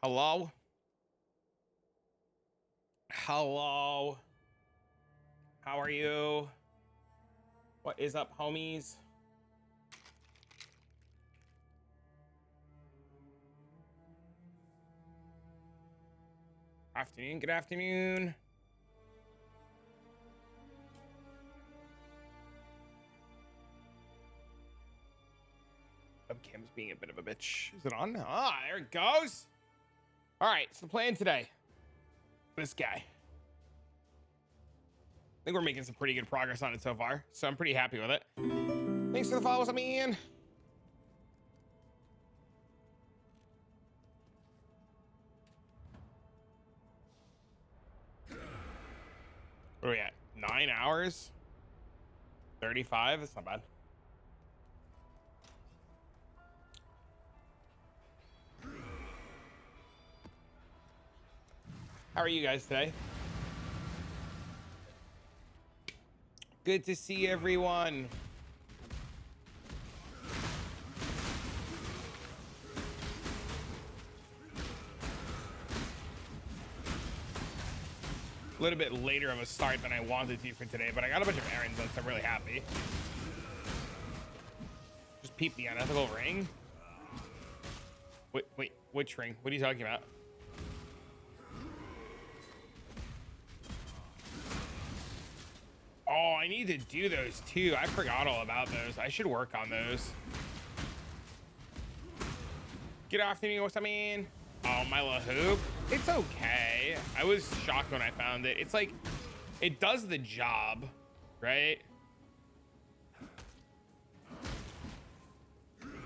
Hello? Hello? How are you? What is up, homies? Afternoon, good afternoon. Webcam's being a bit of a bitch. Is it on? Ah, there it goes. All right, so the plan today. This guy. I think we're making some pretty good progress on it so far, so I'm pretty happy with it. Thanks for the follows, I mean. What are we at? 9 hours? 35? That's not bad. How are you guys today? Good to see everyone. A little bit later of a start than I wanted to for today, but I got a bunch of errands done, so I'm really happy. Just peep the unethical ring. Wait, which ring? What are you talking about? Oh, I need to do those too. I forgot all about those. I should work on those. Get off to me, what's I mean? Oh, my little hoop. It's okay. I was shocked when I found it. It's like, it does the job, right?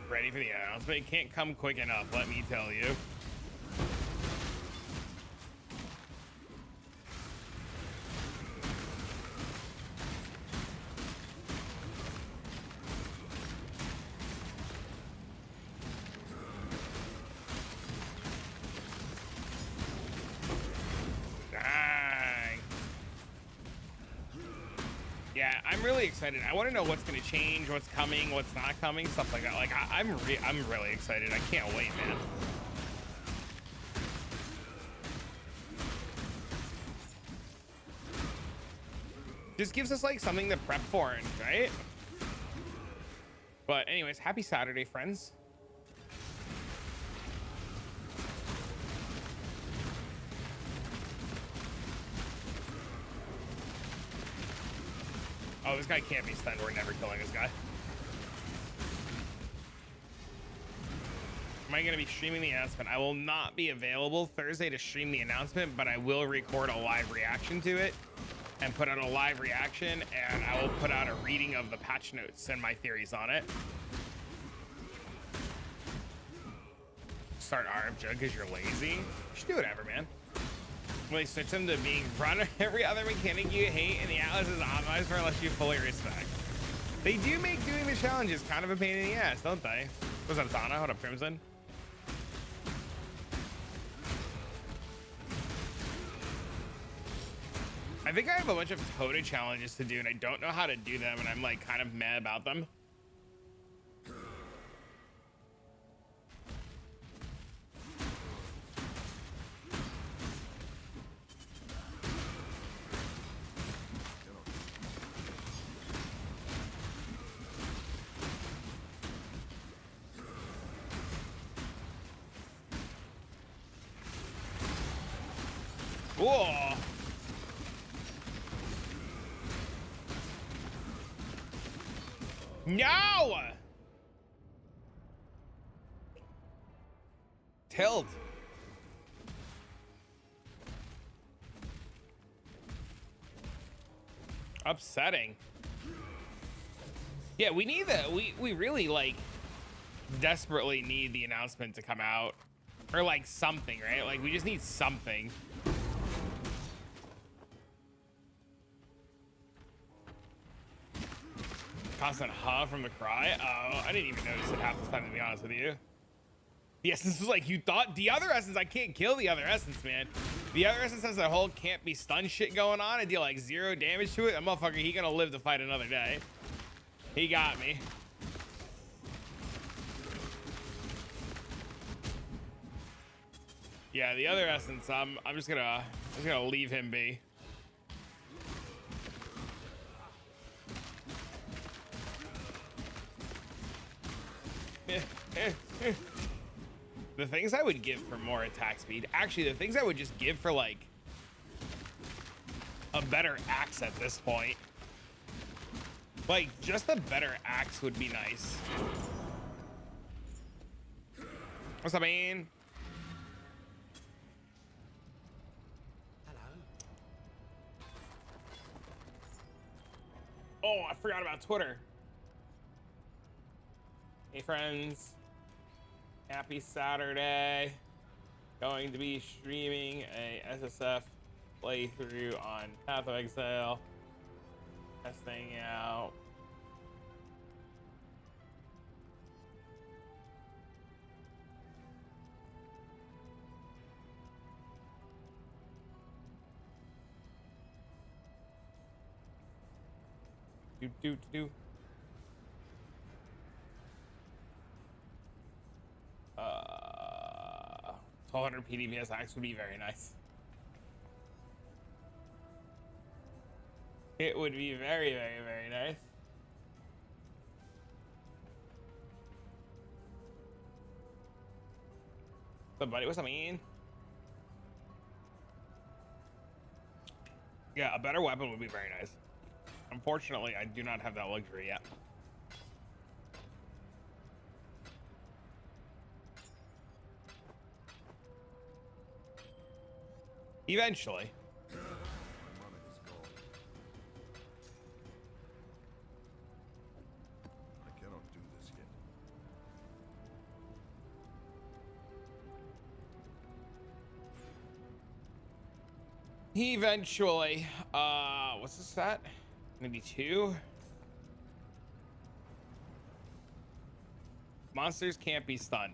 Ready for the announcement. It can't come quick enough, let me tell you. Yeah, I'm really excited. I want to know what's going to change, what's coming, what's not coming, stuff like that. Like, I'm really excited. I can't wait, man. Just gives us like something to prep for, right? But anyways, happy Saturday, friends. Oh, this guy can't be stunned. We're never killing this guy. Am I going to be streaming the announcement? I will not be available Thursday to stream the announcement, but I will record a live reaction to it and put out a live reaction, and I will put out a reading of the patch notes and my theories on it. Start RF because you're lazy. You should do whatever, man. When they switch them to being run every other mechanic you hate and the Atlas is optimized for unless you fully respect. They do make doing the challenges kind of a pain in the ass, don't they? What's up, Tana? What up, Crimson? I think I have a bunch of Toda challenges to do and I don't know how to do them and I'm like kind of mad about them. Whoa. No! Tilt. Upsetting. Yeah, we need that. We really like desperately need the announcement to come out or like something, right? Like we just need something. Constant from the cry. Oh, I didn't even notice it half the time, to be honest with you. The essence was like, you thought the other essence, I can't kill the other essence, man. The other essence has that whole can't be stunned shit going on. I deal like 0 damage to it. That motherfucker, he gonna live to fight another day. He got me. Yeah, the other essence, I'm just gonna leave him be. The things I would give for more attack speed, actually the things I would just give for like a better axe at this point, like just a better axe would be nice. What's up, man? Hello. Oh, I forgot about Twitter. Hey friends, happy Saturday. Going to be streaming a SSF playthrough on Path of Exile. Testing out. Do. 1200 PDPS axe would be very nice. It would be very, very, very nice. What's up, buddy? What's up, man? Yeah, a better weapon would be very nice. Unfortunately, I do not have that luxury yet. Eventually. I cannot do this yet. Eventually. What's this stat? Maybe 2. Monsters can't be stunned.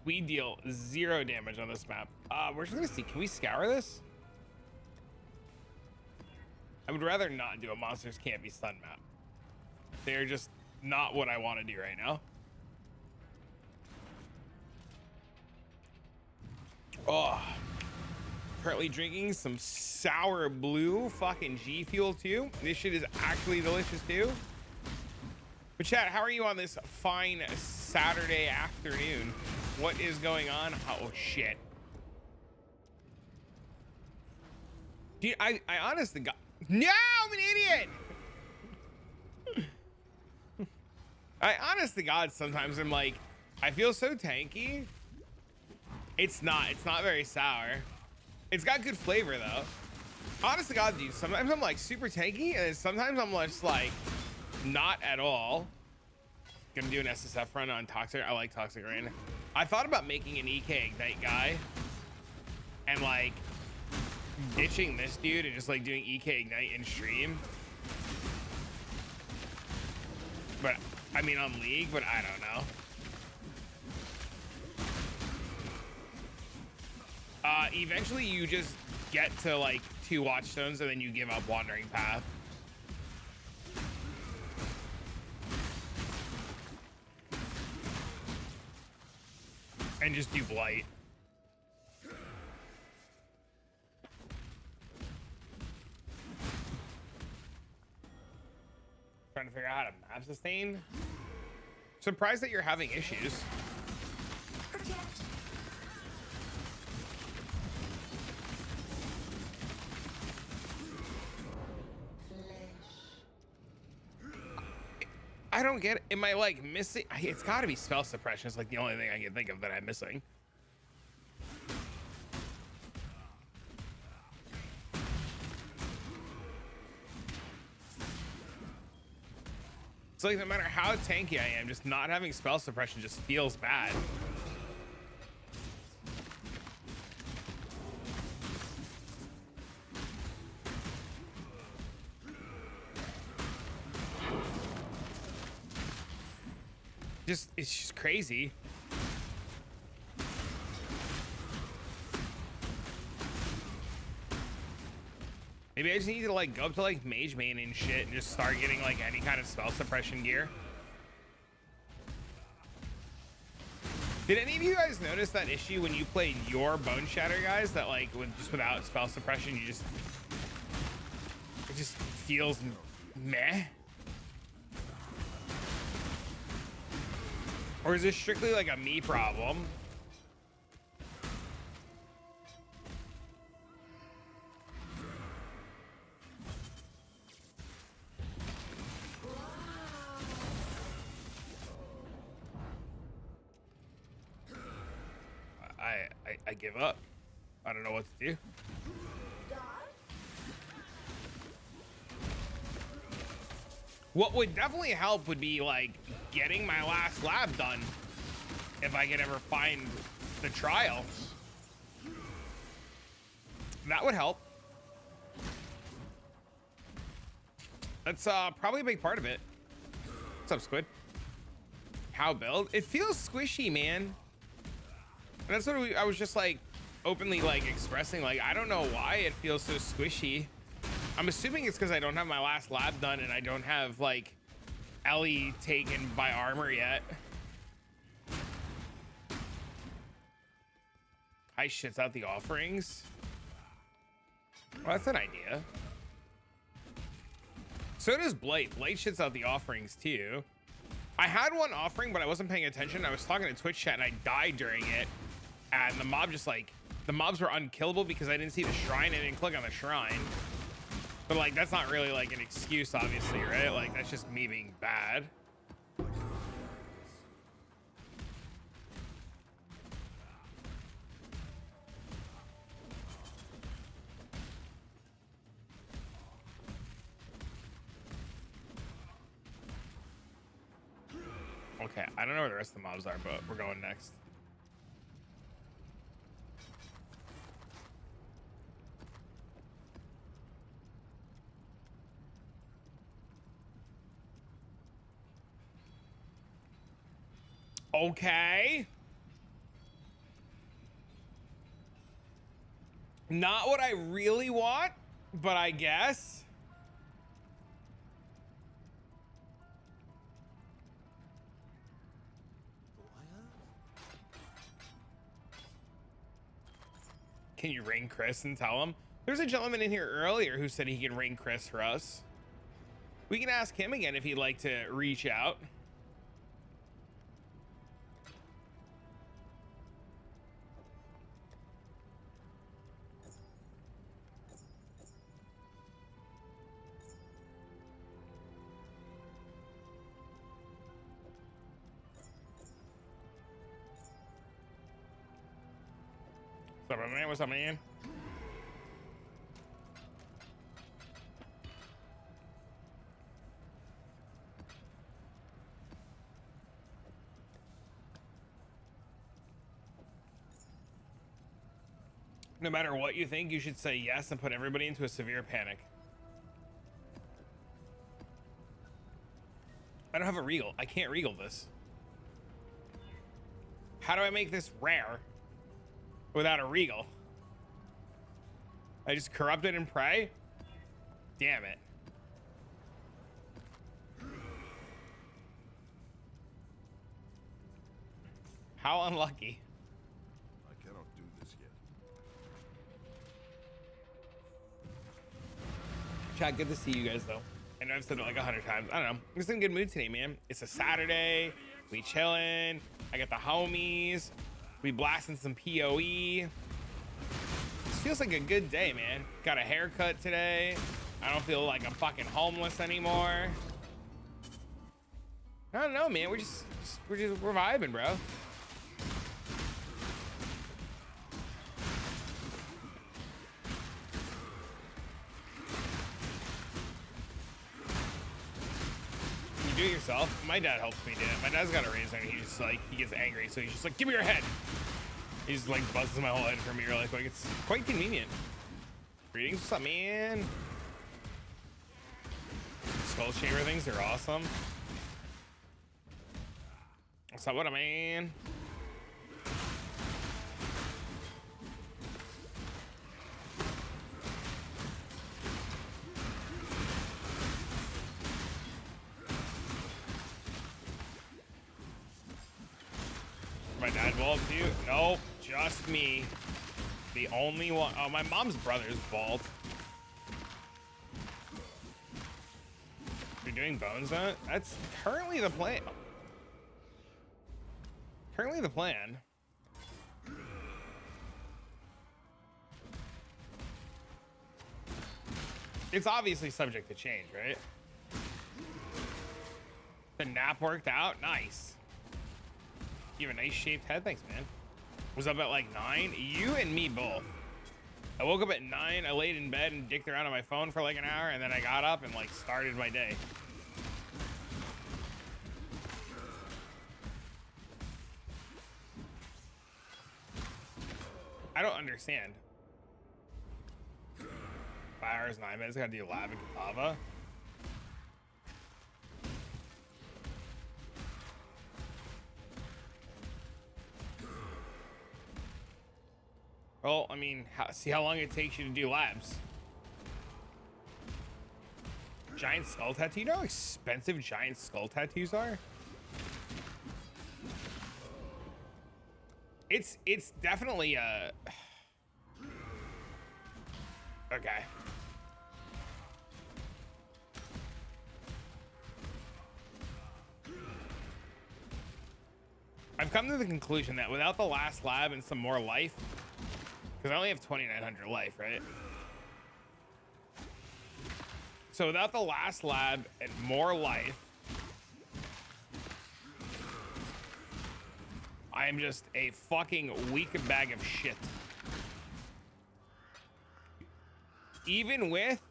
We deal 0 damage on this map. We're just gonna see. Can we scour this? I would rather not do a monsters can't be stunned map. They're just not what I want to do right now. Oh, currently drinking some sour blue fucking G Fuel too. This shit is actually delicious too. But chat, how are you on this fine Saturday afternoon? What is going on? Oh shit. Dude, I honestly got, no, I'm an idiot. I honest to God, sometimes I'm like, I feel so tanky. It's not very sour. It's got good flavor though. Honest to God, dude, sometimes I'm like super tanky and then sometimes I'm just like not at all. Gonna do an SSF run on Toxic. I like Toxic Rain. I thought about making an EK Ignite guy and like ditching this dude and just like doing EK Ignite in stream. But I mean on League, but I don't know. Eventually you just get to like 2 Watchstones and then you give up Wandering Path. And just do Blight. Trying to figure out how to map sustain. Surprised that you're having issues. I don't get it. Am I like missing? It's got to be spell suppression. It's like the only thing I can think of that I'm missing. It's like no matter how tanky I am, just not having spell suppression just feels bad. It's just crazy. Maybe I just need to like go up to like mage main and shit and just start getting like any kind of spell suppression gear. Did any of you guys notice that issue when you played your Bone Shatter, guys? That like without spell suppression, it just feels meh. Or is this strictly like a me problem? I give up. I don't know what to do. What would definitely help would be like getting my last lab done if I could ever find the trial. That would help. That's probably a big part of it. What's up, Squid? How build? It feels squishy, man. And that's what I was just like openly like expressing. Like, I don't know why it feels so squishy. I'm assuming it's because I don't have my last lab done and I don't have like Ellie taken by armor yet. I shits out the offerings. Well, that's an idea. So does Blade. Blade shits out the offerings too. I had one offering, but I wasn't paying attention. I was talking to Twitch chat and I died during it. And the mob just like, the mobs were unkillable because I didn't see the shrine. I didn't click on the shrine. But like, that's not really like an excuse, obviously, right? Like, that's just me being bad. Okay, I don't know where the rest of the mobs are, but we're going next. Okay. Not what I really want, but I guess. Can you ring Chris and tell him? There's a gentleman in here earlier who said he could ring Chris for us. We can ask him again if he'd like to reach out. What's up, man? What's up, man? No matter what you think, you should say yes and put everybody into a severe panic. I don't have a regal. I can't regal this. How do I make this rare without a regal? I just corrupt it and pray? Damn it. How unlucky. I cannot do this yet. Chat, good to see you guys though. I know I've said it like 100 times. I don't know. I'm just in a good mood today, man. It's a Saturday. We chilling. I got the homies. We blasting some PoE. This feels like a good day, man. Got a haircut today. I don't feel like I'm fucking homeless anymore. I don't know, man. We're vibing, bro. You do it yourself. My dad helps me do it. My dad's got a razor and he just like, he gets angry. So he's just like, give me your head. He just like buzzes my whole head for me really quick. It's quite convenient. Greetings, what's up, man? Skull chamber things are awesome. What's up, what up, man? My my dad bald too? Nope, just me. The only one. Oh, my mom's brother's bald. You're doing Bonezone? That's currently the plan. Currently the plan. It's obviously subject to change, right? The nap worked out. Nice. You have a nice shaped head. Thanks, man. Was up at like 9. You and me both. I woke up at 9. I laid in bed and dicked around on my phone for like an hour, and then I got up and like started my day. I don't understand. 5 hours, 9 minutes. I gotta do lab in Catawba. Well, I mean, see how long it takes you to do labs. Giant skull tattoo. You know how expensive giant skull tattoos are? It's definitely okay. I've come to the conclusion that without the last lab and some more life, because I only have 2,900 life, right? So without the last lab and more life, I am just a fucking weak bag of shit. Even with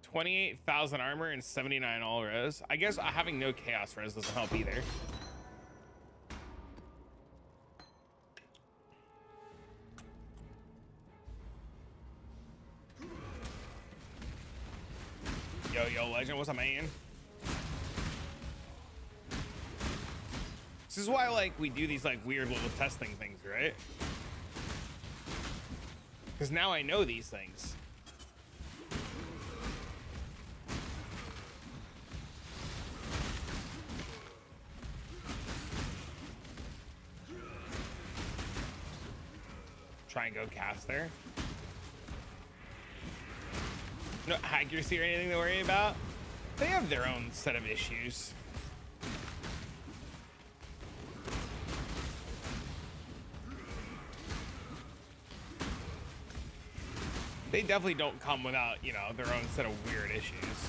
28,000 armor and 79 all res, I guess having no chaos res doesn't help either. Yo, legend, what's up, man? This is why, like, we do these, like, weird little testing things, right? Because now I know these things. Try and go cast there. No accuracy or anything to worry about. They have their own set of issues. They definitely don't come without, you know, their own set of weird issues.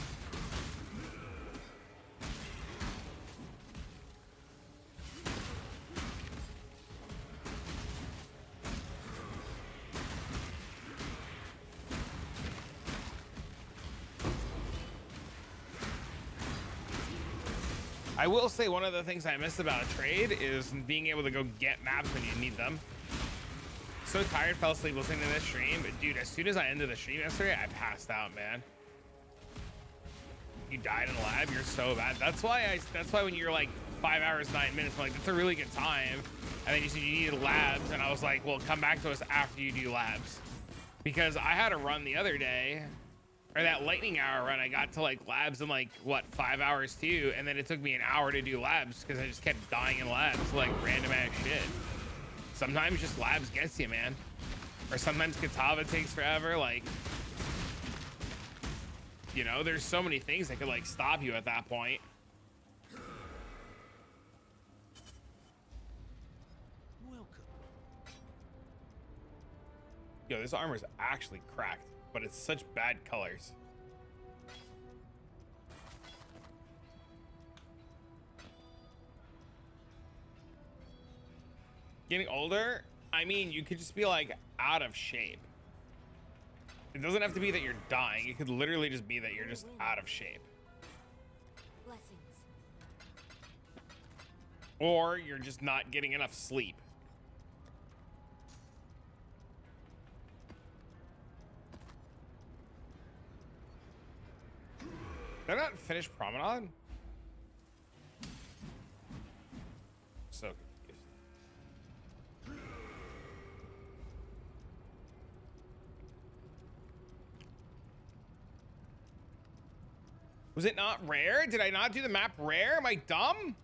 I will say one of the things I miss about trade is being able to go get maps when you need them. So tired, fell asleep listening to this stream, but dude, as soon as I ended the stream yesterday, I passed out, man. You died in the lab, you're so bad. That's why when you're like 5 hours, 9 minutes, I'm like, that's a really good time. And then you said you needed labs, and I was like, well, come back to us after you do labs. Because I had a run the other day, or that lightning hour run, I got to like labs in like, what, 5 hours too, and then it took me an hour to do labs because I just kept dying in labs, like random ass shit. Sometimes just labs gets you, man. Or sometimes Catawba takes forever, like, you know, there's so many things that could like stop you at that point. Welcome. Yo, this armor's actually cracked, but it's such bad colors. Getting older, I mean, you could just be like out of shape. It doesn't have to be that you're dying. It could literally just be that you're just out of shape. Blessings. Or you're just not getting enough sleep. Did I not finish Promenade? So confused. Was it not rare? Did I not do the map rare? Am I dumb?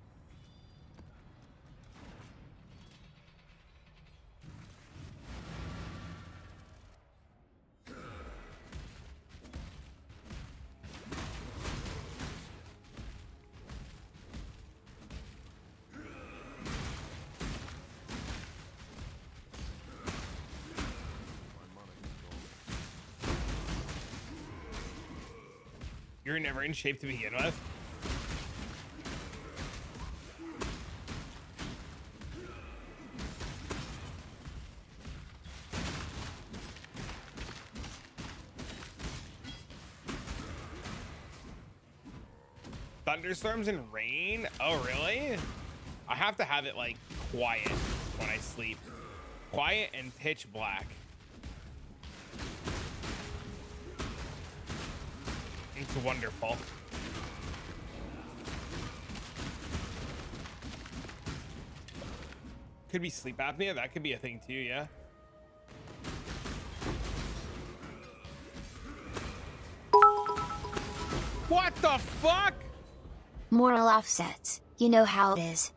You're never in shape to begin with. Thunderstorms and rain? Oh, really? I have to have it like quiet when I sleep. Quiet and pitch black. It's wonderful. Could be sleep apnea. That could be a thing too, yeah. What the fuck? Moral offsets. You know how it is.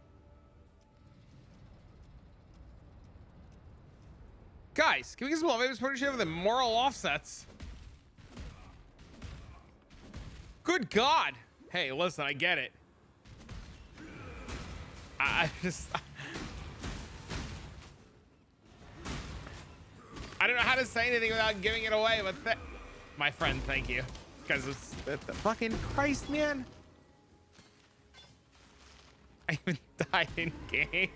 Guys, can we get some love partnership with the moral offsets? Good God. Hey, listen, I get it. I just... I don't know how to say anything without giving it away, but my friend, thank you. Because it's the fucking Christ, man. I even died in game.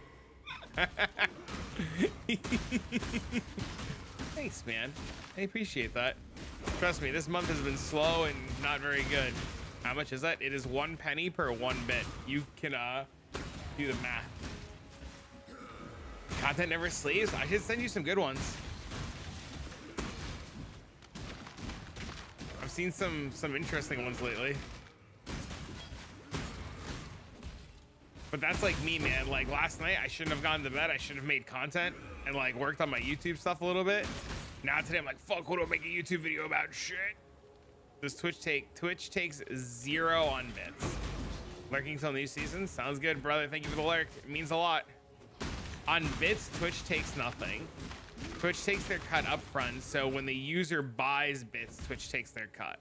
Thanks, man. I appreciate that. Trust me, this month has been slow and not very good. How much is that? It is 1 penny per 1 bit. You can do the math. Content never sleeps. I should send you some good ones. I've seen some interesting ones lately. But that's like me, man. Like last night, I shouldn't have gone to bed. I should have made content and like worked on my YouTube stuff a little bit. Now today, I'm like, fuck, what do I make a YouTube video about? Shit. Does Twitch takes 0 on bits. Lurking till new season. Sounds good, brother. Thank you for the lurk. It means a lot. On bits, Twitch takes nothing. Twitch takes their cut up front. So when the user buys bits, Twitch takes their cut.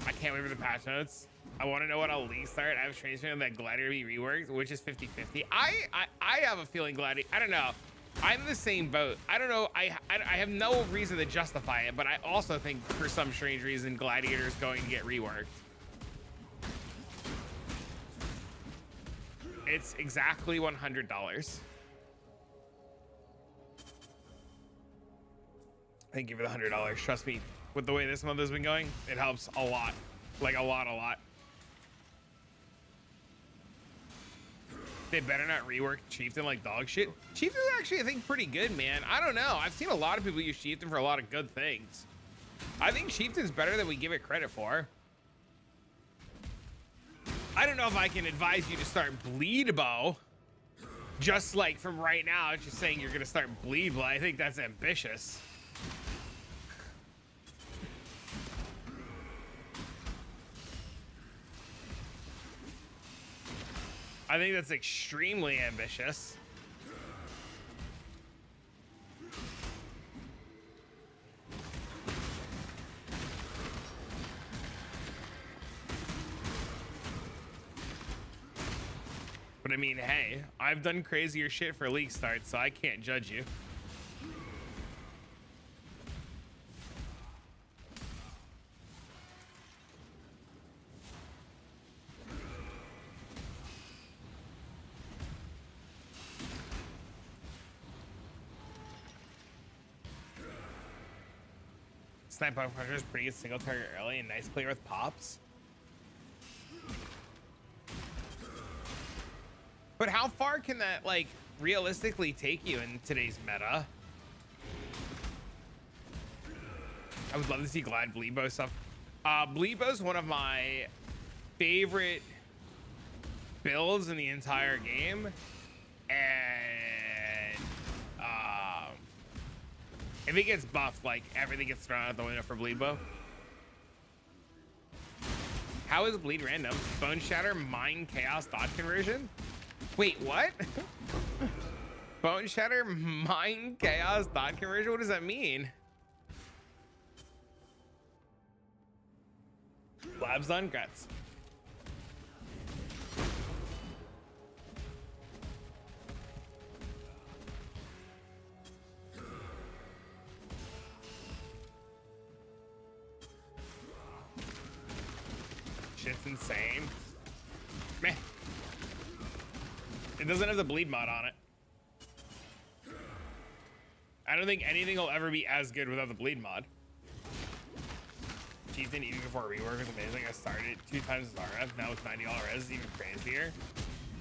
I can't wait for the patch notes. I want to know what I'll league start. I have transfer that Gladiator be reworked, which is 50-50. I have a feeling Gladiator, I don't know. I'm in the same boat. I don't know. I have no reason to justify it, but I also think for some strange reason, Gladiator is going to get reworked. It's exactly $100. Thank you for the $100. Trust me, with the way this month has been going, it helps a lot. Like a lot. They better not rework Chieftain like dog shit. Chieftain's actually, I think, pretty good, man. I don't know. I've seen a lot of people use Chieftain for a lot of good things. I think Chieftain's better than we give it credit for. I don't know if I can advise you to start Bleed Bow. Just like from right now, it's just saying you're going to start Bleed Bow. I think that's ambitious. I think that's extremely ambitious. But I mean, hey, I've done crazier shit for league starts, so I can't judge you. Snipe Punk Puncher is pretty good single target early and nice player with pops. But how far can that like realistically take you in today's meta? I would love to see Glad Bleebo stuff. Bleebo's one of my favorite builds in the entire game. And if it gets buffed, like everything gets thrown out the window for Bleebo. How is Bleed random? Bone Shatter, Mind Chaos, Dot Conversion? Wait, what? Bone Shatter, Mind Chaos, Dot Conversion? What does that mean? Labs done, guts. shit's insane. Meh. It doesn't have the bleed mod on it. I don't think anything will ever be as good without the bleed mod. Chieftain even before rework was amazing. I started 2 times as RF. Now it's $90 res is even crazier.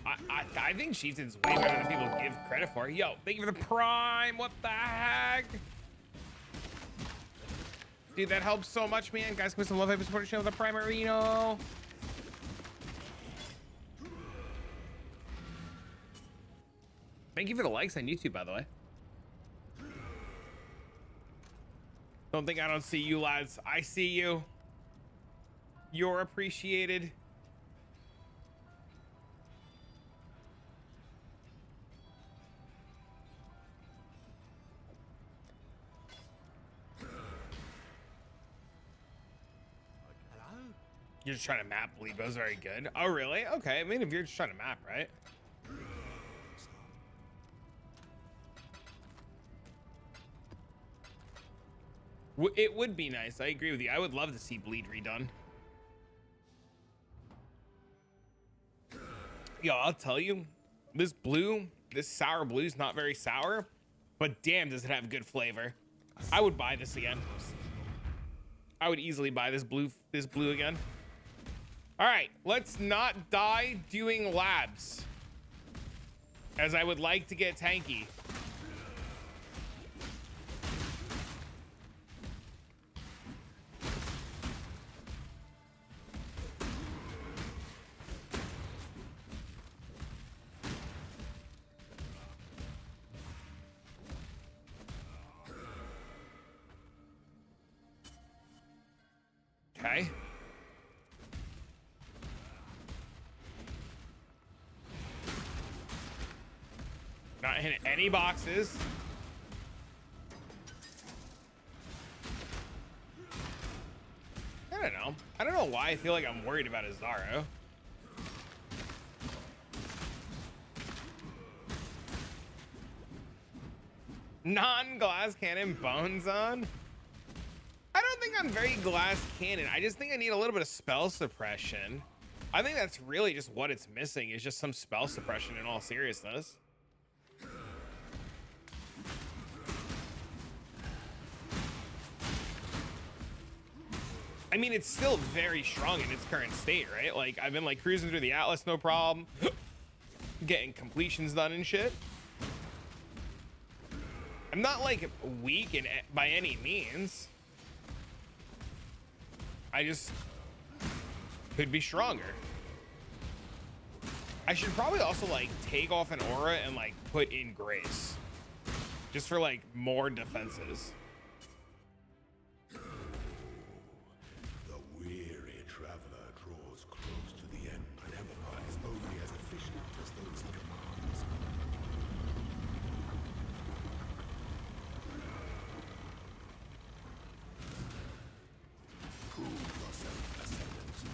I think Chieftain's way better than people give credit for. Yo, thank you for the prime. What the heck? Dude, that helps so much, man. Guys, give us some love. I've supported the show with a Primarino. Thank you for the likes on YouTube, by the way. Don't think I don't see you, lads. I see you. You're appreciated. You're just trying to map. Bleebo's very good. Oh, really? Okay. I mean, if you're just trying to map, right? It would be nice. I agree with you. I would love to see bleed redone. Yo, I'll tell you, this blue, this sour blue is not very sour, but damn, does it have good flavor. I would buy this again. I would easily buy this blue again. All right, let's not die doing labs, as I would like to get tanky. Okay. Not hitting any boxes. I don't know. I don't know why I feel like I'm worried about Azaro. Non-glass cannon Bonezone. I don't think I'm very glass cannon. I just think I need a little bit of spell suppression. I think that's really just what it's missing, is just some spell suppression in all seriousness. I mean, it's still very strong in its current state, right? Like, I've been like cruising through the Atlas, no problem. Getting completions done and shit. I'm not like weak by any means. I just could be stronger. I should probably also like take off an aura and like put in grace, just for like more defenses. The weary traveler draws close to the end. An empire is only as efficient as those it commands. Prove yourself, ascendants.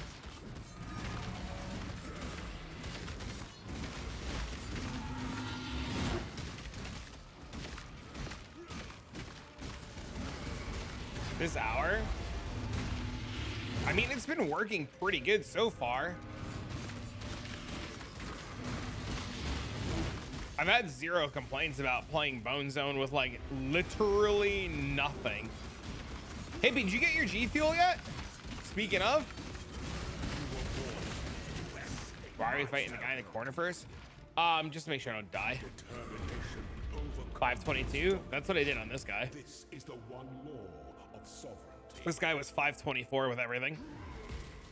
This hour, I mean, it's been working pretty good so far. I've had 0 complaints about playing Bonezone with like literally nothing. Hey, did you get your G Fuel yet? Speaking of, why are we fighting the guy in the corner first? Just to make sure I don't die. 522. That's what I did on this guy. This is the one law of sovereignty. This guy was 524 with everything.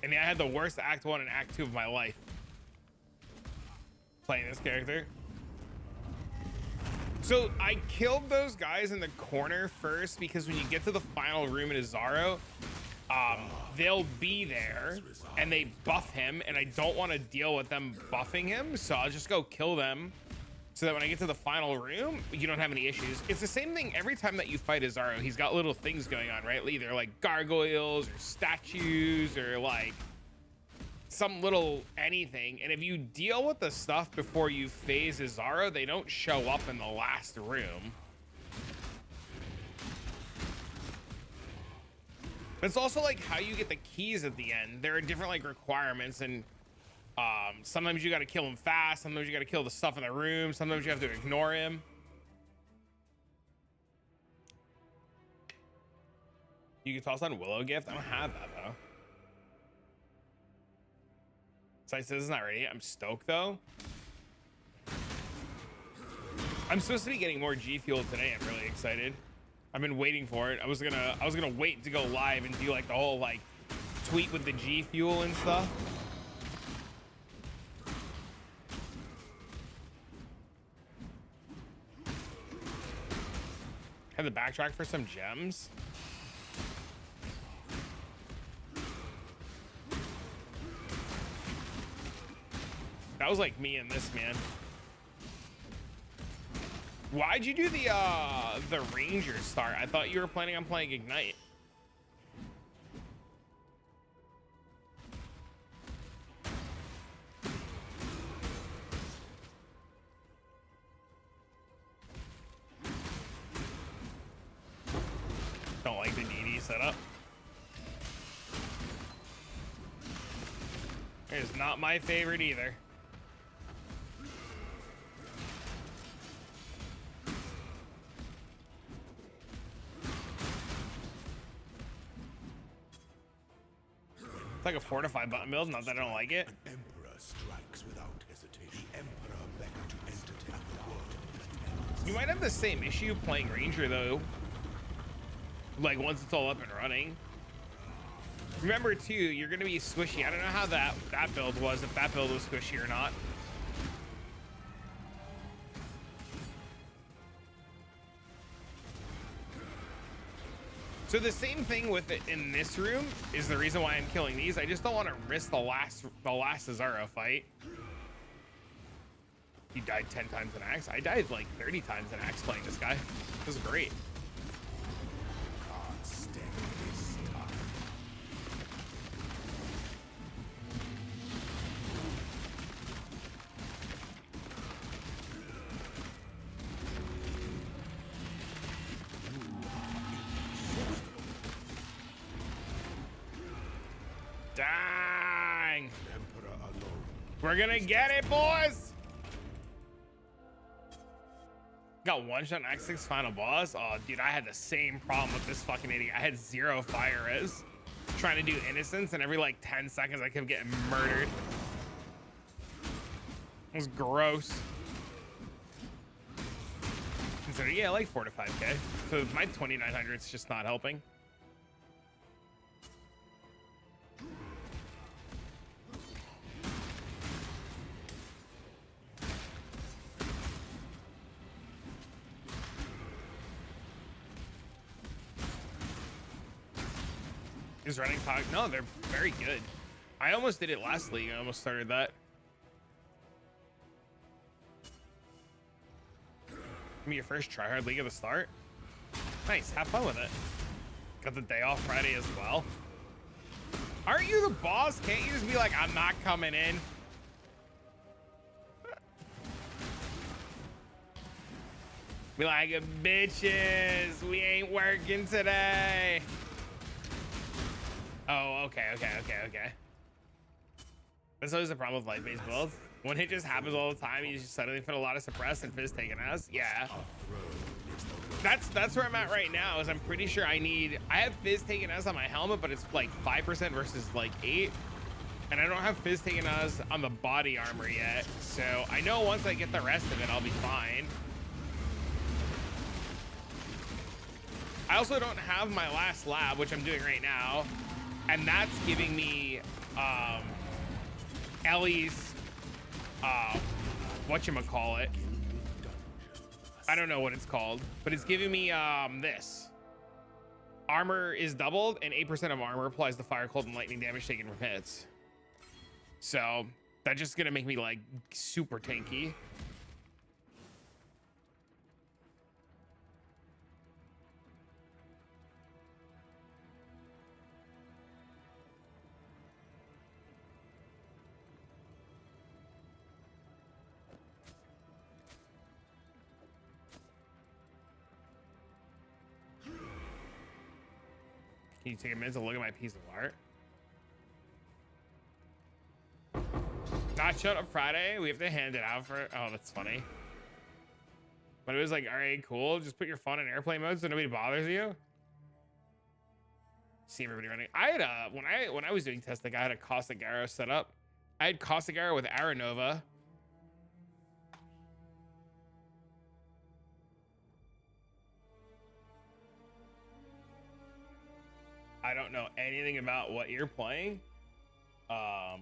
And I had the worst Act 1 and Act 2 of my life playing this character. So I killed those guys in the corner first because when you get to the final room in Azaro, they'll be there and they buff him, and I don't want to deal with them buffing him, so I'll just go kill them so that when I get to the final room, you don't have any issues. It's the same thing every time that you fight Azaro. He's got little things going on, right? Either like gargoyles or statues or like some little anything. And if you deal with the stuff before you phase Azaro, they don't show up in the last room. It's also like how you get the keys at the end. There are different like requirements, and sometimes you got to kill him fast. Sometimes you got to kill the stuff in the room. Sometimes you have to ignore him. You can toss on Willow Gift. I don't have that though. Site says it's not ready. I'm stoked though. I'm supposed to be getting more G Fuel today. I'm really excited. I've been waiting for it. I was gonna wait to go live and do like the whole like tweet with the G Fuel and stuff. Had to backtrack for some gems. That was like me and this, man. Why'd you do the Ranger start? I thought you were planning on playing Ignite. Don't like the DD setup. It's not my favorite either. It's like a fortified button build, not that I don't like it. An emperor strikes without hesitation. The emperor beckons to entertain the world. You might have the same issue playing Ranger though. Like once it's all up and running. Remember too, you're gonna be squishy. I don't know how that build was, if that build was squishy or not. So the same thing with it in this room is the reason why I'm killing these. I just don't want to risk the last Cesaro fight. You died 10 times in Axe. I died like 30 times in Axe playing this guy. This is great. Can't stand this time. Dang. Emperor alone. We're gonna get it, boys. Got one shot in Act 6 final boss. Oh, dude, I had the same problem with this fucking idiot. I had 0 fire res trying to do innocence, and every like 10 seconds I kept getting murdered. It was gross. Consider, yeah, like 4 to 5K. So my 2900 is just not helping. Is running talk? No, they're very good. I almost did it last league. I almost started that. Give me your first tryhard league at the start. Nice, have fun with it. Got the day off Friday as well. Aren't you the boss? Can't you just be like, I'm not coming in? Be like, bitches, we ain't working today. Oh, okay. That's always the problem with light-based builds. When it just happens all the time, you just suddenly put a lot of suppress and fizz taken us. Yeah. That's where I'm at right now, is I'm pretty sure I have fizz taken us on my helmet, but it's like 5% versus like 8. And I don't have fizz taken us on the body armor yet. So I know once I get the rest of it, I'll be fine. I also don't have my last lab, which I'm doing right now. And that's giving me Ellie's whatchamacallit. I don't know what it's called, but it's giving me this. Armor is doubled and 8% of armor applies to fire, cold, and lightning damage taken from hits. So that's just gonna make me like super tanky. Can you take a minute to look at my piece of art? Not showed up Friday. We have to hand it out for. Oh, that's funny. But it was like, all right, cool. Just put your phone in airplane mode so nobody bothers you. See everybody running. I had when I was doing testing, I had a Costa Gyro set up. I had Costa Gyro with Aranova. I don't know anything about what you're playing. I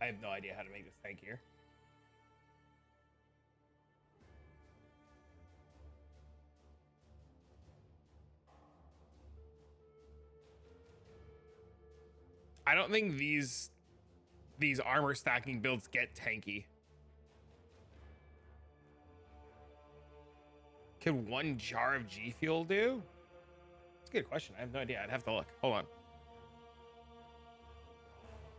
have no idea how to make this tank here. I don't think these armor stacking builds get tanky. Could one jar of G Fuel do? That's a good question. I have no idea. I'd have to look. Hold on.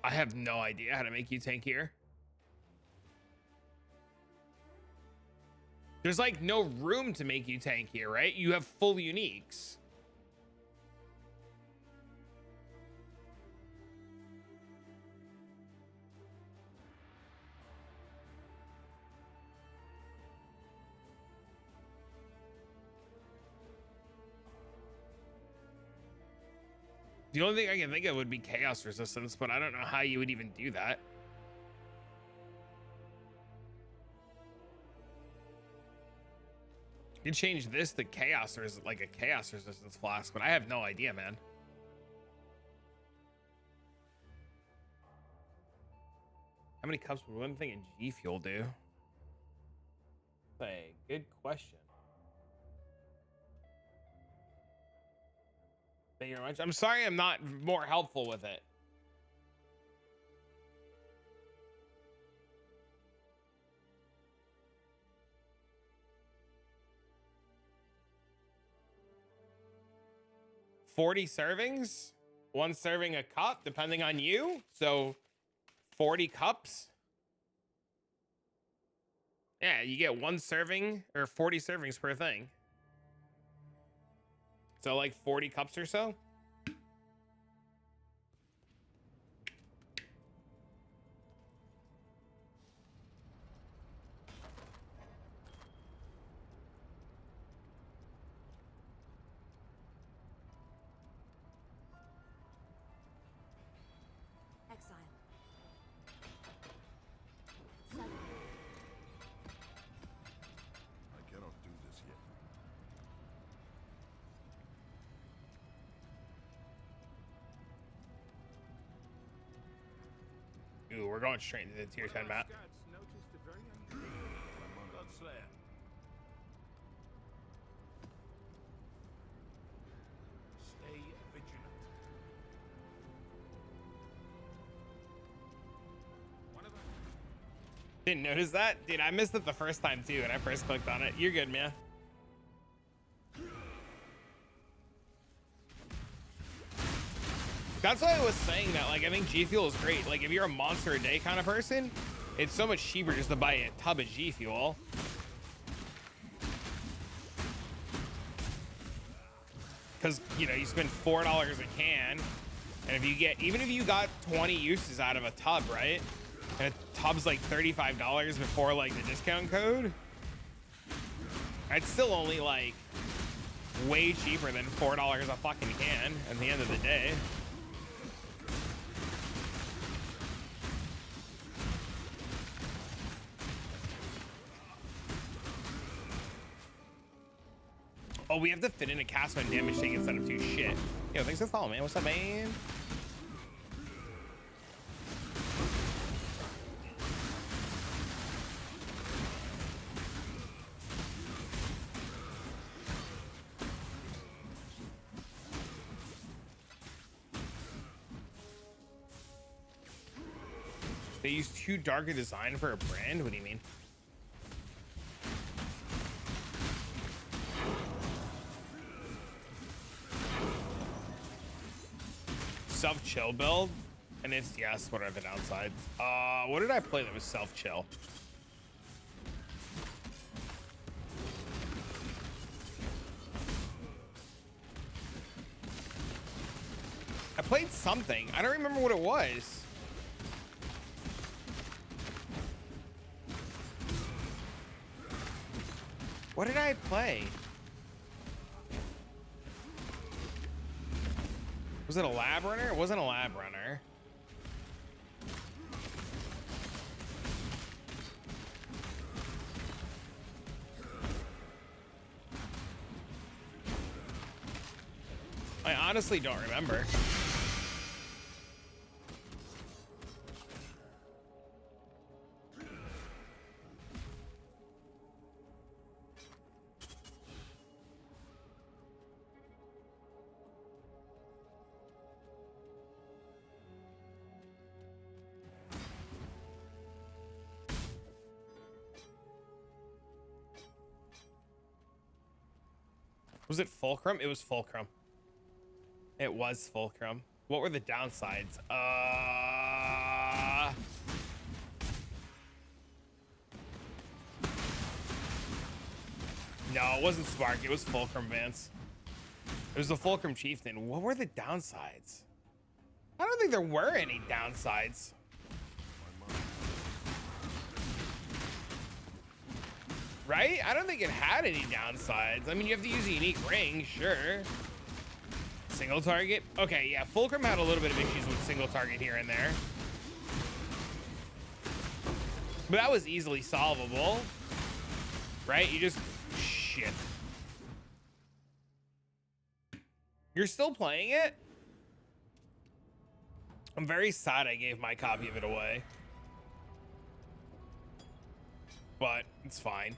I have no idea how to make you tankier. There's like no room to make you tankier, right? You have full uniques. The only thing I can think of would be chaos resistance, but I don't know how you would even do that. You change this to chaos, or is it like a chaos resistance flask? But I have no idea, man. How many cups would one thing in G Fuel do? That's a good question. Thank you very much. I'm sorry I'm not more helpful with it. $40 servings, one serving a cup, depending on you. So 40 cups. Yeah, you get one serving or 40 servings per thing. So like 40 cups or so. Exile. I cannot do this yet. Ooh, we're going straight into the tier 10 map. Stay vigilant. Didn't notice that? Dude, I missed it the first time too when I first clicked on it. You're good, man. That's why I was saying that, like, I think G Fuel is great. Like, if you're a monster a day kind of person, it's so much cheaper just to buy a tub of G Fuel. Because, you know, you spend $4 a can, and if you get, even if you got 20 uses out of a tub, right? And a tub's like $35 before, like, the discount code. It's still only, like, way cheaper than $4 a fucking can at the end of the day. Oh, we have to fit in a cast when damage taken instead of 2 shit. Yo, thanks for following, man. What's up, man? They use too dark a design for a brand? What do you mean? Self-chill build? And it's yes, what are the downsides? What did I play that was self-chill? played something. I don't remember what it was. What did I play? Was it a lab runner? It wasn't a lab runner. I honestly don't remember. Was it Fulcrum? It was Fulcrum. It was Fulcrum. What were the downsides? No, it wasn't Spark. It was Fulcrum, Vance. It was the Fulcrum Chieftain. What were the downsides? I don't think there were any downsides. Right? I don't think it had any downsides. I mean, you have to use a unique ring, sure. Single target? Okay, yeah, Fulcrum had a little bit of issues with single target here and there. But that was easily solvable. Right? You just... Shit. You're still playing it? I'm very sad I gave my copy of it away. But it's fine.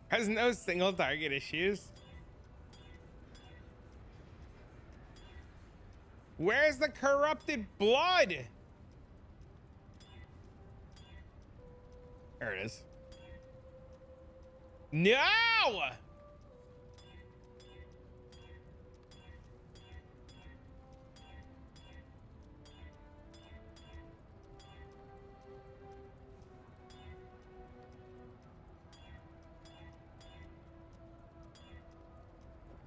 Has no single target issues. Where's the corrupted blood? There it is. No!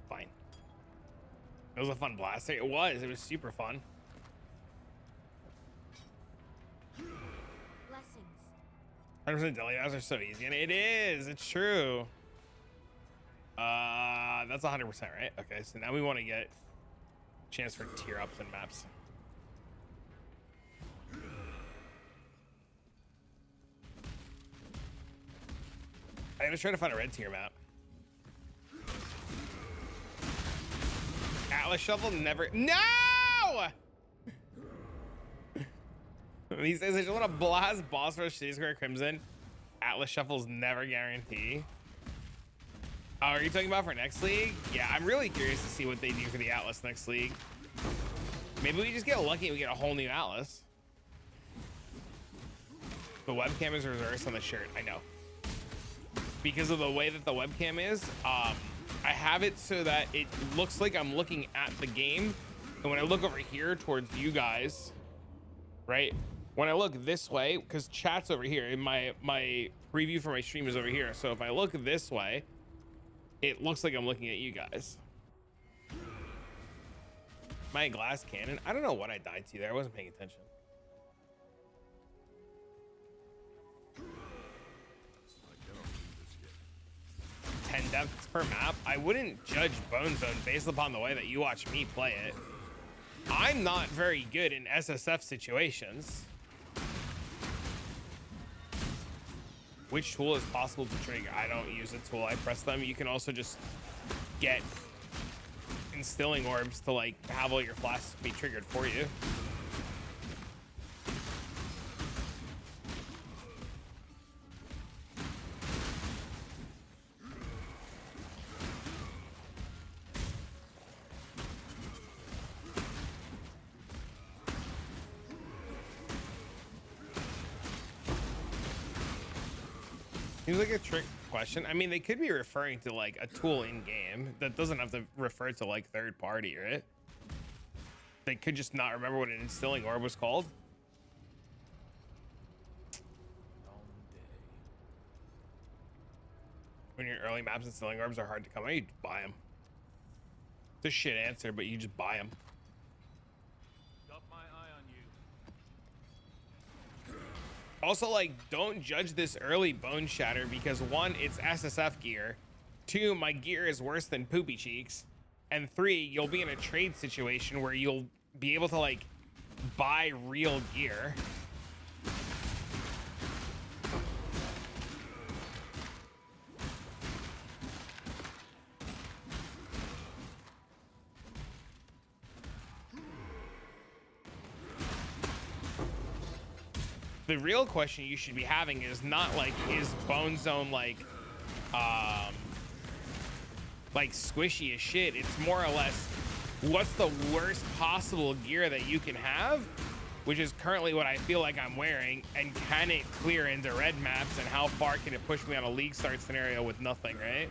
Fine. It was a fun blast. It was super fun. Blessings. 100% daily maps are so easy, and it is. It's true. That's 100%, right? Okay, so now we want to get a chance for tier ups and maps. I'm gonna try to find a red tier map. Atlas Shuffle never. No! These days, I just want to blast boss rush City Square Crimson. Atlas Shuffles never guarantee. Oh, are you talking about for next league? Yeah, I'm really curious to see what they do for the Atlas next league. Maybe we just get lucky and we get a whole new Atlas. The webcam is reversed on the shirt. I know. Because of the way that the webcam is, I have it so that it looks like I'm looking at the game. And when I look over here towards you guys, right? When I look this way, because chat's over here, and my preview for my stream is over here. So if I look this way, it looks like I'm looking at you guys. My glass cannon. I don't know what I died to there. I wasn't paying attention. 10 deaths per map. I wouldn't judge Bonezone based upon the way that you watch me play it. I'm not very good in SSF situations. Which tool is possible to trigger? I don't use a tool. I press them. You can also just get instilling orbs to like have all your flasks be triggered for you. Seems like a trick question. I mean, they could be referring to like a tool in game that doesn't have to refer to like third party, right? They could just not remember what an instilling orb was called. When your early maps, instilling orbs are hard to come by, you just buy them. It's a shit answer, but you just buy them. Got my eye on you. Also, like, don't judge this early bone shatter because one, it's SSF gear. Two, my gear is worse than poopy cheeks. And three, you'll be in a trade situation where you'll be able to like buy real gear. The real question you should be having is not like, is Bonezone like squishy as shit? It's more or less, what's the worst possible gear that you can have, which is currently what I feel like I'm wearing, and can it clear into red maps, and how far can it push me on a league start scenario with nothing, right?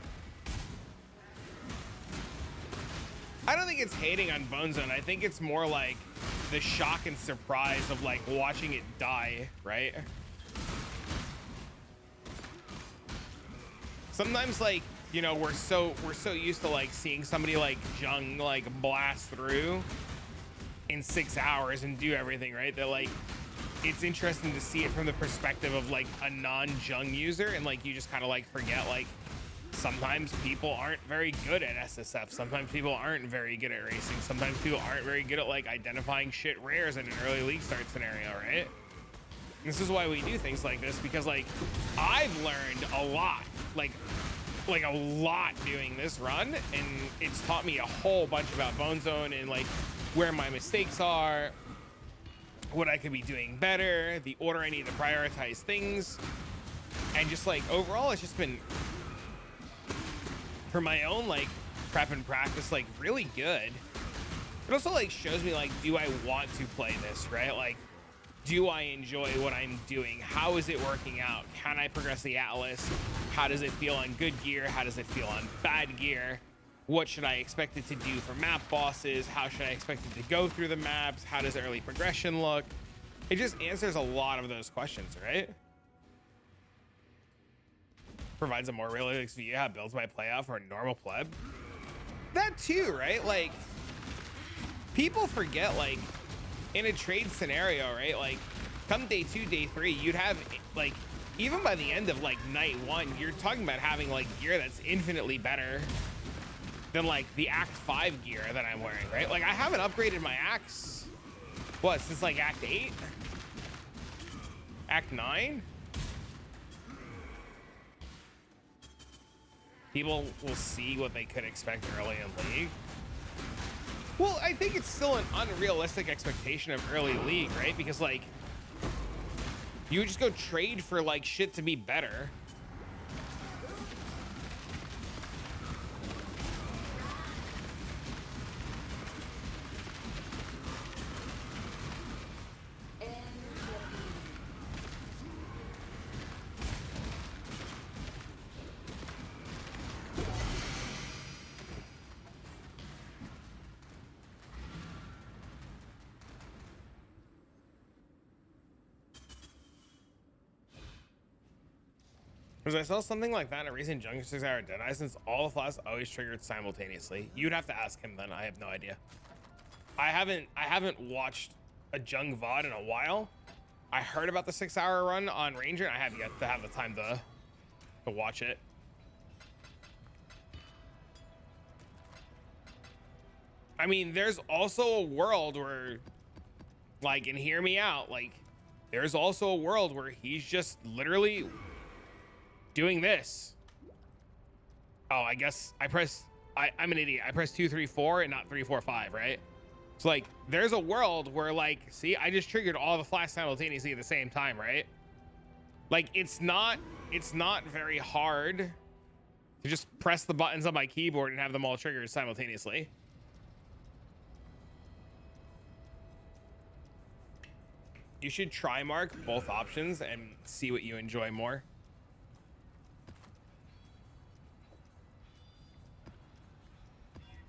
I don't think it's hating on Bonezone. I think it's more like the shock and surprise of like watching it die, right? Sometimes, like, you know, we're so used to like seeing somebody like Jung like blast through in 6 hours and do everything, right? That like, it's interesting to see it from the perspective of like a non-Jung user, and like you just kind of like forget, like, sometimes people aren't very good at SSF. Sometimes people aren't very good at racing. Sometimes people aren't very good at like identifying shit rares in an early league start scenario, right? This is why we do things like this, because like I've learned a lot, like a lot doing this run, and it's taught me a whole bunch about Bonezone and like where my mistakes are, what I could be doing better, the order I need to prioritize things, and just like overall it's just been, for my own like prep and practice, like really good. It also like shows me like, do I want to play this, right? Like, do I enjoy what I'm doing? How is it working out? Can I progress the Atlas? How does it feel on good gear? How does it feel on bad gear? What should I expect it to do for map bosses? How should I expect it to go through the maps? How does early progression look? It just answers a lot of those questions, right? Provides a more realistic view how builds might play out for a normal pleb. That too, right? Like, people forget, like, in a trade scenario, right? Like, come day 2, day 3, you'd have, like, even by the end of, like, night 1, you're talking about having, like, gear that's infinitely better than, like, the Act 5 gear that I'm wearing, right? Like, I haven't upgraded my Axe, what, since, like, Act 8? Act 9? People will see what they could expect early in League. Well, I think it's still an unrealistic expectation of early League, right? Because, like, you would just go trade for, like, shit to be better. Was I saw something like that in a recent Jungle 6-hour Deadeye, since all the flasks always triggered simultaneously? You'd have to ask him then. I have no idea. I haven't watched a Jung VOD in a while. I heard about the 6-hour run on Ranger, and I have yet to have the time to watch it. I mean, there's also a world where, like, and hear me out, like, there's also a world where he's just literally doing this. Oh, I guess I'm an idiot. I pressed 2, 3, 4 and not 3, 4, 5, right? So like, there's a world where, like, see, I just triggered all the flasks simultaneously at the same time, right? Like, it's not very hard to just press the buttons on my keyboard and have them all triggered simultaneously. You should try mark both options and see what you enjoy more.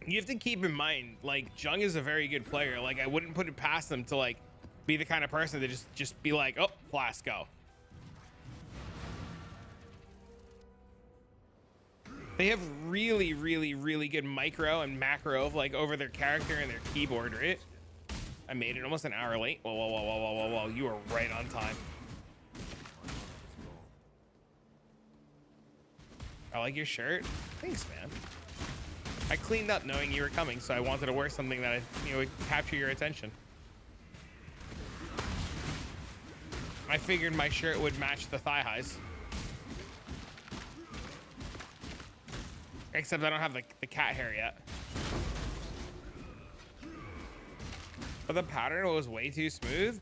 You have to keep in mind, like, Jung is a very good player. Like, I wouldn't put it past them to, like, be the kind of person to just be like, oh, Flask, go. They have really, really, really good micro and macro of, like, over their character and their keyboard, right? I made it almost an hour late. Whoa, whoa, whoa, whoa, whoa, whoa, whoa. You are right on time. I like your shirt. Thanks, man. I cleaned up knowing you were coming, so I wanted to wear something that would capture your attention. I figured my shirt would match the thigh highs. Except I don't have the cat hair yet. But the pattern was way too smooth.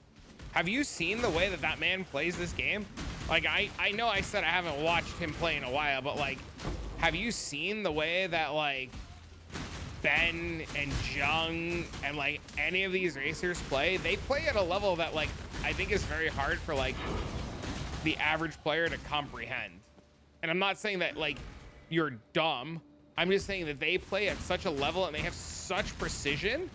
Have you seen the way that that man plays this game? Like, I know I said I haven't watched him play in a while, but, like, have you seen the way that, like, Ben and Jung and, like, any of these racers play? They play at a level that, like, I think is very hard for, like, the average player to comprehend. And I'm not saying that, like, you're dumb. I'm just saying that they play at such a level and they have such precision.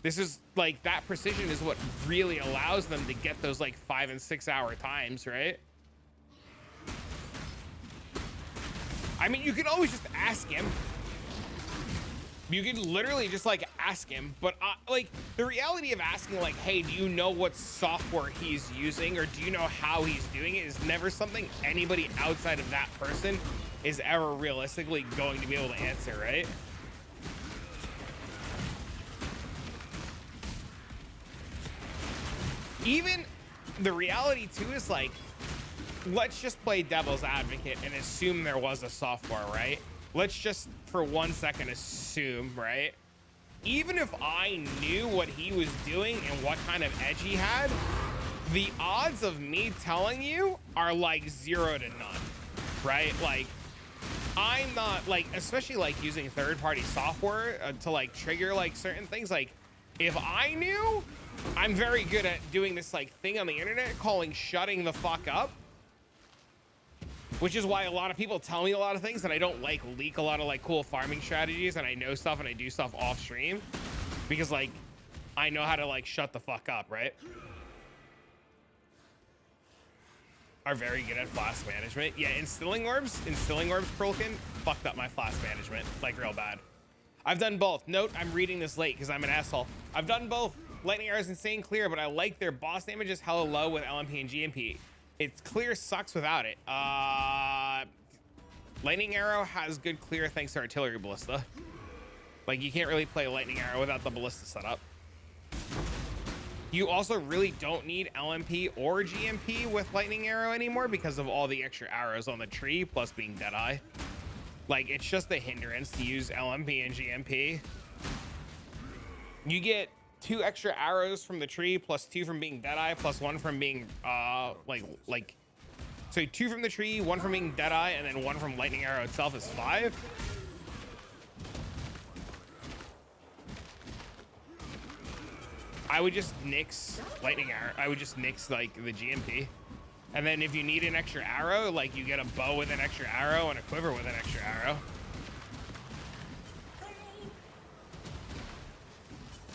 This is, like, that precision is what really allows them to get those, like, 5 and 6 hour times, right? I mean, you can always just ask him. You can literally just, like, ask him. But, like, the reality of asking, like, hey, do you know what software he's using or do you know how he's doing it is never something anybody outside of that person is ever realistically going to be able to answer, right? Even the reality, too, is, like, let's just play devil's advocate and assume there was a software, right? Let's just for 1 second assume, right? Even if I knew what he was doing and what kind of edge he had, the odds of me telling you are like 0 to none, right? Like, I'm not, like, especially like using third-party software to, like, trigger, like, certain things. Like, if I knew, I'm very good at doing this, like, thing on the internet calling shutting the fuck up. Which is why a lot of people tell me a lot of things and I don't, like, leak a lot of, like, cool farming strategies, and I know stuff and I do stuff off stream because, like, I know how to, like, shut the fuck up, right? Are very good at flask management. Yeah, instilling orbs, Krulkin, fucked up my flask management, like, real bad. I've done both. Note, I'm reading this late because I'm an asshole. I've done both. Lightning Arrow is insane clear, but I like their boss damage is hella low with LMP and GMP. It's clear sucks without it. Lightning Arrow has good clear thanks to Artillery Ballista. Like, you can't really play Lightning Arrow without the Ballista setup. You also really don't need LMP or GMP with Lightning Arrow anymore because of all the extra arrows on the tree, plus being Deadeye. Like, it's just a hindrance to use LMP and GMP. You get 2 extra arrows from the tree, plus 2 from being Deadeye, plus 1 from being, so 2 from the tree, 1 from being Deadeye, and then 1 from Lightning Arrow itself is 5. I would just nix Lightning Arrow. I would just nix, like, the GMP. And then if you need an extra arrow, like, you get a bow with an extra arrow and a quiver with an extra arrow.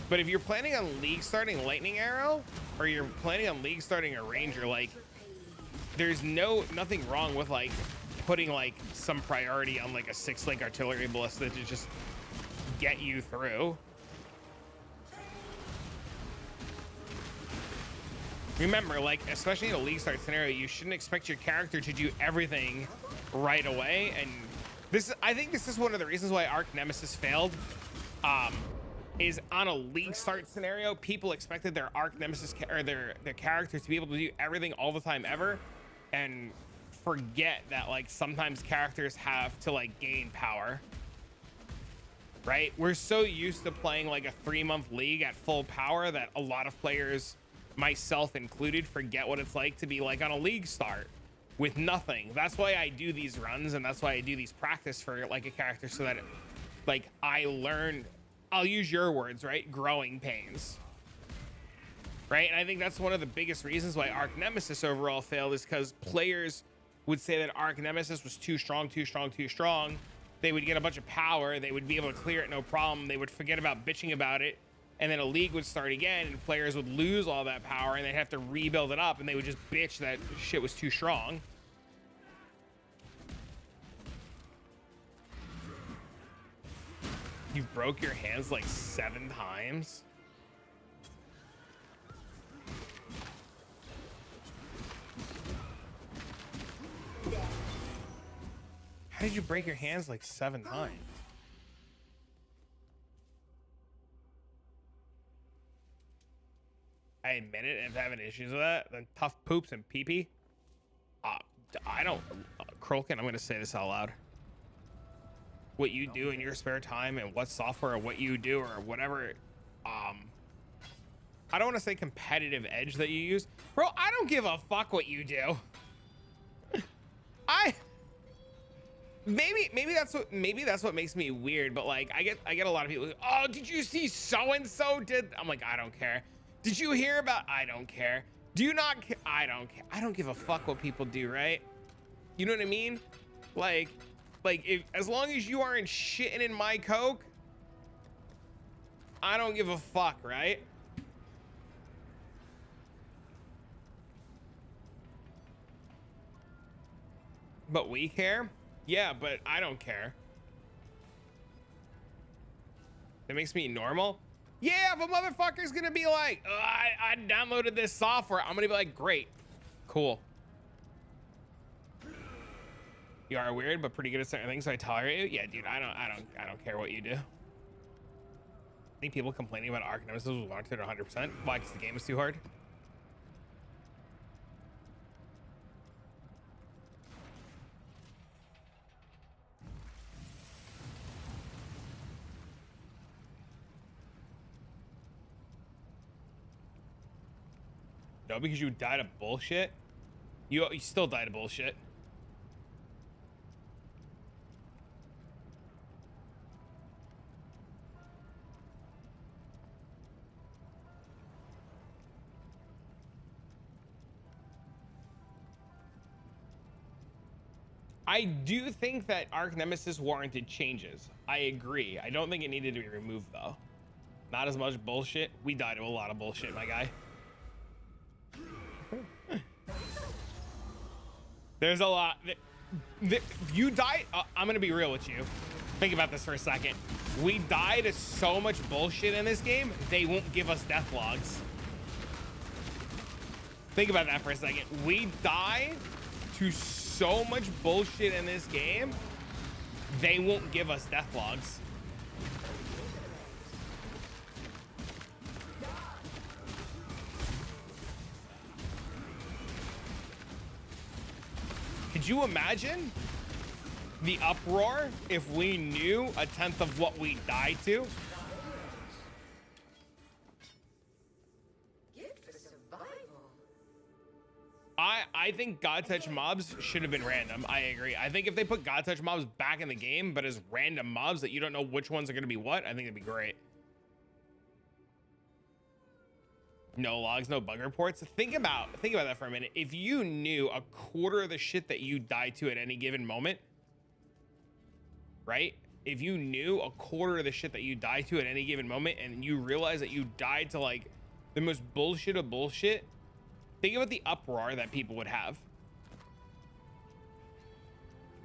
But if you're planning on league starting Lightning Arrow, or you're planning on league starting a Ranger, like, there's nothing wrong with, like, putting, like, some priority on, like, a 6-link Artillery Ballista to just get you through. Remember, like, especially in a league start scenario, you shouldn't expect your character to do everything right away. And this, I think this is one of the reasons why Arc Nemesis failed. Is on a league start scenario, people expected their Arc Nemesis or their characters to be able to do everything all the time ever, and forget that, like, sometimes characters have to, like, gain power. Right? We're so used to playing like a 3-month league at full power that a lot of players, myself included, forget what it's like to be, like, on a league start with nothing. That's why I do these runs, and that's why I do these practice for, like, a character, so that, like, I learn. I'll use your words, right? Growing pains, right? And I think that's one of the biggest reasons why Arc Nemesis overall failed, is because players would say that Arc Nemesis was too strong, they would get a bunch of power, they would be able to clear it no problem, they would forget about bitching about it, and then a league would start again and players would lose all that power and they'd have to rebuild it up and they would just bitch that shit was too strong. You broke your hands like 7 times. How did you break your hands like 7 times? I admit it, and if having issues with that, then tough poops and pee-pee. I don't, Krolkin, I'm gonna say this out loud. What you do in your spare time and what software or what you do or whatever, I don't want to say competitive edge that you use. Bro, I don't give a fuck what you do. Maybe that's what makes me weird, but like I get a lot of people like, oh, did you see so and so did? I'm like, I don't care. Did you hear about? I don't care. Do you not care? I don't care. I don't give a fuck what people do, right? You know what I mean? Like if as long as you aren't shitting in my Coke, I don't give a fuck, right? But we care? Yeah, but I don't care. That makes me normal? Yeah, if a motherfucker's gonna be like, oh, I downloaded this software, I'm gonna be like, great, cool. You are weird, but pretty good at certain things, so I tolerate you. Yeah, dude, I don't care what you do. I think people complaining about Ark Nemesis was warranted 100%. Why? Because the game is too hard. No, because you died of bullshit. You still died of bullshit. I do think that Ark Nemesis warranted changes. I agree. I don't think it needed to be removed though. Not as much bullshit. We died of a lot of bullshit, my guy. There's a lot. You died. I'm gonna be real with you. Think about this for a second. We died of so much bullshit in this game, they won't give us death logs. Think about that for a second. We died to so much bullshit in this game, they won't give us death logs. Could you imagine the uproar if we knew 1/10 of what we died to? I think God Touch mobs should have been random. I agree. I think if they put God Touch mobs back in the game, but as random mobs that you don't know which ones are going to be what, I think it'd be great. No logs, no bug reports. Think about that for a minute. If you knew 1/4 of the shit that you die to at any given moment, right? If you knew 1/4 of the shit that you die to at any given moment and you realize that you died to like the most bullshit of bullshit, think about the uproar that people would have.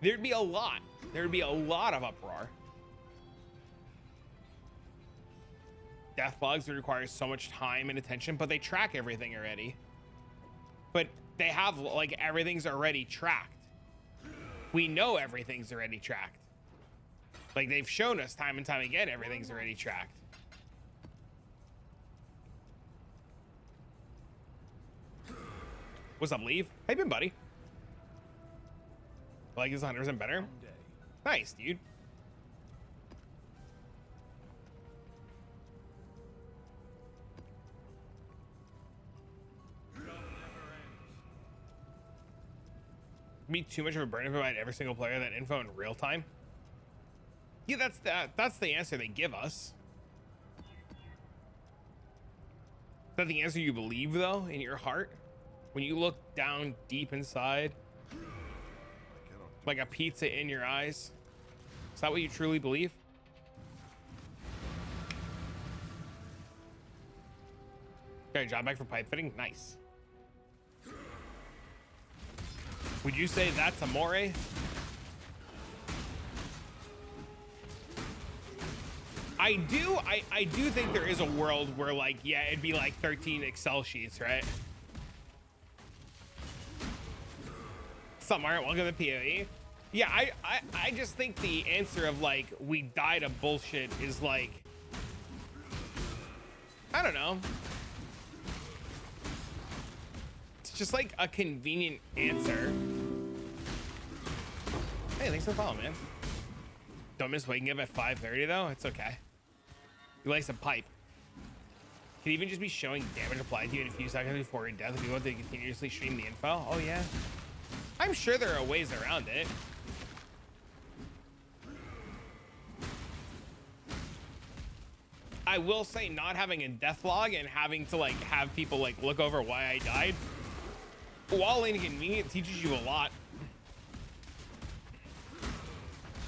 There'd be a lot. There'd be a lot of uproar. Death logs would require so much time and attention, but they track everything already. But they have like everything's already tracked. We know everything's already tracked. Like they've shown us time and time again, everything's already tracked. What's up, Leave? How you been, buddy? Like this 100% better? Nice, dude. Be too much of a burden to provide every single player that info in real time. Yeah, that's the answer they give us. Is that the answer you believe though in your heart? When you look down deep inside, like a pizza in your eyes. Is that what you truly believe? Okay, job back for pipe fitting. Nice. Would you say that's Amore? I do think there is a world where, like, yeah, it'd be like 13 Excel sheets, right? Something, all right, welcome to PoE. Yeah, I just think the answer of, like, we died of bullshit is, like, I don't know. It's just like a convenient answer. Hey, thanks for following, man. Don't miss waking up at 5:30 though. It's okay. You like some pipe. Can even just be showing damage applied to you in a few seconds before your death if you want to continuously stream the info. Oh yeah. I'm sure there are ways around it. I will say not having a death log and having to, like, have people, like, look over why I died, while inconvenient, teaches you a lot.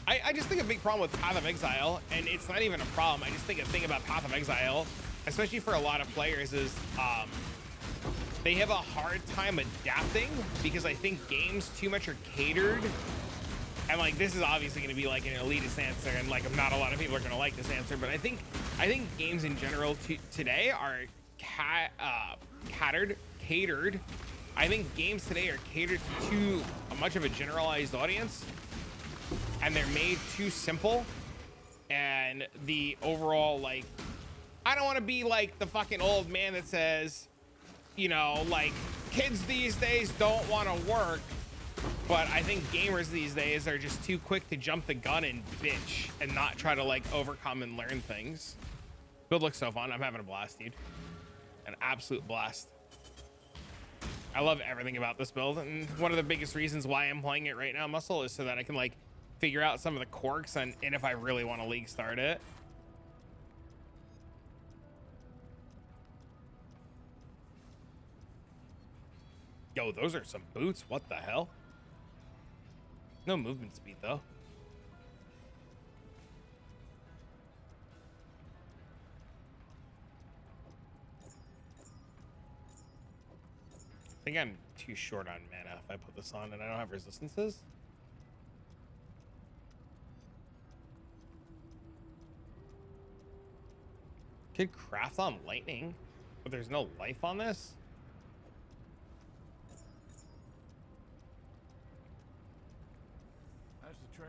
I just think a big problem with Path of Exile, and it's not even a problem, I just think a thing about Path of Exile, especially for a lot of players, is they have a hard time adapting because I think games too much are catered. And, like, this is obviously going to be like an elitist answer, and, like, not a lot of people are going to like this answer, but I think games in general today are catered. I think games today are catered to too much of a generalized audience, and they're made too simple. And the overall, like, I don't want to be like the fucking old man that says, you know, like, kids these days don't want to work. But I think gamers these days are just too quick to jump the gun and bitch and not try to, like, overcome and learn things. Build looks so fun. I'm having a blast, dude. An absolute blast. I love everything about this build. And one of the biggest reasons why I'm playing it right now, Muscle, is so that I can, like, figure out some of the quirks and if I really want to league start it. Yo, those are some boots. What the hell? No movement speed, though. I think I'm too short on mana if I put this on and I don't have resistances. Could craft on lightning, but there's no life on this. How's the trail?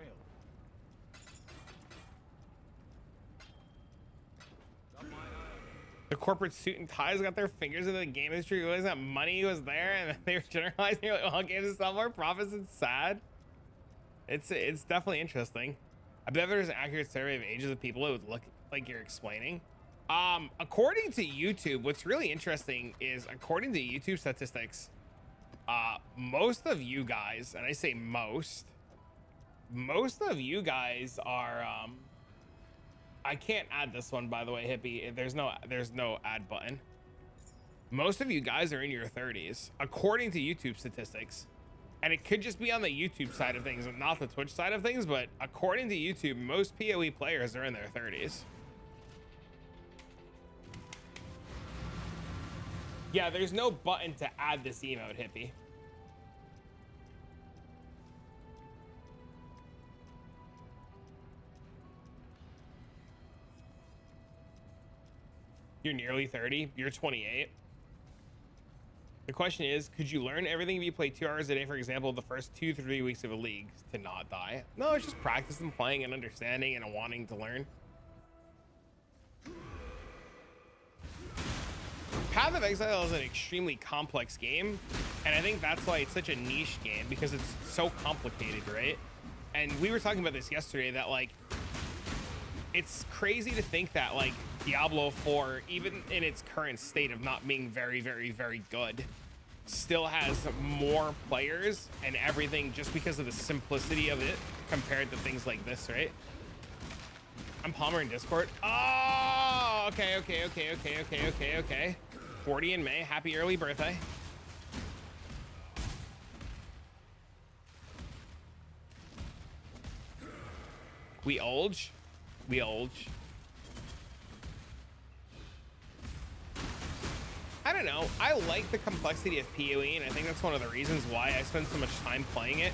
Got my eye on you. The corporate suit and ties got their fingers in the game industry, realized that money was there and they were generalizing, like, all games and sell more profits. It's sad. It's definitely interesting. I bet there's an accurate survey of ages of people it would look like you're explaining. According to YouTube, what's really interesting is, according to YouTube statistics, most of you guys, and I say most of you guys are, I can't add this one, by the way, Hippie. There's no add button. Most of you guys are in your 30s, according to YouTube statistics. And it could just be on the YouTube side of things and not the Twitch side of things, but according to YouTube, most PoE players are in their 30s. Yeah, there's no button to add this emote, Hippie. You're nearly 30. You're 28. The question is, could you learn everything if you play 2 hours a day, for example, the first 2 to 3 weeks of a league, to not die? No, it's just practice and playing and understanding and wanting to learn. Path of Exile is an extremely complex game, and I think that's why it's such a niche game, because it's so complicated, right? And we were talking about this yesterday, that, like, it's crazy to think that, like, Diablo 4, even in its current state of not being very, very, very good, still has more players and everything just because of the simplicity of it compared to things like this, right? I'm Palmer in Discord. Oh, okay. 40 in May. Happy early birthday. We ulge. We ulge. I don't know. I like the complexity of PoE, and I think that's one of the reasons why I spend so much time playing it,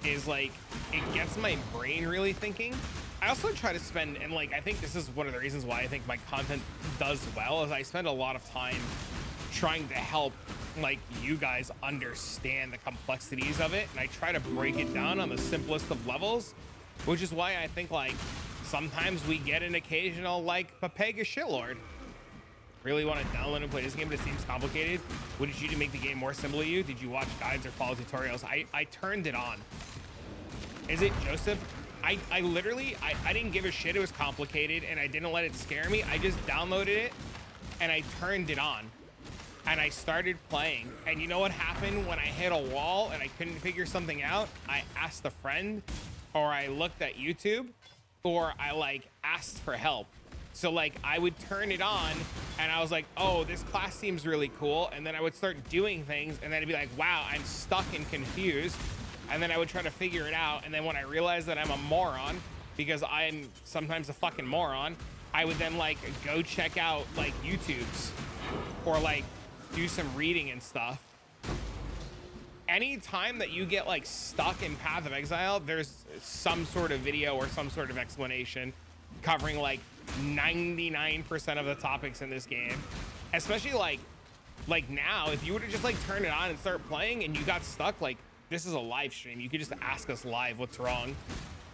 is like, it gets my brain really thinking. I also try to spend, and like, I think this is one of the reasons why I think my content does well, is I spend a lot of time trying to help like you guys understand the complexities of it, and I try to break it down on the simplest of levels, which is why I think like sometimes we get an occasional like Papega shitlord. Really want to download and play this game, but it seems complicated. What did you do to make the game more simple to you? Did you watch guides or follow tutorials? I turned it on. Is it Joseph? I literally, I didn't give a shit it was complicated, and I didn't let it scare me. I just downloaded it and I turned it on and I started playing. And you know what happened when I hit a wall and I couldn't figure something out? I asked a friend, or I looked at YouTube, or I like asked for help. So like I would turn it on and I was like, oh, this class seems really cool. And then I would start doing things, and then I'd be like, wow, I'm stuck and confused. And then I would try to figure it out. And then when I realized that I'm a moron, because I'm sometimes a fucking moron, I would then like go check out like YouTubes, or like do some reading and stuff. Anytime that you get like stuck in Path of Exile, there's some sort of video or some sort of explanation covering like 99% of the topics in this game. Especially like now, if you were to just like turn it on and start playing and you got stuck, like this is a live stream, you could just ask us live what's wrong,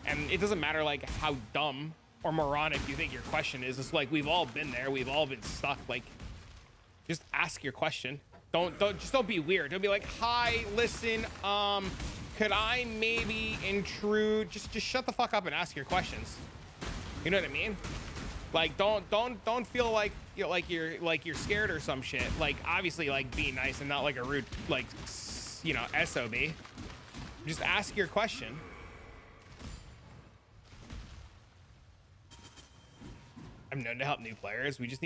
and it doesn't matter like how dumb or moronic you think your question is. It's like we've all been there, we've all been stuck. Like just ask your question. Don't be weird. Don't be like, hi, listen, could I maybe intrude? Just shut the fuck up and ask your questions. You know what I mean? Like don't feel like you're scared or some shit. Like obviously like be nice and not like a rude like, you know, SOB. Just ask your question. I'm known to help new players. We just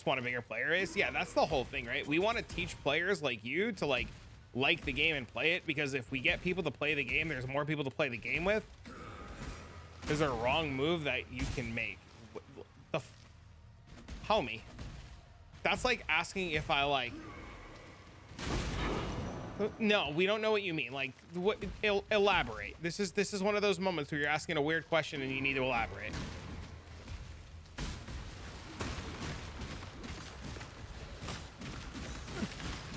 want a bigger player base. Yeah, that's the whole thing, right? We want to teach players like you to like the game and play it, because if we get people to play the game, there's more people to play the game with. There's a wrong move that you can make. Homie, that's like asking if I like. No, we don't know what you mean. Like, what? Elaborate. This is one of those moments where you're asking a weird question and you need to elaborate.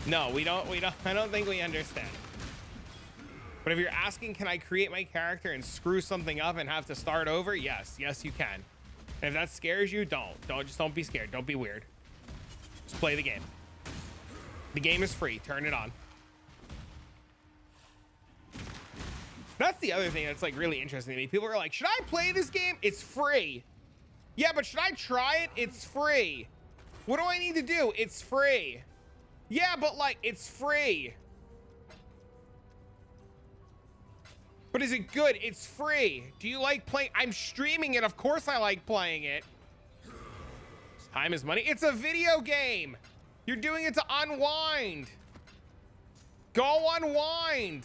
No, we don't. I don't think we understand. But if you're asking, can I create my character and screw something up and have to start over? Yes, you can. And if that scares you, don't be scared. Don't be weird. Just play the game. The game is free. Turn it on. That's the other thing that's like really interesting to me. People are like, should I play this game? It's free. Yeah, but should I try it? It's free. What do I need to do? It's free. Yeah, but like, it's free. But is it good? It's free. Do you like playing? I'm streaming it. Of course I like playing it. Time is money. It's a video game. You're doing it to unwind. Go unwind.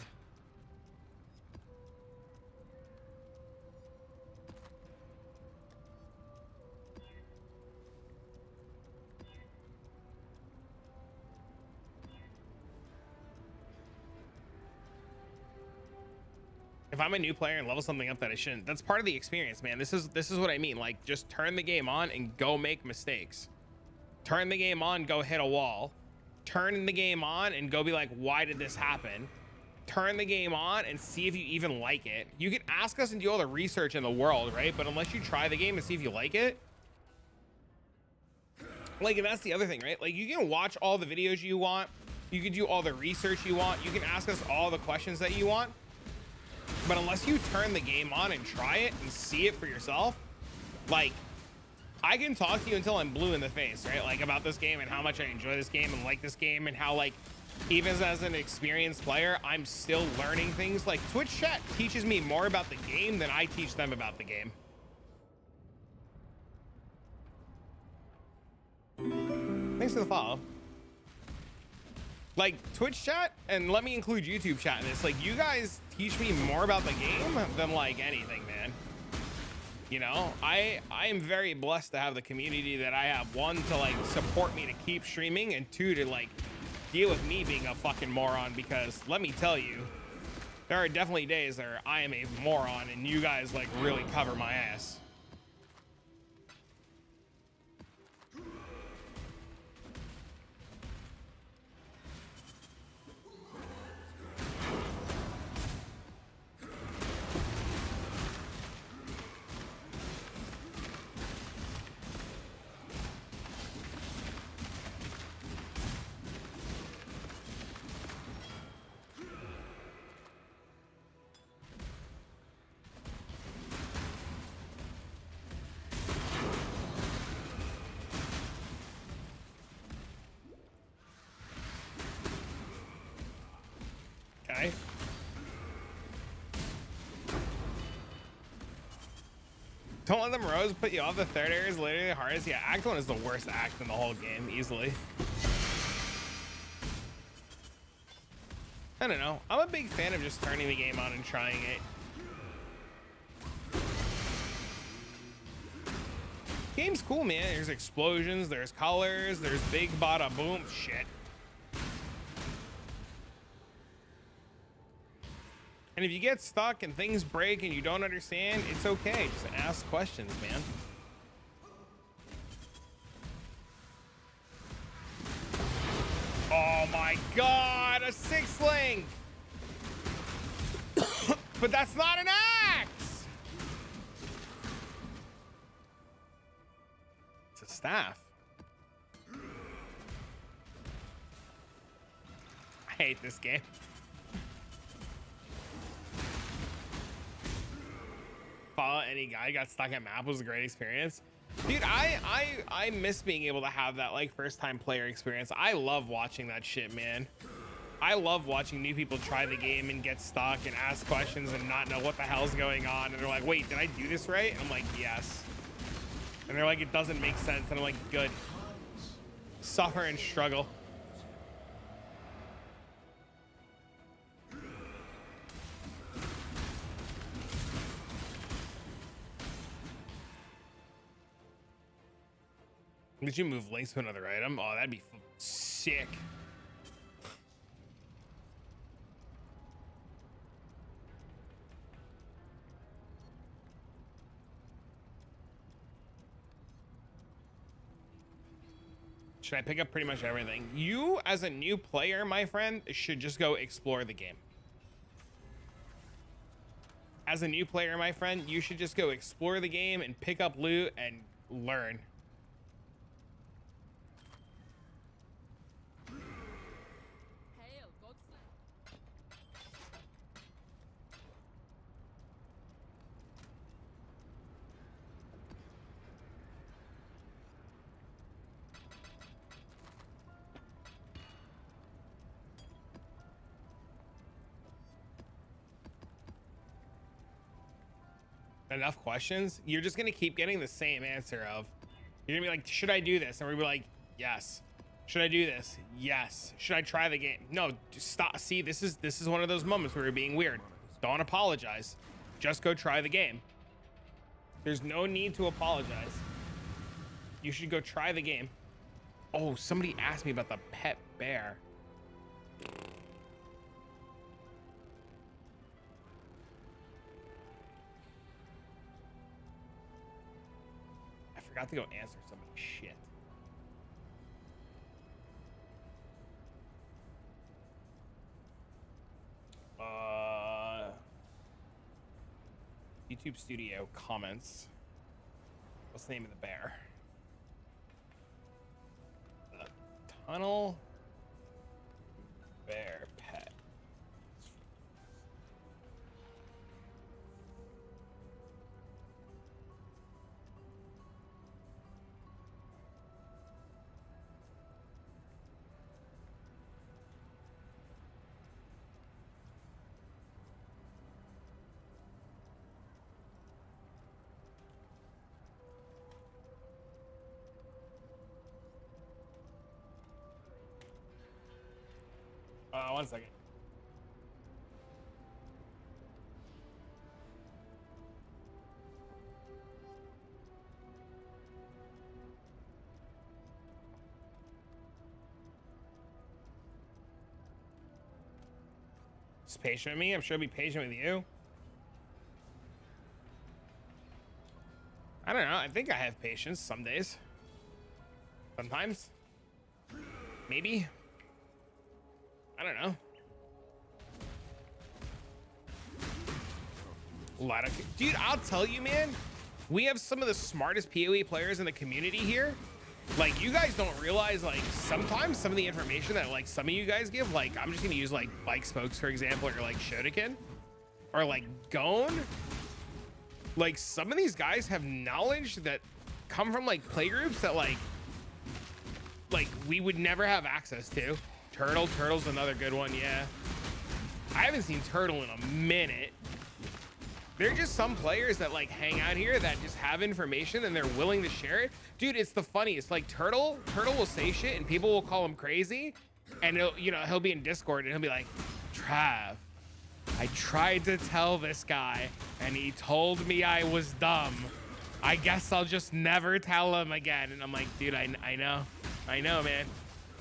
If I'm a new player and level something up that I shouldn't, that's part of the experience, man. This is what I mean. Like, just turn the game on and go make mistakes. Turn the game on, go hit a wall. Turn the game on and go be like, why did this happen? Turn the game on and see if you even like it. You can ask us and do all the research in the world, right? But unless you try the game and see if you like it, like, and that's the other thing, right? Like, you can watch all the videos you want. You can do all the research you want. You can ask us all the questions that you want. But unless you turn the game on and try it and see it for yourself, like, I can talk to you until I'm blue in the face, right? Like, about this game and how much I enjoy this game and like this game, and how, like, even as an experienced player, I'm still learning things. Like, Twitch chat teaches me more about the game than I teach them about the game. Thanks for the follow. Like, Twitch chat, and let me include YouTube chat in this, like, you guys teach me more about the game than like anything, man. You know, I am very blessed to have the community that I have. One, to like support me to keep streaming, and two, to like deal with me being a fucking moron, because let me tell you, there are definitely days where I am a moron and you guys like really cover my ass. Okay. Don't let them rose put you off. The third area is literally the hardest. Yeah, act 1 is the worst act in the whole game, easily. I don't know. I'm a big fan of just turning the game on and trying it. Game's cool, man. There's explosions, there's colors, there's big bada boom shit. And if you get stuck and things break and you don't understand, it's okay. Just ask questions, man. Oh my God, a 6-link. But that's not an axe. It's a staff. I hate this game. Follow any guy got stuck at map was a great experience. Dude, I miss being able to have that like first time player experience. I love watching that shit, man. I love watching new people try the game and get stuck and ask questions and not know what the hell's going on, and they're like, wait, did I do this right? And I'm like, yes. And they're like, it doesn't make sense, and I'm like, good. Suffer and struggle. Did you move links to another item? Oh, that'd be sick. Should I pick up pretty much everything? You, as a new player, my friend, should just go explore the game. As a new player, my friend, you should just go explore the game and pick up loot and learn. Enough questions, you're just gonna keep getting the same answer of, you're gonna be like, should I do this? And we're gonna be like, yes. Should I do this? Yes. Should I try the game? No, just stop. See, this is one of those moments where you're being weird. Don't apologize. Just go try the game. There's no need to apologize. You should go try the game. Oh, somebody asked me about the pet bear. I forgot to go answer somebody's shit. YouTube Studio comments. What's the name of the bear? Tunnel bear pet. One second. It's patient with me. I'm sure he'll be patient with you. I don't know. I think I have patience some days. Sometimes. Maybe. I don't know. A lot of... Dude, I'll tell you, man. We have some of the smartest PoE players in the community here. Like, you guys don't realize, like, sometimes some of the information that, like, some of you guys give, like, I'm just gonna use, like, Bike Spokes, for example, or, like, Shotokan, or, like, Gone. Like, some of these guys have knowledge that come from, like, playgroups that, like, we would never have access to. Turtle's another good one, yeah. I haven't seen Turtle in a minute. There are just some players that like hang out here that just have information and they're willing to share it. Dude, it's the funniest. Like Turtle will say shit and people will call him crazy. And he'll be in Discord and he'll be like, Trav, I tried to tell this guy and he told me I was dumb. I guess I'll just never tell him again. And I'm like, dude, I know, man.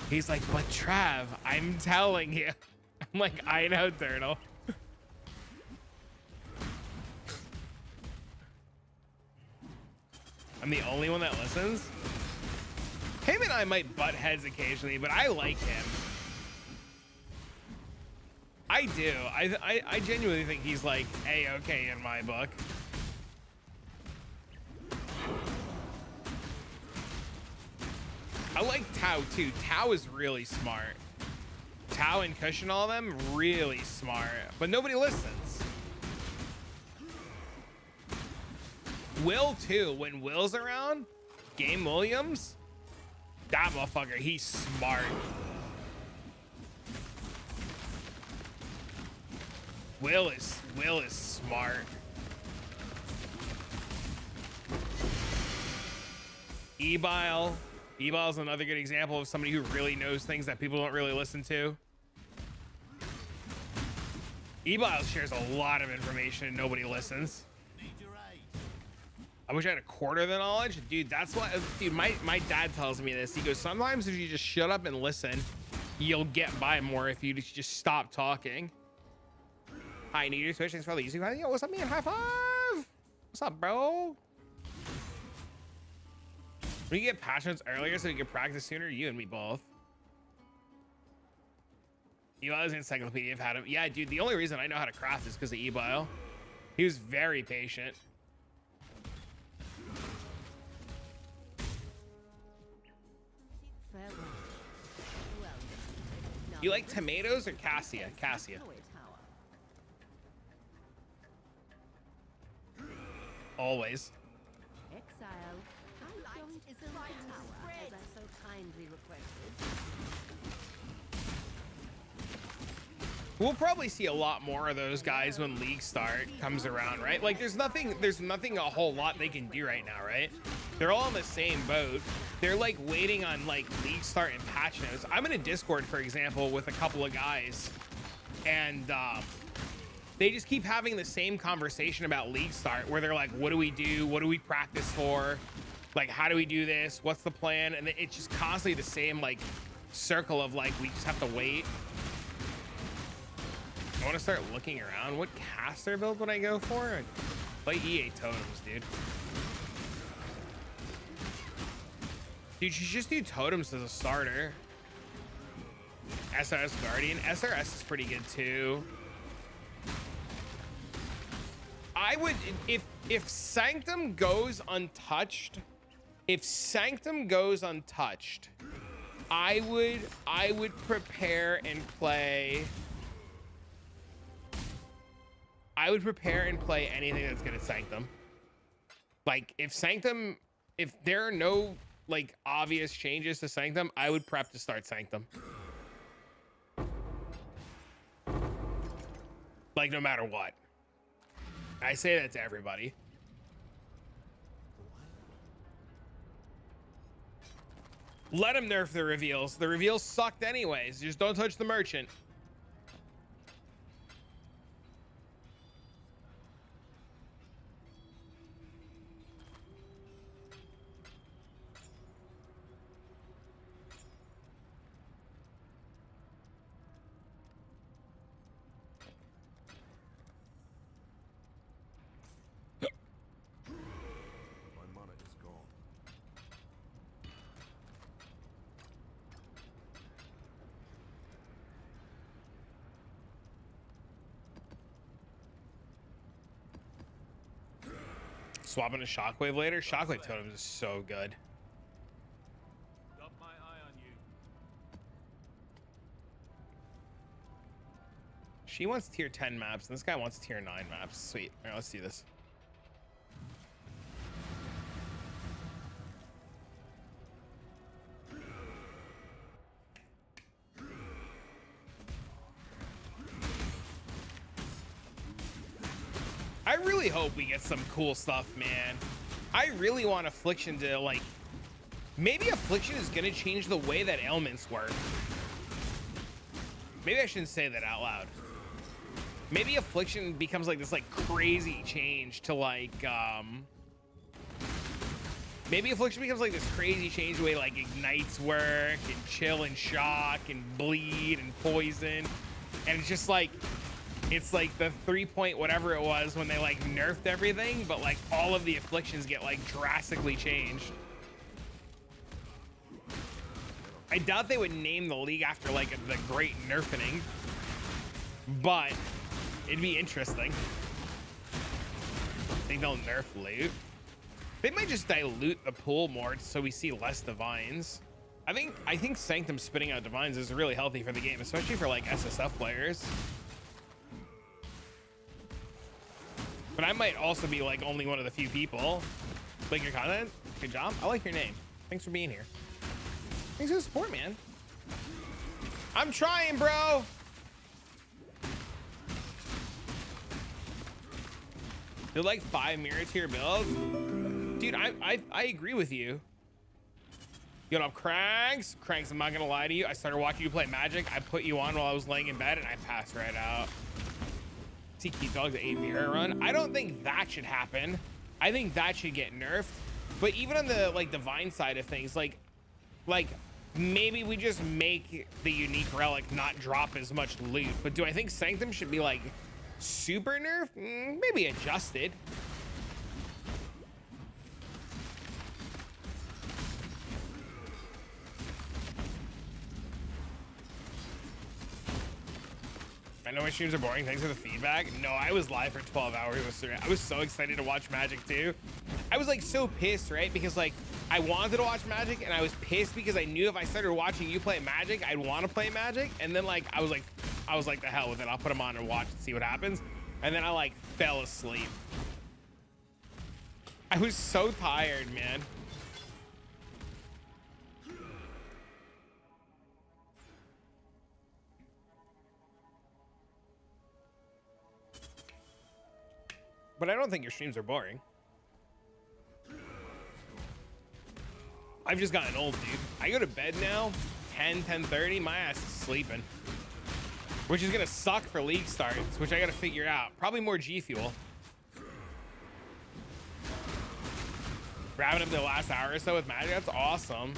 He's like, but Trav, I'm telling you. I'm like, I know, Turtle. I'm the only one that listens. Him and I might butt heads occasionally, but I like him. I do. I genuinely think he's like A-okay in my book. I like Tao too. Tao is really smart. Tao and Kush and all of them, really smart. But nobody listens. Will too. When Will's around, Game Williams, that motherfucker, he's smart. Will is smart. Ebile's another good example of somebody who really knows things that people don't really listen to. Ebile shares a lot of information and nobody listens. I wish I had a quarter of the knowledge. Dude, that's what, dude, my dad tells me this. He goes, sometimes if you just shut up and listen, you'll get by more if you just stop talking. Hi, new Switch. Thanks for the easy. Yo, what's up, man? High five. What's up, bro? We get passions earlier so we can practice sooner. You and me both. Ebile's encyclopedia. I've had him. Yeah, dude, the only reason I know how to craft is because of Ebile. He was very patient. You like tomatoes or cassia? Cassia. Always. Exile. I don't build the tower as I so kindly requested. We'll probably see a lot more of those guys when League Start comes around, right? Like there's nothing a whole lot they can do right now, right? They're all in the same boat. They're like waiting on like League Start and patch notes. I'm in a Discord, for example, with a couple of guys, and they just keep having the same conversation about League Start where they're like, what do we do? What do we practice for? Like, how do we do this? What's the plan? And it's just constantly the same like circle of like, we just have to wait. I want to start looking around. What caster build would I go for? Play EA totems, dude. Dude, you should just do totems as a starter. SRS Guardian. SRS is pretty good too. I would, if Sanctum goes untouched, I would prepare and play. I would prepare and play anything that's good at Sanctum. Like if there are no like obvious changes to Sanctum, I would prep to start Sanctum. Like no matter what. I say that to everybody. Let him nerf the reveals. The reveals sucked anyways. Just don't touch the merchant. swapping a shockwave later. Shockwave totems is so good. Got my eye on you. She wants tier 10 maps, and this guy wants tier 9 maps. Sweet. All right, let's do this. I really hope we get some cool stuff, man. I really want Affliction to, like, maybe Affliction is gonna change the way that ailments work. Maybe I shouldn't say that out loud. Maybe Affliction becomes like this like crazy change to like maybe Affliction becomes like this crazy change the way like ignites work and chill and shock and bleed and poison, and it's just like it's like the 3 point whatever it was when they like nerfed everything, but like all of the afflictions get like drastically changed. I doubt they would name the league after like the great nerfing, but it'd be interesting. I think they'll nerf loot. They might just dilute the pool more so we see less divines. I think Sanctum spitting out divines is really healthy for the game, especially for like SSF players. But I might also be like only one of the few people. Like your content, good job. I like your name. Thanks for being here. Thanks for the support, man. I'm trying, bro. They're like 5 mirror tier builds. Dude, I agree with you. Yo, up, Cranks? Cranks, I'm not gonna lie to you. I started watching you play Magic. I put you on while I was laying in bed and I passed right out. See Keith Dog's 8 mirror run. I don't think that should happen. I think that should get nerfed. But even on the like divine side of things, like maybe we just make the unique relic not drop as much loot. But do I think Sanctum should be like super nerfed? Maybe adjusted. I know my streams are boring. Thanks for the feedback. No, I was live for 12 hours yesterday. I was so excited to watch Magic too. I was like so pissed, right? Because like I wanted to watch Magic and I was pissed because I knew if I started watching you play Magic, I'd want to play Magic. And then like I was like the hell with it. I'll put them on and watch and see what happens. And then I like fell asleep. I was so tired, man. But I don't think your streams are boring. I've just gotten old, dude. I go to bed now, 10:30, my ass is sleeping. Which is gonna suck for league starts, which I gotta figure out. Probably more G Fuel. Wrapping up the last hour or so with Magic, that's awesome.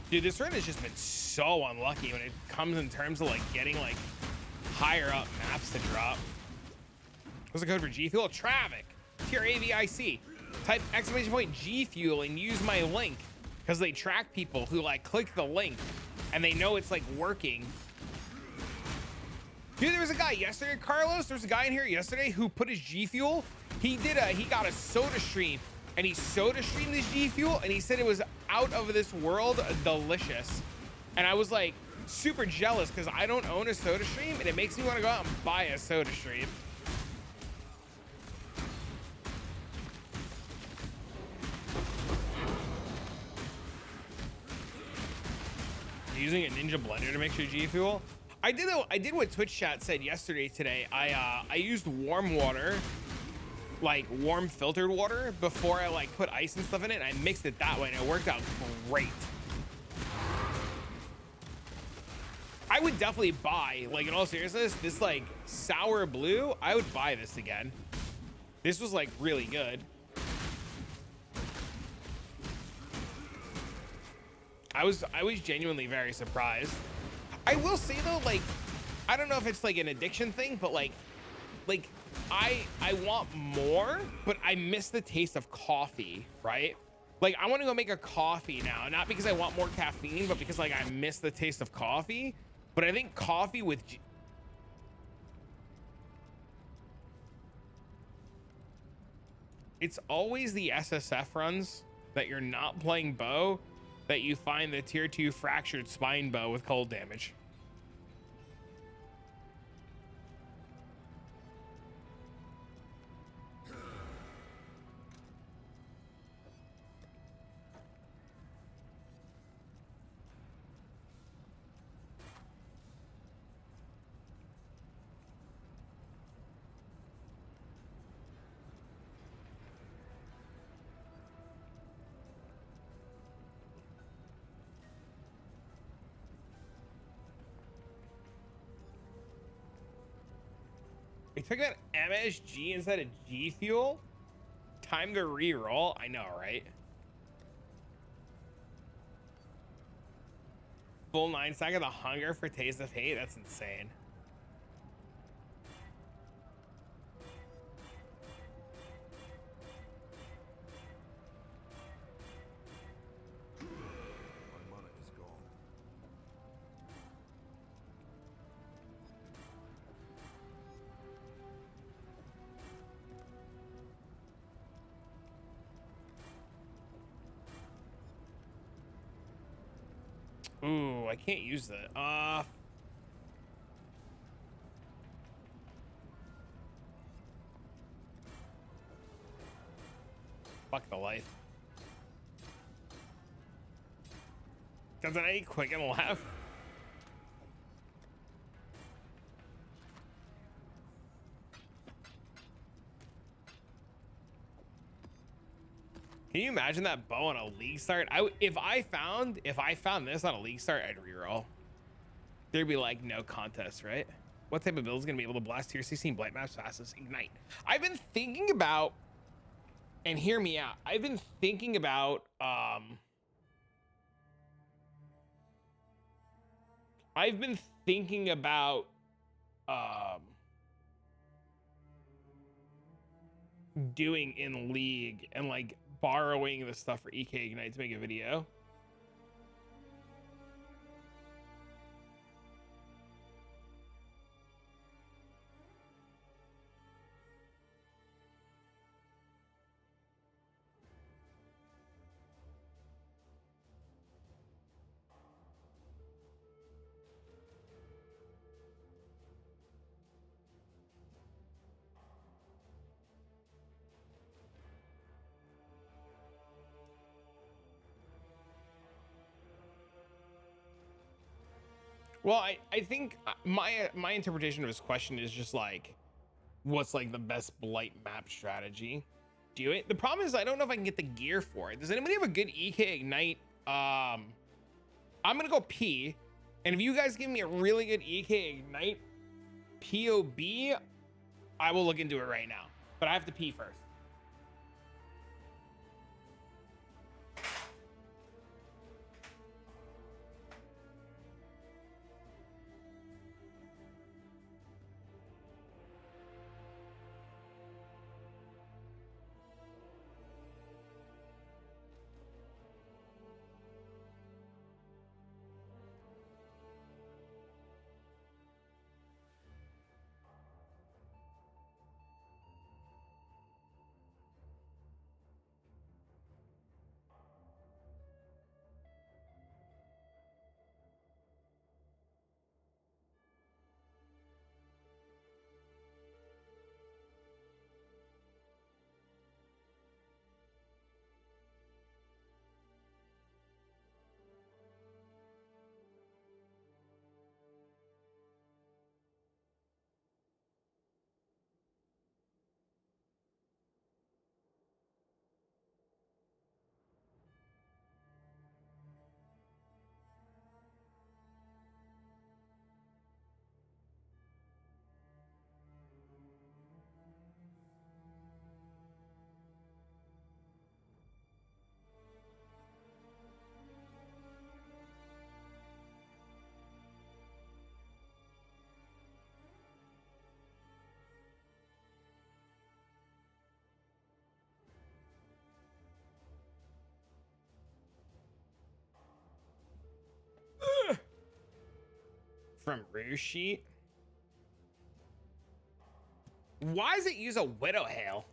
Dude, this run has just been so unlucky when it comes in terms of like getting like higher up maps to drop. What's the code for G Fuel? Travic, TRAVIC. Type !G Fuel and use my link because they track people who like click the link and they know it's like working. Dude, there was a guy yesterday, Carlos. There was a guy in here yesterday who put his G Fuel. He got a soda stream and he soda streamed his G Fuel and he said it was out of this world delicious. And I was like super jealous because I don't own a soda stream and it makes me want to go out and buy a soda stream. Using a Ninja blender to make your G Fuel. I did what Twitch chat said yesterday today. I used warm water, like warm filtered water, before I like put ice and stuff in it, and I mixed it that way and it worked out great. I would definitely buy, like in all seriousness, this like sour blue, I would buy this again. This was like really good. I was genuinely very surprised. I will say though, like, I don't know if it's like an addiction thing, but like I want more, but I miss the taste of coffee, right? Like, I want to go make a coffee now, not because I want more caffeine, but because like I miss the taste of coffee. But I think coffee with it's always the SSF runs that you're not playing bow that you find the tier 2 fractured spine bow with cold damage. They took that MSG instead of G Fuel? Time to re-roll? I know, right? Full 9 stack of the hunger for Taste of Hate? That's insane. My mana is gone. Ooh, I can't use that. Fuck the life. Doesn't any quick and laugh? Can you imagine that bow on a league start? If I found this on a league start, I'd reroll. There'd be like no contest, right? What type of build is gonna be able to blast tier 16 blight maps fastest? Ignite. I've been thinking about, and hear me out. I've been thinking about doing in league and like borrowing the stuff for EK Ignite to make a video. Well, I think my interpretation of his question is just like, what's like the best blight map strategy? Do it. The problem is I don't know if I can get the gear for it. Does anybody have a good EK Ignite? I'm gonna go P, and if you guys give me a really good EK Ignite POB, I will look into it right now. But I have to pee first. from Rouge Sheet. Why does it use a Widow Hail?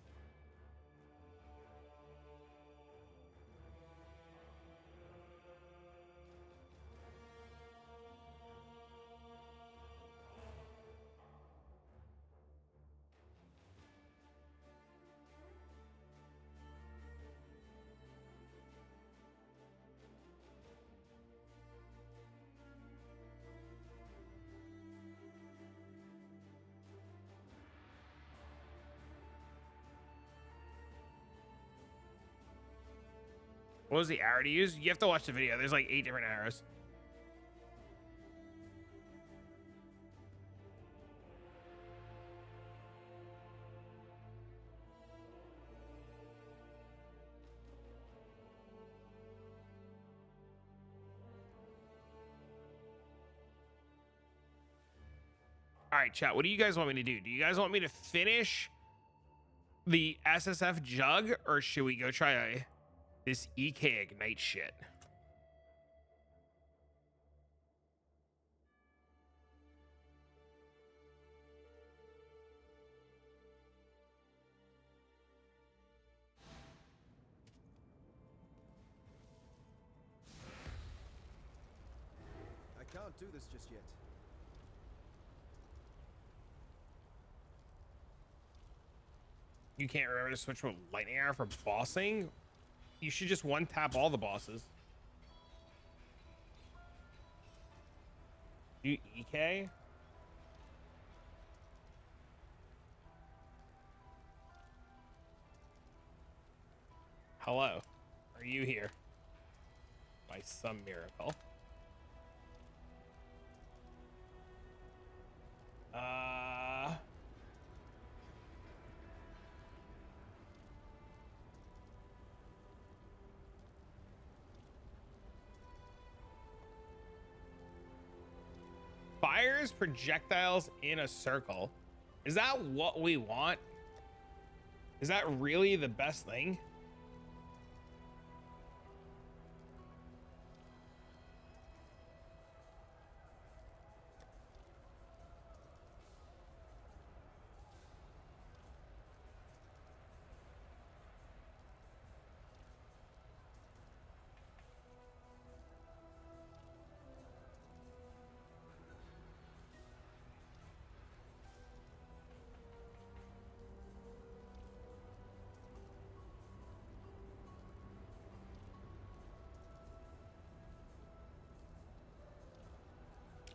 What was the arrow to use? You have to watch the video. There's like 8 different arrows. All right, chat. What do you guys want me to do? Do you guys want me to finish the SSF jug, or should we go try this EK Ignite shit? I can't do this just yet. You can't remember to switch from lightning arrow for bossing? You should just one tap all the bosses. You EK? Hello. Are you here? By some miracle. Fires projectiles in a circle. Is that what we want? Is that really the best thing?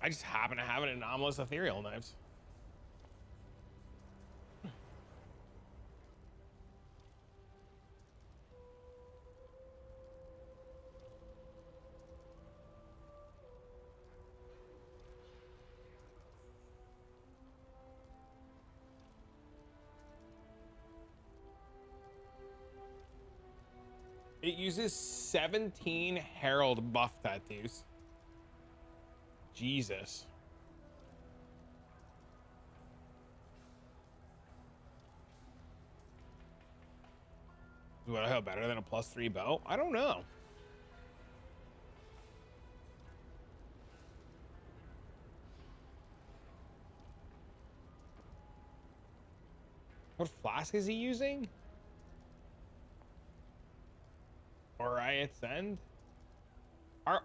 I just happen to have an anomalous ethereal knives. It uses 17 Herald buff tattoos. Jesus. Would I have better than a +3 bow? I don't know. What flask is he using? Oriot's End? Are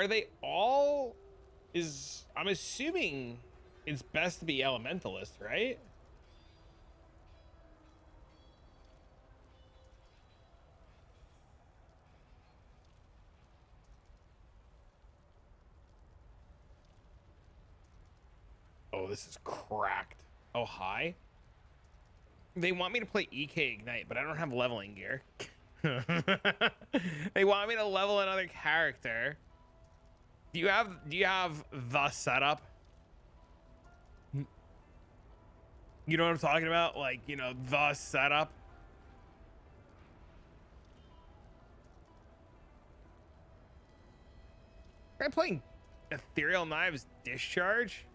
they all I'm assuming it's best to be elementalist, right? Oh, this is cracked. Oh, hi. They want me to play EK Ignite, but I don't have leveling gear. They want me to level another character. Do you have the setup? You know what I'm talking about? Like, you know, the setup. Am I playing Ethereal Knives Discharge?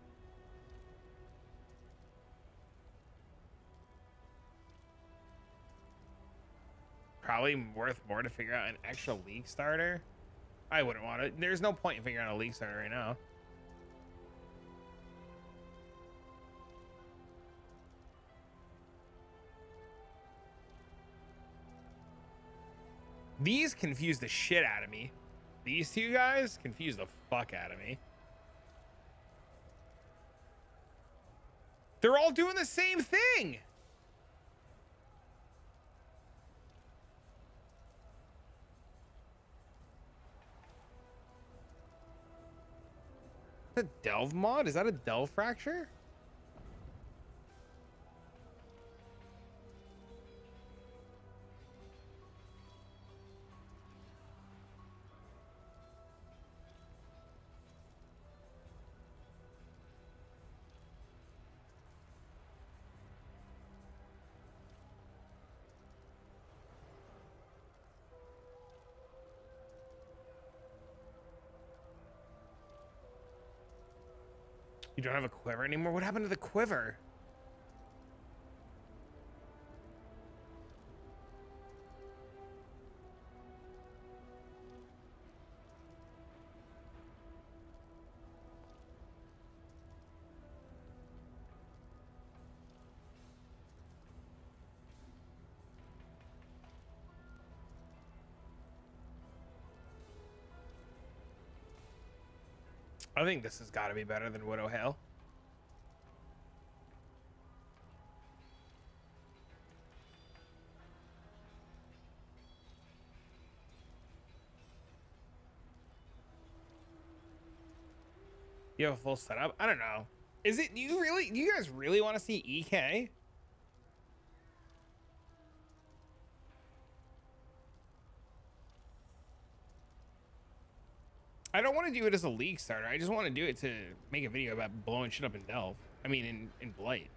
Probably worth more to figure out an extra league starter. I wouldn't want it. There's no point in figuring out a league starter right now. These confuse the shit out of me. These two guys confuse the fuck out of me. They're all doing the same thing. A delve mod? Is that a delve fracture? You don't have a quiver anymore? What happened to the quiver? I think this has got to be better than Widow Hail. You have a full setup? I don't know. Is it, do you guys really want to see EK? I don't want to do it as a league starter. I just want to do it to make a video about blowing shit up in Delve. I mean, in Blight.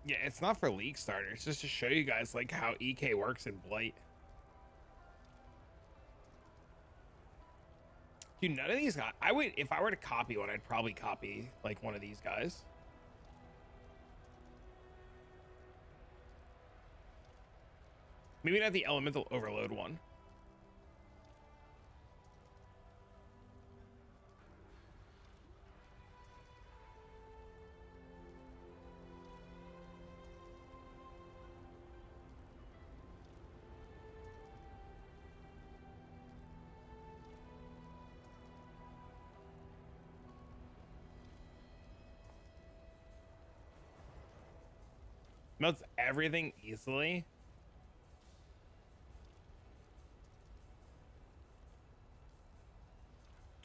Yeah, it's not for league starters. Just to show you guys like how EK works in Blight. Dude, none of these guys. I would, if I were to copy one, I'd probably copy like one of these guys. Maybe not the elemental overload one. Melts everything easily.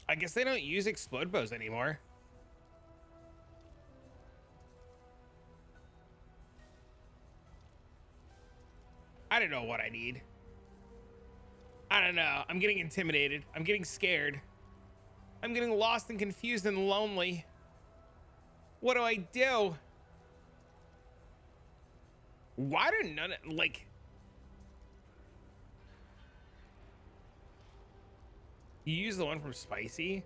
I guess they don't use explode bows anymore. I don't know what I need. I don't know. I'm getting intimidated. I'm getting scared. I'm getting lost and confused and lonely. What do I do? Why do none of, like, you use the one from Spicy?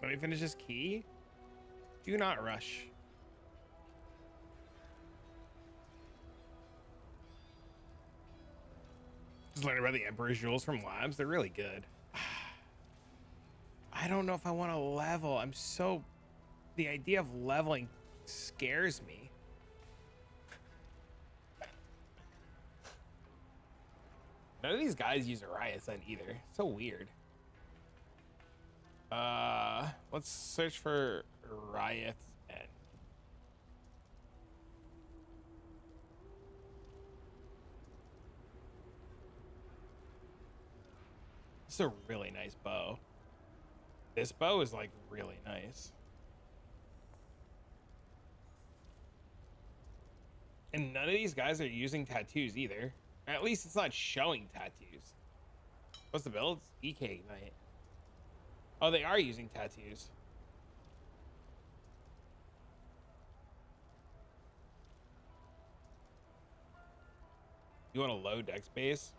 Let me finish this key. Do not rush. Just learned about the Emperor's Jewels from Labs. They're really good. I don't know if I want to level. I'm so... The idea of leveling scares me. None of these guys use a riot sign either. So weird. Let's search for riot and... This is a really nice bow. This bow is like really nice. And none of these guys are using tattoos either. At least it's not showing tattoos. What's the build? EK Ignite. Oh, they are using tattoos. You want a low dex base?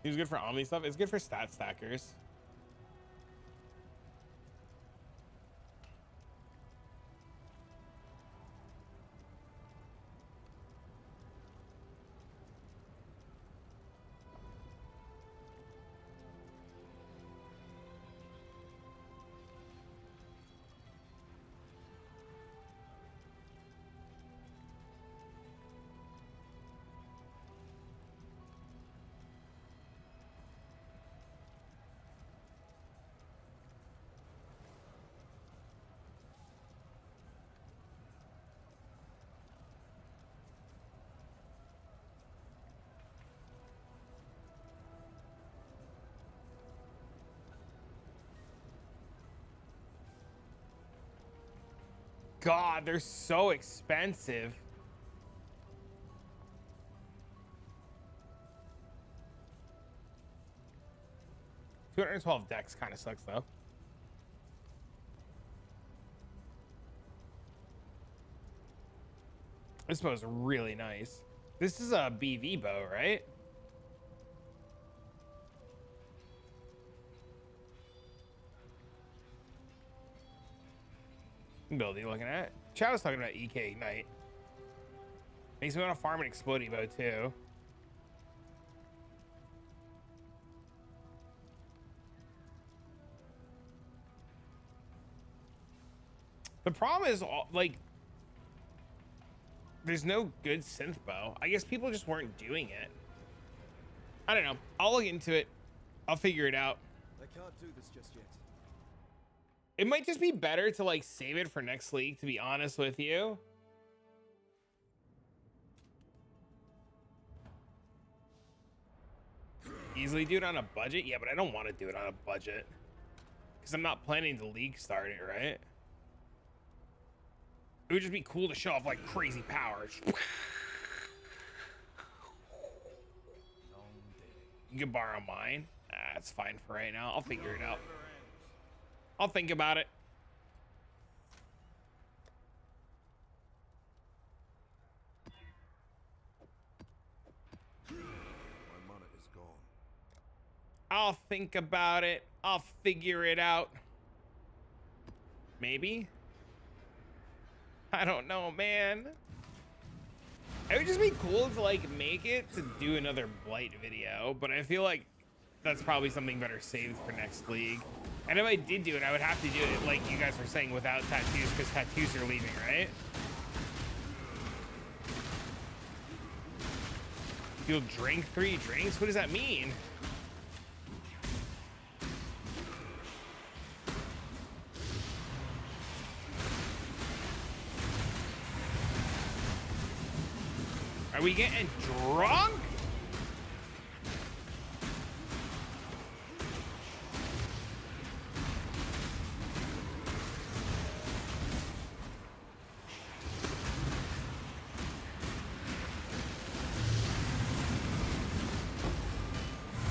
He was good for Omni stuff. It's good for stat stackers. God, they're so expensive. $212 decks kind of sucks though. This bow is really nice. This is a BV bow, right? Build you looking at? Chad was talking about EK Ignite. Makes me want to farm an explodey bow too. The problem is, like, there's no good synth bow. I guess people just weren't doing it. I don't know. I'll look into it. I'll figure it out. I can't do this just yet. It might just be better to like save it for next league, to be honest with you. Easily do it on a budget? Yeah, but I don't want to do it on a budget because I'm not planning to league start it, right? It would just be cool to show off like crazy powers. You can borrow mine. That's fine for right now. I'll figure it out. I'll think about it. My mana is gone. I'll think about it. I'll figure it out. Maybe. I don't know, man. It would just be cool to like make it to do another Blight video, but I feel like that's probably something better saved for next league. And if I did do it, I would have to do it like you guys were saying without tattoos, because tattoos are leaving, right? You'll drink 3 drinks? What does that mean? Are we getting drunk?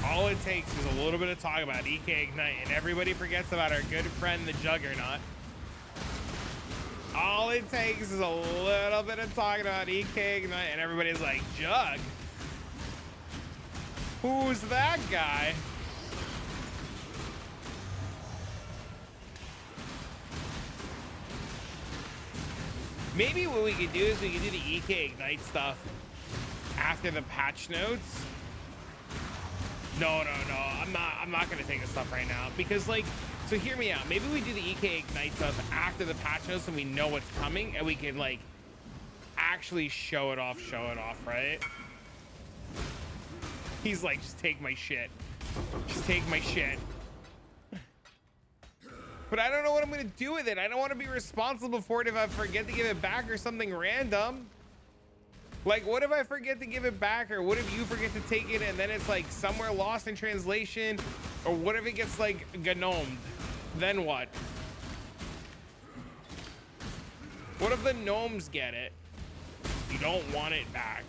All it takes is a little bit of talk about EK Ignite and everybody forgets about our good friend, the Juggernaut. All it takes is a little bit of talking about EK Ignite and everybody's like, Jug? Who's that guy? Maybe what we could do is we could do the EK Ignite stuff after the patch notes. No. I'm not gonna take this stuff right now because like, so hear me out. Maybe we do the EK Ignite stuff after the patch notes and we know what's coming and we can like actually show it off, right? He's like, just take my shit. Just take my shit. But I don't know what I'm gonna do with it. I don't want to be responsible for it if I forget to give it back or something random. Like, what if I forget to give it back, or what if you forget to take it and then it's like somewhere lost in translation, or what if it gets like gnomed? Then what? What if the gnomes get it? You don't want it back.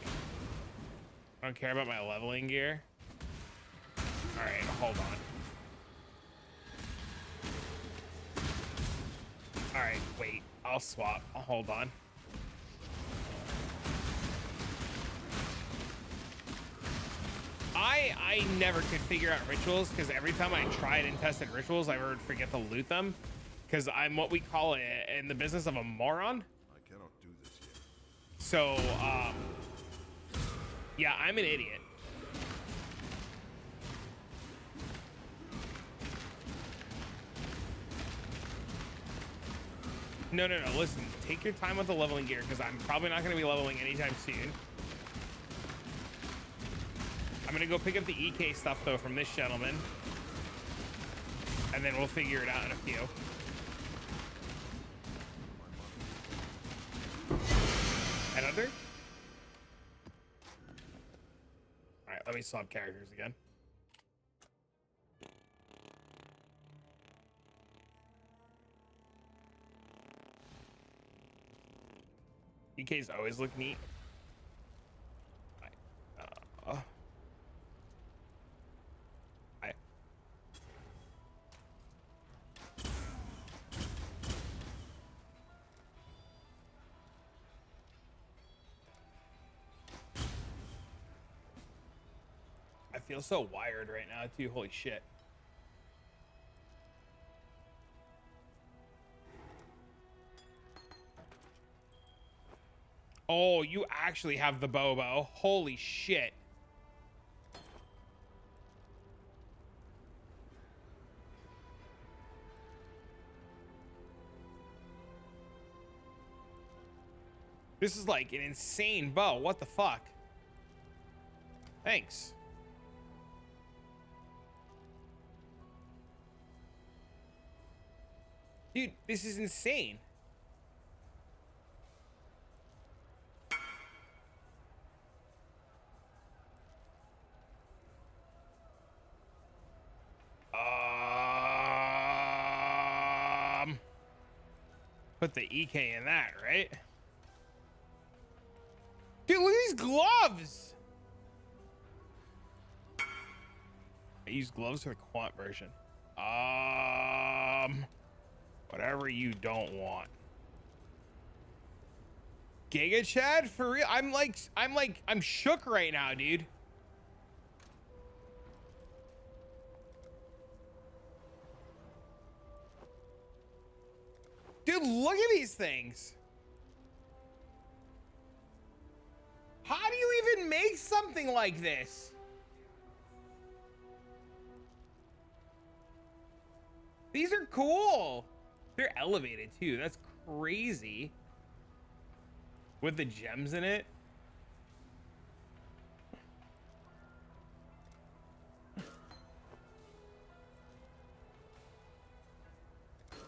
I don't care about my leveling gear. All right, hold on. All right, wait, I'll swap. Hold on. I never could figure out rituals because every time I tried and tested rituals, I would forget to loot them because I'm what we call it in the business of a moron. I cannot do this yet. So, yeah, I'm an idiot. No, listen, take your time with the leveling gear because I'm probably not going to be leveling anytime soon. I'm going to go pick up the EK stuff, though, from this gentleman. And then we'll figure it out in a few. Another? All right, let me swap characters again. EKs always look neat. I feel so wired right now, too. Holy shit. Oh, you actually have the Bobo. Holy shit. This is like an insane bow. What the fuck? Thanks. Dude, this is insane. Put the EK in that, right? Dude, look at these gloves. I use gloves for the quant version. Whatever you don't want. Giga Chad? For real? I'm shook right now, dude. Dude, look at these things. How do you even make something like this? These are cool. They're elevated too. That's crazy. With the gems in it.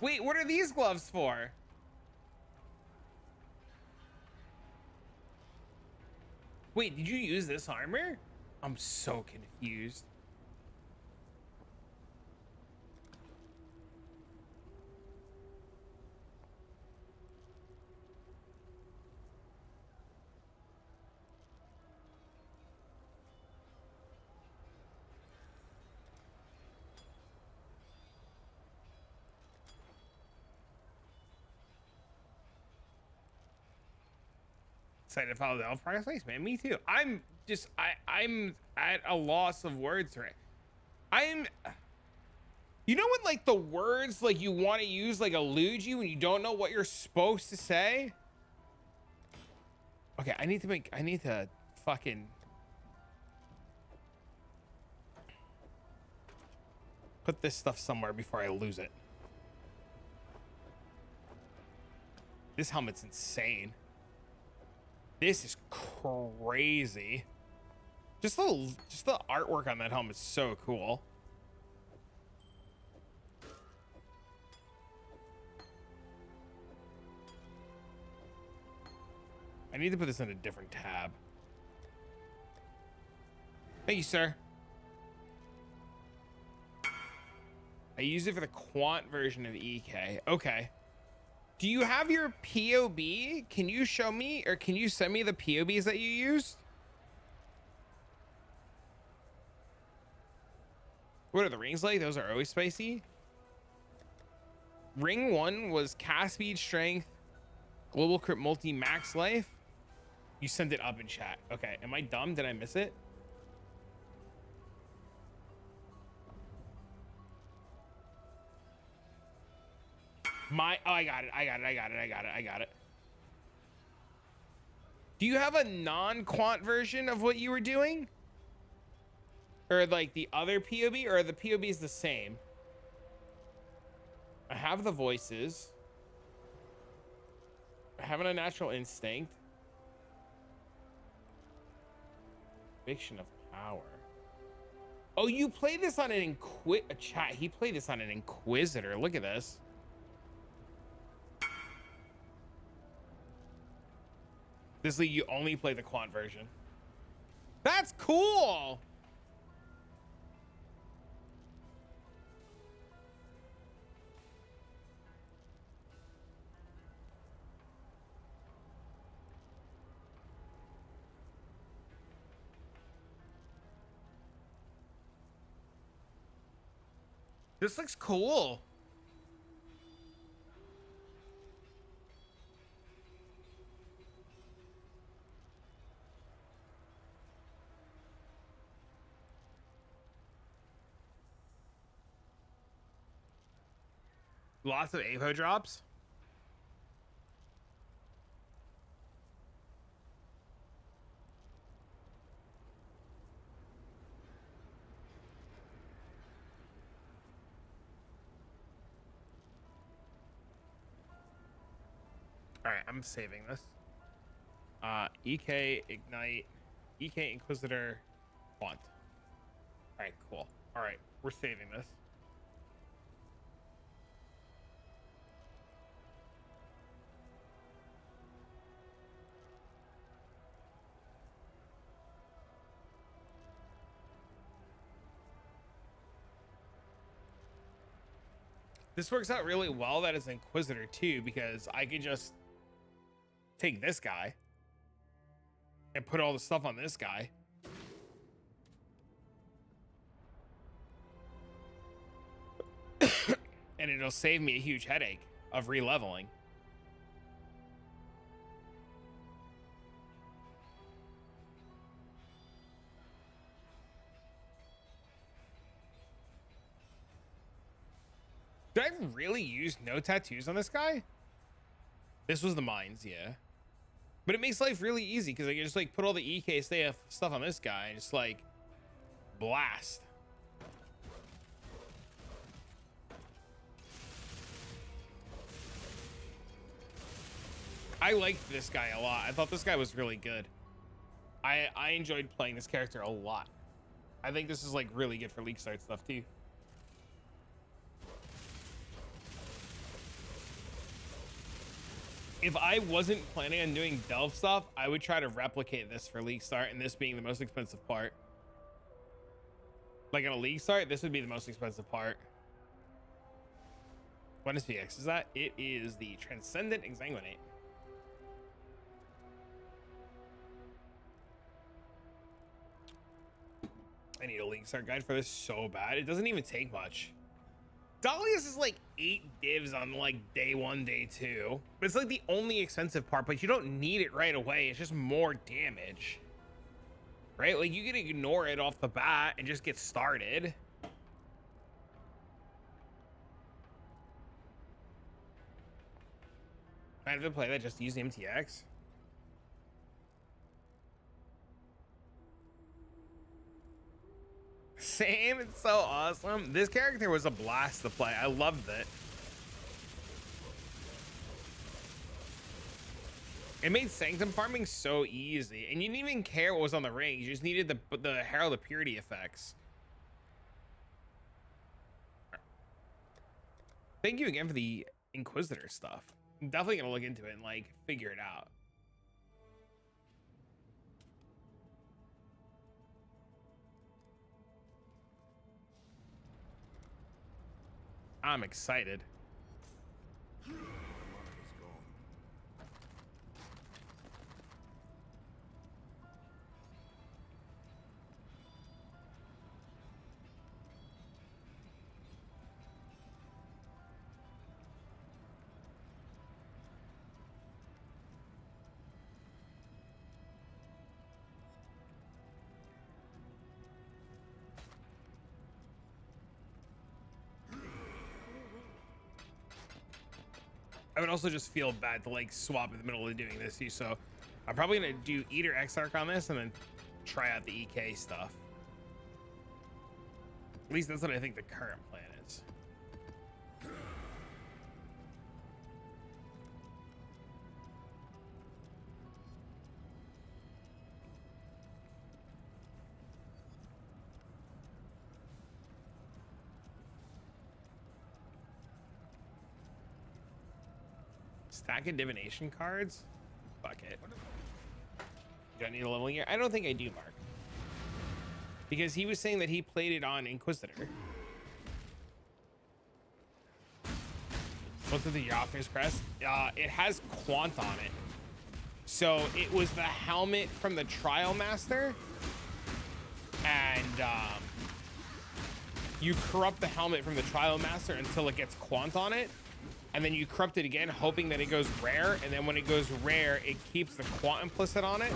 Wait, what are these gloves for? Wait, did you use this armor? I'm so confused. Excited to follow the elf progress race, man. Me too. I'm at a loss of words right. You know when like the words like you want to use like elude you and you don't know what you're supposed to say? Okay, I need to fucking put this stuff somewhere before I lose it. This helmet's insane. This is crazy. Just the artwork on that helmet is so cool. I need to put this in a different tab. Thank you, sir. I use it for the quant version of EK. Okay. Do you have your POB? Can you show me or can you send me the POBs that you used? What are the rings like? Those are always spicy. Ring 1 was cast speed, strength, global crit, multi, max life. You sent it up in chat. Okay, am I dumb? Did I miss it? Oh, I got it. I got it. I got it. I got it. I got it. Do you have a non-quant version of what you were doing? Or like the other POB, or are the POBs the same? I have the voices. I have an unnatural instinct. Conviction of power. Oh, you play this on an chat. He played this on an Inquisitor. Look at this. This league, you only play the quant version. That's cool. This looks cool. Lots of AVO drops. All right, I'm saving this. EK Ignite, EK Inquisitor, Quant. All right, cool. All right, we're saving this. This works out really well that it's Inquisitor too, because I can just take this guy and put all the stuff on this guy. And it'll save me a huge headache of re-leveling. Did I really use no tattoos on this guy? This was the mines, yeah. But it makes life really easy because I can just like put all the EK stuff on this guy and just like blast. I liked this guy a lot. I thought this guy was really good. I enjoyed playing this character a lot. I think this is like really good for League Start stuff too. If I wasn't planning on doing Delve stuff, I would try to replicate this for League Start, and this being the most expensive part. Like in a League Start, this would be the most expensive part. What SPX is that? It is the Transcendent Exsanguinate. I need a League Start guide for this so bad. It doesn't even take much. Dahlia's is like 8 divs on like day 1, day 2. But it's like the only expensive part, but you don't need it right away. It's just more damage. Right? Like you can ignore it off the bat and just get started. I have to play that just using MTX. Same, it's so awesome. This character was a blast to play. I loved it. It made Sanctum farming so easy, and you didn't even care what was on the ring. You just needed the Herald of Purity effects. Thank you again for the Inquisitor stuff. I'm definitely gonna look into it and like figure it out. I'm excited. I would also just feel bad to like swap in the middle of doing this too. So I'm probably gonna do Eater Exarch on this and then try out the EK stuff. At least that's what I think the current plan is. Stack of divination cards? Fuck it. Do I need a level here? I don't think I do, Mark. Because he was saying that he played it on Inquisitor. What's with the Office crest? It has Quant on it. So it was the helmet from the Trial Master. And you corrupt the helmet from the Trial Master until it gets Quant on it. And then you corrupt it again, hoping that it goes rare. And then when it goes rare, it keeps the Quant implicit on it.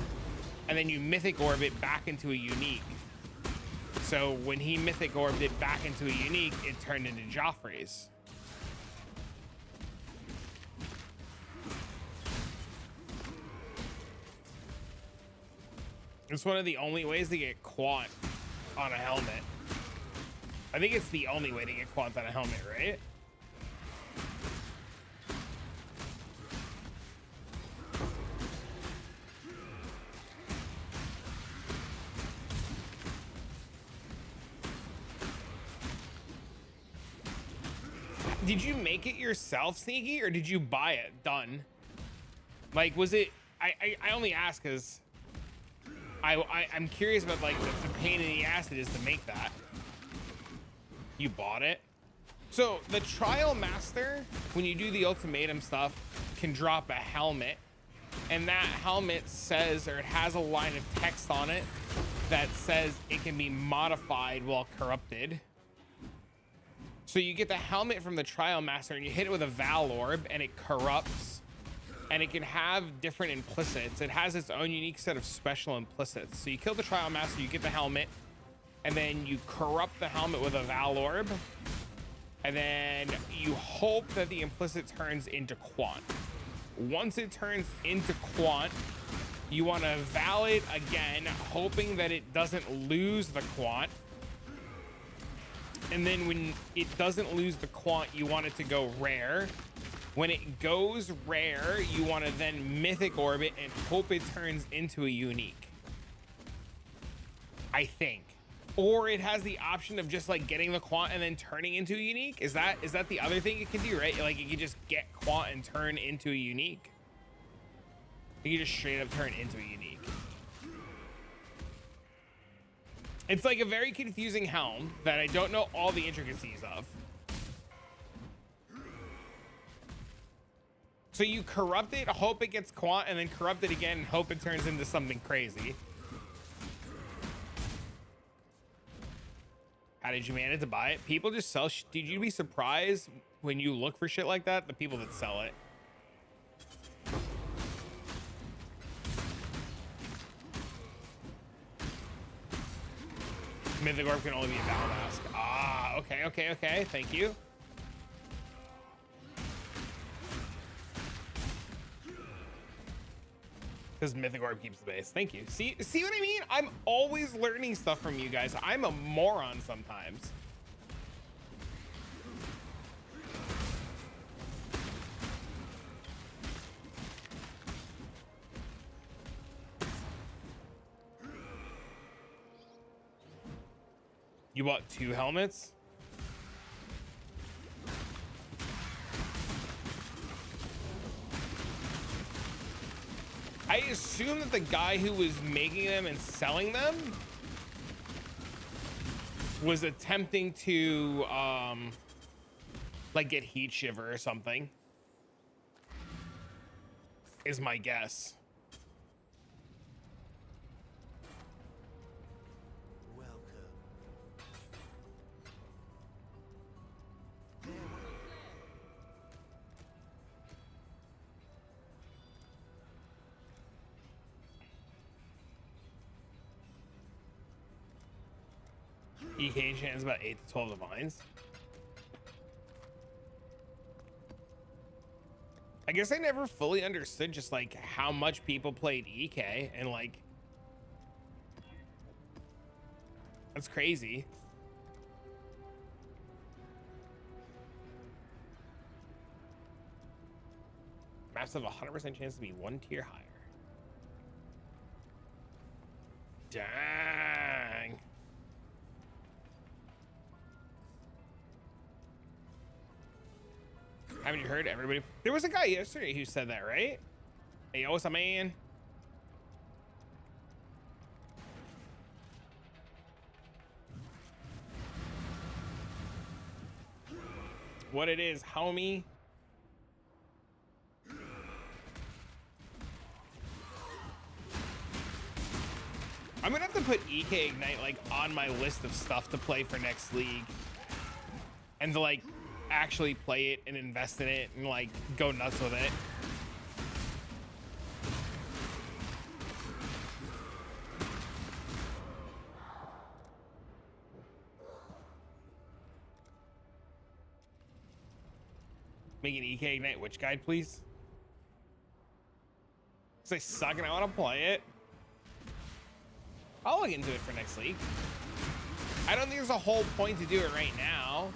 And then you Mythic Orb it back into a unique. So when he Mythic Orbed it back into a unique, it turned into Joffrey's. It's one of the only ways to get Quant on a helmet. I think it's the only way to get Quant on a helmet, right? Did you make it yourself, Sneaky, or did you buy it done? Like, was it? I only ask because I'm curious about like the pain in the ass it is to make that. You bought it. So the Trial Master, when you do the ultimatum stuff, can drop a helmet, and that helmet says, or it has a line of text on it that says it can be modified while corrupted. So you get the helmet from the Trial Master and you hit it with a Val Orb and it corrupts, and it can have different implicits. It has its own unique set of special implicits. So you kill the Trial Master, you get the helmet, and then you corrupt the helmet with a Val Orb, and then you hope that the implicit turns into Quant. Once it turns into Quant, you want to Val it again, hoping that it doesn't lose the Quant. And then when it doesn't lose the Quant, you want it to go rare. When it goes rare, you want to then Mythic Orb it and hope it turns into a unique, I think. Or it has the option of just like getting the Quant and then turning into a unique. Is that the other thing it can do, right? Like it can just get Quant and turn into a unique. You can just straight up turn into a unique. It's like a very confusing helm that I don't know all the intricacies of. So you corrupt it, hope it gets Quant, and then corrupt it again and hope it turns into something crazy. How did you manage to buy it? People just sell did you be surprised when you look for shit like that? The people that sell it. Mythic Orb can only be a Val Mask. Ah, okay. Thank you. Because Mythic Orb keeps the base. Thank you. See what I mean? I'm always learning stuff from you guys. I'm a moron sometimes. You bought 2 helmets? I assume that the guy who was making them and selling them was attempting to like get heat shiver or something, is my guess. EK chance about 8 to 12 divines. I guess I never fully understood just like how much people played EK, and like that's crazy. Maps have a 100% chance to be 1 tier higher. Dang. Haven't you heard everybody? There was a guy yesterday who said that, right? Hey, yo, what's up, man? What it is, homie? I'm gonna have to put EK Ignite like on my list of stuff to play for next league, and to like actually play it and invest in it and like go nuts with it. Make an EK Ignite witch guide, please. Cause I suck and I want to play it. I'll look into it for next league. I don't think there's a whole point to do it right now.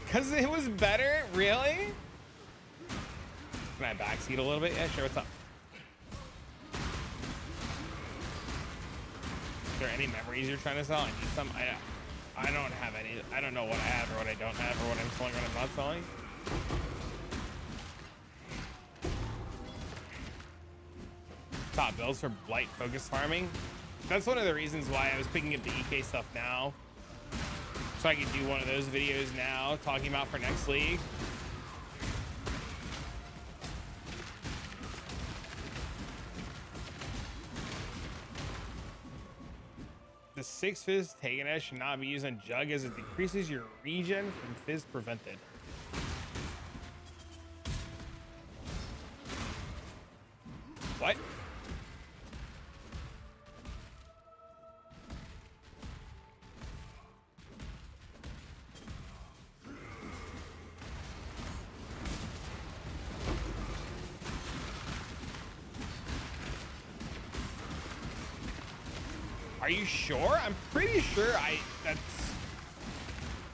Because it was better? Really? Can I backseat a little bit? Yeah, sure. What's up? Is there any memories you're trying to sell? I need some. I don't have any. I don't know what I have or what I don't have or what I'm selling or what I'm not selling. Top builds for blight focus farming. That's one of the reasons why I was picking up the EK stuff now. So I could do one of those videos now, talking about for next league. The 6 Fizz Taken S should not be used on Jug as it decreases your regen from Fizz prevented. What? Are you sure? I'm pretty sure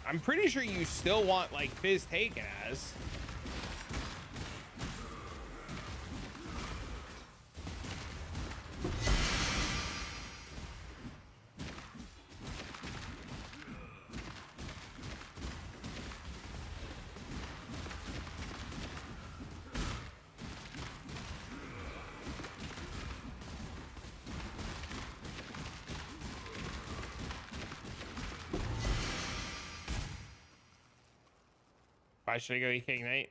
I'm pretty sure you still want like Fizz Taken as. Why should I go EK Ignite?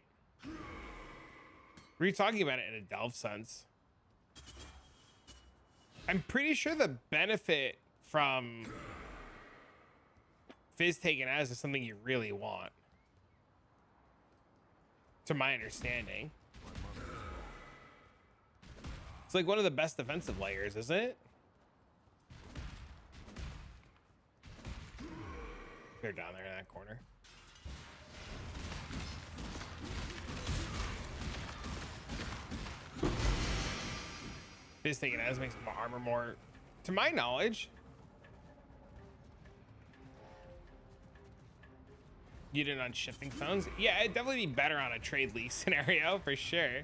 Were you talking about it in a Delve sense? I'm pretty sure the benefit from Fizz Taken as is something you really want. To my understanding. It's like one of the best defensive layers, isn't it? They're down there in that corner. Fizz Taken as makes my armor more, to my knowledge. You did it on shifting phones? Yeah, it'd definitely be better on a trade lease scenario for sure.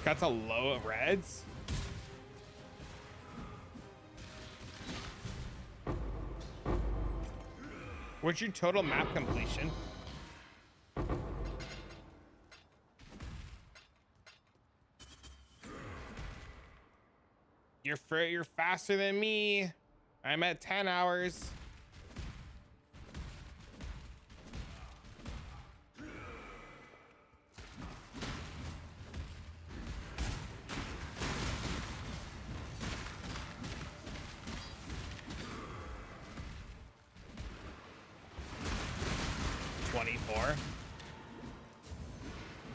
Got a low of reds. What's your total map completion? You're faster than me. I'm at 10 hours.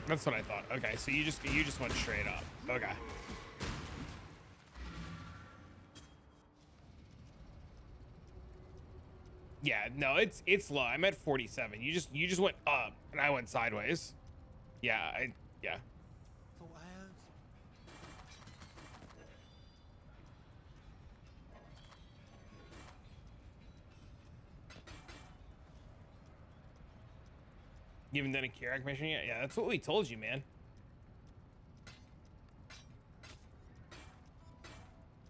That's what I thought. Okay, so you just went straight up. Okay. Yeah, no, it's low. I'm at 47. You just went up and I went sideways. Yeah, yeah. You haven't done a Kirak mission yet? Yeah, that's what we told you, man.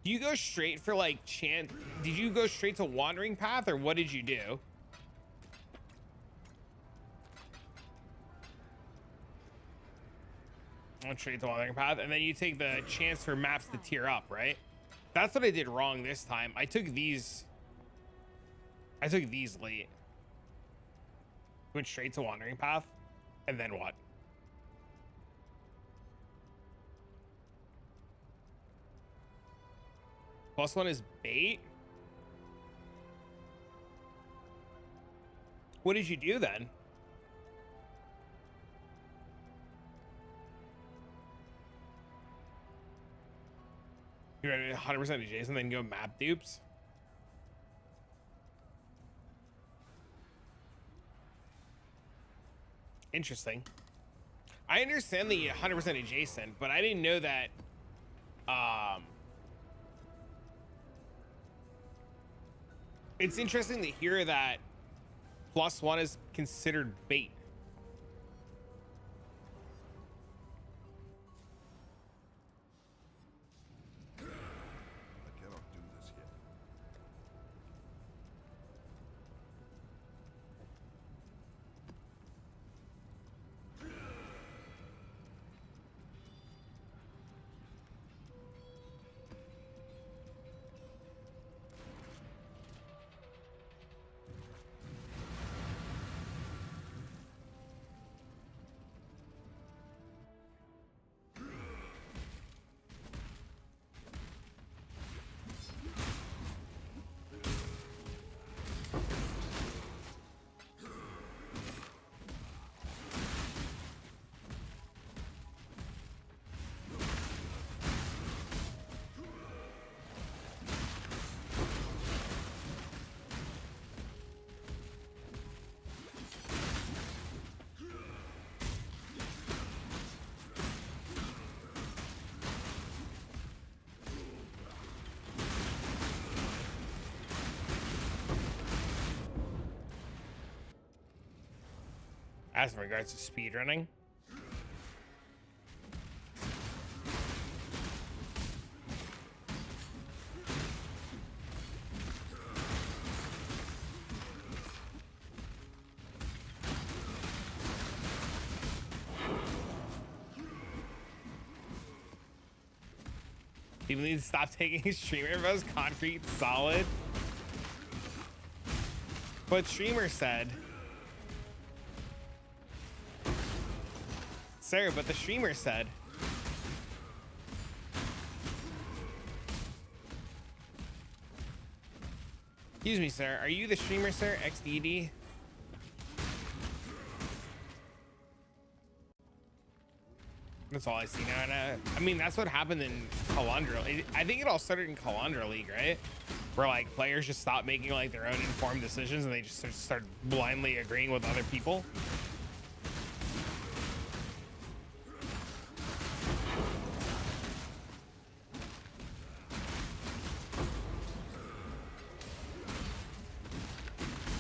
Do you go straight for like chant? Did you go straight to Wandering Path or what did you do? I went straight to Wandering Path and then you take the chance for maps to tier up, right? That's what I did wrong this time. I took these late. Went straight to Wandering Path, and then what? +1 is bait? What did you do then? You're at 100% adjacent, then go map dupes? Interesting. I understand the 100% adjacent, but I didn't know that it's interesting to hear that +1 is considered bait. I cannot do this yet. As in regards to speedrunning. People need to stop taking streamer as concrete solid. But streamer said. Sir, but the streamer said. Excuse me, sir. Are you the streamer, sir? XDD? That's all I see now. And, I mean, that's what happened in Calandra. I think it all started in Calandra League, right? Where like players just stopped making like their own informed decisions and they just start blindly agreeing with other people.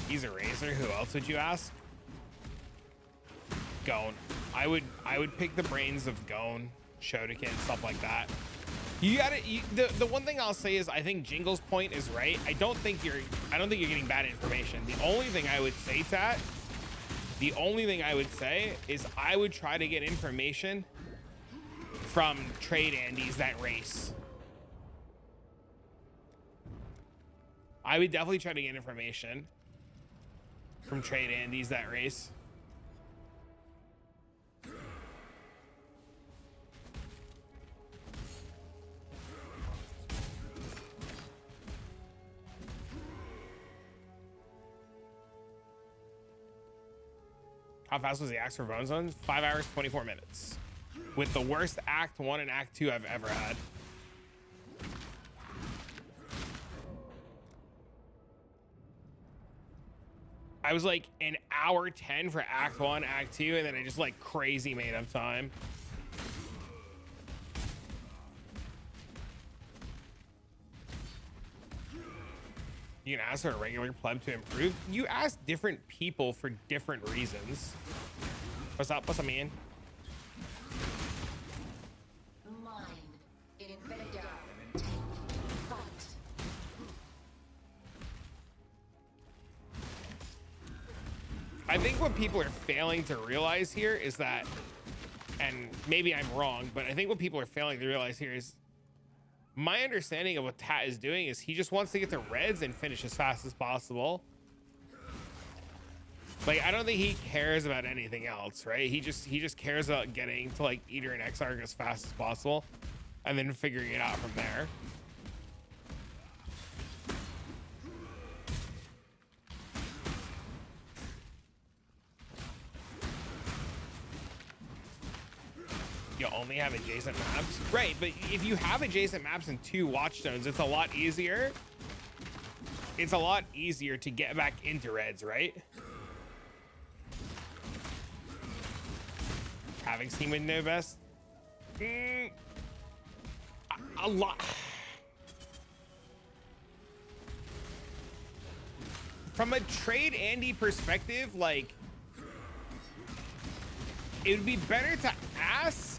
He's a Razor. Who else would you ask? Gone. I would pick the brains of Gone Shodikin, stuff like that. The one thing I'll say is I think Jingle's point is right. I don't think you're getting bad information. The only thing I would say, Tat, is I would try to get information from trade Andes that race. I would definitely try to get information from trade Andes that race. How fast was the axe for Bonezone? 5 hours, 24 minutes. With the worst Act 1 and Act 2 I've ever had. I was like an hour 10 for Act 1, Act 2, and then I just like crazy made up time. You can ask for a regular pleb to improve. You ask different people for different reasons. What's up? What's up, man? Mind invader. Fight. I think what people are failing to realize here is that, and maybe I'm wrong, but I think what people are failing to realize here is my understanding of what Tat is doing is he just wants to get to reds and finish as fast as possible. Like, I don't think he cares about anything else, right? He just cares about getting to like Eater and Exarch as fast as possible and then figuring it out from there. You only have adjacent maps, right? But if you have adjacent maps and 2 watchstones, it's a lot easier. It's a lot easier to get back into reds, right? Having seen with no best, a lot. From a trade Andy perspective, like it would be better to ask.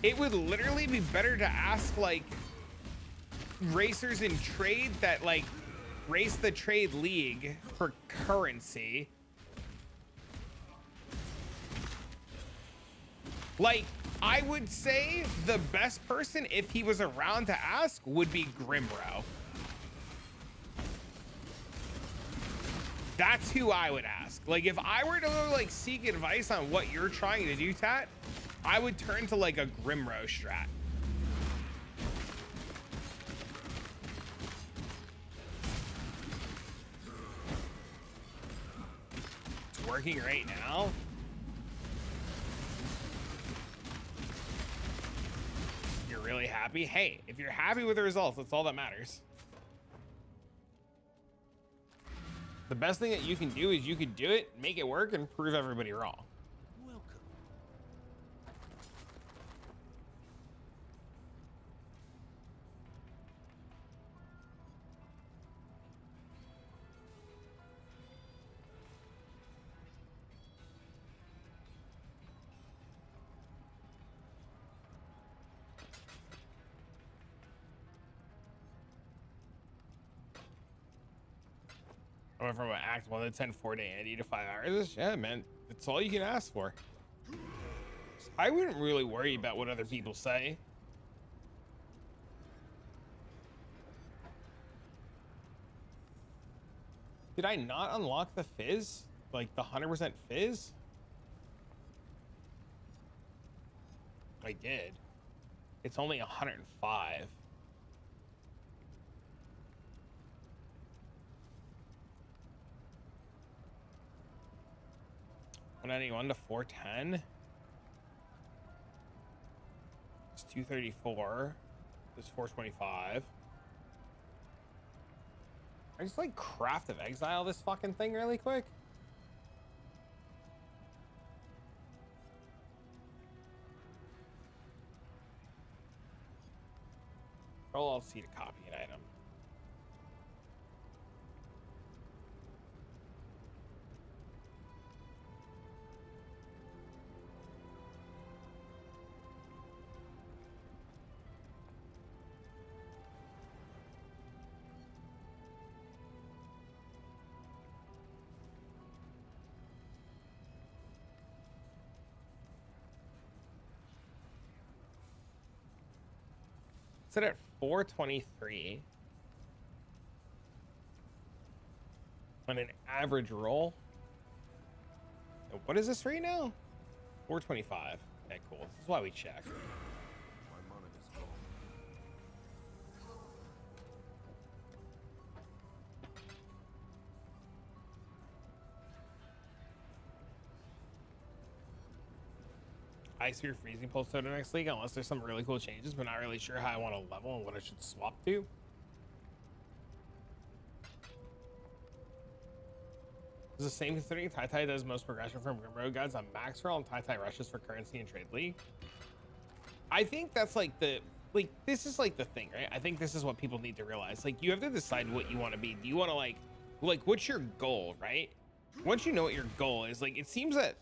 It would literally be better to ask like racers in trade that like race the trade league for currency. Like, I would say the best person, if he was around to ask, would be Grimbro. That's who I would ask. Like, if I were to like seek advice on what you're trying to do, Tat, I would turn to like a Grimbro strat. It's working right now. You're really happy? Hey, if you're happy with the results, that's all that matters. The best thing that you can do is you can do it, make it work, and prove everybody wrong. Welcome. I went from an Act 1 to 10 4-day Andy to 5 hours. Yeah, man, it's all you can ask for. I wouldn't really worry about what other people say. Did I not unlock the fizz? Like the 100% fizz? I did. It's only 105. 191 to 410. It's 234. It's 425. I just like Craft of Exile this fucking thing really quick. Control Alt C to copy an item. Puts it at 423 on an average roll. What is this right now? 425. Okay, cool. This is why we check. My monitor's gone. Ice Beer Freezing Pulse Soda next league, unless there's some really cool changes, but not really sure how I want to level and what I should swap to. It's the same considering Tai does most progression from Grimroad guides on max roll and Tai rushes for currency and trade league. I think that's like this is like the thing, right? I think this is what people need to realize. Like, you have to decide what you want to be. Do you want to like what's your goal, right? Once you know what your goal is, like, it seems that,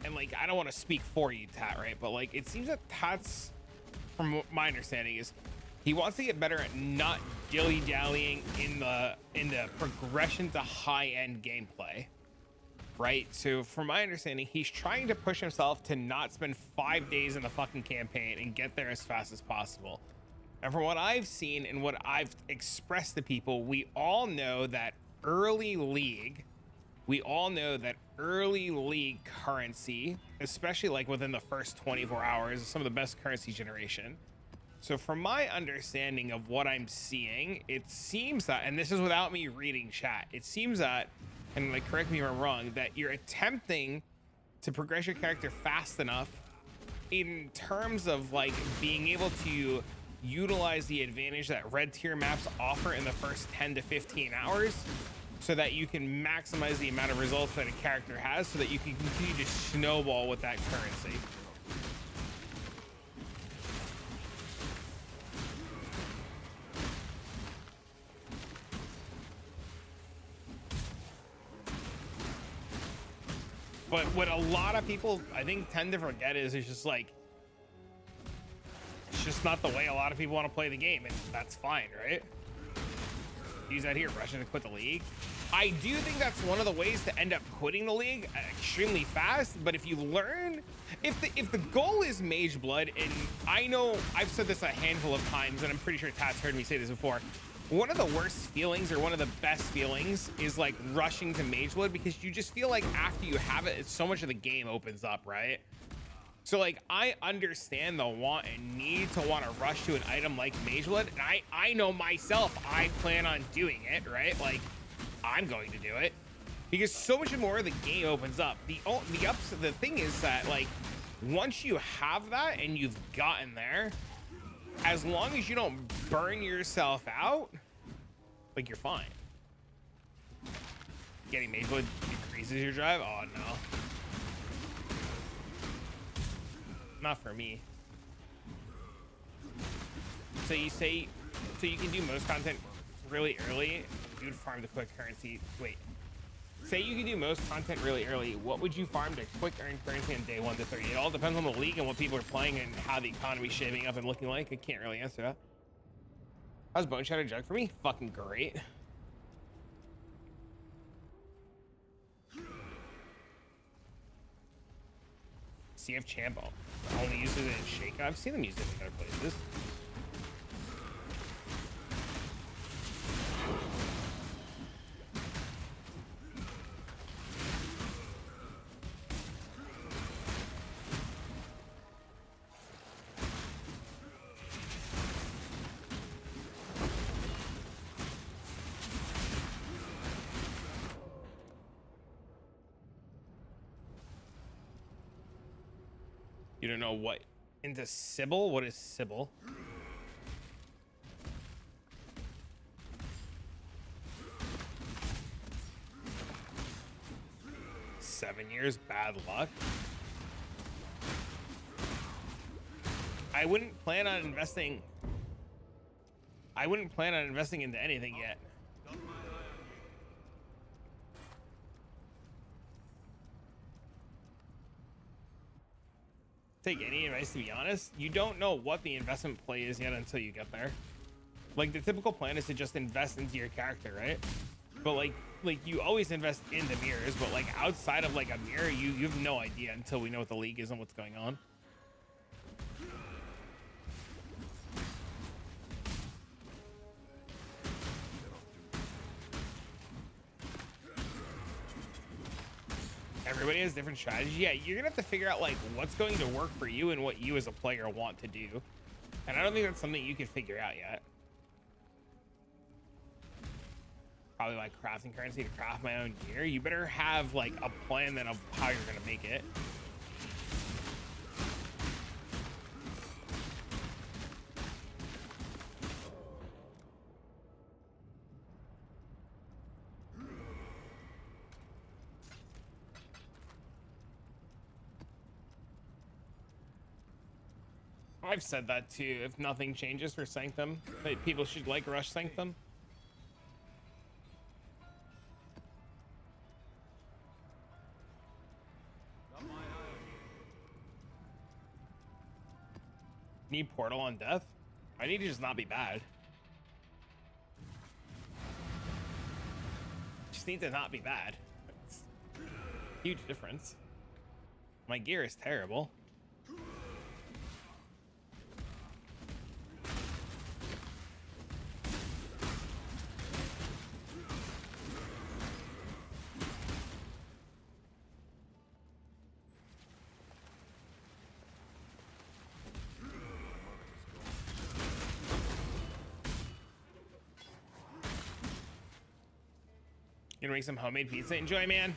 and like, I don't want to speak for you, Tat, right? But like, it seems that Tat's, from my understanding, is he wants to get better at not dilly-dallying in the progression to high-end gameplay. Right, so from my understanding, he's trying to push himself to not spend 5 days in the fucking campaign and get there as fast as possible. And from what I've seen and what I've expressed to people, we all know that early league currency, especially like within the first 24 hours, is some of the best currency generation. So from my understanding of what I'm seeing, it seems that, and this is without me reading chat, it seems that, and like, correct me if I'm wrong, that you're attempting to progress your character fast enough in terms of like being able to utilize the advantage that red tier maps offer in the first 10 to 15 hours, so that you can maximize the amount of results that a character has, so that you can continue to snowball with that currency. But what a lot of people, I think, tend to forget is it's just like, it's just not the way a lot of people want to play the game, and that's fine, right? Use that here, rushing to quit the league. I do think that's one of the ways to end up quitting the league extremely fast, but if you learn, if the goal is Mage Blood, and I know I've said this a handful of times, and I'm pretty sure Tat's heard me say this before, one of the worst feelings, or one of the best feelings, is like rushing to Mage Blood, because you just feel like after you have it, it's so much of the game opens up, right? So like, I understand the want and need to want to rush to an item like Mage Blood, and I know myself, I plan on doing it, right? Like, I'm going to do it because so much more of the game opens up. The thing is that, like, once you have that and you've gotten there, as long as you don't burn yourself out, like, you're fine. Getting Mage Blood increases your drive? Oh no. Not for me. So you can do most content really early. You would farm the quick currency. Wait. Say you can do most content really early. What would you farm to quick earn currency on day 1 to 30? It all depends on the league and what people are playing and how the economy's shaping up and looking like. I can't really answer that. How's Bone Shatter Jug for me? Fucking great. CF Champ only uses it in Shake. I've seen them use it in other places. You don't know what into Sybil? What is Sybil? Seven years, bad luck. I wouldn't plan on investing. I wouldn't plan on investing into anything yet. Take any advice, to be honest. You don't know what the investment play is yet until you get there. Like, the typical plan is to just invest into your character, right? But like you always invest in the mirrors, but like outside of like a mirror, you have no idea until we know what the league is and what's going on. everybody has different strategies. Yeah, you're gonna have to figure out like what's going to work for you and what you as a player want to do. And I don't think that's something you can figure out yet. Probably like crafting currency to craft my own gear. You better have like a plan then of how you're gonna make it. I've said that too. If nothing changes for Sanctum, that people should like rush Sanctum. Got my eye on you. Need Portal on death? I need to just not be bad. Just need to not be bad. It's a huge difference. My gear is terrible. Gonna make some homemade pizza. Enjoy, man.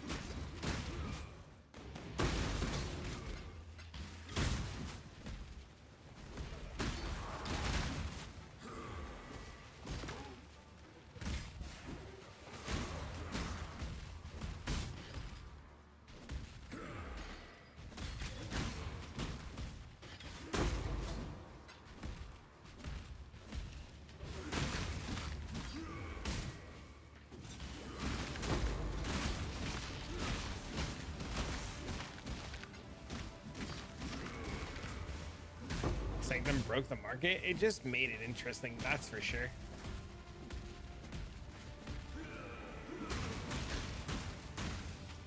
Sanctum broke the market. It just made it interesting, that's for sure.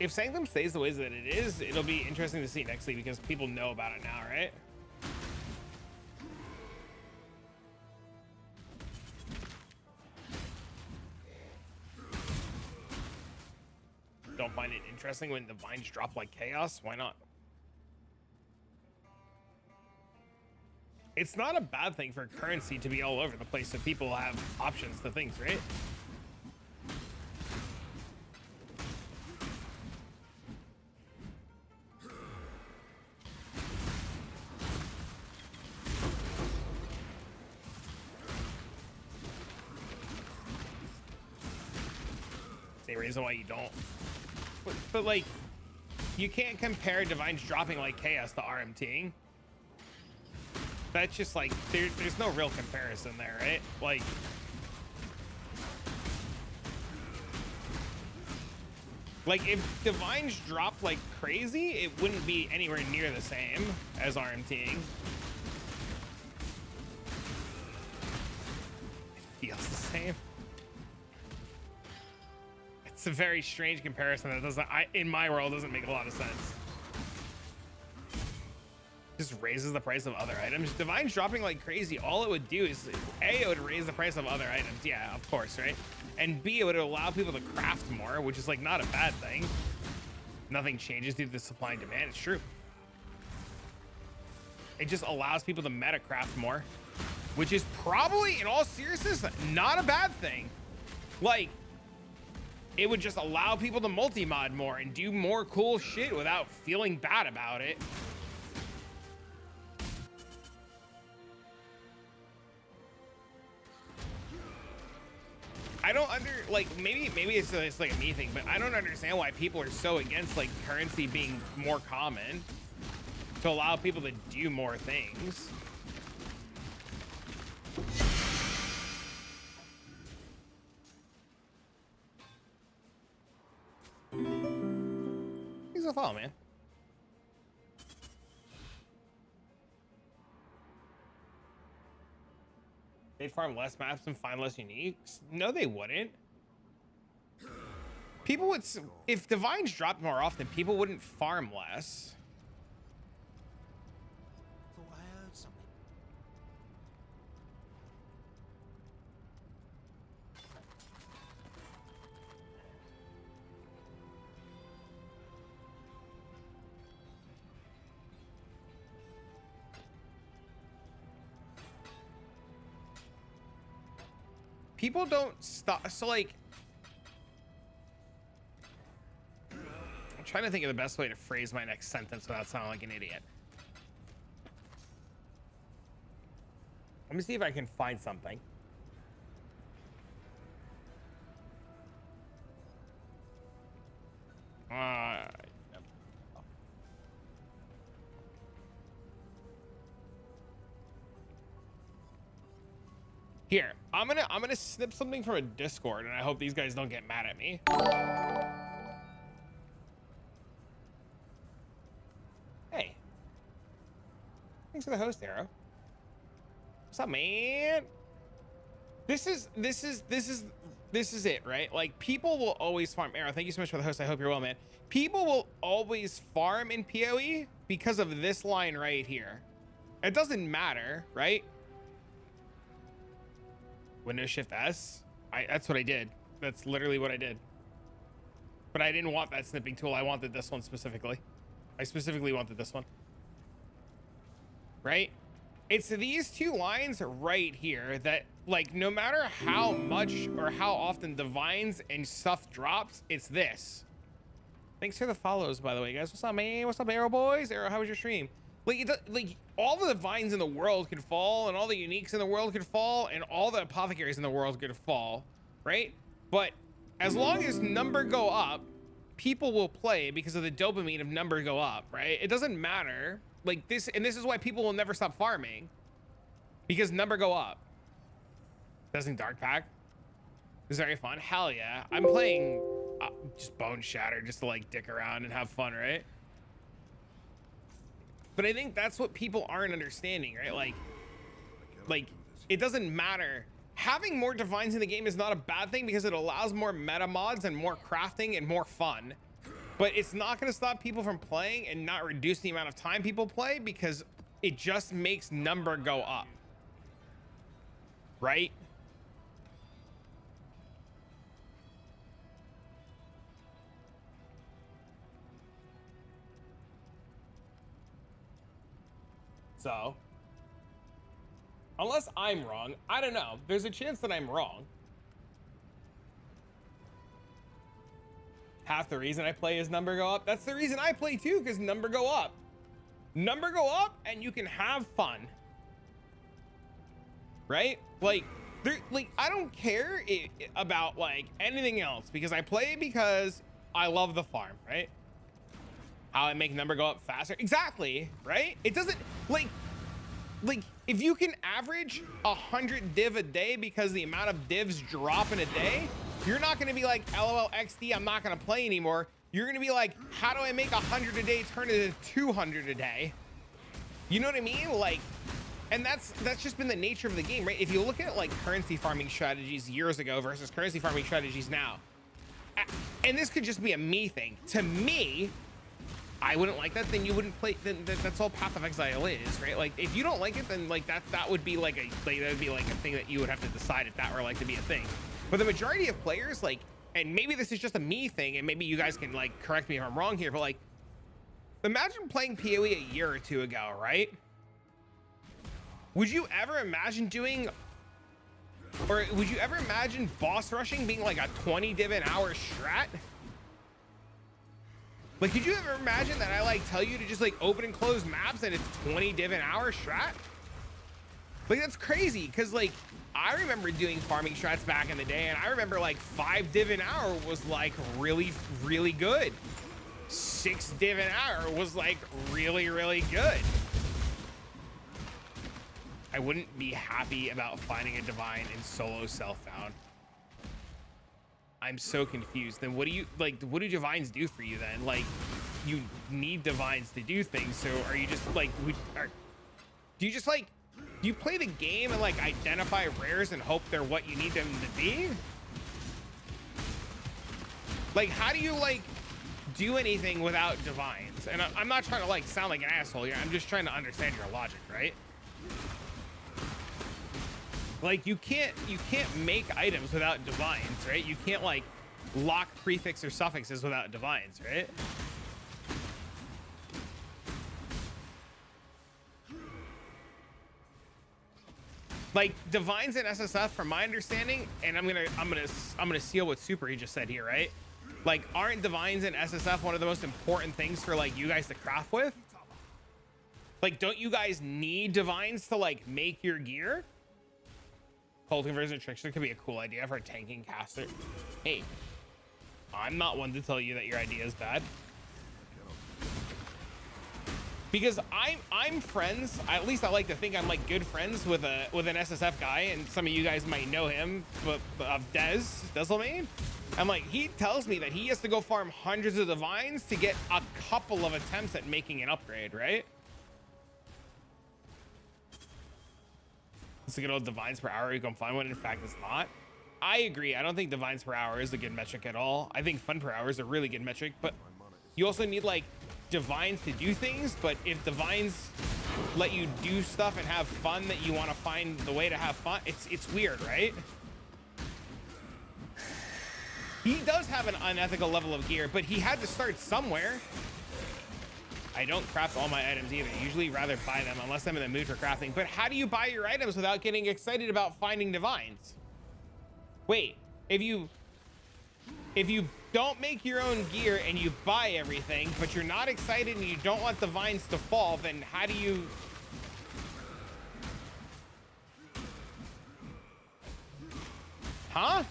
If Sanctum stays the way that it is, it'll be interesting to see next week because people know about it now, right? Don't find it interesting when the vines drop like chaos? Why not? It's not a bad thing for currency to be all over the place so people have options to things, right? Same reason why you don't. But like, you can't compare Divines dropping like chaos to RMTing. That's just like, there's no real comparison there, right? Like if Divines dropped like crazy, it wouldn't be anywhere near the same as RMTing. It feels the same. It's a very strange comparison that doesn't, in my world, doesn't make a lot of sense. Just raises the price of other items. Divine's dropping like crazy. All it would do is A, it would raise the price of other items. Yeah, of course, right? And B, it would allow people to craft more, which is like not a bad thing. Nothing changes due to the supply and demand. It's true. It just allows people to meta craft more, which is probably, in all seriousness, not a bad thing. Like, it would just allow people to multi-mod more and do more cool shit without feeling bad about it. I don't maybe it's like a me thing, but I don't understand why people are so against like currency being more common to allow people to do more things. Thanks for the follow, man. They'd farm less maps and find less uniques? No, they wouldn't. People would, if Divines dropped more often, people wouldn't farm less. Thought I heard something. people don't stop. So like, I'm trying to think of the best way to phrase my next sentence without sounding like an idiot. Let me see if I can find something. Here, I'm gonna snip something from a Discord, and I hope these guys don't get mad at me. Hey, thanks for the host, Arrow. What's up, man? This is it, right? Like, people will always farm. Arrow, thank you so much for the host. I hope you're well, man. People will always farm in PoE because of this line right here. It doesn't matter, right? Windows Shift S. That's what I did. That's literally what I did. But I didn't want that snipping tool. I wanted this one specifically. I specifically wanted this one. Right? It's these two lines right here that, like, no matter how much or how often divines and stuff drops, it's this. Thanks for the follows, by the way, guys. What's up, man? What's up, Arrow boys? Arrow, how was your stream? Like all the divines in the world could fall, and all the uniques in the world could fall, and all the apothecaries in the world could fall, right? But as long as number go up, people will play because of the dopamine of number go up, right? It doesn't matter. Like this, and this is why people will never stop farming, because number go up. Doesn't Dark Pack? This is very fun. Hell yeah. I'm playing just Bone Shatter just to like dick around and have fun, right? But I think that's what people aren't understanding, right? Like it doesn't matter. Having more divines in the game is not a bad thing because it allows more meta mods and more crafting and more fun. But it's not going to stop people from playing and not reduce the amount of time people play because it just makes number go up. Right? So, unless I'm wrong, I don't know. There's a chance that I'm wrong. Half the reason I play is number go up. That's the reason I play too, because number go up. Number go up and you can have fun. Right? Like I don't care about like anything else because I play because I love the farm, right? How I make number go up faster. Exactly, right? It doesn't like if you can average 100 div a day because the amount of divs drop in a day, you're not going to be like, LOL XD, I'm not going to play anymore. You're going to be like, how do I make 100 a day turn into 200 a day? You know what I mean? Like, and that's just been the nature of the game, right? If you look at like currency farming strategies years ago versus currency farming strategies now, and this could just be a me thing. To me, I wouldn't like that, then you wouldn't play. Then that's all Path of Exile is, right? Like, if you don't like it, then like that would be like that would be like a thing that you would have to decide if that were like to be a thing. But the majority of players, like, and maybe this is just a me thing, and maybe you guys can like correct me if I'm wrong here, but like, imagine playing PoE a year or two ago, right? Would you ever imagine doing, or would you ever imagine boss rushing being like a 20 div an hour strat? Like, could you ever imagine that I like tell you to just like open and close maps and it's 20 div an hour strat? Like, that's crazy, because like I remember doing farming strats back in the day, and I remember like 5 div an hour was like really, really good. 6 div an hour was like really, really good. I wouldn't be happy about finding a divine in solo self-found. I'm so confused. Then what do you like? What do divines do for you then? Like, you need divines to do things. So are you just like, do you just like, do you play the game and like identify rares and hope they're what you need them to be? Like, how do you like do anything without divines? And I'm not trying to like sound like an asshole here. I'm just trying to understand your logic, right? Like, you can't make items without divines, right? You can't like lock prefix or suffixes without divines, right? Like divines in SSF, from my understanding, and I'm gonna seal what Super he just said here, right? Like, aren't divines in SSF one of the most important things for like you guys to craft with? Like, don't you guys need divines to like make your gear? Cold conversion trickster could be a cool idea for a tanking caster. Hey, I'm not one to tell you that your idea is bad. Because I'm friends, at least I like to think I'm like good friends with an SSF guy, and some of you guys might know him, but Desilmain. And like, he tells me that he has to go farm hundreds of divines to get a couple of attempts at making an upgrade, right? It's a good old divines per hour. You can find one. In fact, it's not. I agree. I don't think divines per hour is a good metric at all. I think fun per hour is a really good metric, but you also need like divines to do things. But if divines let you do stuff and have fun, that you want to find the way to have fun, it's weird, right? He does have an unethical level of gear, but he had to start somewhere. I don't craft all my items either. Usually rather buy them unless I'm in the mood for crafting. But how do you buy your items without getting excited about finding divines? Wait, if you don't make your own gear and you buy everything, but you're not excited and you don't want divines to fall, then how do you... Huh?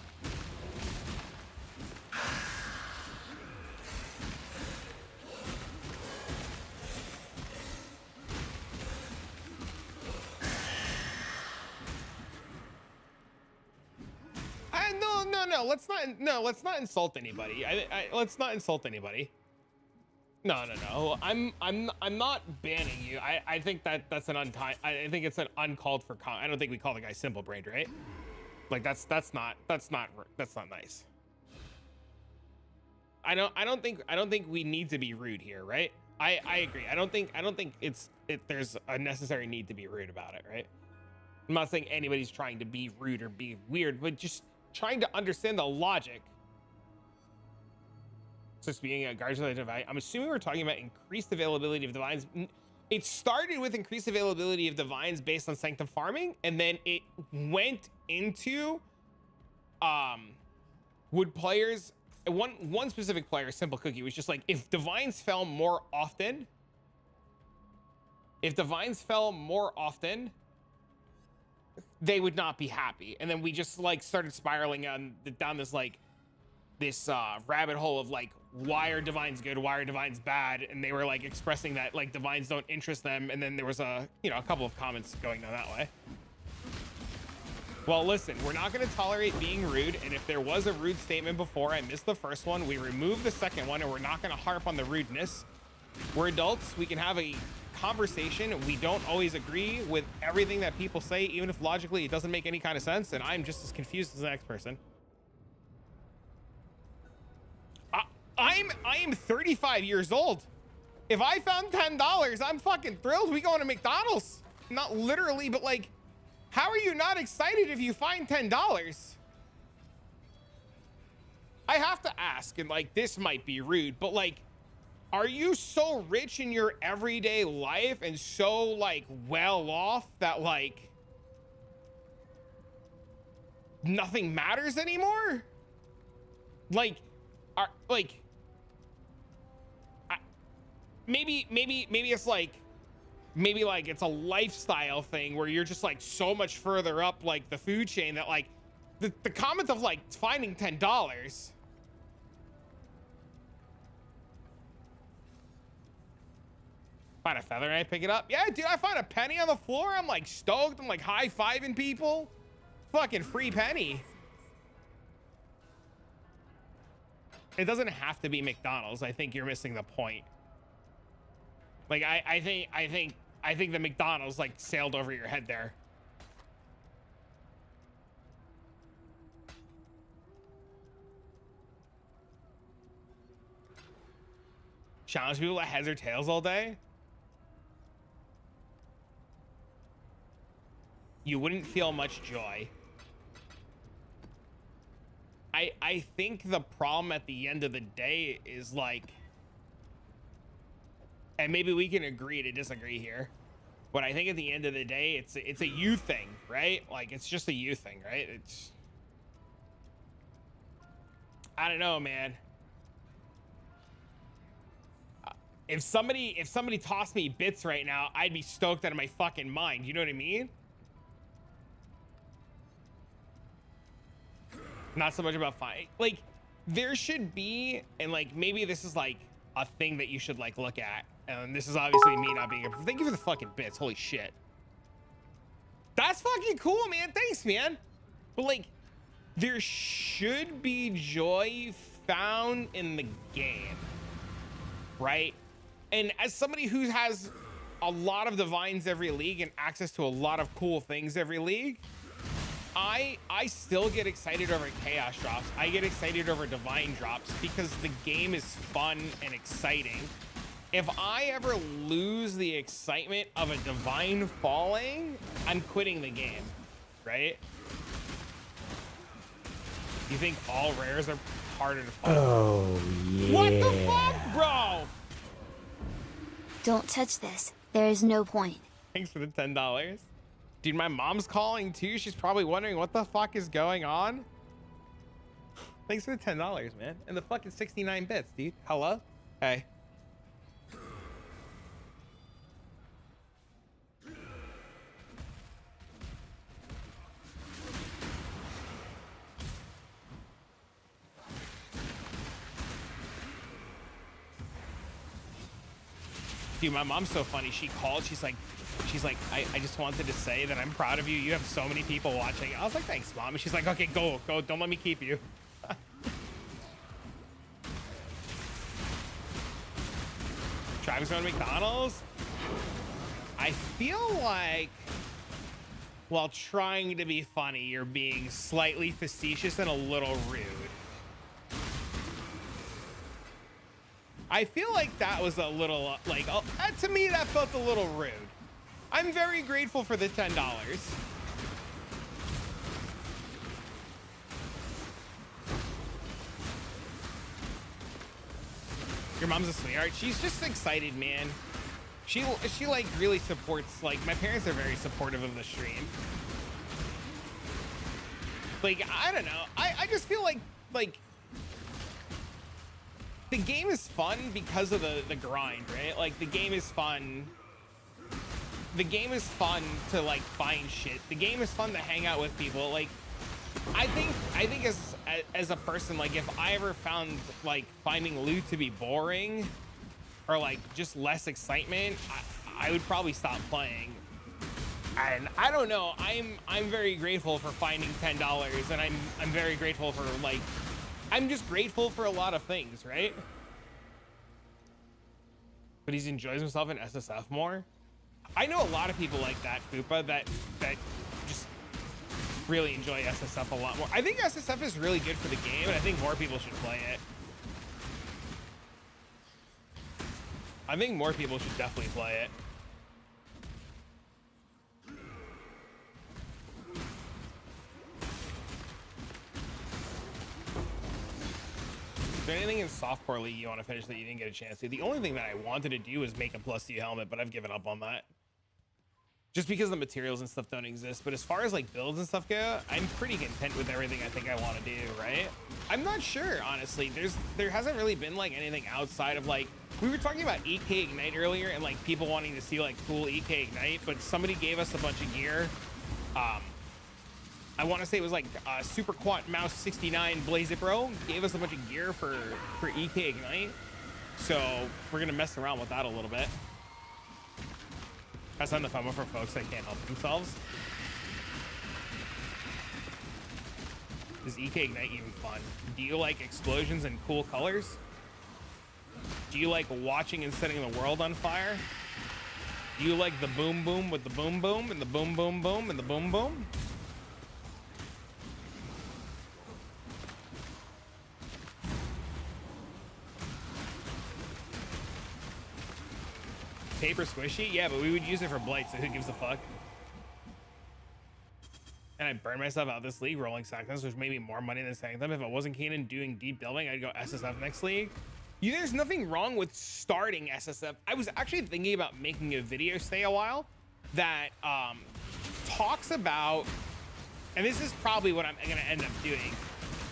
Let's not insult anybody. Let's not insult anybody. No. I'm not banning you. I think that's an I think it's an uncalled for I don't think we call the guy simple brained, right? Like that's not nice. I don't think we need to be rude here, right? I agree. I don't think there's a necessary need to be rude about it, right? I'm not saying anybody's trying to be rude or be weird, but just trying to understand the logic. So speaking of Guardians of the Divine, I'm assuming we're talking about increased availability of divines. It started with increased availability of divines based on sanctum farming, and then it went into would players, one specific player, Simple Cookie, was just like, if divines fell more often, they would not be happy. And then we just like started spiraling down this rabbit hole of like, why are divines good, why are divines bad? And they were like expressing that like divines don't interest them. And then there was a couple of comments going down that way. Well, listen, we're not going to tolerate being rude. And if there was a rude statement before, I missed the first one, we removed the second one, and we're not going to harp on the rudeness. We're adults. We can have a conversation. We don't always agree with everything that people say, even if logically it doesn't make any kind of sense. And I'm just as confused as the next person. I am 35 years old. If I found $10, I'm fucking thrilled. We going to McDonald's. Not literally, but like, how are you not excited if you find $10? I have to ask, and like, this might be rude, but like, are you so rich in your everyday life and so like well off that like nothing matters anymore? Like, maybe it's like, it's a lifestyle thing where you're just like so much further up like the food chain that like the comment of like finding $10. Find a feather and I pick it up. Yeah, dude, I find a penny on the floor. I'm like stoked. I'm like high-fiving people. Fucking free penny. It doesn't have to be McDonald's. I think you're missing the point. Like I think the McDonald's like sailed over your head there. Challenge people at heads or tails all day. You wouldn't feel much joy. I think the problem at the end of the day is like, and maybe we can agree to disagree here. But I think at the end of the day, it's a you thing, right? Like, it's just a you thing, right? It's, I don't know, man. If somebody tossed me bits right now, I'd be stoked out of my fucking mind. You know what I mean? Not so much about fine. Like, there should be, and like, maybe this is like a thing that you should like look at. And this is obviously me not being, thank you for the fucking bits. Holy shit. That's fucking cool, man. Thanks, man. But like, there should be joy found in the game, right? And as somebody who has a lot of divines every league and access to a lot of cool things every league, I still get excited over chaos drops. I get excited over divine drops because the game is fun and exciting. If I ever lose the excitement of a divine falling, I'm quitting the game, right? You think all rares are harder to find? Oh, yeah. What the fuck, bro? Don't touch this. There is no point. Thanks for the $10. Dude, my mom's calling too. She's probably wondering what the fuck is going on. Thanks for the $10, man. And the fucking 69 bits, dude. Hello? Hey. Dude, my mom's so funny. She called. She's like, I just wanted to say that I'm proud of you. You have so many people watching. I was like, thanks, mom. And she's like, okay, go. Don't let me keep you. Travis going to McDonald's? I feel like while trying to be funny, you're being slightly facetious and a little rude. I feel like that was a little, like, to me, that felt a little rude. I'm very grateful for the $10. Your mom's a sweetheart. She's just excited, man. She like really supports, like, my parents are very supportive of the stream. Like, I don't know. I just feel like the game is fun because of the grind, right? Like, the game is fun. The game is fun to like find shit. The game is fun to hang out with people. Like, I think as a person, like, if I ever found like finding loot to be boring or like just less excitement, I would probably stop playing. And I don't know. I'm very grateful for finding $10, and I'm very grateful for, like, I'm just grateful for a lot of things, right? But he enjoys himself in SSF more. I know a lot of people like that, Fupa, that just really enjoy SSF a lot more. I think SSF is really good for the game, and I think more people should play it. I think more people should definitely play it. Is there anything in softcore league you want to finish that you didn't get a chance to? The only thing that I wanted to do was make a +2 helmet, but I've given up on that. Just because the materials and stuff don't exist. But as far as like builds and stuff go, I'm pretty content with everything I think I want to do, right? I'm not sure, honestly. There hasn't really been like anything outside of, like, we were talking about EK Ignite earlier and like people wanting to see like cool EK Ignite, but somebody gave us a bunch of gear. I want to say it was like Super Quant Mouse 69 Blaze It Bro gave us a bunch of gear for EK Ignite. So we're gonna mess around with that a little bit. That's on the FOMO for folks that can't help themselves. Is EK Ignite even fun? Do you like explosions and cool colors? Do you like watching and setting the world on fire? Do you like the boom boom with the boom boom and the boom boom boom and the boom boom? Paper squishy? Yeah, but we would use it for blight, so who gives a fuck? And I burned myself out this league rolling Sanctums, which made me more money than Sanctum. If I wasn't keen in doing deep delving, I'd go SSF next league. There's nothing wrong with starting SSF. I was actually thinking about making a video stay a while, that talks about, and this is probably what I'm gonna end up doing,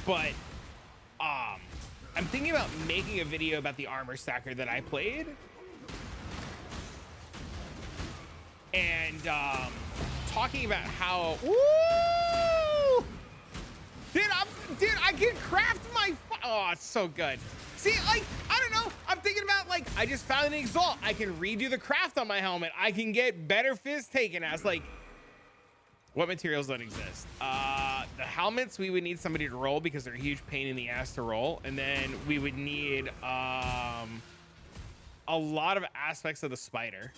but I'm thinking about making a video about the armor stacker that I played, and talking about how, woo! Dude, I can craft my, oh, it's so good. See, like, I don't know. I'm thinking about, like, I just found an exalt. I can redo the craft on my helmet. I can get better fizz taken as, like, what materials don't exist? The helmets, we would need somebody to roll because they're a huge pain in the ass to roll. And then we would need a lot of aspects of the spider.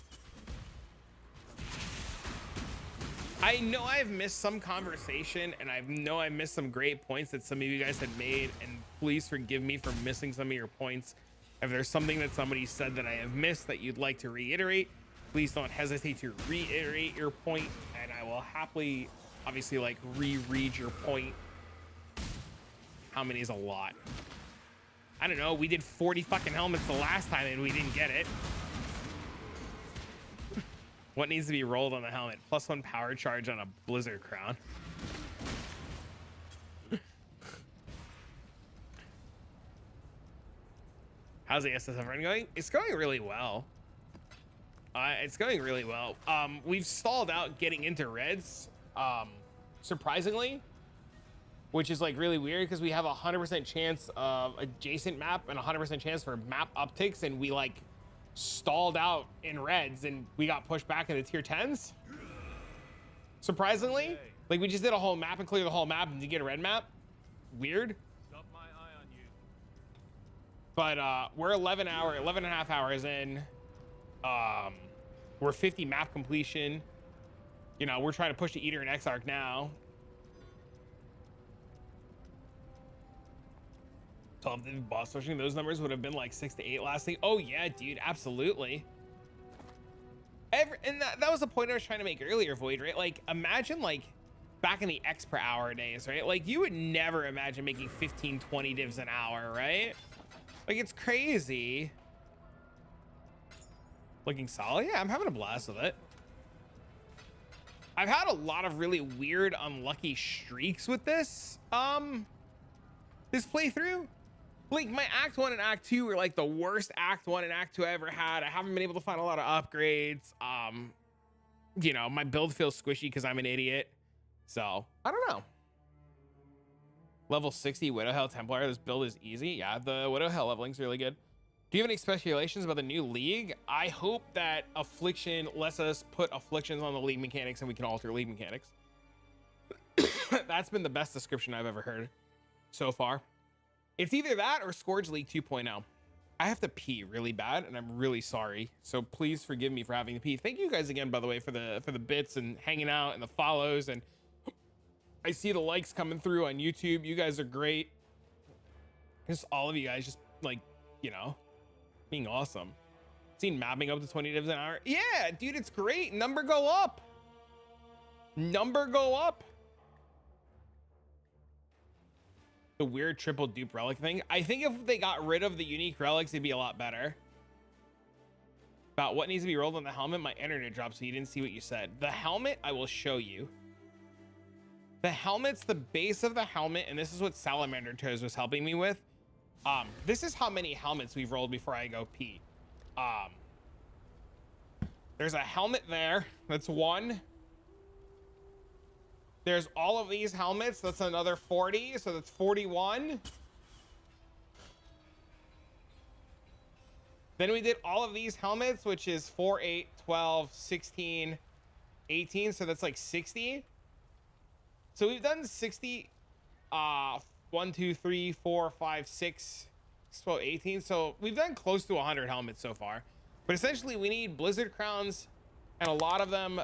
I know I've missed some conversation, and I know I missed some great points that some of you guys had made, and please forgive me for missing some of your points. If there's something that somebody said that I have missed that you'd like to reiterate, please don't hesitate to reiterate your point, and I will happily, obviously, like, reread your point. How many is a lot? I don't know. We did 40 fucking helmets the last time, and we didn't get it. What needs to be rolled on the helmet? +1 power charge on a blizzard crown. How's the SSF run going? It's going really well. It's going really well. We've stalled out getting into reds, surprisingly, which is like really weird because we have a 100% chance of adjacent map and a 100% chance for map upticks, and we like stalled out in reds and we got pushed back into tier 10s. Surprisingly, like we just did a whole map and cleared the whole map and did get a red map. Weird. Got my eye on you. But we're 11 and a half hours in. We're 50 map completion. You know, we're trying to push the Eater and Exarch now. So if the boss pushing those numbers would have been like 6 to 8 last thing. Oh yeah, dude, absolutely. And that was the point I was trying to make earlier, Void, right? Like imagine like back in the X per hour days, right? Like you would never imagine making 15, 20 divs an hour, right? Like it's crazy. Looking solid. Yeah, I'm having a blast with it. I've had a lot of really weird, unlucky streaks with this playthrough. Like my Act 1 and Act 2 were like the worst Act 1 and Act 2 I ever had. I haven't been able to find a lot of upgrades. You know, my build feels squishy because I'm an idiot. So I don't know. Level 60 Widowhell Templar. This build is easy. Yeah, the Widowhell leveling's really good. Do you have any speculations about the new league? I hope that Affliction lets us put afflictions on the league mechanics and we can alter league mechanics. That's been the best description I've ever heard so far. It's either that or Scourge League 2.0. I have to pee really bad and I'm really sorry. So please forgive me for having to pee. Thank you guys again, by the way, for the bits and hanging out and the follows. And I see the likes coming through on YouTube. You guys are great. Just all of you guys just like, you know, being awesome. Seen mapping up to 20 divs an hour. Yeah, dude, it's great. Number go up. Number go up. The weird triple dupe relic thing. I think if they got rid of the unique relics, it'd be a lot better. About what needs to be rolled on the helmet. My internet dropped, so you didn't see what you said. The helmet, I will show you. The helmet's the base of the helmet, and this is what Salamander Toes was helping me with. This is how many helmets we've rolled before I go pee. There's a helmet there. That's one. There's all of these helmets. That's another 40. So that's 41. Then we did all of these helmets, which is 4, 8, 12, 16, 18. So that's like 60. So we've done 60. 1, 2, 3, 4, 5, 6, 12, 18. So we've done close to 100 helmets so far. But essentially we need blizzard crowns and a lot of them.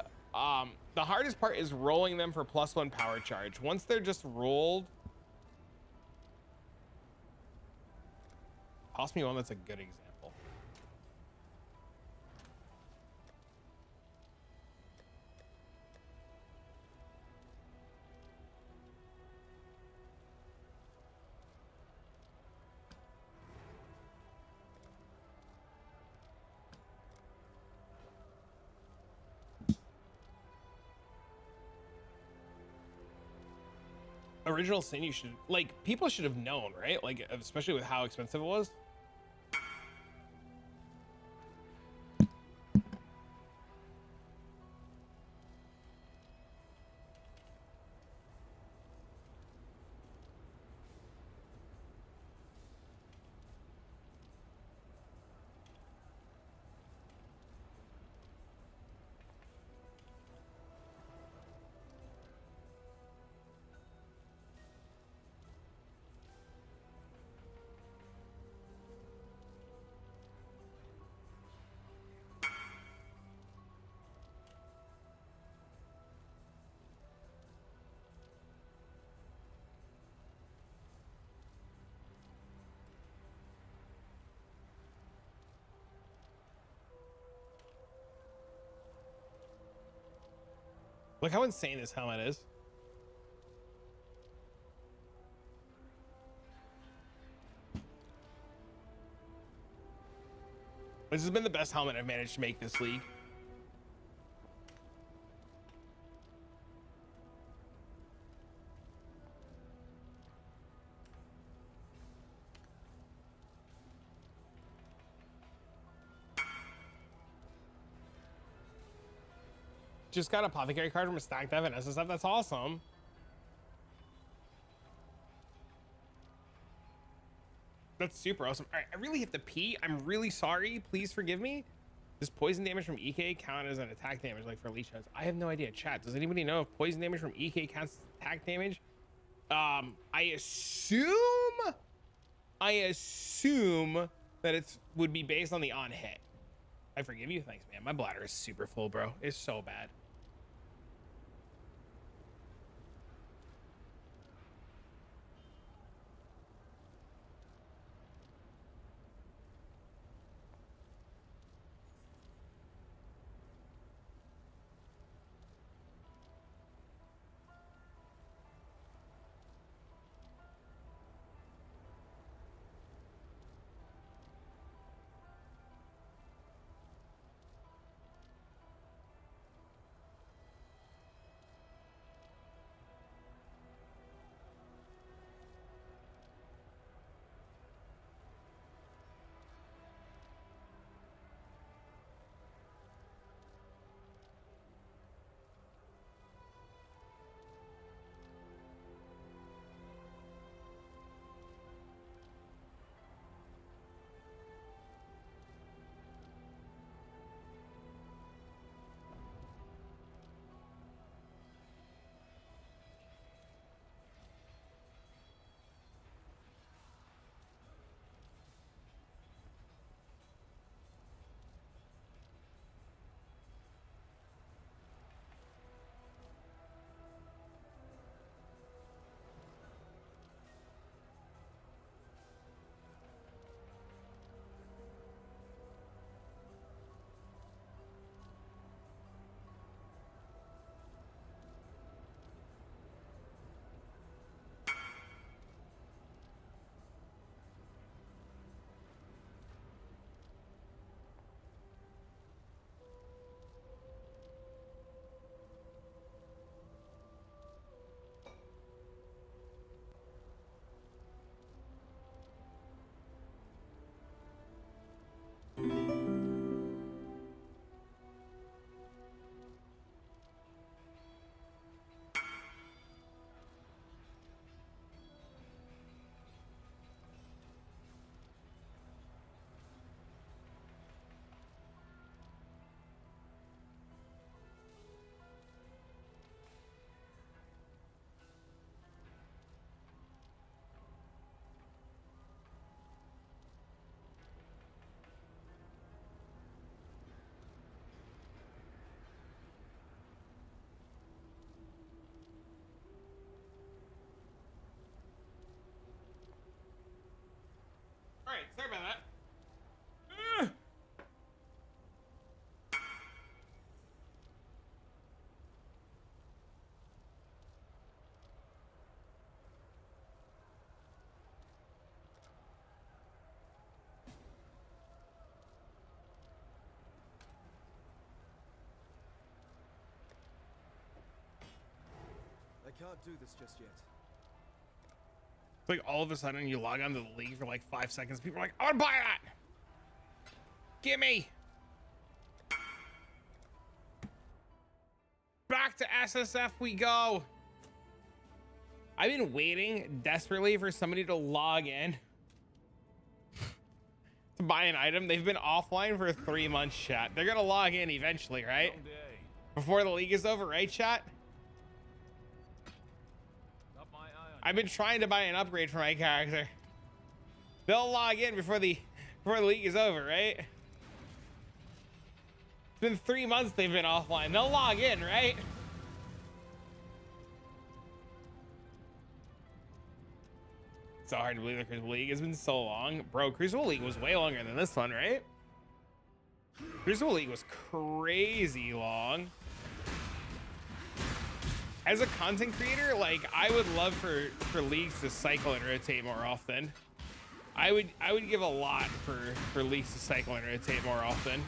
The hardest part is rolling them for +1 power charge. Once they're just rolled, toss me one that's a good example. original sin, you should, like, people should have known, right? Like, especially with how expensive it was. Look how insane this helmet is. This has been the best helmet I've managed to make this league. Just got a apothecary card from a stacked dev and SSF. That's awesome. That's super awesome. All right, I really have to pee. I'm really sorry. Please forgive me. Does poison damage from EK count as an attack damage like for leech heads? I have no idea. Chat, does anybody know if poison damage from EK counts as attack damage? I assume that it would be based on the on hit. I forgive you. Thanks, man. My bladder is super full, bro. It's so bad. All right, sorry about that. I can't do this just yet. Like all of a sudden you log onto the league for like 5 seconds. People are like, I want to buy that. Gimme. Back to SSF we go. I've been waiting desperately for somebody to log in to buy an item. They've been offline for 3 months, chat. They're gonna log in eventually, right? Long day. Before the league is over, right, chat? Got my eye on I've been trying to buy an upgrade for my character. They'll log in before the league is over, right? It's been 3 months they've been offline. They'll log in, right? So hard to believe the Crucible League has been so long. Bro, Crucible League was way longer than this one, right? Crucible League was crazy long. As a content creator, like, I would love for leagues to cycle and rotate more often. I would give a lot for leagues to cycle and rotate more often.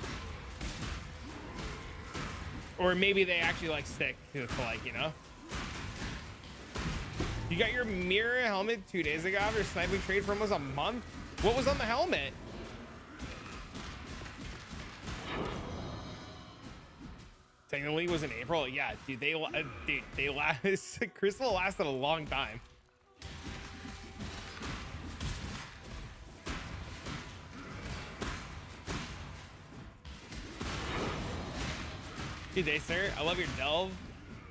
Or maybe they actually like stick to like, you know. You got your mirror helmet 2 days ago after sniping trade for almost a month? What was on the helmet? Technically, it was in April. Yeah, dude, they last. Crystal lasted a long time. Good day, sir. I love your delve.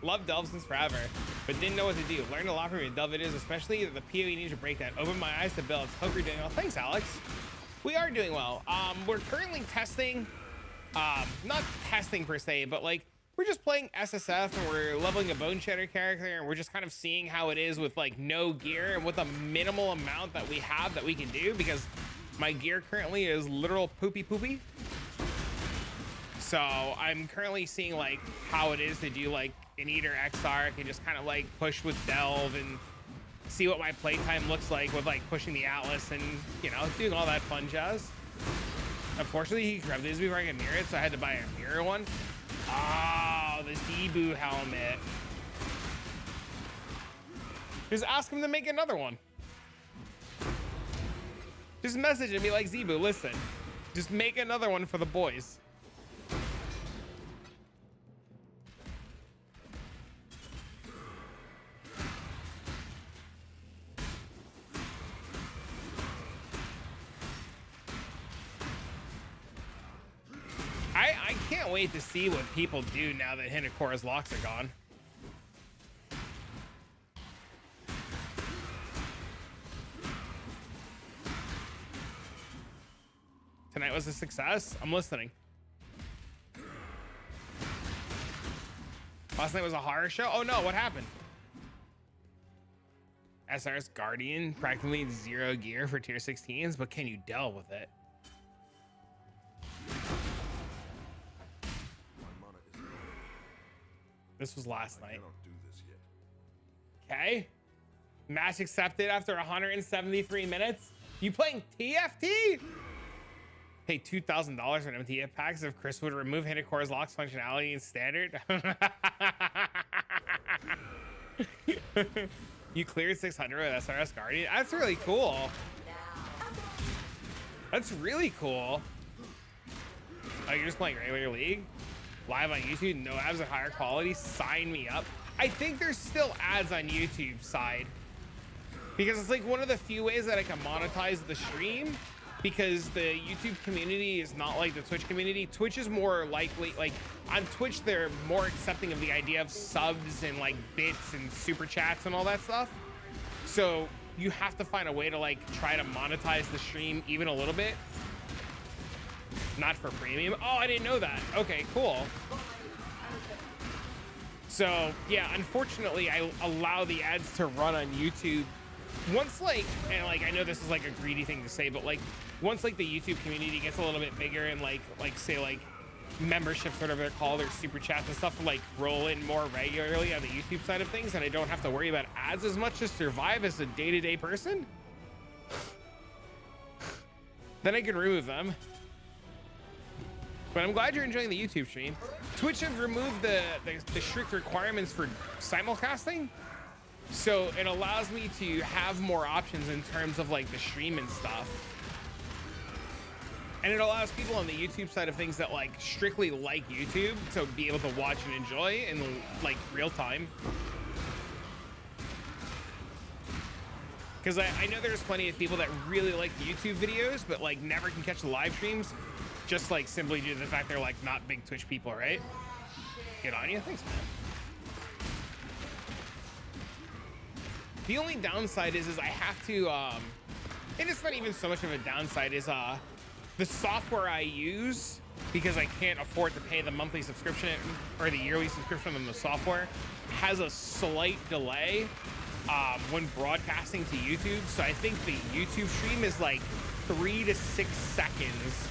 Love delve since forever, but didn't know what to do. Learned a lot from your delve videos, especially the PoE Ninja breakdown. Opened my eyes to builds. Hope you're doing well. Thanks, Alex. We are doing well. We're currently testing, not testing per se, but like we're just playing SSF and we're leveling a Bone Shedder character and we're just kind of seeing how it is with like no gear and with a minimal amount that we have that we can do, because my gear currently is literal poopy. So I'm currently seeing like how it is to do like an Eater XR. I can just kind of like push with delve and see what my playtime looks like with like pushing the Atlas and, you know, doing all that fun jazz. Unfortunately, he grabbed these before I could mirror it, so I had to buy a mirror one. Oh, the Zebu helmet. Just ask him to make another one. Just message him, be like, Zebu, listen, just make another one for the boys. I can't wait to see what people do now that Hinakora's locks are gone. Tonight was a success. I'm listening. Last night was a horror show. Oh no, what happened? SRS Guardian, practically 0 gear for tier 16s, but can you delve with it? This was last night. Cannot do this yet. Okay. Match accepted after 173 minutes. You playing TFT? Pay $2,000 for an MTF packs if Chris would remove Hinakora's locks functionality in standard. You cleared 600 with SRS Guardian. That's really cool. That's really cool. Oh, you're just playing regular league? Live on YouTube, no ads at higher quality, sign me up. I think there's still ads on YouTube side, because it's like one of the few ways that I can monetize the stream, because the YouTube community is not like the Twitch community. Twitch is more likely, like on Twitch, they're more accepting of the idea of subs and like bits and super chats and all that stuff. So you have to find a way to like try to monetize the stream even a little bit. Not for premium. Oh, I didn't know that. Okay, cool. So yeah, unfortunately, I allow the ads to run on YouTube. Once like, and like, I know this is like a greedy thing to say, but like, once like the YouTube community gets a little bit bigger and like say like memberships, whatever they're called, or super chats and stuff, like roll in more regularly on the YouTube side of things, and I don't have to worry about ads as much to survive as a day-to-day person, then I can remove them. But I'm glad you're enjoying the YouTube stream. Twitch have removed the strict requirements for simulcasting. So it allows me to have more options in terms of like the stream and stuff. And it allows people on the YouTube side of things that like strictly like YouTube to be able to watch and enjoy in like real time. Because I know there's plenty of people that really like YouTube videos, but like never can catch the live streams, just like simply due to the fact they're like not big Twitch people, right? Good on you, thanks, man. The only downside is I have to, and it's not even so much of a downside, is the software I use, because I can't afford to pay the monthly subscription or the yearly subscription on the software, has a slight delay when broadcasting to YouTube. So I think the YouTube stream is like 3 to 6 seconds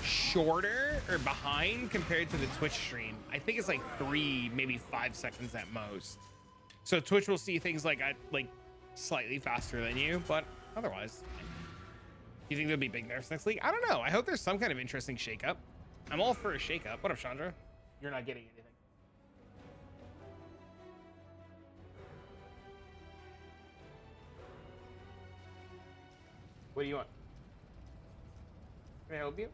shorter or behind compared to the Twitch stream. I think it's like 3, maybe 5 seconds at most. So Twitch will see things like slightly faster than you, but otherwise. You think there'll be big nerfs next week? I don't know. I hope there's some kind of interesting shakeup. I'm all for a shakeup. What up, Chandra? You're not getting anything. What do you want? Can I help you?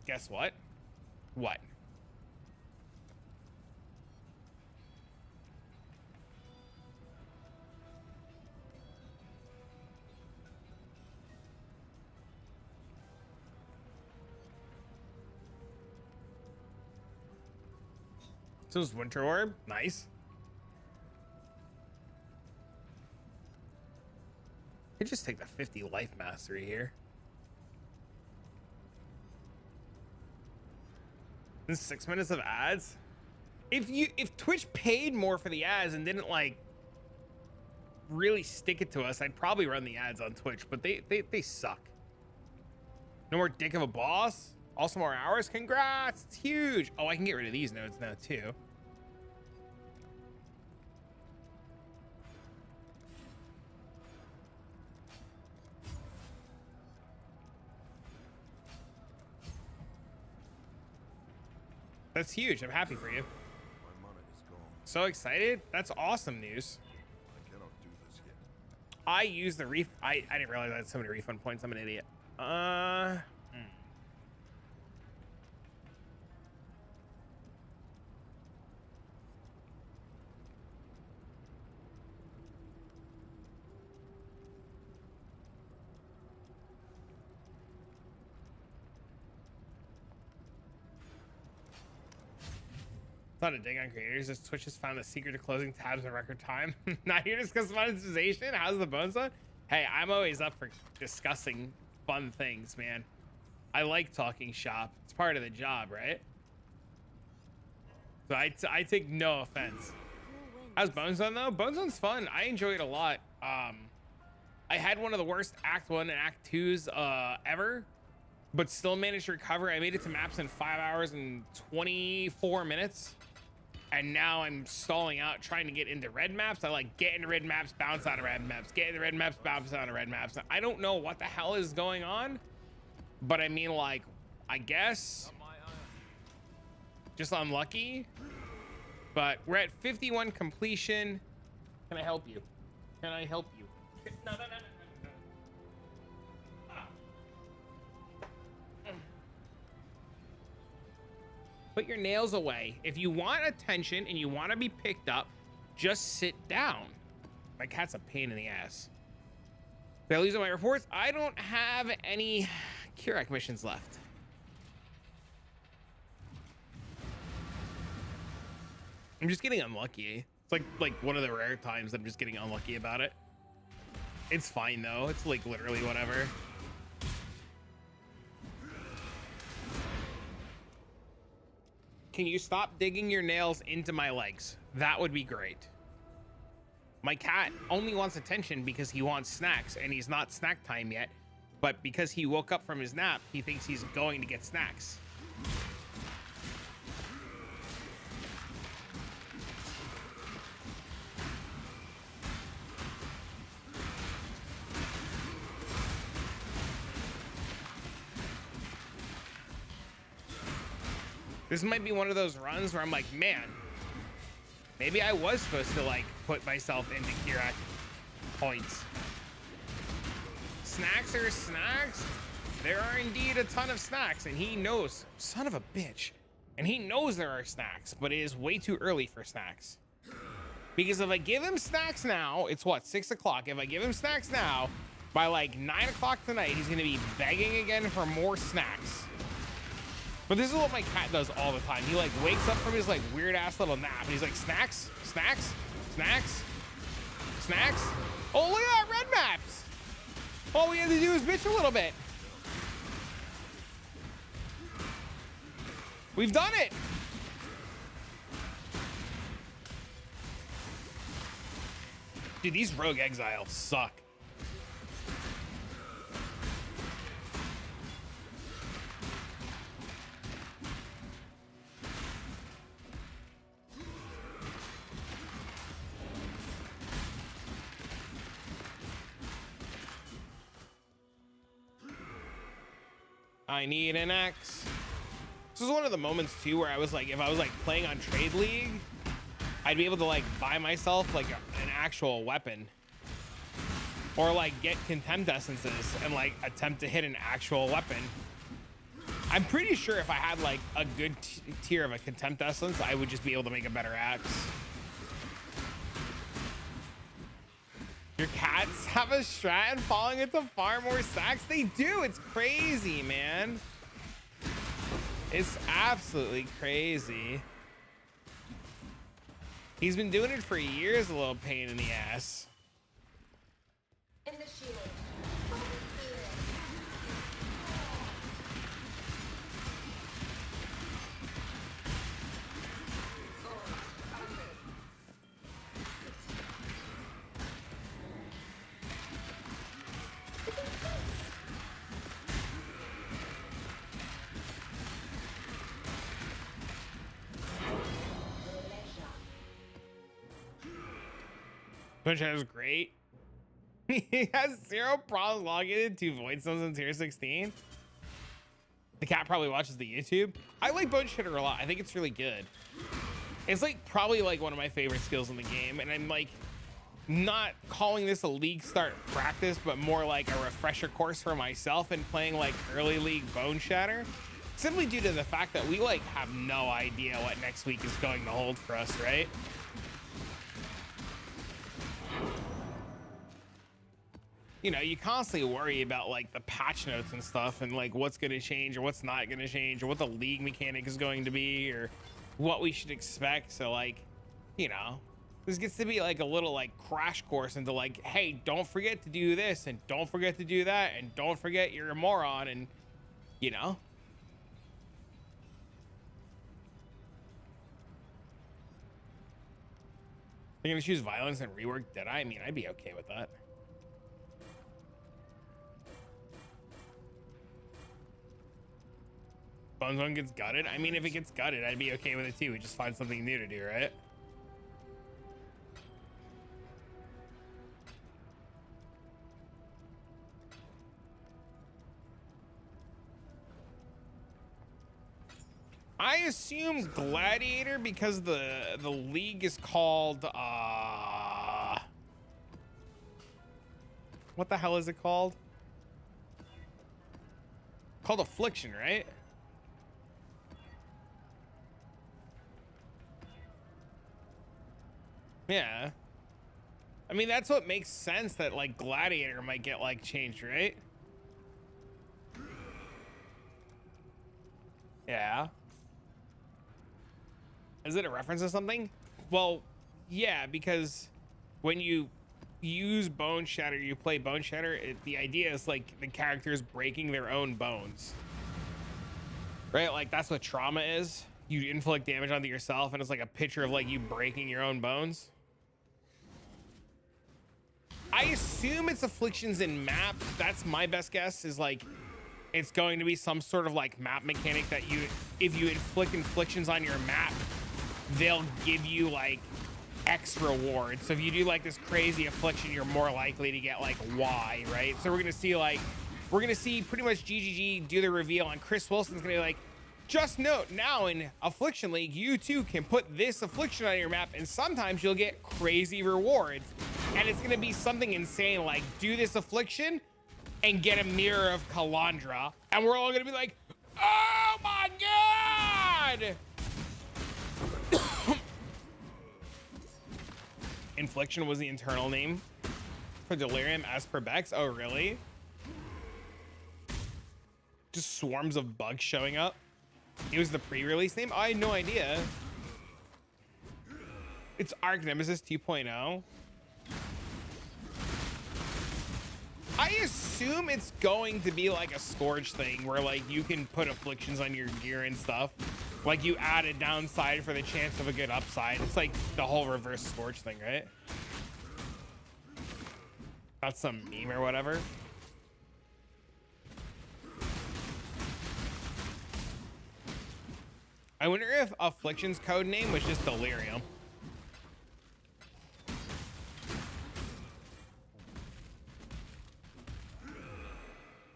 Guess what? What? So it's Winter Orb. Nice. Could just take the 50 life mastery here. And 6 minutes of ads. If Twitch paid more for the ads and didn't like really stick it to us, I'd probably run the ads on Twitch, but they suck. No more dick of a boss. Also more hours. Congrats. It's huge. Oh, I can get rid of these nodes now too. That's huge. I'm happy for you. My money is gone. So excited. That's awesome news. I cannot do this yet. I use the I didn't realize I had so many refund points. I'm an idiot. It's not a dig on creators. Just Twitch has found the secret to closing tabs in record time. Not here to discuss monetization. How's the Bonezone? Hey, I'm always up for discussing fun things, man. I like talking shop. It's part of the job, right? So I take no offense. How's Bonezone though? Bonezone's fun. I enjoy it a lot. I had one of the worst Act 1 and Act 2s ever, but still managed to recover. I made it to maps in 5 hours and 24 minutes. And now I'm stalling out trying to get into red maps. I like get into red maps, bounce out of red maps, get into red maps, bounce out of red maps. I don't know what the hell is going on, but I mean, like, I guess just unlucky. But we're at 51 completion. Can I help you? Can I help you? No. Put your nails away. If you want attention and you want to be picked up, just sit down. My cat's a pain in the ass. Did I lose all my reports? I don't have any Curec missions left. I'm just getting unlucky. It's like one of the rare times I'm just getting unlucky about it. It's fine though. It's like literally whatever. Can you stop digging your nails into my legs? That would be great. My cat only wants attention because he wants snacks and he's not snack time yet. But because he woke up from his nap, he thinks he's going to get snacks. This might be one of those runs where I'm like, man, Maybe I was supposed to like put myself into Kirak points. Snacks are snacks. There are indeed a ton of snacks, and he knows, son of a bitch. And he knows there are snacks, but it is way too early for snacks. Because if I give him snacks now, it's what, 6 o'clock. If I give him snacks now, by like 9 o'clock tonight, he's gonna be begging again for more snacks. But this is what my cat does all the time. He like wakes up from his like weird ass little nap and he's like, snacks, snacks, snacks, snacks. Oh, look at that, red maps. All we had to do is bitch a little bit. We've done it. Dude, these rogue exiles suck. I need an axe. This is one of the moments too where I was like, if I was like playing on Trade League, I'd be able to like buy myself like an actual weapon, or like get contempt essences and like attempt to hit an actual weapon. I'm pretty sure if I had like a good tier of a contempt essence, I would just be able to make a better axe. Your cats have a strat and falling into far more stacks? They do. It's crazy, man. It's absolutely crazy. He's been doing it for years, a little pain in the ass. In the shield. Punch-Out is great. He has zero problems logging into Void Stones in tier 16. The cat probably watches the YouTube. I like Bone Shitter a lot. I think it's really good. It's like probably like one of my favorite skills in the game, and I'm like not calling this a league start practice, but more like a refresher course for myself and playing like early league Bone Shatter, simply due to the fact that we like have no idea what next week is going to hold for us, right? You know, you constantly worry about like the patch notes and stuff and like what's going to change or what's not going to change or what the league mechanic is going to be or what we should expect. So like, you know, this gets to be like a little like crash course into like, hey, don't forget to do this and don't forget to do that and don't forget you're a moron, and you know. They're going to choose violence and rework Deadeye? I mean, I'd be okay with that. Bonezone gets gutted? I mean, if it gets gutted, I'd be okay with it too. We just find something new to do, right? I assume Gladiator because the league is called what the hell is it called? Called Affliction, right? Yeah. I mean, that's what makes sense that like Gladiator might get like changed, right? Yeah. Is it a reference to something? Well, yeah, because when you use Bone Shatter, you play Bone Shatter, the idea is like the character's breaking their own bones. Right? Like that's what trauma is. You inflict damage onto yourself and it's like a picture of like you breaking your own bones. I assume it's afflictions in map. That's my best guess, is like it's going to be some sort of like map mechanic that you, if you inflict inflictions on your map, they'll give you like X rewards. So if you do like this crazy affliction, you're more likely to get like Y, right? So we're gonna see pretty much GGG do the reveal, and Chris Wilson's gonna be like, Just note, now in Affliction League, you too can put this affliction on your map, and sometimes you'll get crazy rewards. And it's gonna be something insane, like do this affliction and get a mirror of Kalandra. And we're all gonna be like, oh my God! Infliction was the internal name for Delirium as per Bex. Oh, really? Just swarms of bugs showing up. It was the pre-release name? I had no idea. It's Arc Nemesis 2.0. I assume it's going to be like a Scourge thing where like you can put afflictions on your gear and stuff. Like you add a downside for the chance of a good upside. It's like the whole reverse Scourge thing, right? That's some meme or whatever. I wonder if Affliction's code name was just Delirium.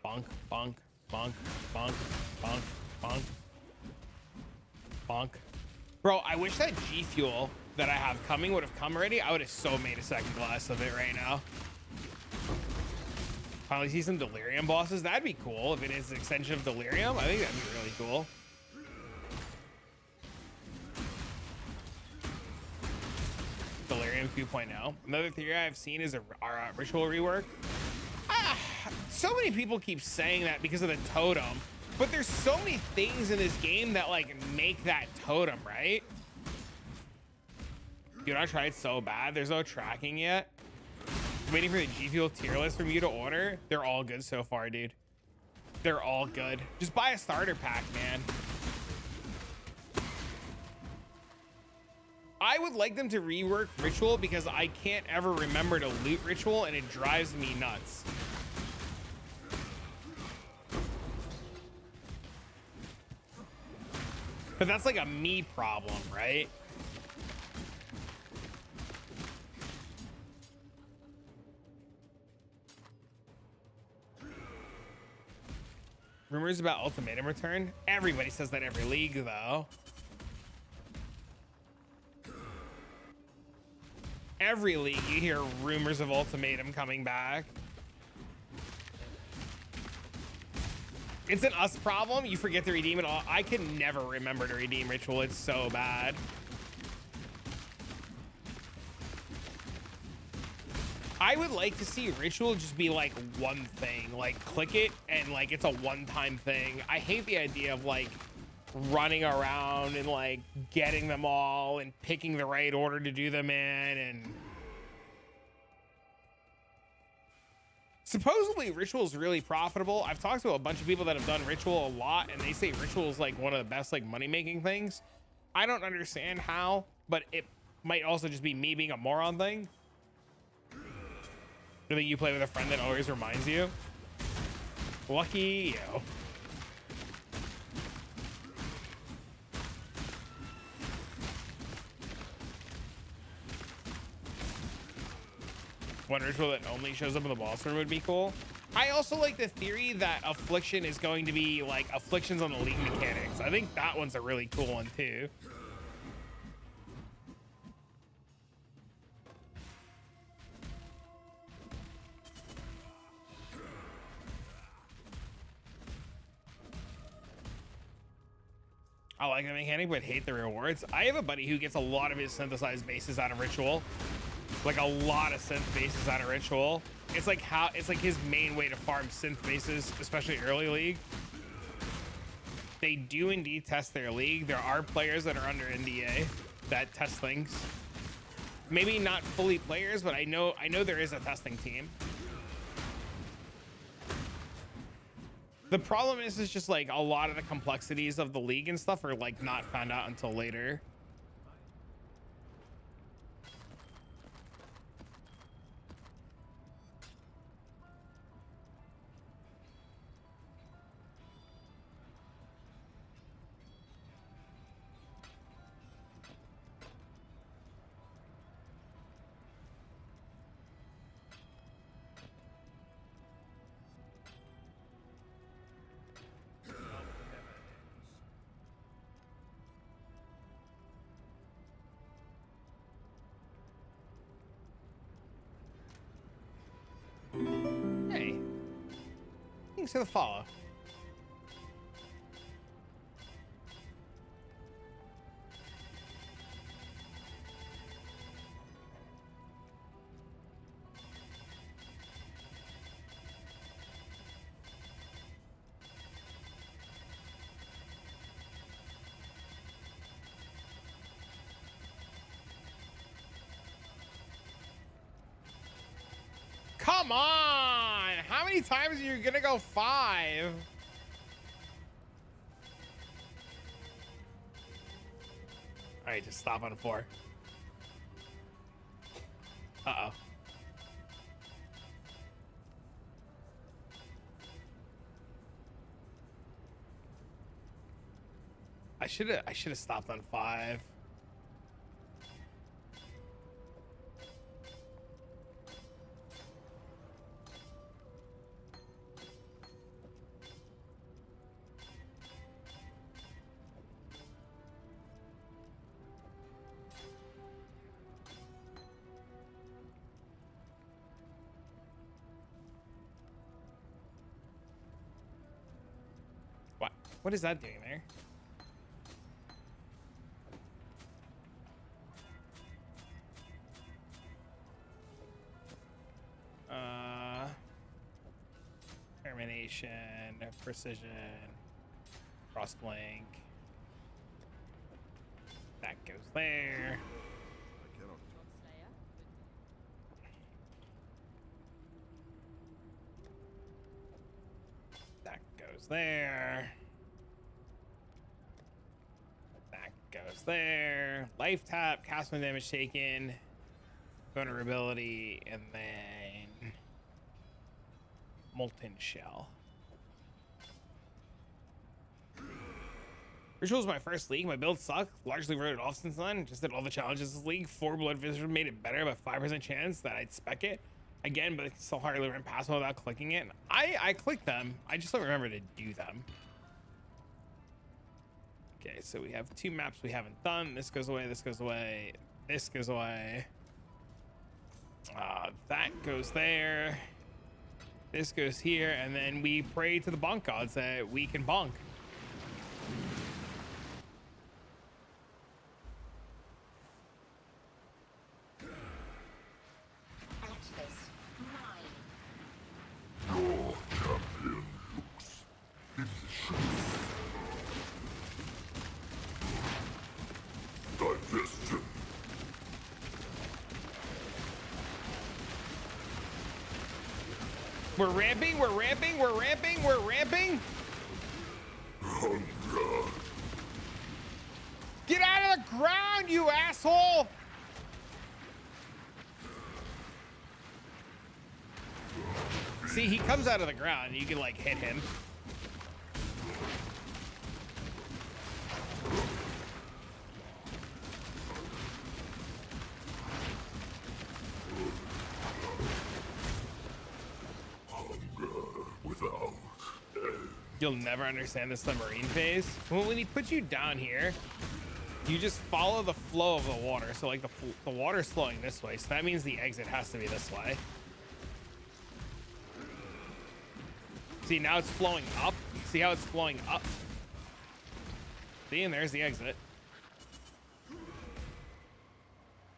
Bonk, bonk, bonk, bonk, bonk, bonk, bonk. Bro, I wish that G Fuel that I have coming would have come already. I would have so made a second glass of it right now. Finally see some Delirium bosses. That'd be cool if it is an extension of Delirium. I think that'd be really cool. Delirium 2.0. Another theory I've seen is our ritual rework. So many people keep saying that because of the totem, but there's so many things in this game that like make that totem, right? Dude, I tried so bad. There's no tracking yet. Waiting for the G Fuel tier list from you to order. They're all good so far, dude. They're all good. Just buy a starter pack, man. I would like them to rework Ritual because I can't ever remember to loot Ritual and it drives me nuts. But that's like a me problem, right? Rumors about Ultimatum return? Everybody says that every league, though. Every league you hear rumors of Ultimatum coming back. It's an us problem. You forget to redeem it all. I can never remember to redeem Ritual. It's so bad. I would like to see Ritual just be like one thing, like click it and like it's a one-time thing. I hate the idea of like running around and like getting them all and picking the right order to do them in. And supposedly Ritual is really profitable. I've talked to a bunch of people that have done Ritual a lot and they say Ritual is like one of the best like money-making things. I don't understand how, but it might also just be me being a moron thing. I think you play with a friend that always reminds you. Lucky you. One ritual that only shows up in the boss room would be cool. I also like the theory that Affliction is going to be like Afflictions on the League mechanics. I think that one's a really cool one too. I like the mechanic, but hate the rewards. I have a buddy who gets a lot of his synthesized bases out of Ritual. Like a lot of synth bases out of Ritual. It's like his main way to farm synth bases, especially early league. They do indeed test their league. There are players that are under NDA that test things. Maybe not fully players, but I know there is a testing team. The problem is just like a lot of the complexities of the league and stuff are like not found out until later. Thanks for the follow. Come on! How many times are you gonna go 5? All right, just stop on 4. Uh-oh. I should have stopped on 5. What is that doing there? Termination, precision, cross blank. That goes there. I cannot do That goes there. That goes there. Life tap, cast when damage taken, vulnerability, and then molten shell. Ritual was my first league. My build sucked. Largely wrote it off since then. Just did all the challenges this league. 4 blood visitors made it better, but 5% chance that I'd spec it again, but it's so hardly impossible without clicking it. I clicked them. I just don't remember to do them. Okay, so we have 2 maps we haven't done. This goes away. This goes away. This goes away. That goes there. This goes here, and then we pray to the bonk gods that we can bonk. Your champion looks delicious. Digestion. We're ramping, we're ramping, we're ramping, we're ramping. Hunger. Get out of the ground, you asshole! See, he comes out of the ground. You can like hit him. Without You'll never understand the submarine phase. When he puts you down here, you just follow the flow of the water. So like the water's flowing this way, so that means the exit has to be this way. See, now it's flowing up. See how it's flowing up? See, and there's the exit.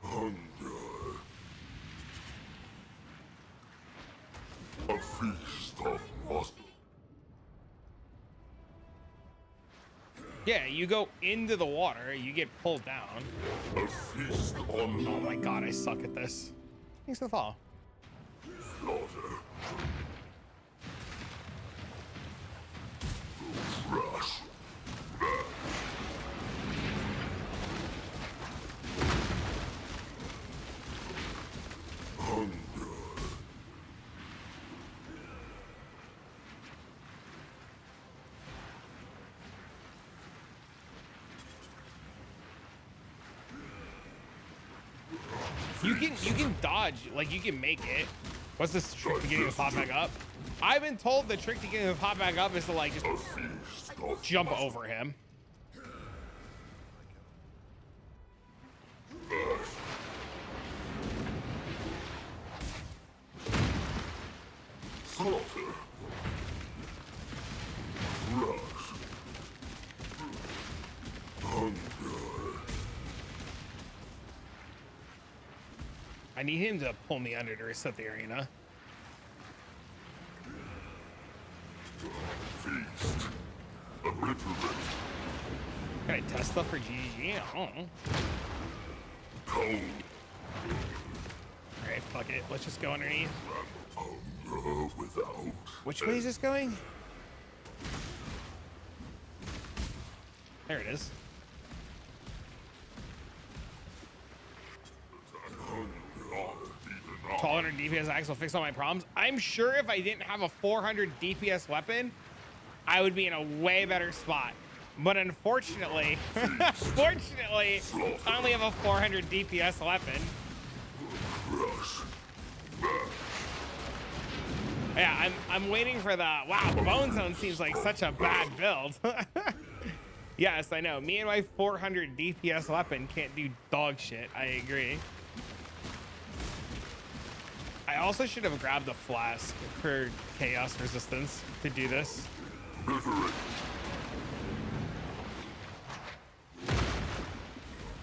hunger. A feast of muscle. Yeah, you go into the water, you get pulled down. A feast on Oh my god, I suck at this. Thanks for the follow. slaughter. Trash. Hunger. You can dodge, like you can make it. What's this trick to getting the pop back up? I've been told the trick to getting the pop back up is to like just A feast of jump over him. slaughter. I need him to pull me under to reset the arena. Feast. Obliterate. Can I test stuff for GG? I don't know. Cold. All right, fuck it. Let's just go underneath. Hunger without. Which way is this going? There it is. Not be denied. 1200 DPS axe will fix all my problems. I'm sure if I didn't have a 400 DPS weapon, I would be in a way better spot. But unfortunately, fortunately, I only have a 400 DPS weapon. Crush. Yeah, I'm waiting for the, wow, Bonezone seems like such a bad build. Yes, I know. Me and my 400 DPS weapon can't do dog shit. I agree. I also should have grabbed the flask for chaos resistance to do this. Obliterate.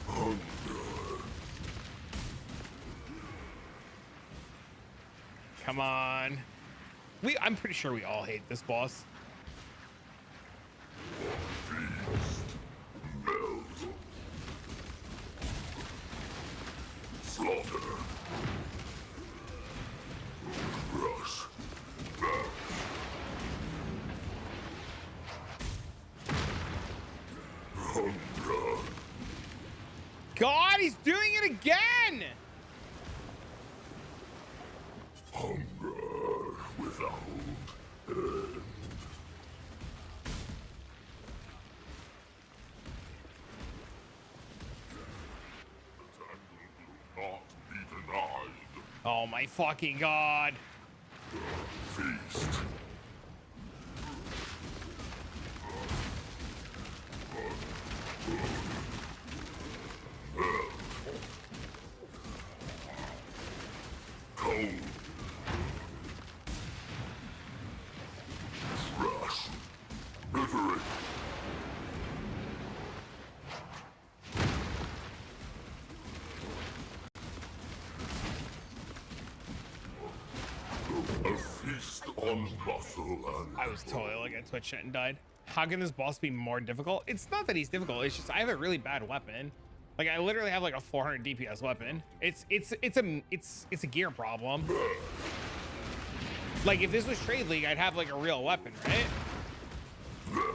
Hunger. Come on. I'm pretty sure we all hate this boss. Feast. Melt. Slaughter. Crush. Back. Hunger. God, he's doing it again! Hunger without end. The tangle will not be denied. Oh my fucking God. Feast. Cold. Rush. Obliterate. A feast on muscle and I was totally like at Twitch chat and died. How can this boss be more difficult? It's not that he's difficult. It's just I have a really bad weapon. Like I literally have like a 400 DPS weapon. It's a gear problem. Like if this was Trade League, I'd have like a real weapon, right?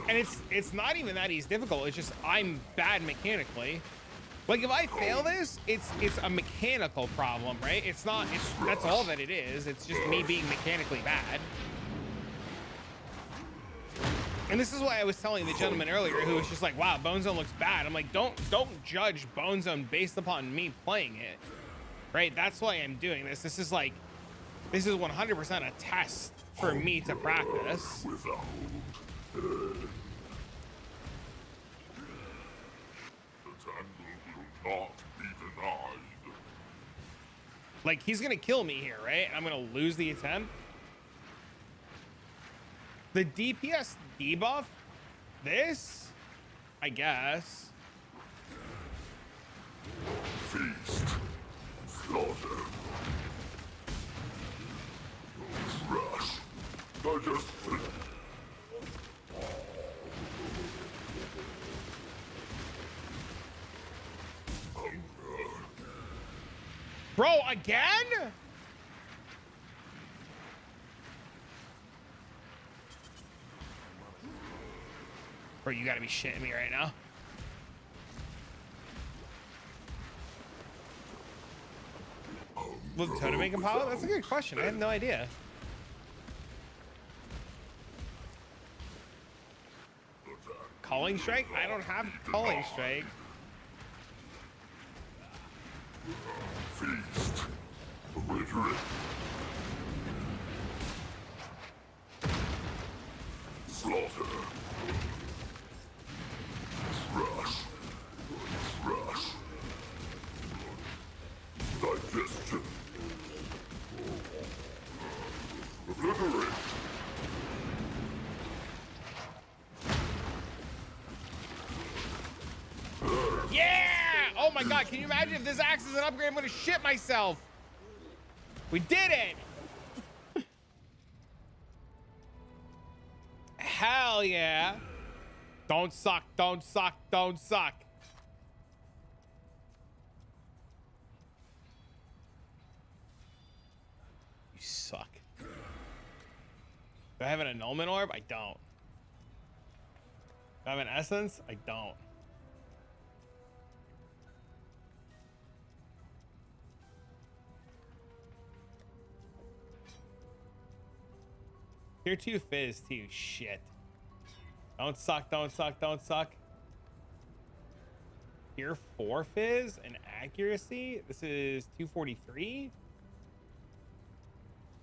And it's not even that he's difficult. It's just I'm bad mechanically. Like if I fail this, it's a mechanical problem, right? It's not. That's all that it is. It's just me being mechanically bad. And this is why I was telling the gentleman earlier who was just like, wow, Bonezone looks bad. I'm like, don't judge Bonezone based upon me playing it, right? That's why I'm doing this. This is 100% a test for me to practice. without end. The tangle will not be denied. Like he's gonna kill me here, right? I'm gonna lose the attempt. The DPS debuff, this, I guess. Feast. Slaughter. Crush. Digestion. Hunger. Bro, again? Bro, you gotta be shitting me right now. Will the totem make compile? That's a good question. I have no idea. Calling strike? I don't have calling strike. Feast. Obliterate. Slaughter. Rush. Rush. Digestion. Obliterate. Yeah! Oh my god, can you imagine if this axe is an upgrade? I'm gonna shit myself. We did it! Hell yeah. Don't suck, don't suck, don't suck. You suck. Do I have an annulment orb? I don't. Do I have an essence? I don't. Tier 2 fizz too. Shit. Don't suck, don't suck, don't suck. Tier 4 fizz and accuracy. This is 243.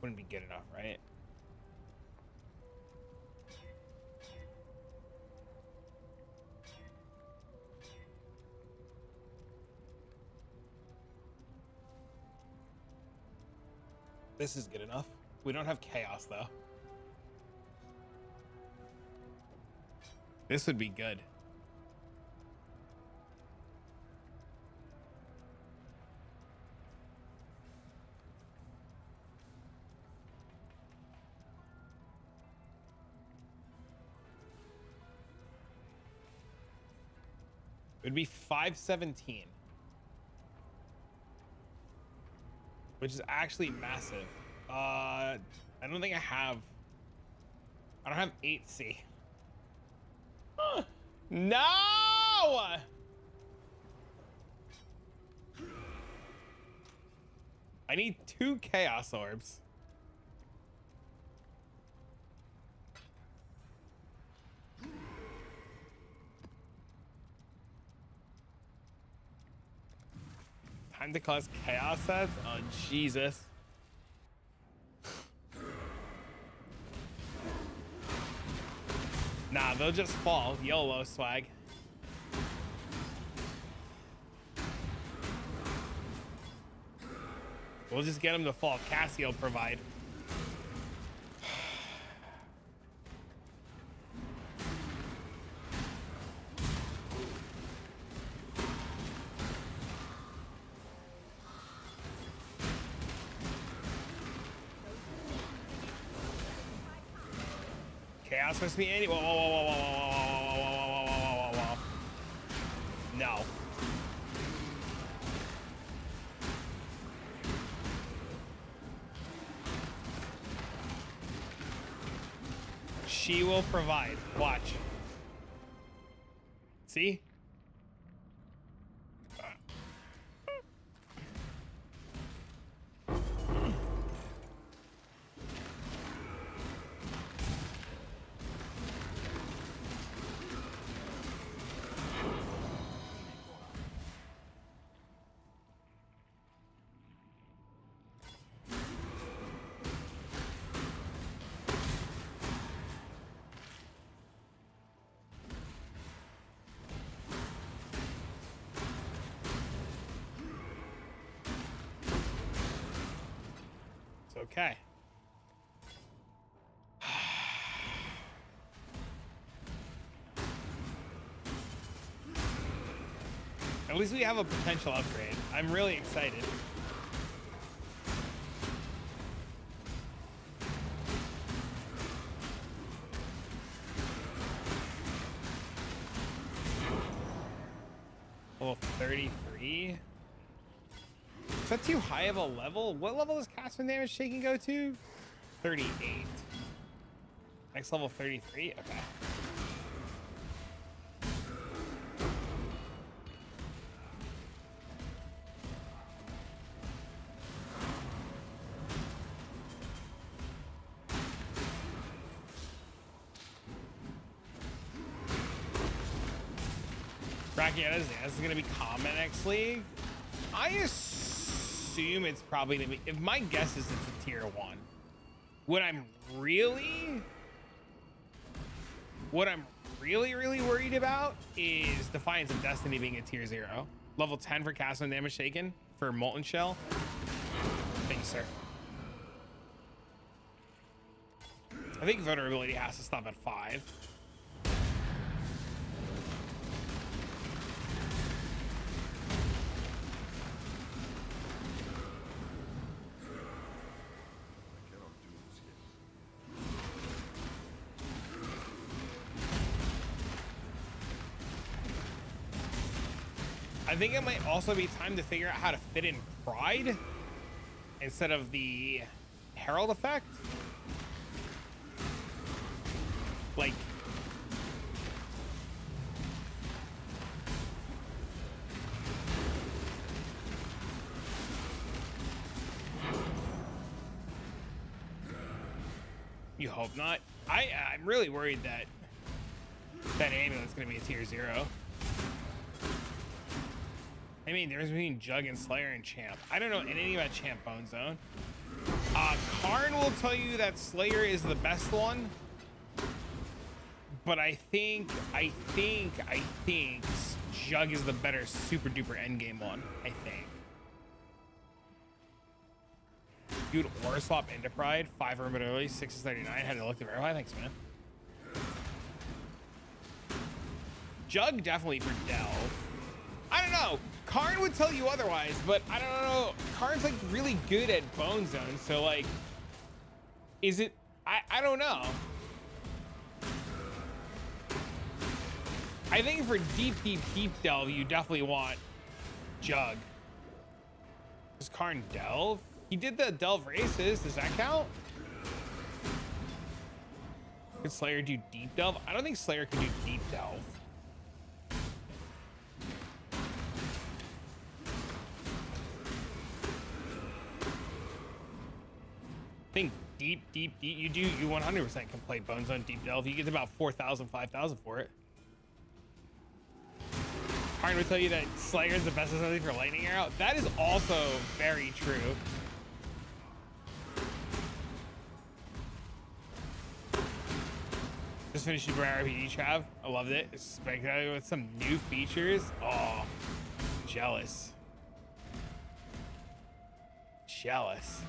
Wouldn't be good enough, right? This is good enough. We don't have chaos though. This would be good. It would be 517. Which is actually massive. I don't think I don't have 8C. No! I need 2 chaos orbs. Time to cause chaos sets? Oh, Jesus. Nah, they'll just fall. YOLO swag. We'll just get them to fall. Cassie will provide. Chaos supposed to be any. Whoa, whoa, whoa, whoa, whoa, whoa, whoa, whoa, whoa, whoa, whoa, whoa. No. She will provide. Watch. See? Okay. At least we have a potential upgrade. I'm really excited. Level 33. Is that too high of a level? What level does cast and damage taking go to? 38. Next level 33? Okay. Brachiotas, this is gonna be common next league. I assume it's probably gonna be, if my guess is it's a tier 1. What I'm really worried about is Defiance of Destiny being a tier 0. Level 10 for cast and damage taken for Molten Shell. Thank you, sir. I think vulnerability has to stop at 5. I think it might also be time to figure out how to fit in Pride instead of the Herald effect. Like, you hope not. I'm really worried that that amulet's gonna be a tier 0. I mean, there's between Jug and Slayer and Champ. I don't know anything about Champ Bonezone. Karn will tell you that Slayer is the best one, but I think Jug is the better super duper endgame one. I think. Dude, Aura swap into Pride, 5 urban early, 6 is 39. Had to look to verify. Thanks, man. Jug definitely for Delve. I don't know. Karn would tell you otherwise, but I don't know. Karn's like really good at Bonezone, so like, is it? I don't know. I think for deep Delve, you definitely want Jug. Does Karn Delve? He did the Delve races. Does that count? Could Slayer do deep Delve? I don't think Slayer can do deep Delve. I think deep, you 100% can play Bonezone deep Delve. You get about 4,000, 5,000 for it. Karn would tell you that Slayer is the best assembly for Lightning Arrow. That is also very true. Just finished Super RPG Trav. I loved it. It's spectacular with some new features. Oh, jealous. Jealous.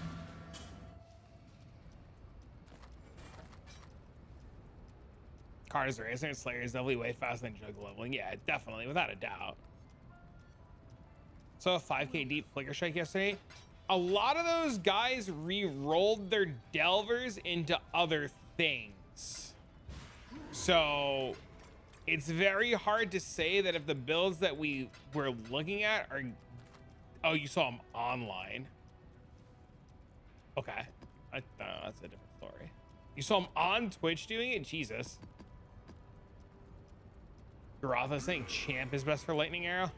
Karn is racing. Slayer is definitely way faster than Jug leveling. Yeah, definitely, without a doubt. So a 5K deep flicker strike yesterday. A lot of those guys re-rolled their delvers into other things. So it's very hard to say that if the builds that we were looking at are, oh, you saw them online. Okay, that's a different story. You saw them on Twitch doing it? Jesus. Garatha saying Champ is best for Lightning Arrow.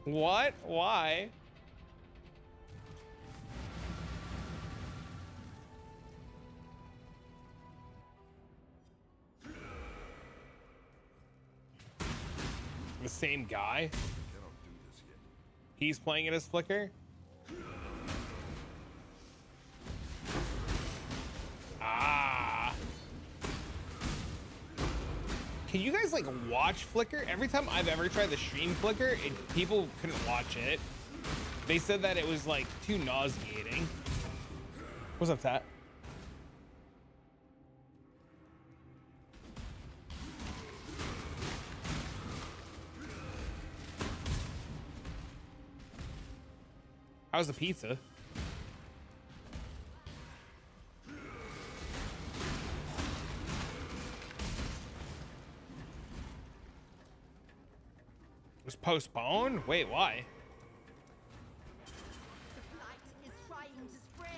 What? Why? The same guy? Cannot do this yet. He's playing it as Flicker? Ah. Can you guys like watch Flicker? Every time I've ever tried to stream Flicker, people couldn't watch it. They said that it was like too nauseating. What's up, Tat? How's the pizza? It was postponed? Wait, why?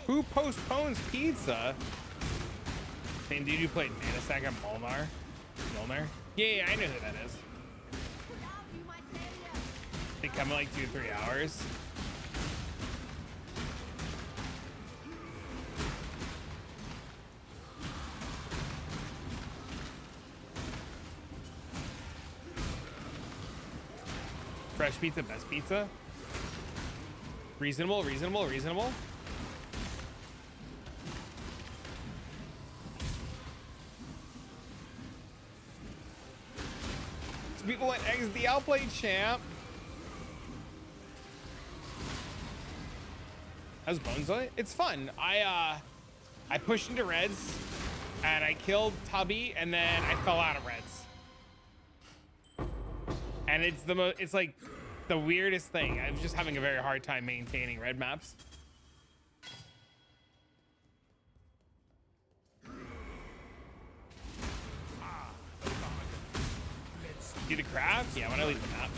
Who postpones pizza? Same dude who played Manisac and Milner? Yeah, I know who that is. They come in like 2 to 3 hours. Fresh pizza, best pizza. Reasonable. People want eggs the outplay champ. How's Bonezone? It's fun. I pushed into reds and I killed Tubby and then I fell out of reds. And it's like the weirdest thing. I'm just having a very hard time maintaining red maps. Do the craft? Yeah, when I leave the map.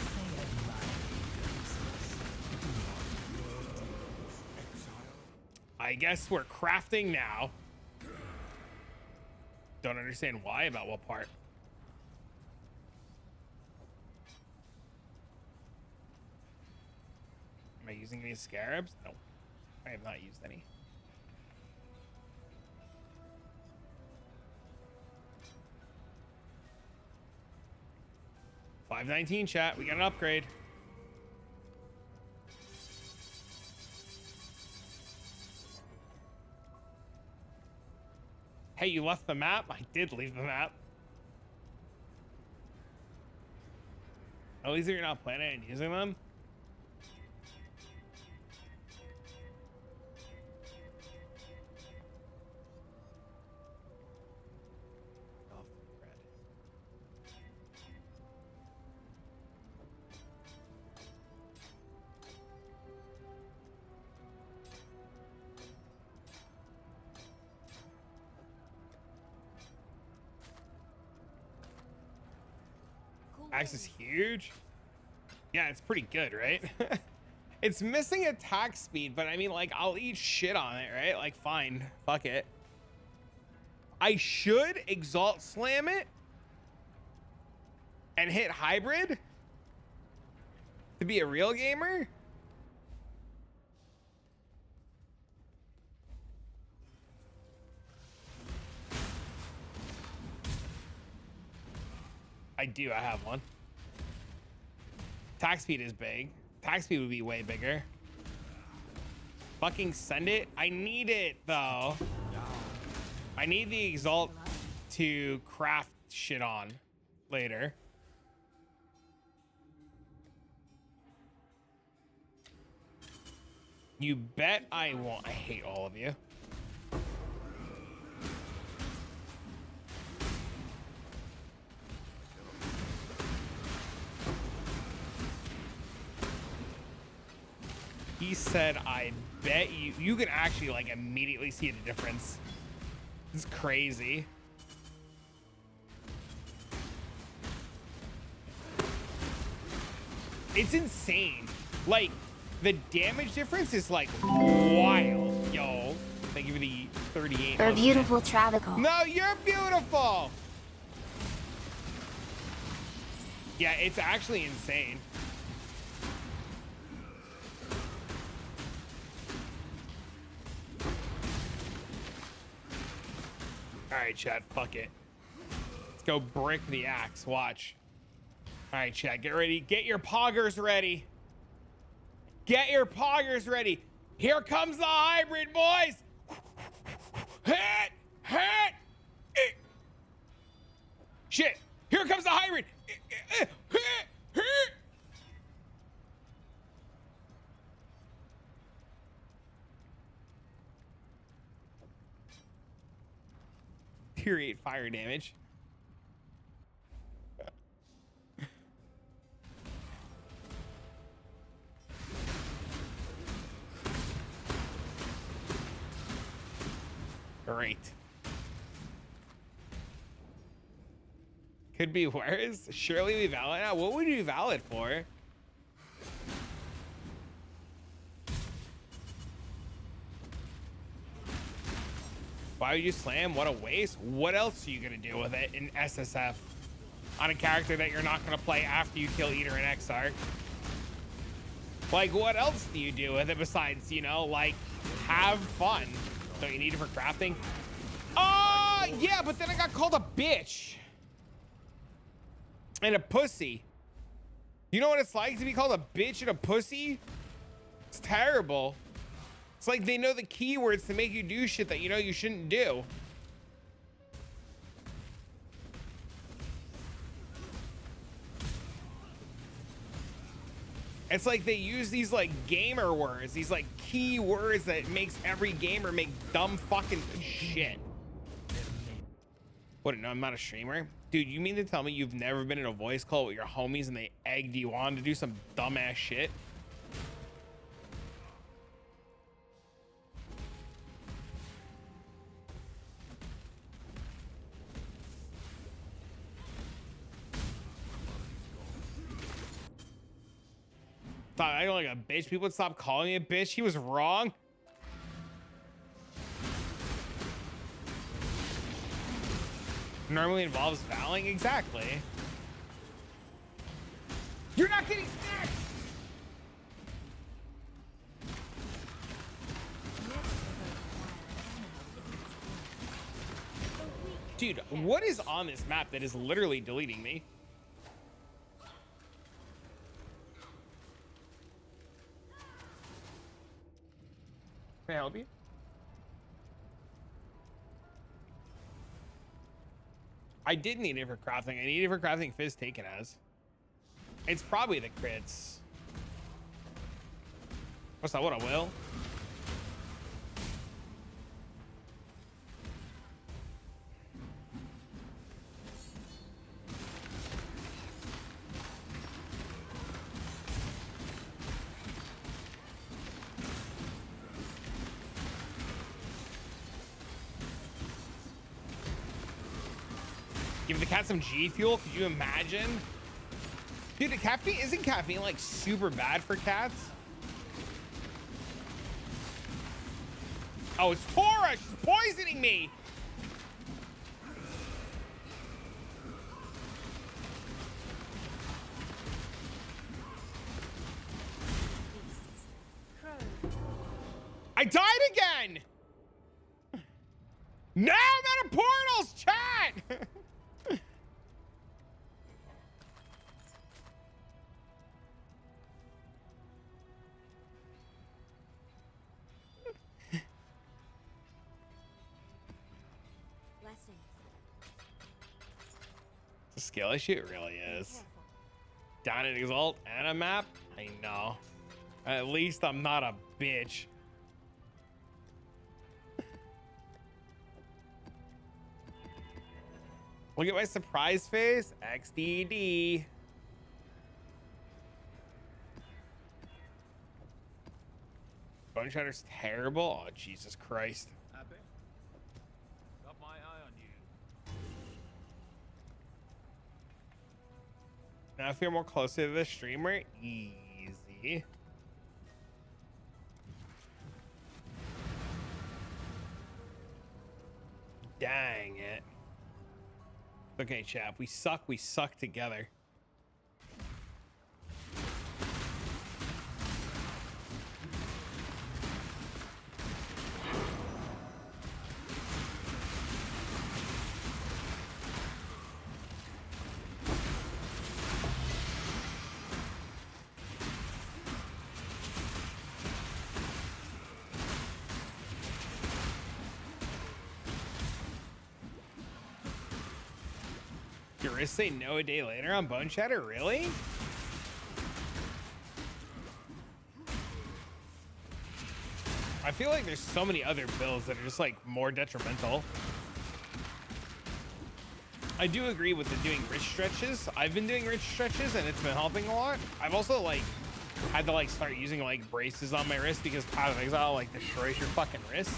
I guess we're crafting now. Don't understand why, about what part. Am I using any scarabs? No, I have not used any. $5.19 chat, we got an upgrade. Hey, you left the map? I did leave the map. At least you're not planning on using them. Axe is huge. Yeah, it's pretty good, right? It's missing attack speed, but I mean, like, I'll eat shit on it, right? Like, fine, fuck it. I should exalt slam it and hit hybrid to be a real gamer. I do, I have one. Attack speed is big. Attack speed would be way bigger. Fucking send it. I need it though. I need the exalt to craft shit on later. You bet I won't. I hate all of you. He said, I bet you can actually like immediately see the difference. It's crazy. It's insane. Like the damage difference is like wild. Yo, thank you for the 38. You're beautiful, Travical. No, you're beautiful. Yeah, it's actually insane. All right, Chad, fuck it. Let's go brick the axe. Watch. All right, Chad, get ready. Get your poggers ready. Get your poggers ready. Here comes the hybrid, boys. Hit, hit, hit. Shit. Here comes the hybrid. Hit, hit. Deteriorate fire damage. Great. Could be worse. Surely we valid now. What would you valid for? Why would you slam? What a waste. What else are you gonna do with it in SSF on a character that you're not gonna play after you kill Eater and Exarch? Like, what else do you do with it besides, you know, like, have fun? Don't you need it for crafting? Yeah, but then I got called a bitch and a pussy. You know what it's like to be called a bitch and a pussy? It's terrible. It's like they know the keywords to make you do shit that you know you shouldn't do. It's like they use these like gamer words, these like key words that makes every gamer make dumb fucking shit. What, no, I'm not a streamer? Dude, you mean to tell me you've never been in a voice call with your homies and they egged you on to do some dumbass shit? Stop acting like a bitch. People would stop calling me a bitch. He was wrong. Normally involves fouling. Exactly. You're not getting snacked. Dude, what is on this map that is literally deleting me? Can I help you? I did need it for crafting. I need it for crafting Fizz taken as. It's probably the crits. What's that? What I will? Give the cat some G fuel. Could you imagine? Dude, the caffeine isn't caffeine like super bad for cats? Oh, it's Tora. She's poisoning me. I died again. Now I'm out of portals, chat. It's a skill issue, it really is. Down at Exalt and a map? I know. At least I'm not a bitch. Look at my surprise face. XDD. Bone Shatter's terrible. Oh, Jesus Christ. Happy? Got my eye on you. Now if you're more closely to the streamer, easy. Dang it. Okay, chap. We suck together. Jurist say no a day later on Bone Shatter? Really? I feel like there's so many other builds that are just like more detrimental. I do agree with the doing wrist stretches. I've been doing wrist stretches and it's been helping a lot. I've also like had to like start using like braces on my wrist because Path of Exile like destroys your fucking wrist.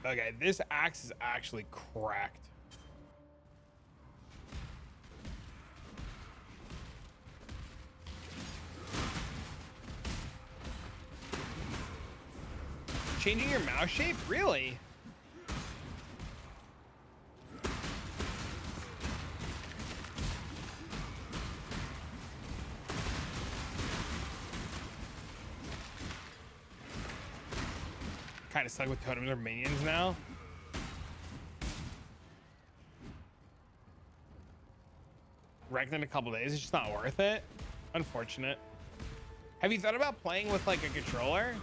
Okay, this axe is actually cracked. Changing your mouse shape? Really? Kind of stuck with totems or minions now. Wrecked in a couple days, it's just not worth it. Unfortunate. Have you thought about playing with like a controller?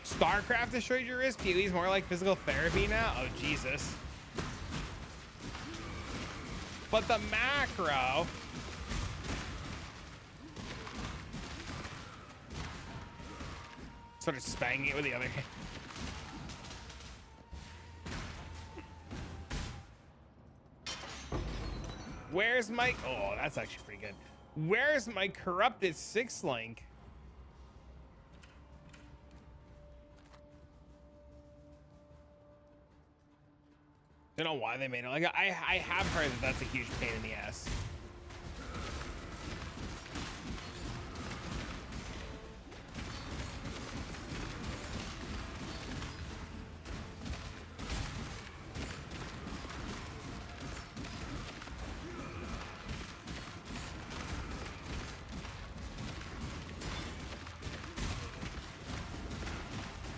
StarCraft destroyed your wrist. PvE's more like physical therapy now. Oh Jesus. But the macro. Sort of spanging it with the other hand. Where's my... Oh, that's actually pretty good. Where's my corrupted 6 link? Don't know why they made it. Like I have heard that that's a huge pain in the ass.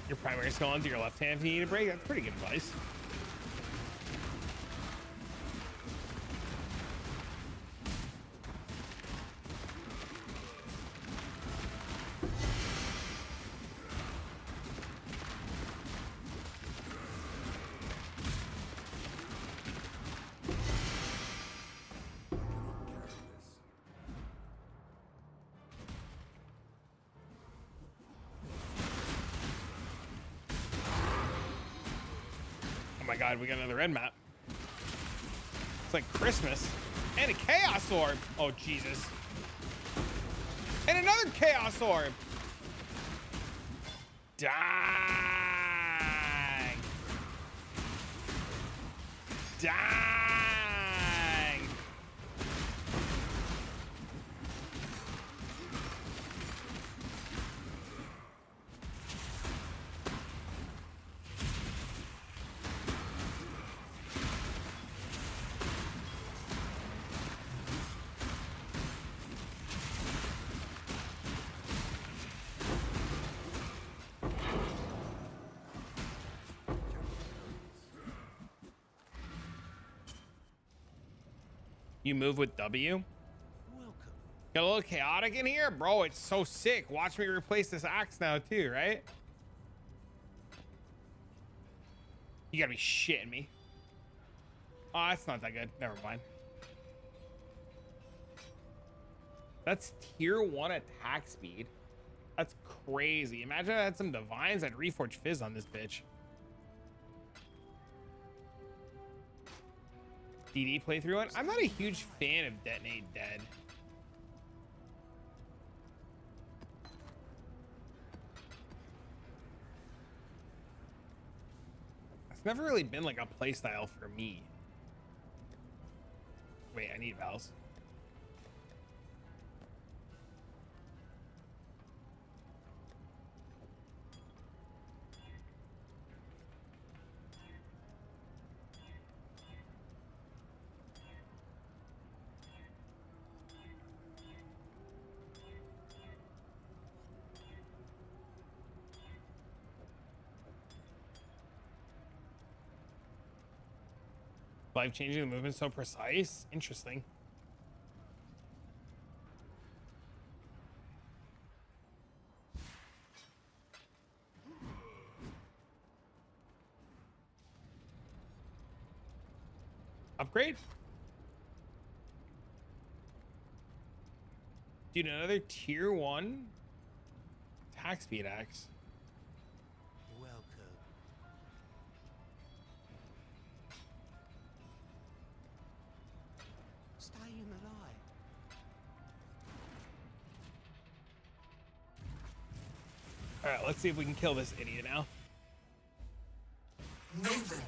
Your primary skill onto your left hand if you need a break. That's pretty good advice. Oh my god, we got another red map. It's like Christmas. And a chaos orb. Oh Jesus. And another chaos orb. Dang. Dang. You move with W? Got a little chaotic in here? Bro, it's so sick. Watch me replace this axe now too, right? You gotta be shitting me. Oh, that's not that good. Never mind. That's tier 1 attack speed. That's crazy. Imagine I had some divines. I'd reforge fizz on this bitch. DD playthrough one. I'm not a huge fan of Detonate Dead. It's never really been like a playstyle for me. Wait, I need Vals. Life changing, the movement so precise. Interesting. Upgrade? Dude, another tier 1 attack speed axe. All right, let's see if we can kill this idiot now. Maven,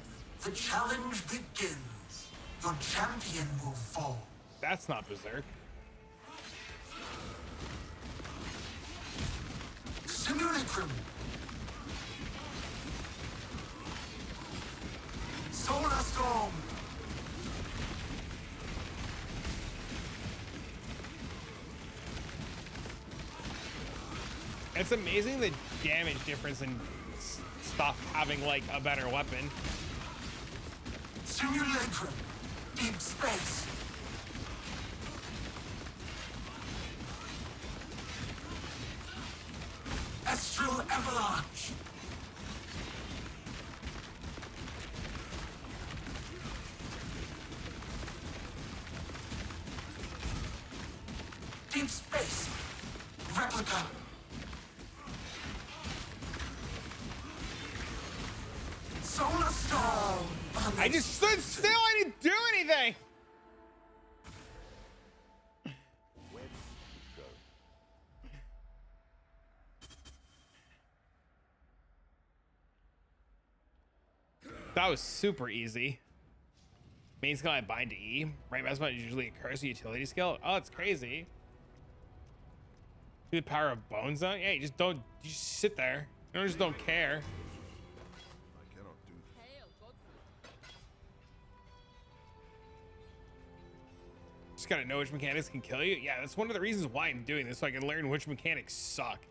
the challenge begins. Your champion will fall. That's not Berserk. Simulacrum. Solar Storm. It's amazing the damage difference in stuff having like a better weapon. Simulacrum. Deep space. Astral Avalanche. Deep space. Replica. Solar Storm. I just stood still. I didn't do anything. That was super easy. Main skill I bind to E. Right mouse button is usually a curse utility skill. Oh, it's crazy. The power of Bonezone. Yeah, you just sit there. You just don't care. I cannot do this. Hail, Godfrey. Just gotta know which mechanics can kill you. Yeah, that's one of the reasons why I'm doing this, so I can learn which mechanics suck.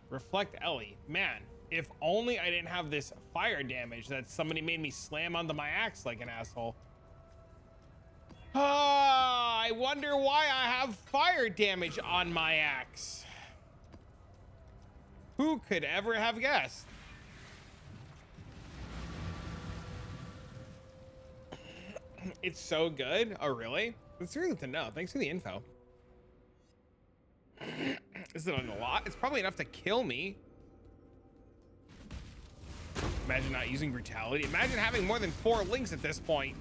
Reflect Ellie. Man, if only I didn't have this fire damage that somebody made me slam onto my axe like an asshole. Ah, I wonder why I have fire damage on my axe. Who could ever have guessed? It's so good. Oh, really? It's really good to know. Thanks for the info. Is it a lot? It's probably enough to kill me. Imagine not using brutality. Imagine having more than 4 links at this point.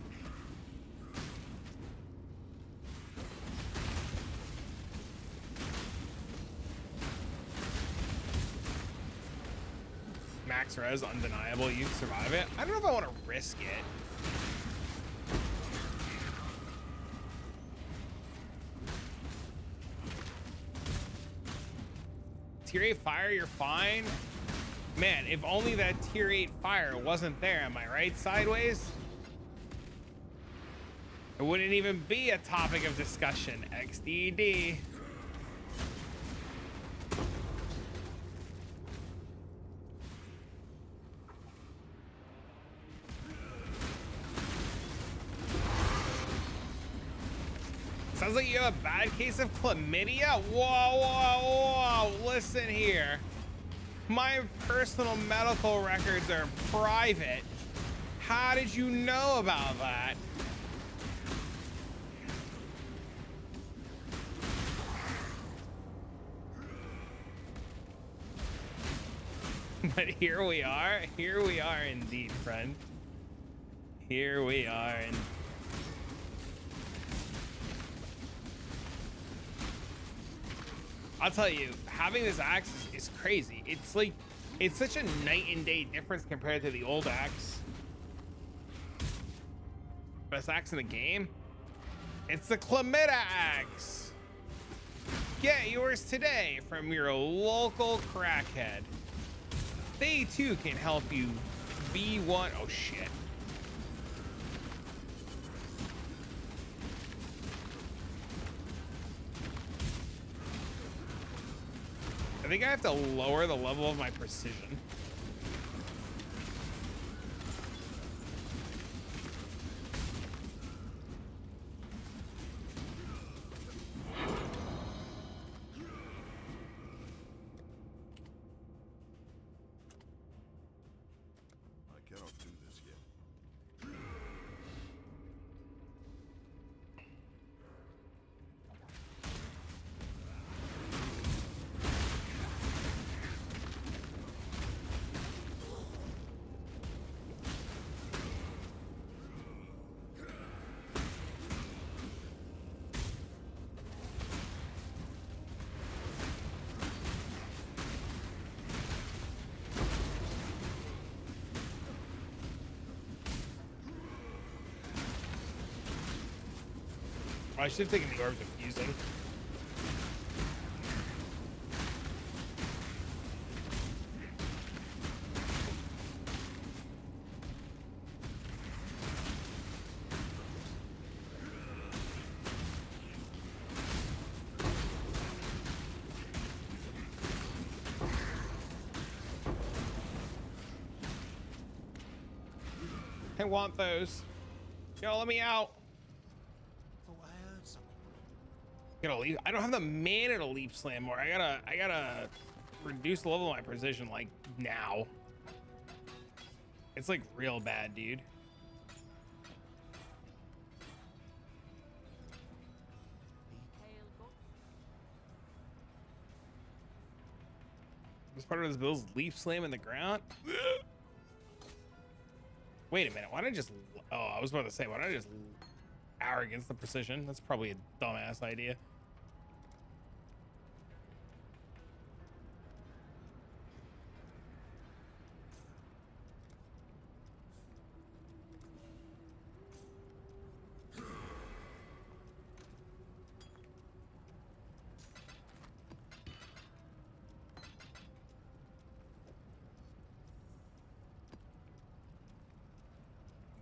Max res, undeniable. You survive it. I don't know if I want to risk it. Tier 8 fire, you're fine. Man, if only that tier 8 fire wasn't there, am I right, Sideways? It wouldn't even be a topic of discussion. XDD. Sounds like you have a bad case of chlamydia? Whoa, whoa, whoa. Listen here. My personal medical records are private. How did you know about that? But here we are indeed, friend. Here we are. And I'll tell you, having this axe is crazy. It's like, it's such a night and day difference compared to the old axe. Best axe in the game? It's the chlamydia axe. Get yours today from your local crackhead. They too can help you be one. Oh shit. I think I have to lower the level of my precision. I cannot do this yet. I should have taken the orbs of fusing. I want those. Yo, let me out. Gonna leap. I don't have the mana to leap slam more. I gotta reduce the level of my precision like now. It's like real bad, dude. This part of his bill's leaf slam in the ground. Wait a minute. Why don't I just? Oh, I was about to say, why don't I just arrogance the precision? That's probably a dumbass idea.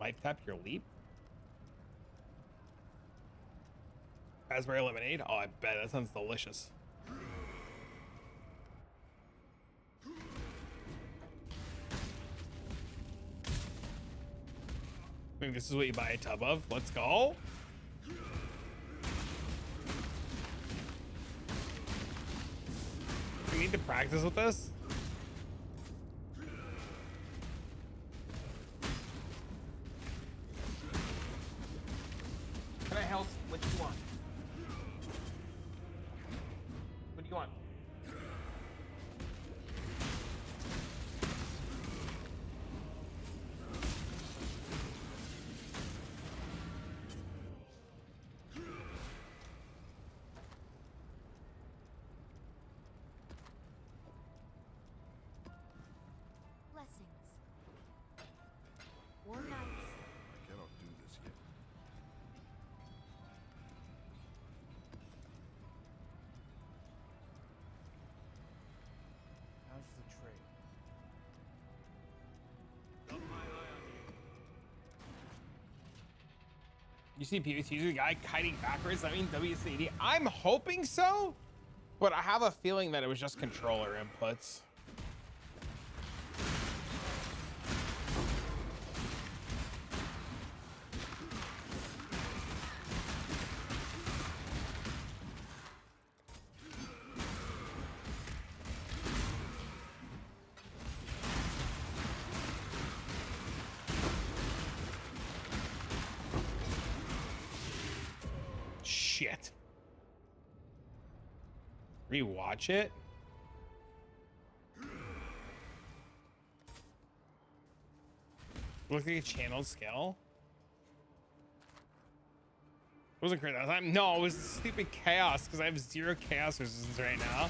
Life tap your leap. Raspberry lemonade. Oh, I bet that sounds delicious. I think this is what you buy a tub of. Let's go. We need to practice with this. Can I help? What do you want? What do you want? Blessings. War nights. I cannot do this yet. How's the trade? Got my eye on you. You see PVT's guy kiting backwards. I mean WCD. I'm hoping so, but I have a feeling that it was just controller inputs. Shit. Rewatch it. Look like a channel skill. It wasn't crazy that time. No, it was stupid chaos because I have 0 chaos resistance right now.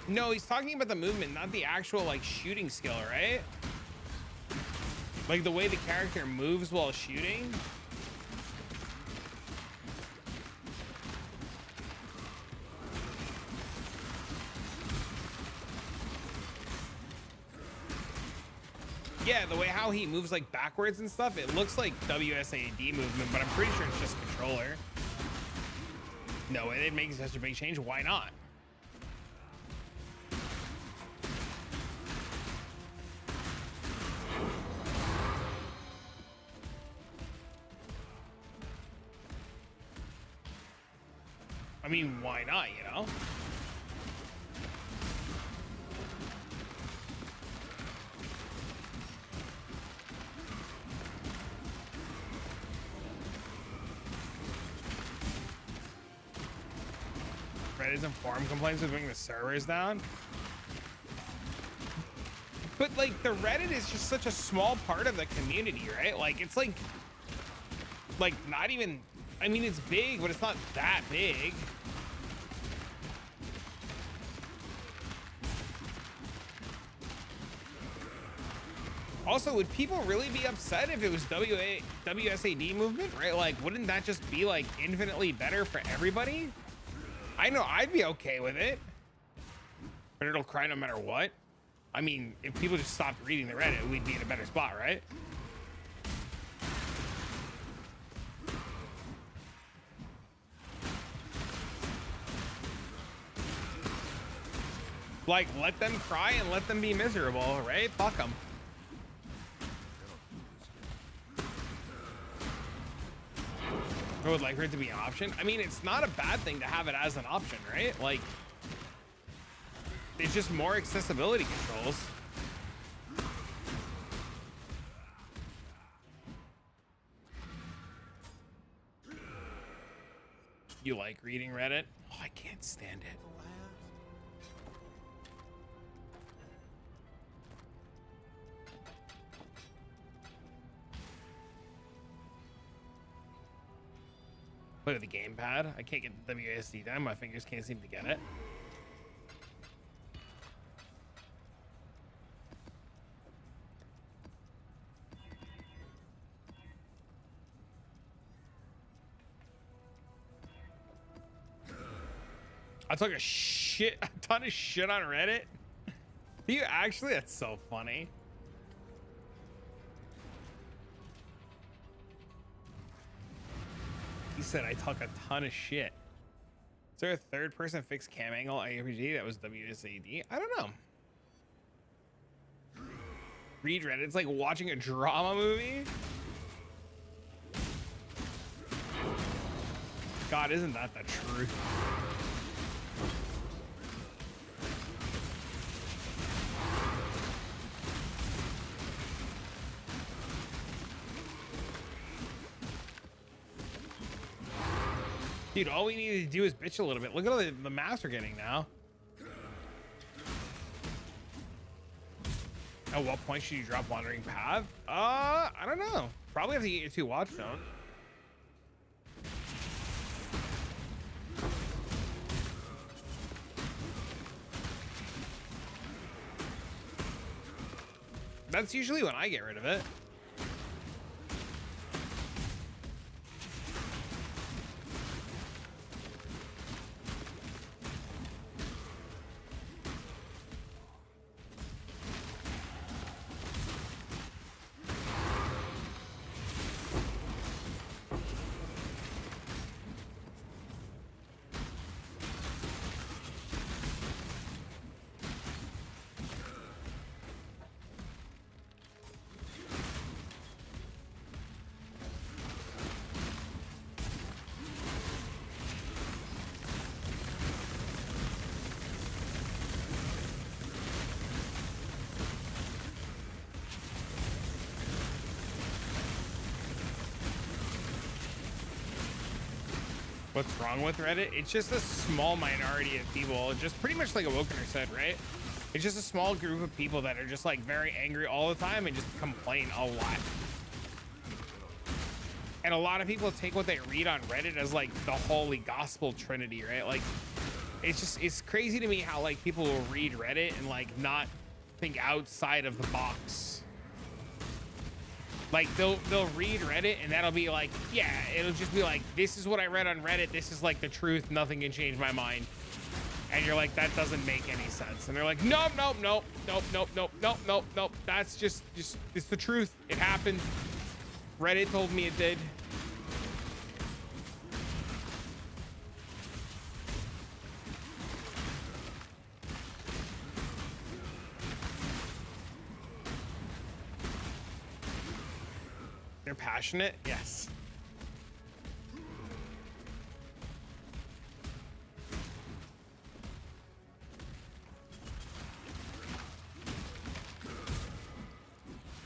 No, he's talking about the movement, not the actual like shooting skill, right? Like the way the character moves while shooting. Yeah, the way how he moves like backwards and stuff, it looks like WSAD movement, but I'm pretty sure it's just controller. No, it makes such a big change. Why not? I mean, why not, you know? Reddit's in forum complaints with bringing the servers down. But like the Reddit is just such a small part of the community, right? Like it's like not even, I mean, it's big, but it's not that big. Also, would people really be upset if it was WSAD movement, right? Like, wouldn't that just be like infinitely better for everybody? I know I'd be okay with it, but it'll cry no matter what. I mean, if people just stopped reading the Reddit, we'd be in a better spot, right? Like, let them cry and let them be miserable, right? Fuck them. I would like for it to be an option. I mean, it's not a bad thing to have it as an option, right? Like, it's just more accessibility controls. You like reading Reddit? Oh, I can't stand it. Look at the gamepad. I can't get the WASD down. My fingers can't seem to get it. I took a ton of shit on Reddit. Do you actually? That's so funny. He said I took a ton of shit. Is there a third person fixed cam angle ARPG that was WSAD? I don't know. Read Reddit. It's like watching a drama movie. God, isn't that the truth? Dude, all we need to do is bitch a little bit. Look at all the maps we're getting now. At what point should you drop Wandering Path? I don't know. Probably have to get your 2 Watchstones. That's usually when I get rid of it. What's wrong with Reddit? It's just a small minority of people, just pretty much like Awokener said, right? It's just a small group of people that are just like very angry all the time and just complain a lot. And a lot of people take what they read on Reddit as like the holy gospel trinity, right? Like it's crazy to me how like people will read Reddit and like not think outside of the box. Like they'll read Reddit and that'll be like, yeah, it'll just be like, this is what I read on Reddit. This is like the truth. Nothing can change my mind. And you're like, that doesn't make any sense. And they're like, nope. That's just it's the truth. It happened. Reddit told me it did. They're passionate? Yes.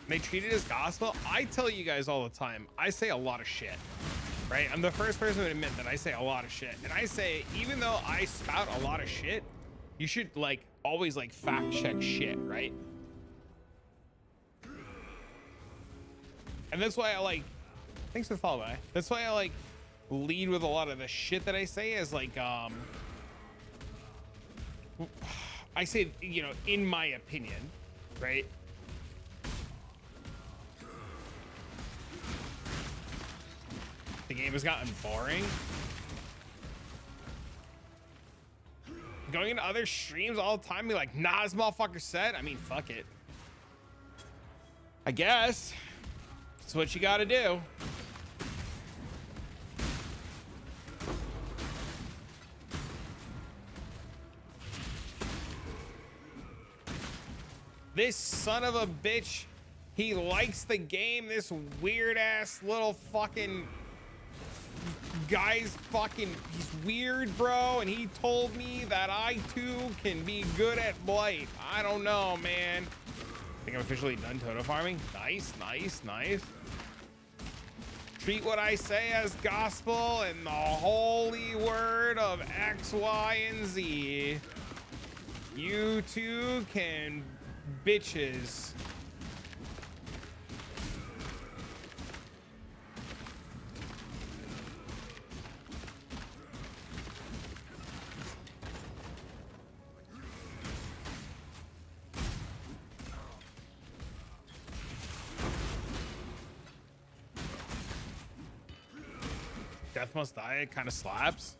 They treat it as gospel. I tell you guys all the time, I say a lot of shit, right? I'm the first person to admit that I say a lot of shit. And I say, even though I spout a lot of shit, you should like always like fact check shit, right? And that's why I like, thanks for the follow, guy. That's why I like lead with a lot of the shit that I say is like, I say, you know, in my opinion, right? The game has gotten boring. Going into other streams all the time, be like, nah, this motherfucker said. I mean, fuck it. I guess. That's what you gotta do. This son of a bitch, he likes the game. This weird ass little fucking guy's fucking, he's weird, bro. And he told me that I too can be good at Blight. I don't know, man. I think I'm officially done Toto farming. Nice. treat what I say as gospel and the holy word of X, Y, and Z. You two can bitches. Death Must Die, it kind of slaps.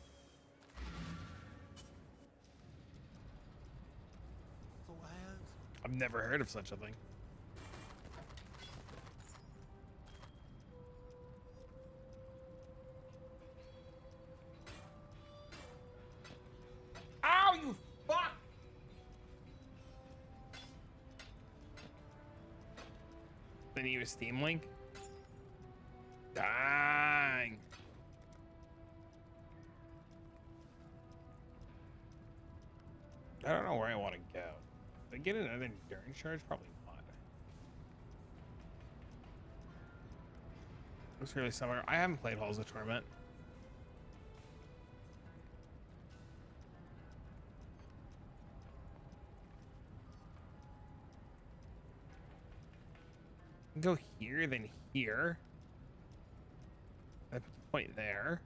I've never heard of such a thing. Ow, you fuck! Then you a Steam Link? Dang. I don't know where I want to go. Did I get another endurance charge? Probably not. Looks really similar. I haven't played Halls of Torment. Go here, then here. I put the point there.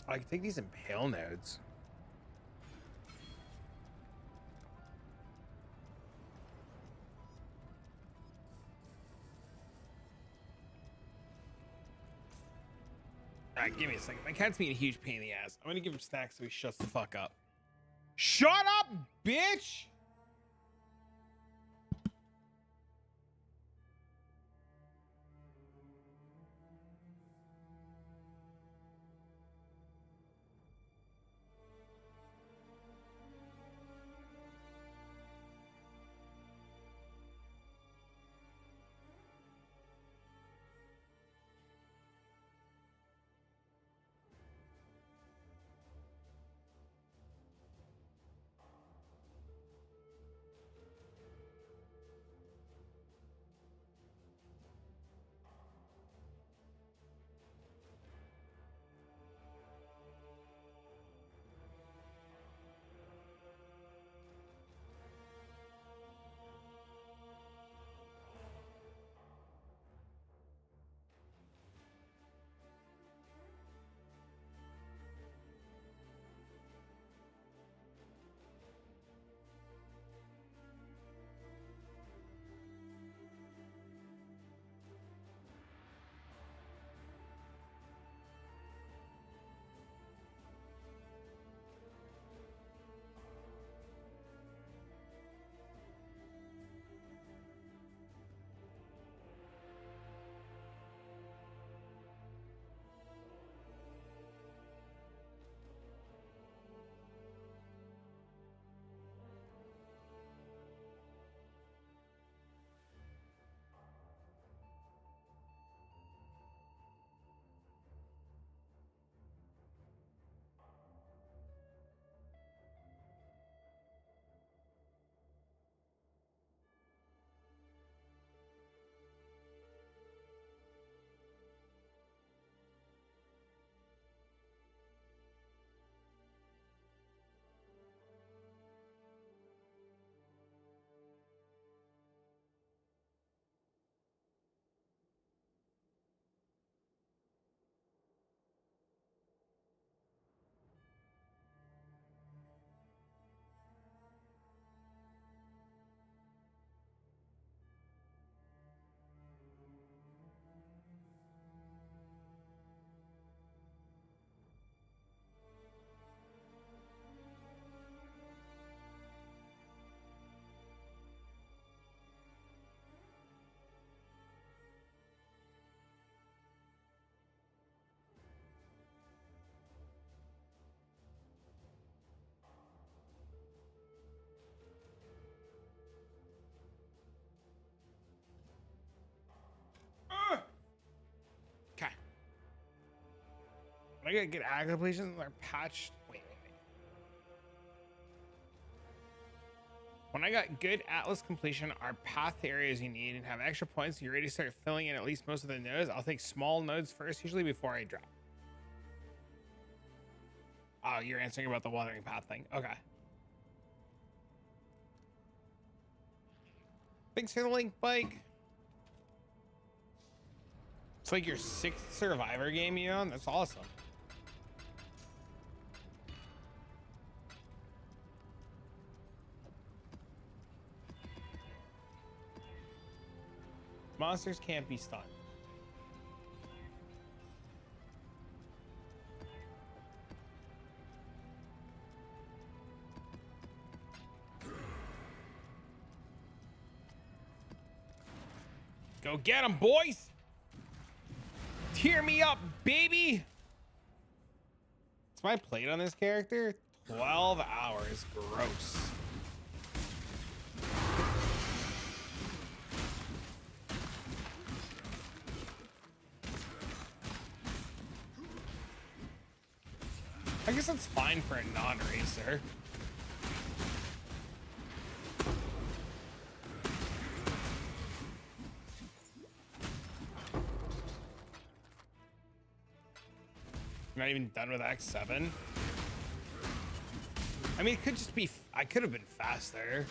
I can take these impale nodes. Alright, give me a second. My cat's being a huge pain in the ass. I'm gonna give him snacks so he shuts the fuck up. Shut up, bitch! I got good ag completions. They're patched. Wait. When I got good Atlas completion, our path to areas you need and have extra points, you're ready to start filling in at least most of the nodes. I'll take small nodes first, usually before I drop. Oh, you're answering about the watering path thing. Okay. Thanks for the link, Bike. It's like your 6th Survivor game you own. That's awesome. Monsters can't be stunned. Go get them, boys! Tear me up, baby! What's my plate on this character? 12 hours. Gross. I guess that's fine for a non-racer. Not even done with Act 7. I mean, it could just be, I could have been faster.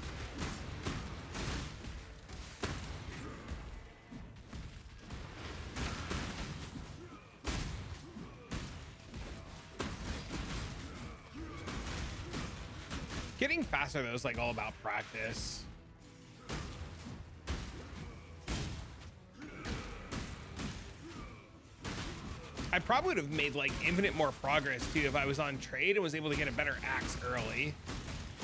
Getting faster though is like all about practice. I probably would have made like infinite more progress too if I was on trade and was able to get a better axe early.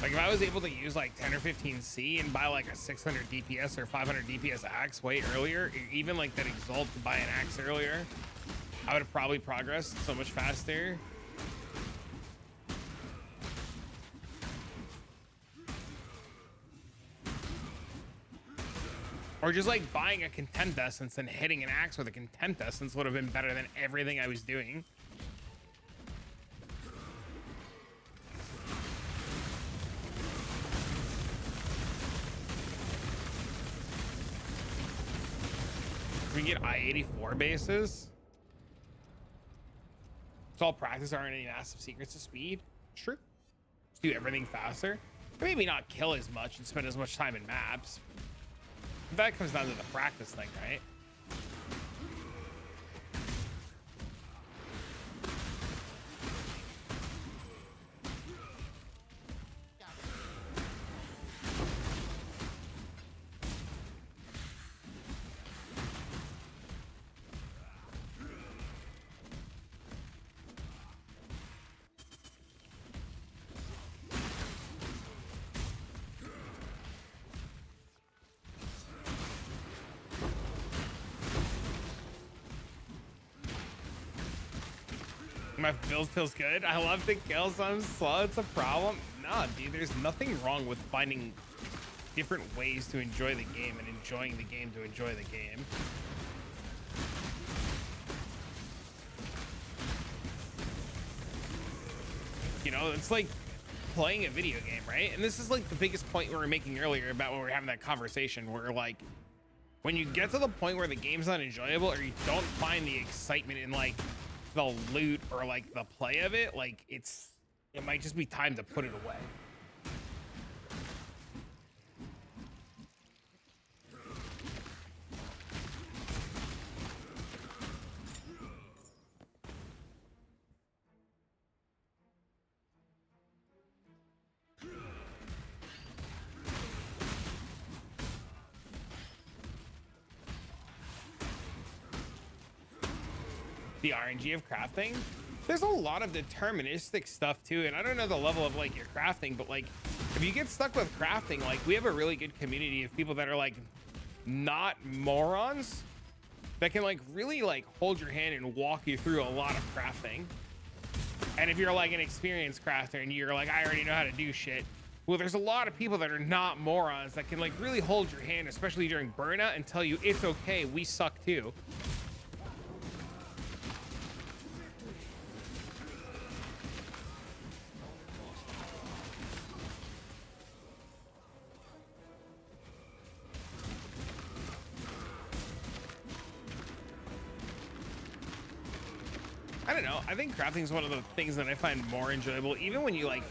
Like if I was able to use like 10 or 15C and buy like a 600 DPS or 500 DPS axe way earlier, or even like that Exalt to buy an axe earlier, I would have probably progressed so much faster. Or just like buying a contempt essence and hitting an axe with a contempt essence would have been better than everything I was doing. We can get I-84 bases. It's all practice. Aren't any massive secrets to speed. True. Just do everything faster. Or maybe not kill as much and spend as much time in maps. That comes down to the practice thing, right? My build feels good. I love to kill, so I'm slow. It's a problem. Nah, dude, there's nothing wrong with finding different ways to enjoy the game and enjoying the game to enjoy the game. You know, it's like playing a video game, right? And this is like the biggest point we were making earlier about when we were having that conversation where like, when you get to the point where the game's not enjoyable or you don't find the excitement in like the loot or like the play of it, like it might just be time to put it away. The RNG of crafting, there's a lot of deterministic stuff too, and I don't know the level of like your crafting, but like if you get stuck with crafting, like we have a really good community of people that are like not morons that can like really like hold your hand and walk you through a lot of crafting. And if you're like an experienced crafter and you're like, I already know how to do shit, well, there's a lot of people that are not morons that can like really hold your hand, especially during burnout, and tell you it's okay, we suck too. I don't know. I think crafting is one of the things that I find more enjoyable, even when you like,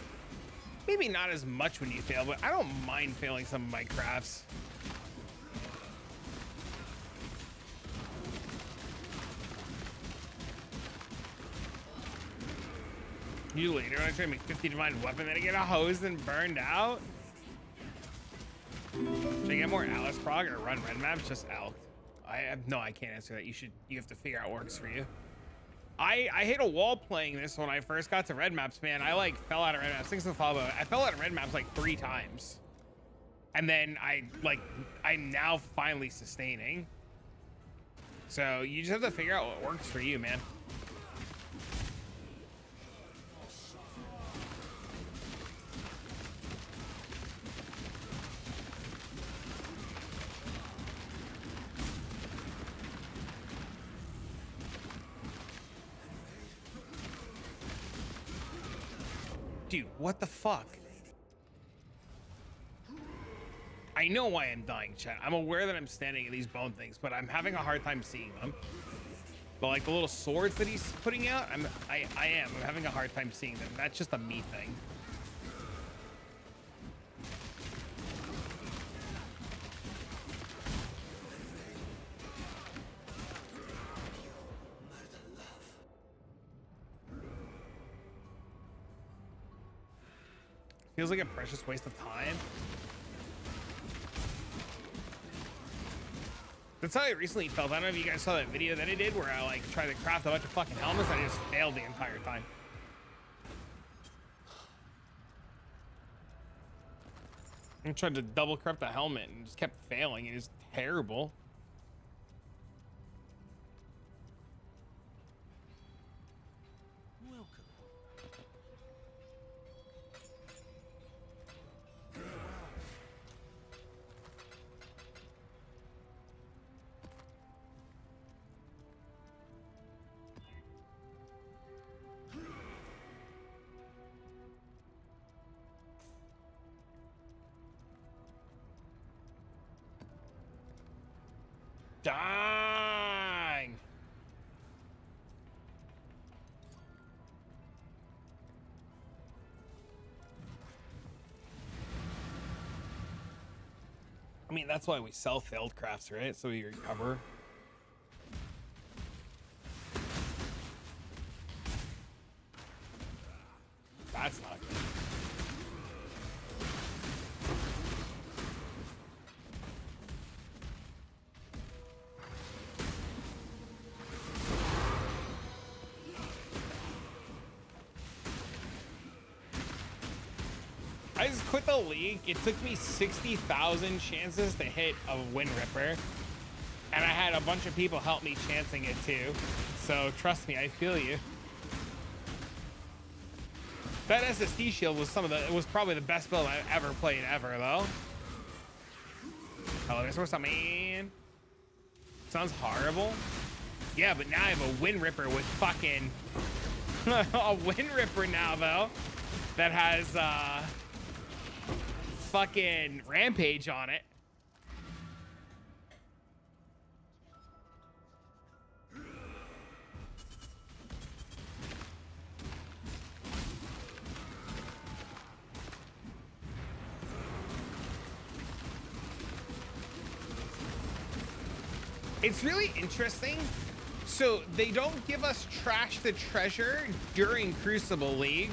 maybe not as much when you fail, but I don't mind failing some of my crafts. You later when I try to make 50 divine weapon, then I get a hose and burned out. Should I get more Alice prog or run red maps? Just elk. I can't answer that. You have to figure out what works for you. I hit a wall playing this when I first got to red maps, man. I like fell out of red maps. Thanks to the follow. I fell out of red maps like 3 times. And then I'm now finally sustaining. So you just have to figure out what works for you, man. Dude, what the fuck? I know why I'm dying, chat. I'm aware that I'm standing in these bone things, but I'm having a hard time seeing them. But like the little swords that he's putting out, I'm having a hard time seeing them. That's just a me thing. Feels like a precious waste of time. That's how I recently felt. I don't know if you guys saw that video that I did where I like tried to craft a bunch of fucking helmets and I just failed the entire time. I tried to double craft the helmet and just kept failing. It is terrible. Dang. I mean, that's why we sell failed crafts, right? So we recover. That's not good. I just quit the league. It took me 60,000 chances to hit a Wind Ripper. And I had a bunch of people help me chancing it too. So trust me, I feel you. That SSD shield was was probably the best build I've ever played ever though. Hello, what's up, man? Sounds horrible. Yeah, but now I have a Wind Ripper with fucking a Wind Ripper now though that has fucking Rampage on it. It's really interesting. So they don't give us trash to treasure during Crucible League.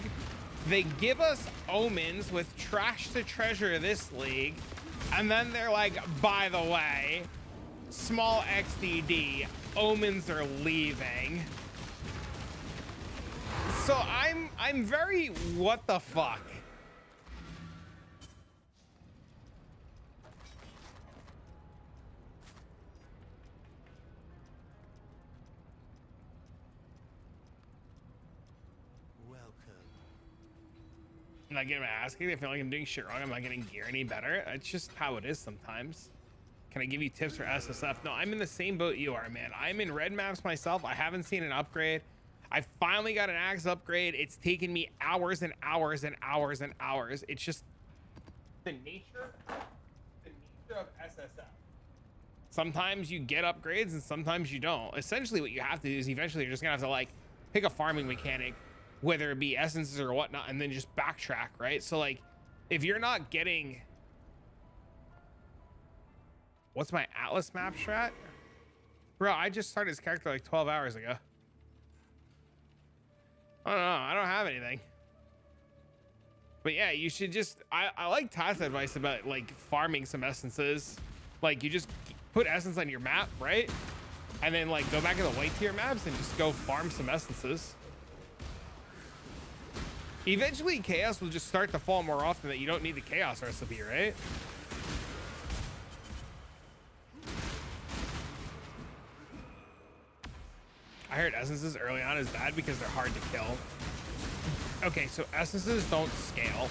They give us omens with trash to treasure this league. And then they're like, by the way, small XDD, omens are leaving. So I'm very, what the fuck? I'm not getting my ass kicked. I feel like I'm doing shit wrong. I'm not getting gear any better. It's just how it is sometimes. Can I give you tips for SSF? No, I'm in the same boat you are, man. I'm in red maps myself. I haven't seen an upgrade. I finally got an axe upgrade. It's taken me hours and hours and hours and hours. It's just the nature of SSF. Sometimes you get upgrades and sometimes you don't. Essentially what you have to do is eventually you're just gonna have to like pick a farming mechanic, whether it be essences or whatnot, and then just backtrack, right? So like, if you're not getting, what's my Atlas map strat? Bro, I just started this character like 12 hours ago. I don't know, I don't have anything. But yeah, you should just, I like Todd's advice about like farming some essences. Like you just put essence on your map, right? And then like go back to the white tier maps and just go farm some essences. Eventually chaos will just start to fall more often that you don't need the chaos recipe, right? I heard essences early on is bad because they're hard to kill. Okay, so essences don't scale.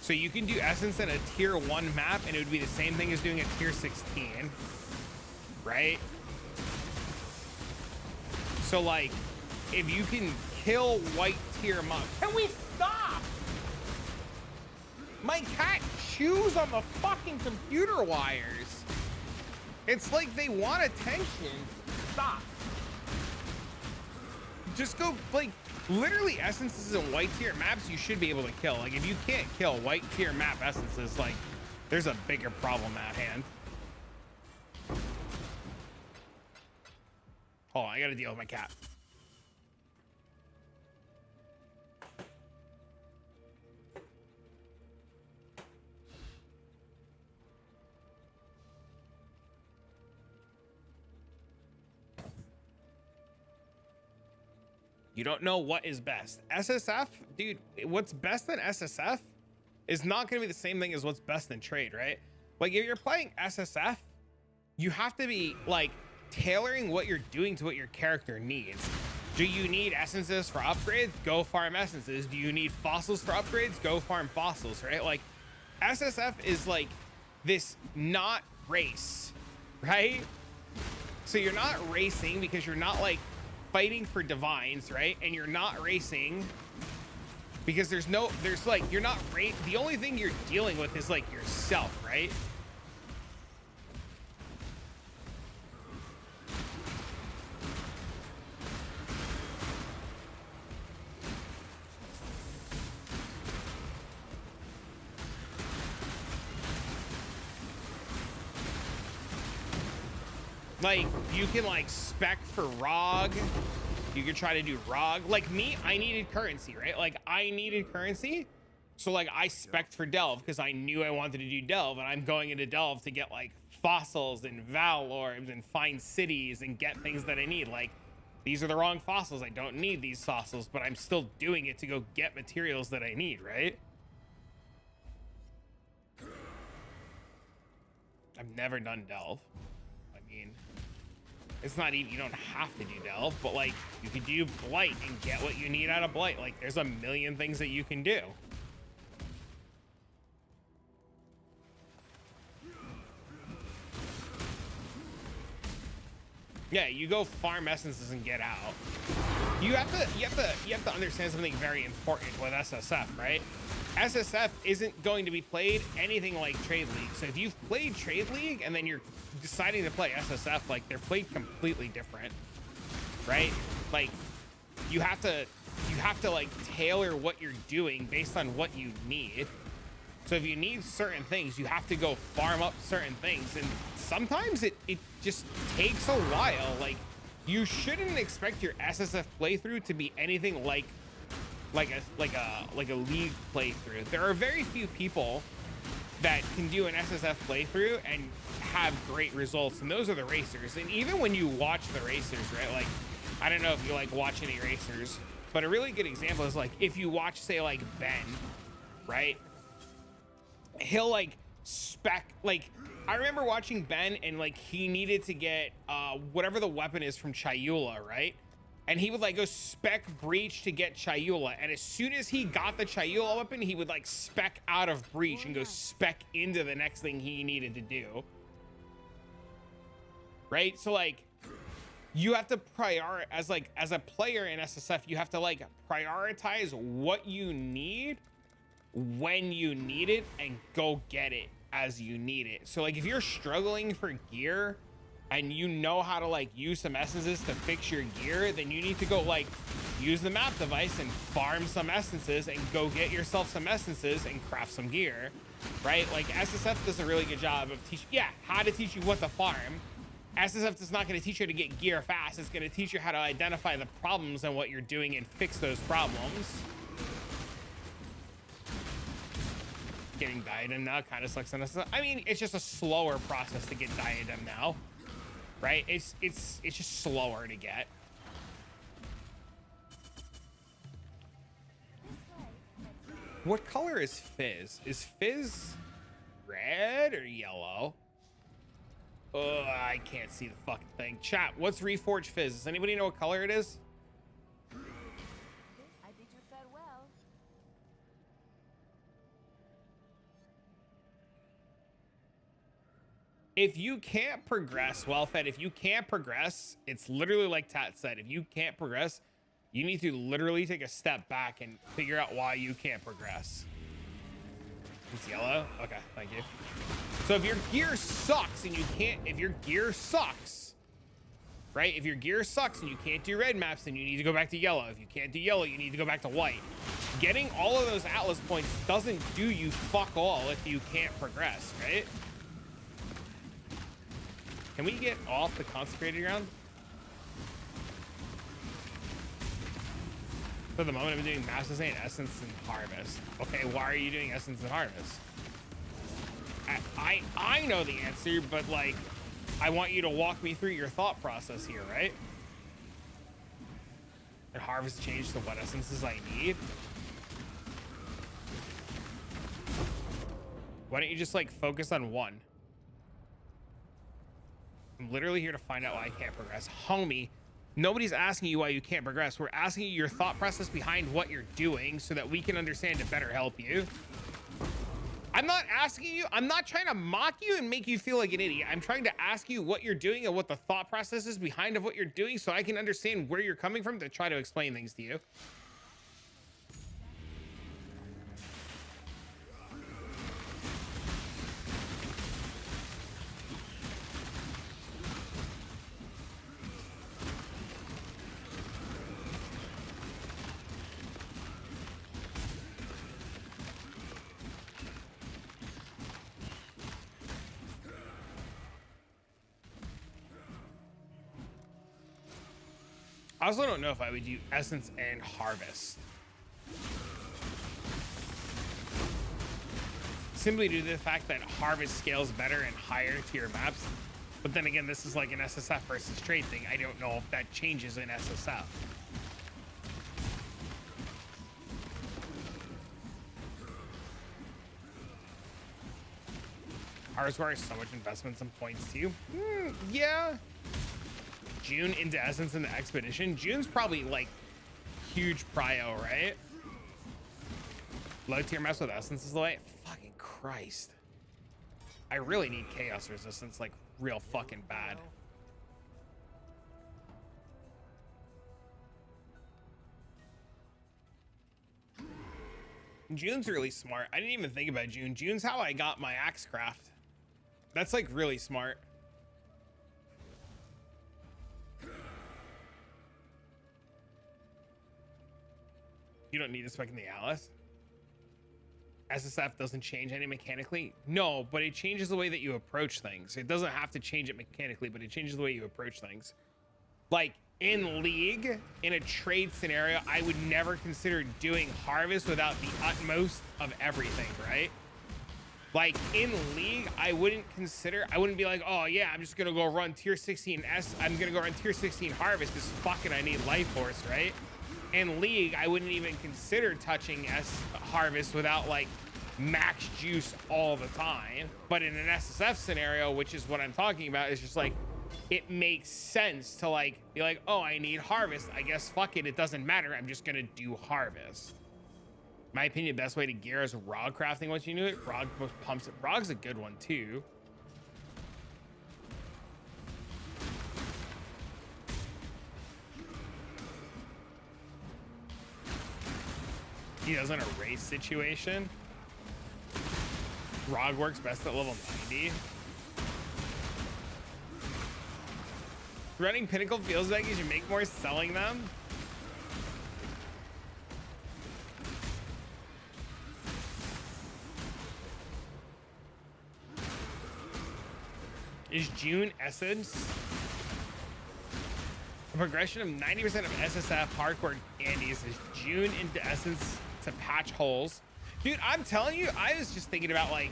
So you can do essence in a tier 1 map and it would be the same thing as doing a tier 16, right? So like, if you can kill white tier mobs, can we stop? My cat chews on the fucking computer wires. It's like they want attention. Stop. Just go, like, literally essences in white tier maps you should be able to kill. Like, if you can't kill white tier map essences, like, there's a bigger problem at hand. Hold on, I gotta deal with my cat. You don't know what is best. SSF, dude, what's best in SSF is not gonna be the same thing as what's best in trade, right? Like if you're playing SSF, you have to be like tailoring what you're doing to what your character needs. Do you need essences for upgrades? Go farm essences. Do you need fossils for upgrades? Go farm fossils, right? Like SSF is like this not race, right? So you're not racing because you're not like fighting for divines, right? And you're not racing because there's like, you're not the only thing you're dealing with is like yourself, right? Like you can like spec for ROG. You can try to do ROG. Like me, I needed currency, right? Like I needed currency. So like I spec'd for Delve because I knew I wanted to do Delve, and I'm going into Delve to get like fossils and Val orbs and find cities and get things that I need. Like these are the wrong fossils. I don't need these fossils, but I'm still doing it to go get materials that I need, right? I've never done Delve. I mean, it's not even, you don't have to do Delve, but like you could do Blight and get what you need out of Blight. Like there's a million things that you can do. Yeah, you go farm essences and get out. You have to understand something very important with SSF, right? SSF isn't going to be played anything like Trade League. So if you've played Trade League and then you're deciding to play SSF, like they're played completely different, right? Like you have to like tailor what you're doing based on what you need. So if you need certain things, you have to go farm up certain things, and sometimes it just takes a while. Like you shouldn't expect your SSF playthrough to be anything like a league playthrough. There are very few people that can do an SSF playthrough and have great results, and those are the racers. And even when you watch the racers, right? Like I don't know if you like watch any racers, but a really good example is like if you watch, say, like Ben, right? He'll like spec, like I remember watching Ben and like he needed to get whatever the weapon is from Chayula, right? And he would like go spec Breach to get Chayula, and as soon as he got the Chayula weapon, he would like spec out of Breach and go spec into the next thing he needed to do, right? So like you have to prioritize, like as a player in SSF, you have to like prioritize what you need when you need it and go get it as you need it. So like if you're struggling for gear and you know how to like use some essences to fix your gear, then you need to go like use the map device and farm some essences and go get yourself some essences and craft some gear, right? Like SSF does a really good job of how to teach you what to farm. SSF is not going to teach you how to get gear fast. It's going to teach you how to identify the problems and what you're doing and fix those problems. Getting diadem now kind of sucks on SSF. I mean, it's just a slower process to get diadem now, right? It's just slower to get. What color is Fizz? Is Fizz red or yellow? Oh, I can't see the fucking thing. Chat, what's Reforged Fizz? Does anybody know what color it is? I bid you farewell. If you can't progress, well fed, if you can't progress, it's literally like Tat said. If you can't progress, you need to literally take a step back and figure out why you can't progress. It's yellow? Okay, thank you. So if your gear sucks and you can't, if your gear sucks, right? If your gear sucks and you can't do red maps, then you need to go back to yellow. If you can't do yellow, you need to go back to white. Getting all of those Atlas points doesn't do you fuck all if you can't progress, right? Can we get off the consecrated ground? For the moment, I've been doing Master Saint, Essence, and Harvest. Okay, why are you doing Essence and Harvest? I know the answer, but like, I want you to walk me through your thought process here, right? And Harvest changed to what essences I need. Why don't you just like focus on one? I'm literally here to find out why I can't progress. Homie, nobody's asking you why you can't progress. We're asking you your thought process behind what you're doing so that we can understand to better help you. I'm not asking you, I'm not trying to mock you and make you feel like an idiot. I'm trying to ask you what you're doing and what the thought process is behind of what you're doing so I can understand where you're coming from to try to explain things to you. I also don't know if I would do Essence and Harvest. Simply due to the fact that Harvest scales better in higher tier maps. But then again, this is like an SSF versus trade thing. I don't know if that changes in SSF. Harvest requires so much investments and points too. Yeah. June into Essence into Expedition. June's probably like huge prio, right? Low tier maps with Essence is the way. Fucking Christ. I really need Chaos Resistance like real fucking bad. June's really smart. I didn't even think about June. June's how I got my axe craft. That's like really smart. You don't need to spec in the Alice. SSF doesn't change any mechanically. No, but it changes the way that you approach things. It doesn't have to change it mechanically, but it changes the way you approach things. Like in League, in a trade scenario, I would never consider doing Harvest without the utmost of everything, right? Like in League, I wouldn't be like, oh yeah, I'm just gonna go run tier 16 S. I'm gonna go run tier 16 Harvest because fucking I need Life Force, right? In League, I wouldn't even consider touching Harvest without like max juice all the time. But in an SSF scenario, which is what I'm talking about, it's just like, it makes sense to like, be like, oh, I need Harvest. I guess fuck it, it doesn't matter. I'm just gonna do Harvest. My opinion, best way to gear is Rog crafting once you knew it. Rog pumps it. Rog's a good one too. He does in a race situation. Rog works best at level 90. Running Pinnacle feels like you should make more selling them. Is June Essence a progression of 90% of SSF hardcore Andes is June into Essence to patch holes? Dude, I'm telling you, I was just thinking about like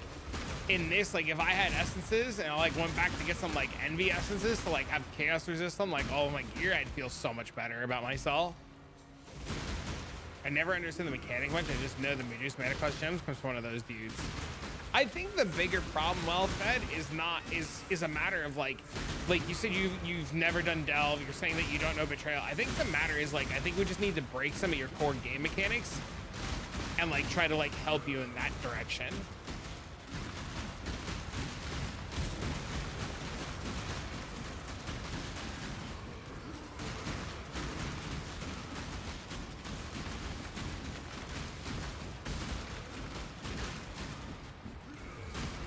in this, like if I had essences and I like went back to get some like envy essences to like have chaos resist like all of my gear, I'd feel so much better about myself. I never understood the mechanic much. I just know the Medusa mana cost gems comes from one of those dudes. I think the bigger problem, well fed, is a matter of like you said you've never done delve. You're saying that you don't know betrayal. I think the matter is like I think we just need to break some of your core game mechanics and like try to like help you in that direction.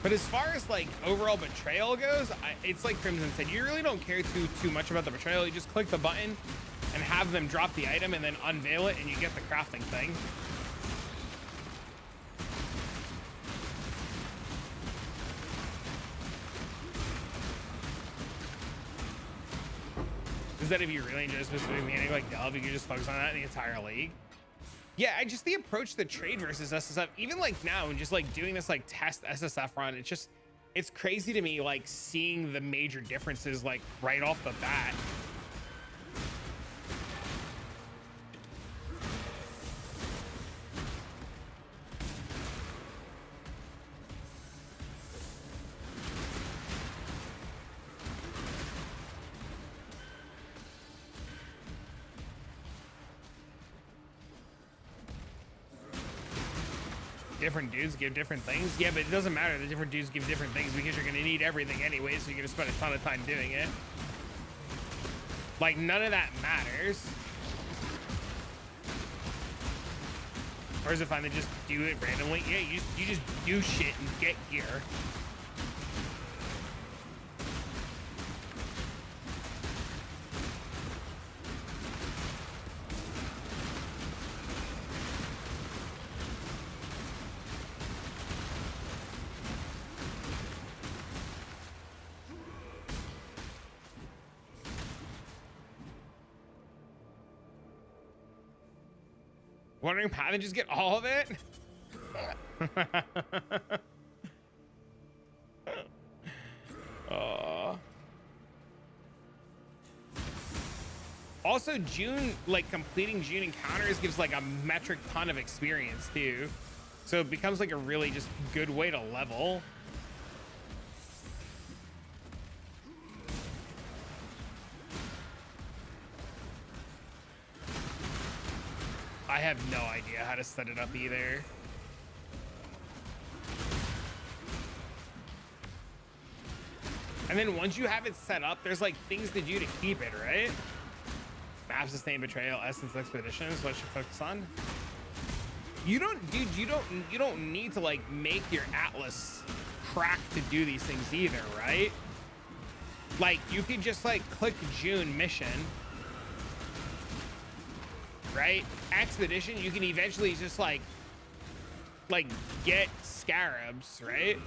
But as far as like overall betrayal goes, it's like Crimson said, you really don't care too much about the betrayal. You just click the button and have them drop the item and then unveil it and you get the crafting thing. Is that if you really enjoy a specific mechanic like delve, you can just focus on that in the entire league? Yeah, I just the approach to trade versus SSF, even like now and just like doing this like test SSF run, it's crazy to me like seeing the major differences like right off the bat. Different dudes give different things. Yeah, but it doesn't matter. The different dudes give different things because you're going to need everything anyway, so you're going to spend a ton of time doing it. Like, none of that matters. Or is it fine to just do it randomly? Yeah, you just do shit and get gear. Wondering how they just get all of it? Also, June, like completing June encounters gives like a metric ton of experience too. So it becomes like a really just good way to level. I have no idea how to set it up either. And then once you have it set up, there's like things to do to keep it, right? Map sustain, betrayal, essence, expeditions. What should focus on? You don't, dude. You don't need to like make your atlas crack to do these things either, right? Like you could just like click June mission. Right? Expedition, you can eventually just like get scarabs, right?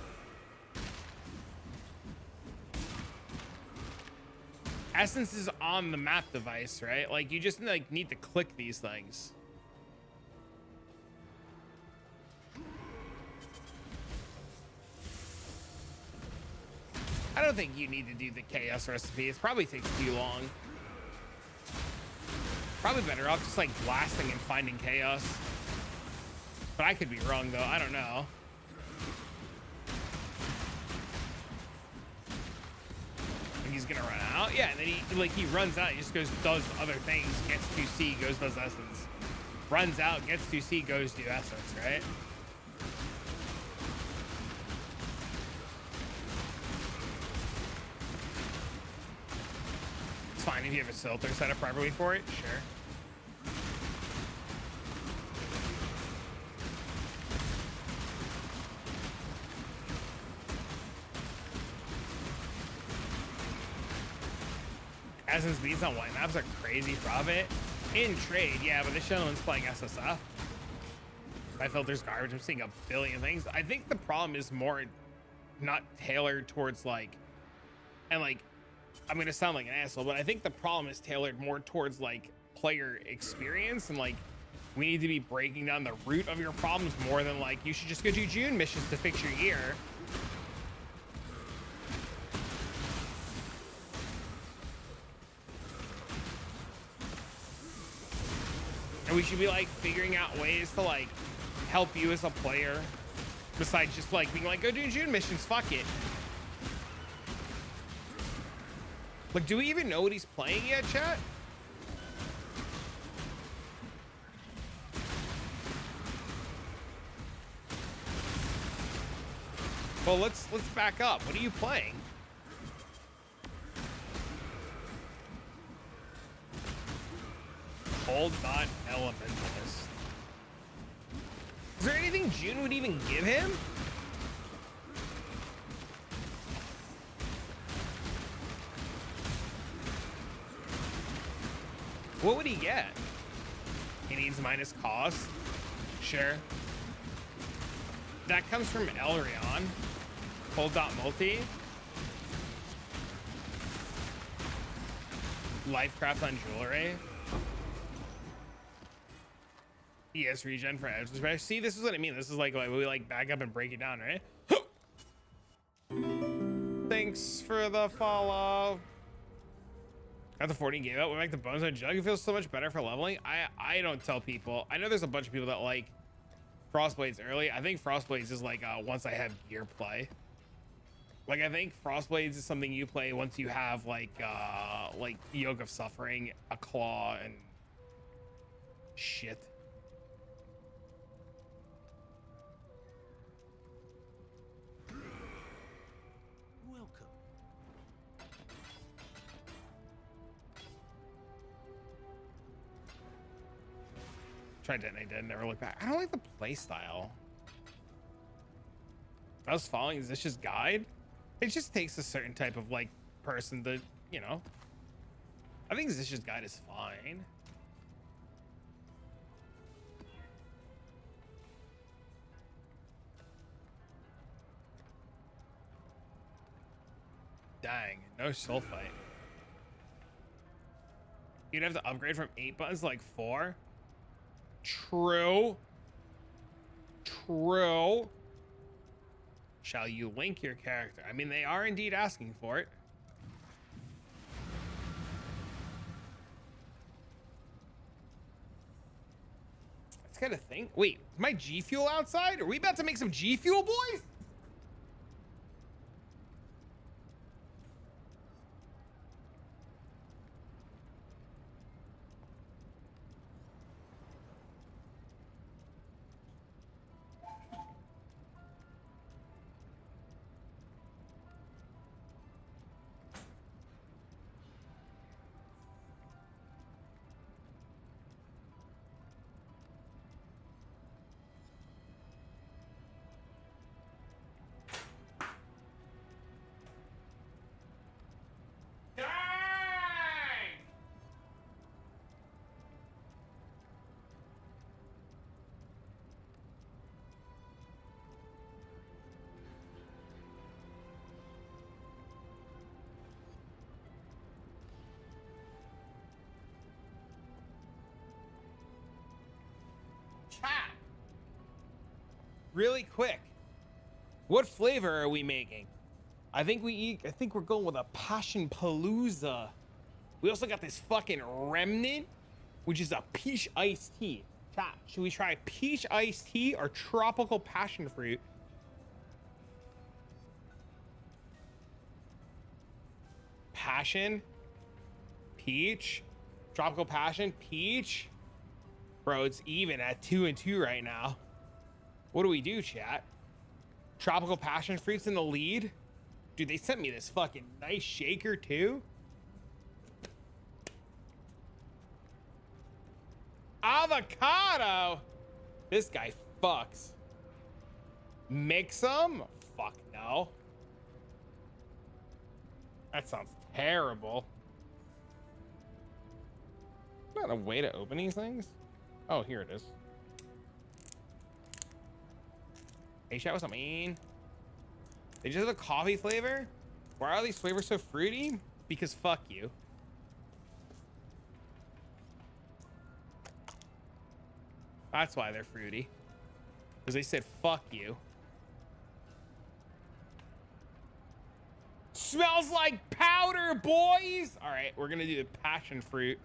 Essence is on the map device, right? Like you just like need to click these things. I don't think you need to do the chaos recipe. It probably takes too long. Probably better off just like blasting and finding chaos. But I could be wrong though. I don't know. And he's gonna run out. Yeah, and then he runs out. He just goes, does other things. Gets 2C, goes, does essence. Runs out, gets 2C, goes, do essence, right? It's fine if you have a filter set up properly for it, sure. Essence beats on white maps are crazy profit. In trade, yeah, but this gentleman's playing SSF. My filter's garbage. I'm seeing a billion things. I think the problem is more not tailored towards like And like, I'm gonna sound like an asshole, but I think the problem is tailored more towards like player experience, and like we need to be breaking down the root of your problems more than like you should just go do June missions to fix your gear. And we should be like figuring out ways to like help you as a player besides just like being like, go do June missions, fuck it. Like, do we even know what he's playing yet, chat? Well, let's back up. What are you playing? Cold Dot Elementalist. Is there anything June would even give him? What would he get? He needs minus cost. Sure. That comes from Elrion. Cold Dot Multi. Lifecraft on jewelry. Yes, regen for edge. See, this is what I mean. This is like we like back up and break it down, right? Thanks for the follow. Got the 14 gave out. Went back to Bonezone Jug. It feels so much better for leveling. I don't tell people. I know there's a bunch of people that like Frostblades early. I think Frostblades is like once I have gear play. Like I think Frostblades is something you play once you have like Yoke of Suffering, a claw, and shit. Welcome. Tried detonate dead, never look back. I don't like the play style. I was following Zish's guide. It just takes a certain type of like person to, you know. I think Zish's guide is fine. Dang, no sulfite. You'd have to upgrade from 8 buttons to like 4. True. True. Shall you link your character? I mean, they are indeed asking for it. That's kind of thing. Wait, is my G Fuel outside? Are we about to make some G Fuel, boys? Chat. Really quick. What flavor are we making? I think we're going with a Passion Palooza. We also got this fucking Remnant, which is a peach iced tea. Chat, should we try peach iced tea or tropical passion fruit? Passion, peach, tropical passion, peach. Bro, it's even at 2 and 2 right now. What do we do, chat? Tropical passion fruits in the lead. Dude, they sent me this fucking nice shaker too. Avocado. This guy fucks. Mix them? Fuck no. That sounds terrible. Not a way to open these things. Oh, here it is. Hey, chat, what's up, man? They just have a coffee flavor? Why are these flavors so fruity? Because fuck you. That's why they're fruity. Because they said fuck you. Smells like powder, boys! Alright, we're gonna do the passion fruit.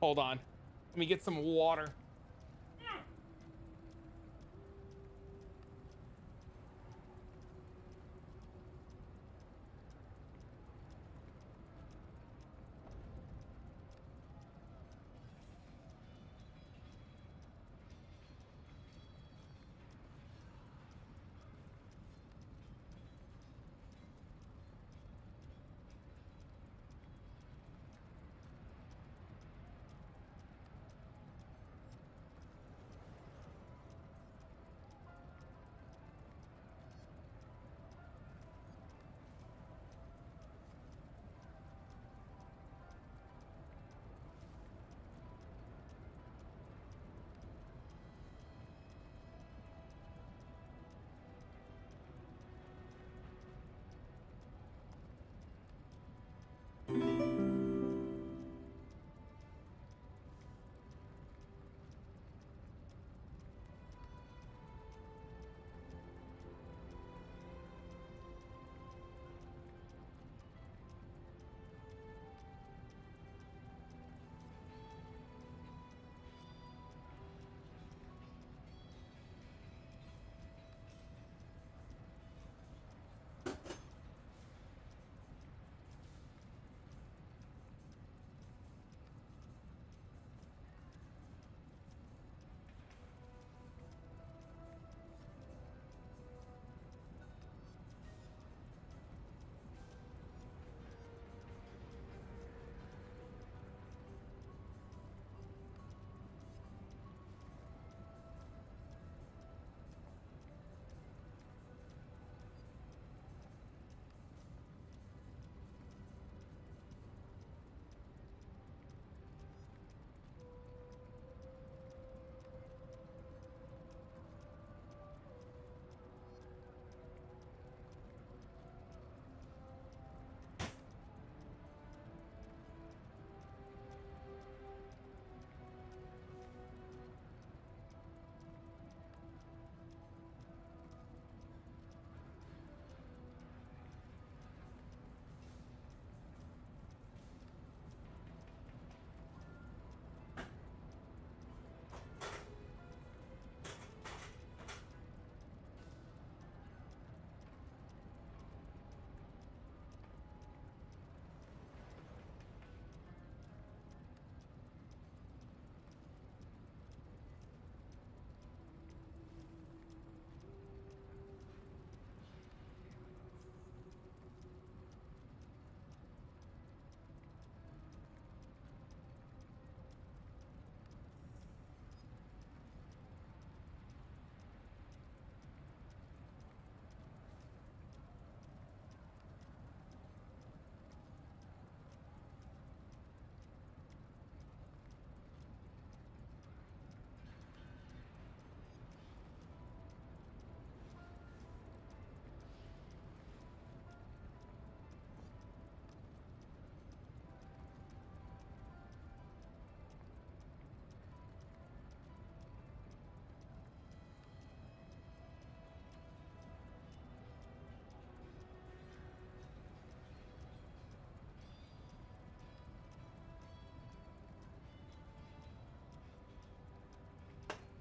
Hold on. Let me get some water.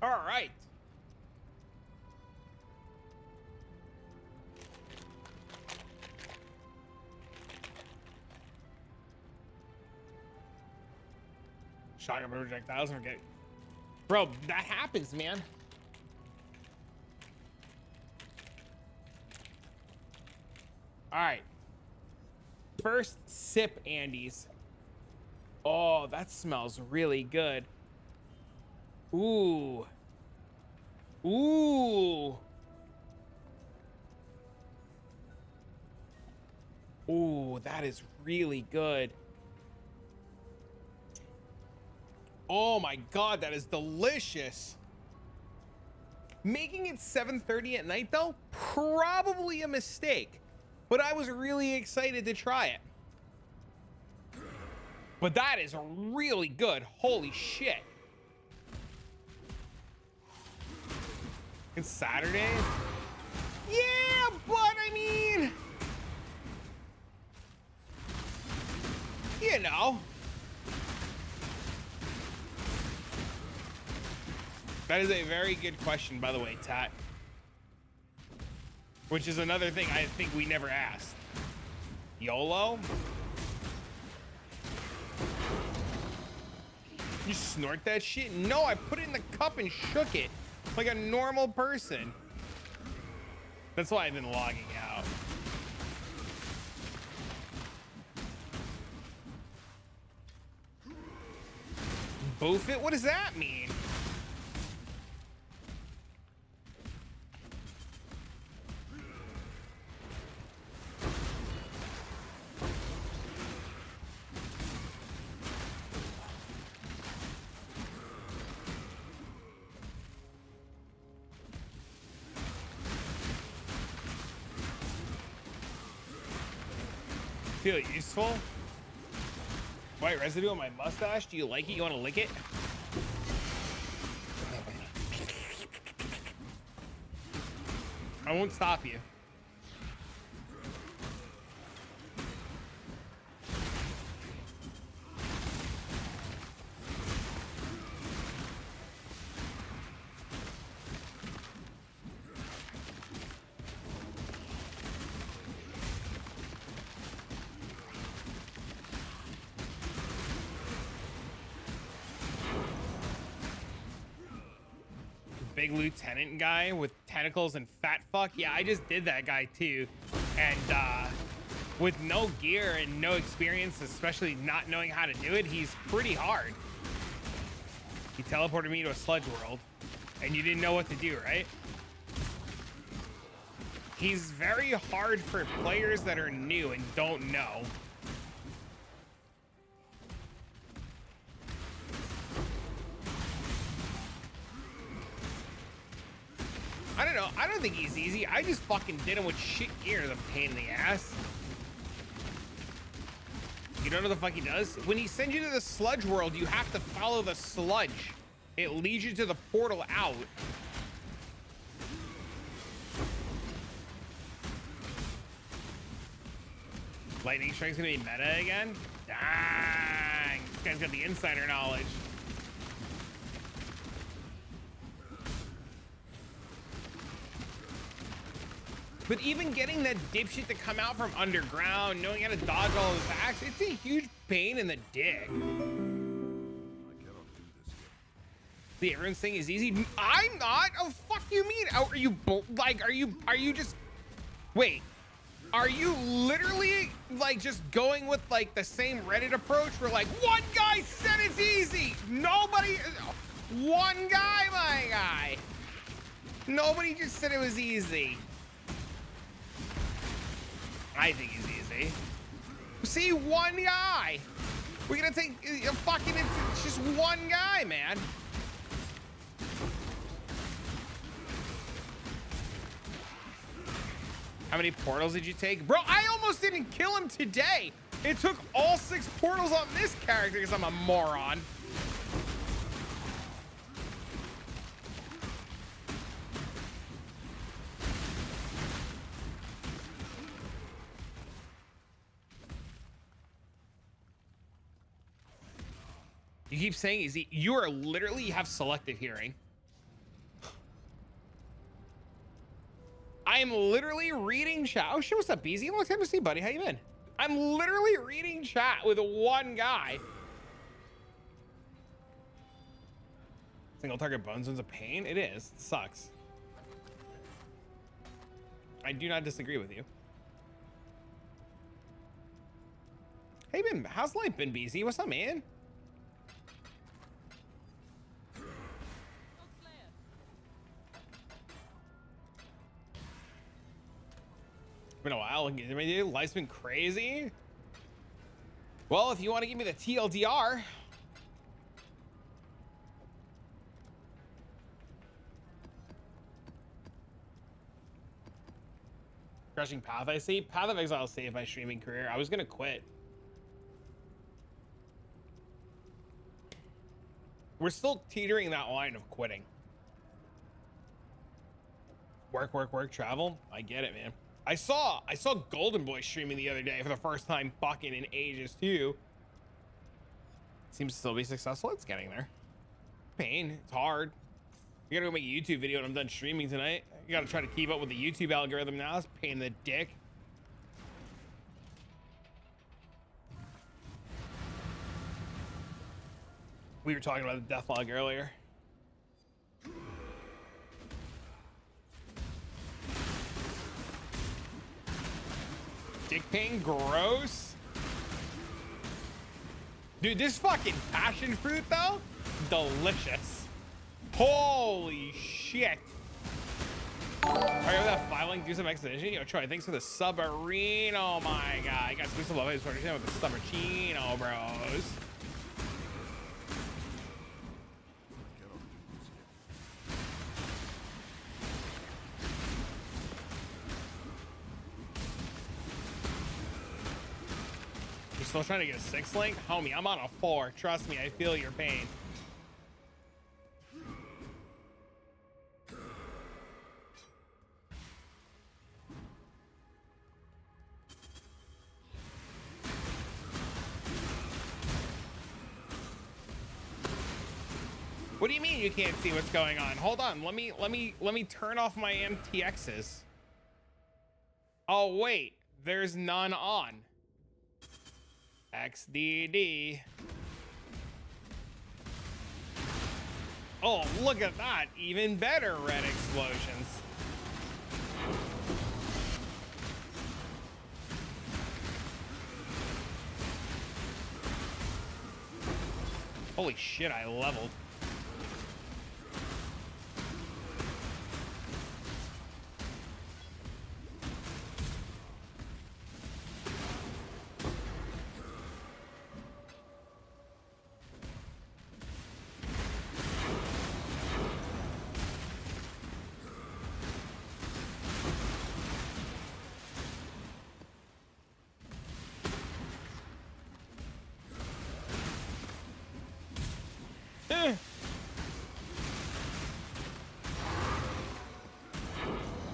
All right. Shotgun projectiles. Okay. Bro, that happens, man. All right. First sip, Andes. Oh, that smells really good. Ooh. Ooh. Ooh, that is really good. Oh my God, that is delicious. Making it 7:30 at night though, probably a mistake, but I was really excited to try it. But that is really good. Holy shit. It's Saturday. Yeah, but I mean, you know. That is a very good question, by the way, Tat. Which is another thing I think we never asked. YOLO? You snort that shit? No, I put it in the cup and shook it like a normal person. That's why I've been logging out. Boof it? What does that mean? Feel useful? White residue on my mustache. Do you like it? You want to lick it? I won't stop you. Big lieutenant guy with tentacles and fat fuck. Yeah, I just did that guy too. And with no gear and no experience, especially not knowing how to do it, he's pretty hard. He teleported me to a sludge world and you didn't know what to do, right? He's very hard for players that are new and don't know. I don't know. I don't think he's easy. I just fucking did him with shit gear. The pain in the ass. You don't know what the fuck he does? When he sends you to the sludge world, you have to follow the sludge. It leads you to the portal out. Lightning Strike's gonna be meta again? Dang. This guy's got the insider knowledge. But even getting that dipshit to come out from underground, knowing how to dodge all his attacks, it's a huge pain in the dick. I cannot do this yet. The everyone's saying is easy. I'm not. Oh, fuck you mean? Are you like? Are you just? Wait. Are you literally like just going with like the same Reddit approach where like one guy said it's easy, nobody, one guy, my guy, nobody just said it was easy. I think it's easy. See, one guy. We're gonna take fucking, it's just one guy, man. How many portals did you take? Bro, I almost didn't kill him today. It took all 6 portals on this character because I'm a moron. You keep saying easy. You are literally, you have selective hearing. I am literally reading chat. Oh shit, what's up, Beezy? Long time to see, buddy. How you been? I'm literally reading chat with one guy. Single target Bonezone's a pain. It is. It sucks. I do not disagree with you. Hey, how's life been, Beezy? What's up, man? Been a while. Life's been crazy. Well, if you want to give me the TLDR, Crushing Path, I see. Path of Exile saved my streaming career. I was gonna quit. We're still teetering that line of quitting. Work, work, work, travel. I get it, man. I saw Golden Boy streaming the other day for the first time fucking in ages too. Seems to still be successful. It's getting there. Pain. It's hard. You gotta go make a YouTube video when I'm done streaming tonight. You gotta try to keep up with the YouTube algorithm now. It's a pain in the dick. We were talking about the death log earlier. Dick pain, gross. Dude, this fucking passion fruit though, delicious. Holy shit. Alright, with that filing, do some expedition. Yo, Troy, thanks for the submarine. Oh my god, I got some love with the submarino, bros. You're still trying to get a 6 link? Homie, I'm on a 4. Trust me, I feel your pain. What do you mean you can't see what's going on? Hold on, let me turn off my MTXs. Oh wait, there's none on. XDD. Oh, look at that. Even better red explosions. Holy shit, I leveled.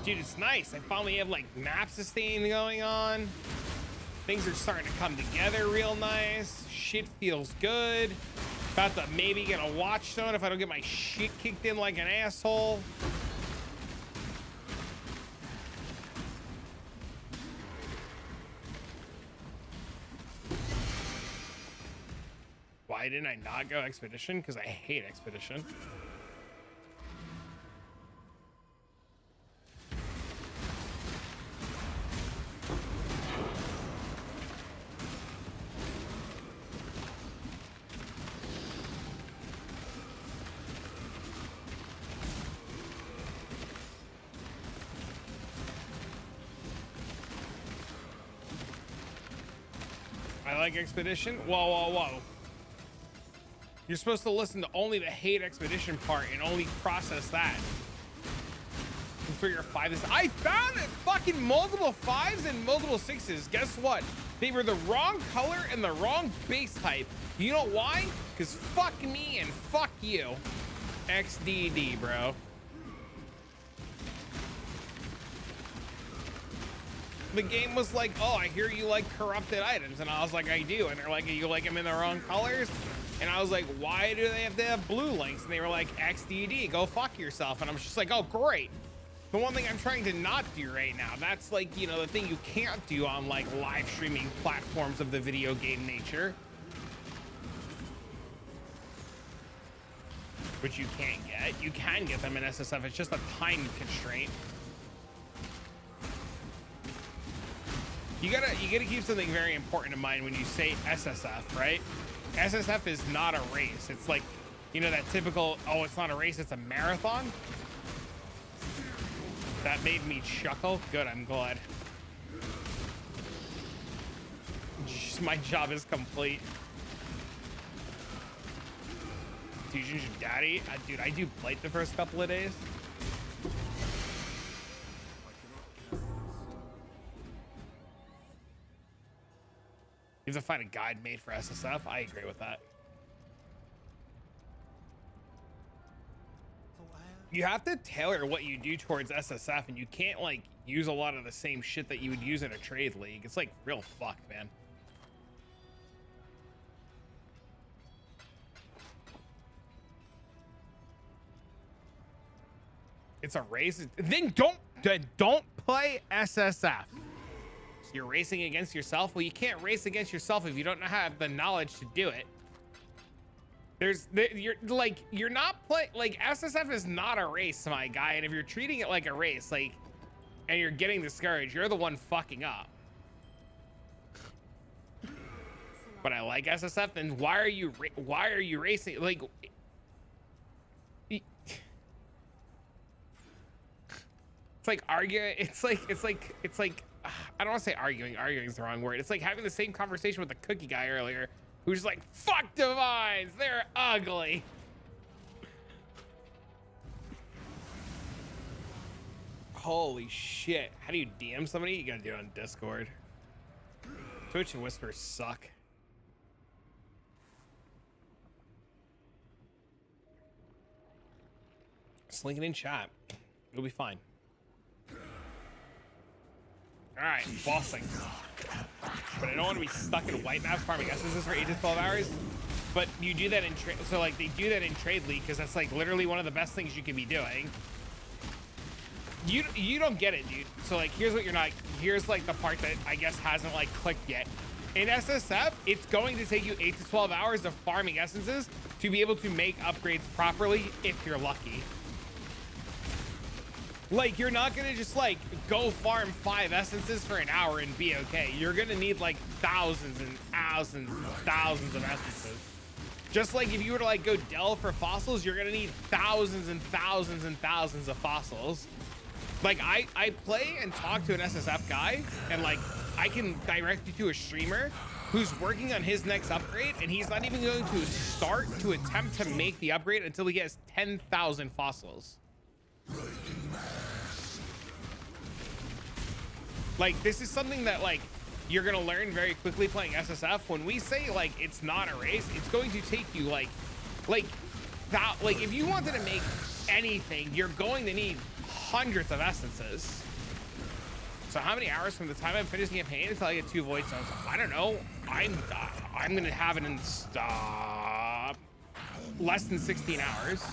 Dude, it's nice. I finally have like map sustain going on. Things are starting to come together real nice. Shit feels good. About to maybe get a watch stone if I don't get my shit kicked in like an asshole. Why didn't I not go expedition? Because I hate expedition. I like expedition. Whoa, whoa, whoa. You're supposed to listen to only the hate expedition part and only process that. And for your 5s, I found it fucking multiple 5s and multiple 6s. Guess what? They were the wrong color and the wrong base type. You know why? Because fuck me and fuck you. XDD, bro. The game was like, oh, I hear you like corrupted items. And I was like, I do. And they're like, you like them in the wrong colors? And I was like, why do they have to have blue links? And they were like, XDD, go fuck yourself. And I'm just like, oh, great. The one thing I'm trying to not do right now, that's like, you know, the thing you can't do on like live streaming platforms of the video game nature. Which you can't get. You can get them in SSF. It's just a time constraint. You gotta keep something very important in mind when you say SSF, right? SSF is not a race. It's like, you know, that typical, oh, it's not a race, it's a marathon. That made me chuckle. Good, I'm glad. Just, my job is complete. Fusion's your daddy? Dude, I do plate the first couple of days. You have to find a guide made for SSF. I agree with that. You have to tailor what you do towards SSF, and you can't like use a lot of the same shit that you would use in a trade league. It's like real fucked, man. It's a race. Then don't play SSF. So you're racing against yourself. Well, you can't race against yourself if you don't have the knowledge to do it. You're not play like SSF is not a race, my guy. And if you're treating it like a race, like, and you're getting discouraged, you're the one fucking up. But I like SSF. Then why are you racing? Like, it's like arguing. It's like I don't want to say arguing. Arguing is the wrong word. It's like having the same conversation with the cookie guy earlier, who's like, fuck divines, they're ugly. Holy shit. How do you DM somebody? You gotta do it on Discord. Twitch and Whispers suck. Just link it in chat. It'll be fine. Alright, bossing. But I don't want to be stuck in white maps farming essences for 8 to 12 hours. But you do that in trade, so like they do that in trade league because that's like literally one of the best things you can be doing. You don't get it, dude. So like here's what you're not, here's like the part that I guess hasn't like clicked yet. In SSF, it's going to take you 8 to 12 hours of farming essences to be able to make upgrades properly if you're lucky. Like, you're not gonna just like go farm 5 essences for an hour and be okay. You're gonna need like thousands and thousands and thousands of essences. Just like if you were to like go delve for fossils, you're gonna need thousands and thousands and thousands of fossils. Like I play and talk to an SSF guy, and like I can direct you to a streamer who's working on his next upgrade, and he's not even going to start to attempt to make the upgrade until he has 10,000 fossils. Like, this is something that like you're gonna learn very quickly playing SSF. When we say like it's not a race, it's going to take you like that. Like if you wanted to make anything, you're going to need hundreds of essences. So how many hours from the time I'm finished the campaign until I get 2 void zones? I don't know. I'm gonna have it in less than 16 hours.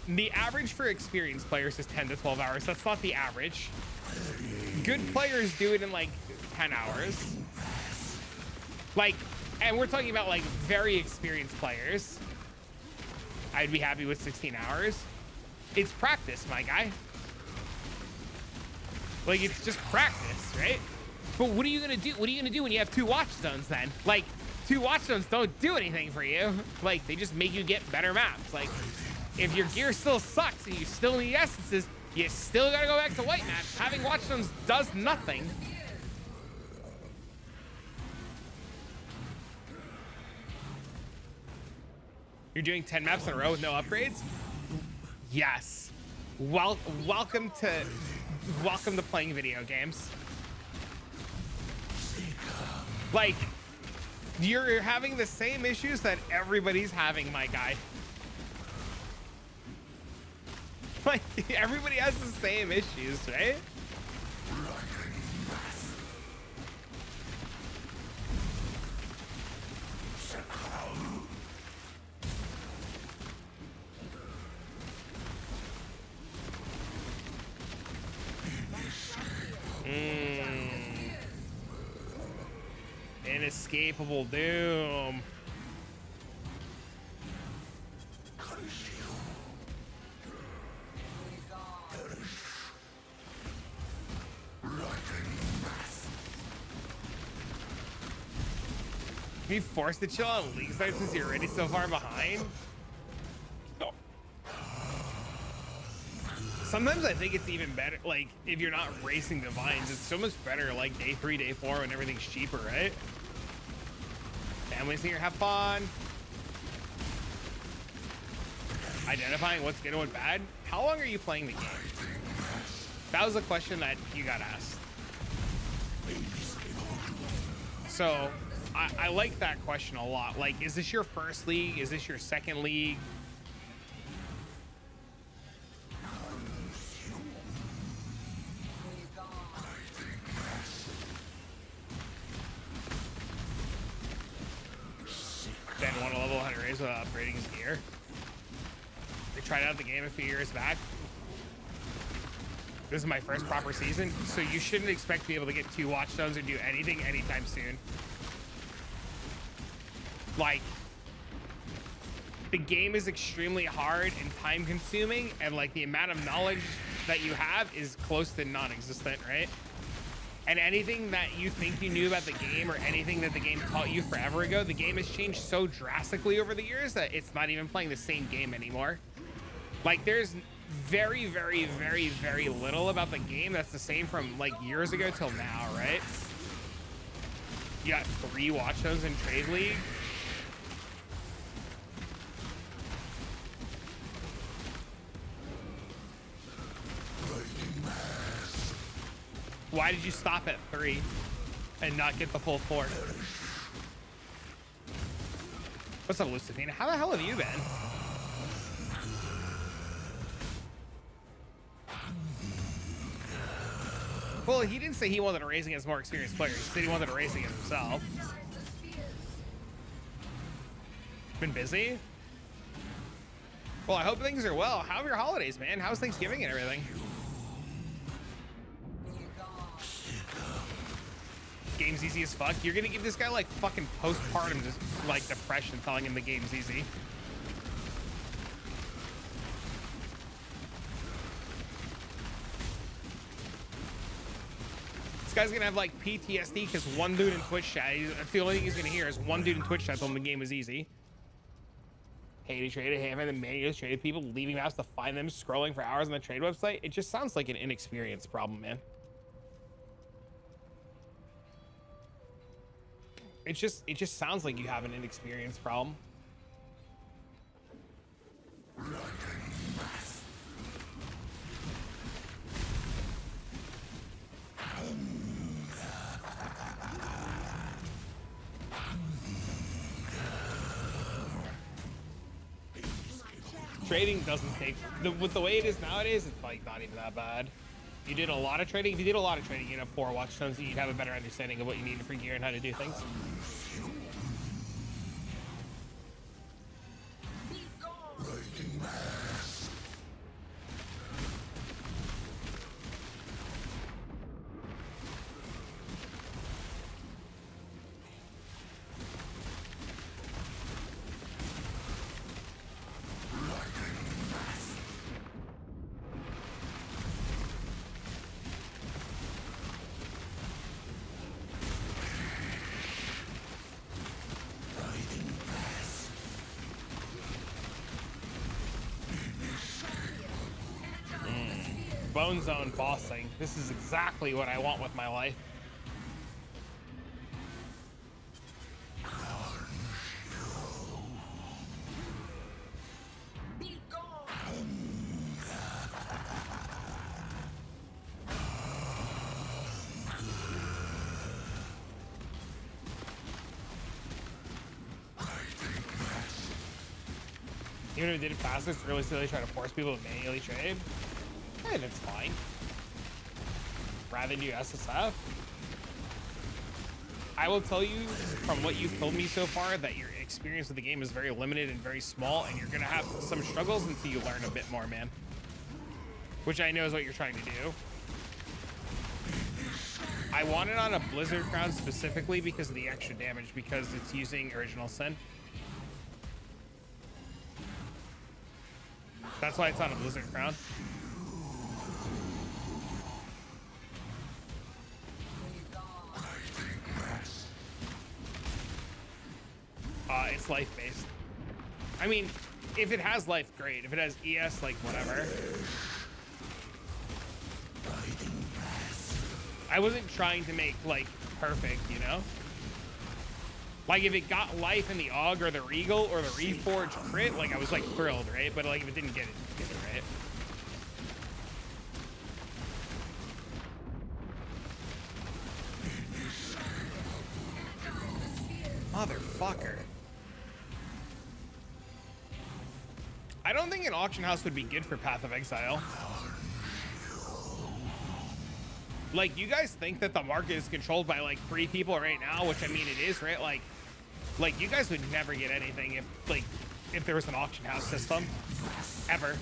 The average for experienced players is 10 to 12 hours. That's not the average. Good players do it in like 10 hours. Like, and we're talking about like very experienced players. I'd be happy with 16 hours. It's practice, my guy. Like, it's just practice, right? But what are you gonna do? What are you gonna do when you have 2 watch zones then? Like, 2 watch zones don't do anything for you. Like, they just make you get better maps. Like, if your gear still sucks and you still need essences, you still gotta go back to white maps. Having watch zones does nothing. You're doing 10 maps in a row with no upgrades? Yes. Welcome to playing video games. Like, you're having the same issues that everybody's having, my guy. Like, everybody has the same issues, right? Inescapable doom. Be forced to chill on league start since you're already so far behind? No. Sometimes I think it's even better, like, if you're not racing divines, it's so much better, like, day 3, day 4, when everything's cheaper, right? Families here, have fun. Identifying what's good and what's bad. How long are you playing the game? That was a question that you got asked. So I like that question a lot. Like, is this your first league? Is this your second league? Ben won a level 100 raise without upgrading his gear. They tried out the game a few years back. This is my first proper season, so you shouldn't expect to be able to get 2 watchstones or do anything anytime soon. Like, the game is extremely hard and time consuming, and like the amount of knowledge that you have is close to non-existent, right? And anything that you think you knew about the game or anything that the game taught you forever ago, the game has changed so drastically over the years that it's not even playing the same game anymore. Like, there's very, very, very, very little about the game that's the same from like years ago till now, right? You got 3 watchstones in Trade League. Why did you stop at 3 and not get the full 4? What's up, Lucifina? How the hell have you been? Well, he didn't say he wanted to race against more experienced players. He said he wanted to race against himself. Been busy? Well, I hope things are well. How are your holidays, man? How's Thanksgiving and everything? Game's easy as fuck. You're gonna give this guy like fucking postpartum just like depression telling him the game's easy. This guy's gonna have like PTSD because one dude in Twitch chat, that's the only thing he's gonna hear is one dude in Twitch chat told him the game was easy. Hated traded him and then manually traded people, leaving maps to find them, scrolling for hours on the trade website. It just sounds like an inexperienced problem, man. It just sounds like you have an inexperienced problem. Trading doesn't take, with the way it is nowadays, it's like not even that bad. You did a lot of trading. If you did a lot of trading, you'd have 4 watchstones, you'd have a better understanding of what you need for gear and how to do things. Bonezone bossing. This is exactly what I want with my life. Even if it did it faster, it's really silly trying to force people to manually trade. Hey, that's fine. Rather than do SSF. I will tell you from what you've told me so far that your experience with the game is very limited and very small, and you're gonna have some struggles until you learn a bit more, man. Which I know is what you're trying to do. I want it on a Blizzard Crown specifically because of the extra damage, because it's using Original Sin. That's why it's on a Blizzard Crown. It's life-based. I mean, if it has life, great. If it has ES, like, whatever. I wasn't trying to make, like, perfect, you know? Like, if it got life in the AUG or the Regal or the Reforged crit, like, I was, like, thrilled, right? But, like, if it didn't get it, right? Motherfucker. I don't think an auction house would be good for Path of Exile. Like, you guys think that the market is controlled by like 3 people right now, which I mean it is, right? Like you guys would never get anything if there was an auction house system, ever.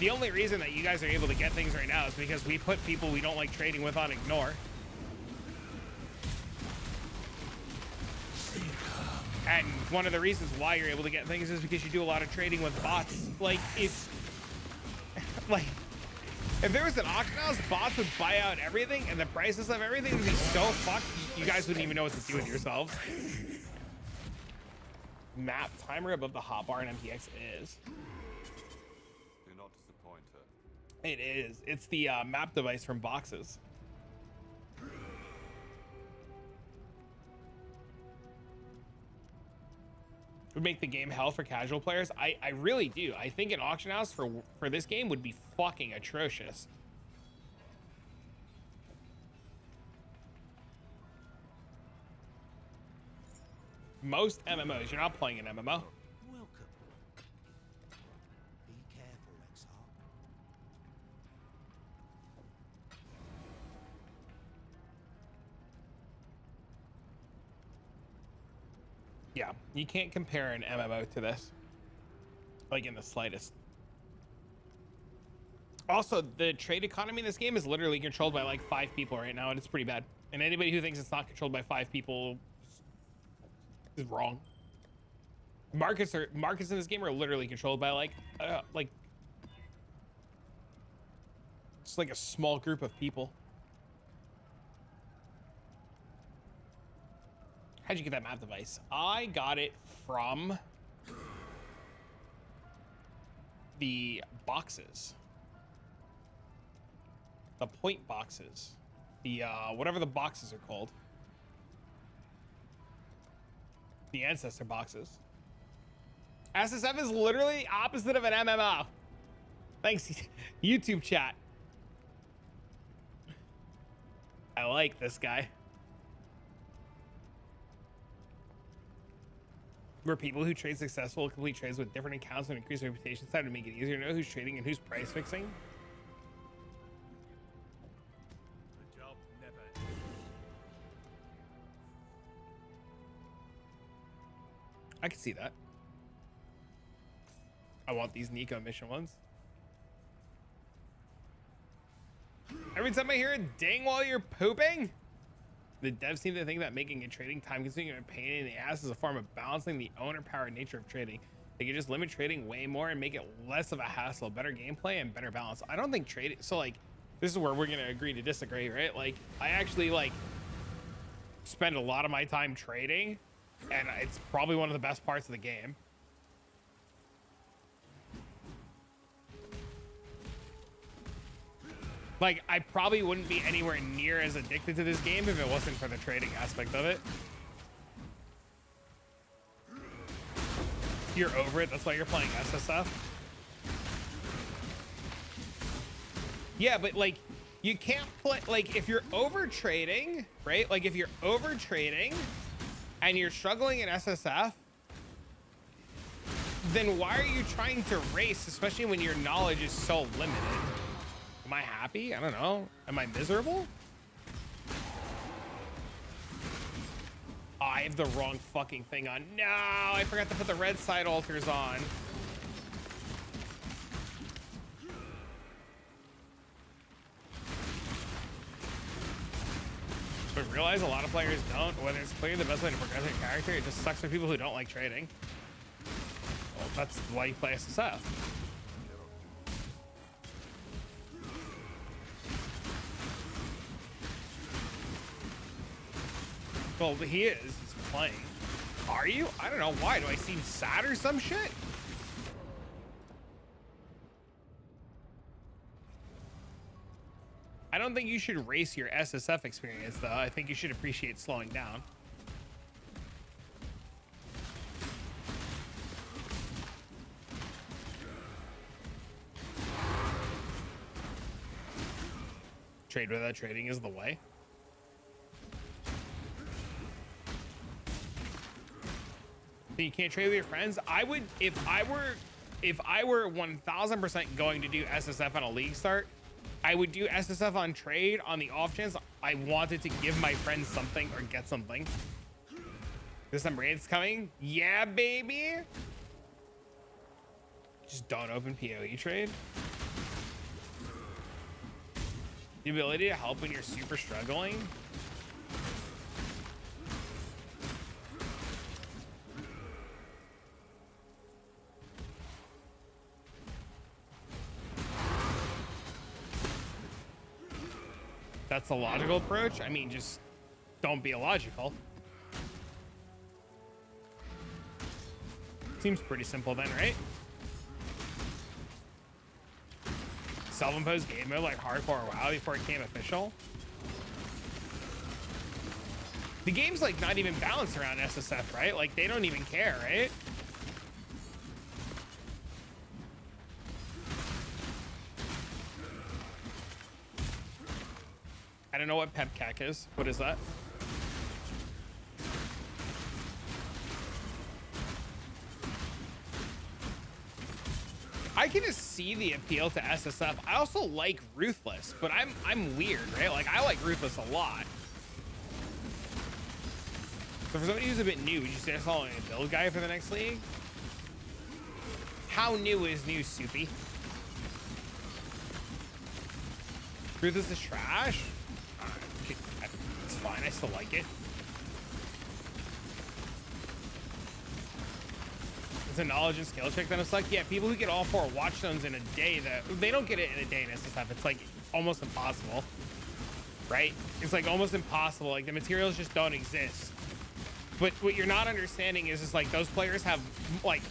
The only reason that you guys are able to get things right now is because we put people we don't like trading with on ignore. And one of the reasons why you're able to get things is because you do a lot of trading with bots. Like, if there was an auction house, bots would buy out everything, and the prices of everything would be so fucked, you guys wouldn't even know what to do with yourselves. Map timer above the hotbar in MTX is. Do not disappoint her. It is. It's the map device from boxes. Would make the game hell for casual players. I really do. I think an auction house for this game would be fucking atrocious. Most MMOs, you're not playing an MMO. Welcome. Be careful, Exile. Yeah, you can't compare an MMO to this, like in the slightest. Also, the trade economy in this game is literally controlled by like 5 people right now, and it's pretty bad. And anybody who thinks it's not controlled by 5 people is wrong. Markets in this game are literally controlled by like just like a small group of people. How'd you get that map device? I got it from the boxes. The point boxes. The, whatever the boxes are called. The ancestor boxes. SSF is literally opposite of an MMO. Thanks, YouTube chat. I like this guy. Where people who trade successful complete trades with different accounts and increase their reputation side to make it easier to know who's trading and who's price fixing. The job never ends. I can see that. I want these Nico mission ones. Every time I hear a ding while you're pooping, the devs seem to think that making a trading time consuming and a pain in the ass is a form of balancing the owner-powered nature of trading. They could just limit trading way more and make it less of a hassle, better gameplay, and better balance. I don't think trading... So, like, this is where we're going to agree to disagree, right? Like, I actually, like, spend a lot of my time trading, and it's probably one of the best parts of the game. Like, I probably wouldn't be anywhere near as addicted to this game if it wasn't for the trading aspect of it. You're over it, that's why you're playing SSF. Yeah, but like, you can't play, like, if you're over trading, right? Like, if you're over trading and you're struggling in SSF, then why are you trying to race, especially when your knowledge is so limited? Am I happy? I don't know. Am I miserable? Oh, I have the wrong fucking thing on. No, I forgot to put the red side alters on. But realize a lot of players don't. Whether it's clearly the best way to progress your character, it just sucks for people who don't like trading. Well, that's why you play SSF. Well, he is. He's playing. Are you? I don't know. Why? Do I seem sad or some shit? I don't think you should race your SSF experience, though. I think you should appreciate slowing down. Trade without trading is the way. So you can't trade with your friends. I would, if I were 1000% going to do SSF on a league start, I would do SSF on trade on the off chance I wanted to give my friends something or get something. There's some raids coming. Yeah, baby. Just don't open PoE trade. The ability to help when you're super struggling. That's the logical approach. I mean, just don't be illogical. Seems pretty simple then, right? Self-imposed game mode like hardcore WoW before it became official. The game's like not even balanced around SSF, right? Like they don't even care, right? I don't know what pepcac is. What is that? I can just see the appeal to SSF. I also like Ruthless, but I'm weird, right? Like I like Ruthless a lot. So for somebody who's a bit new, would you say I'm following a build guy for the next league? How new is new, Soupy? Ruthless is trash? It's fine, I still like it. It's a knowledge and skill check that it's like, yeah, people who get all 4 watchstones in a day, they don't get it in a day in SSF. It's like almost impossible, right? It's like almost impossible. Like the materials just don't exist. But what you're not understanding is just like those players have like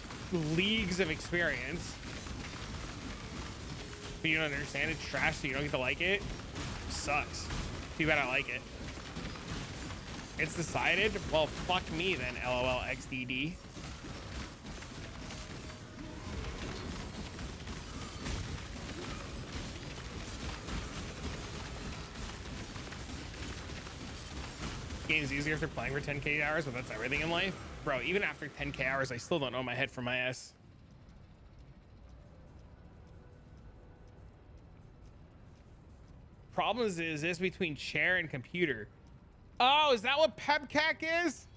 leagues of experience. But you don't understand it's trash, so you don't get to like it. Sucks. Too bad I like it. It's decided. Well, fuck me then, LOL XDD. Game's easier if they're playing for 10k hours, but that's everything in life. Bro, even after 10k hours, I still don't know my head from my ass. Problems is this between chair and computer. Oh, is that what pepcac is?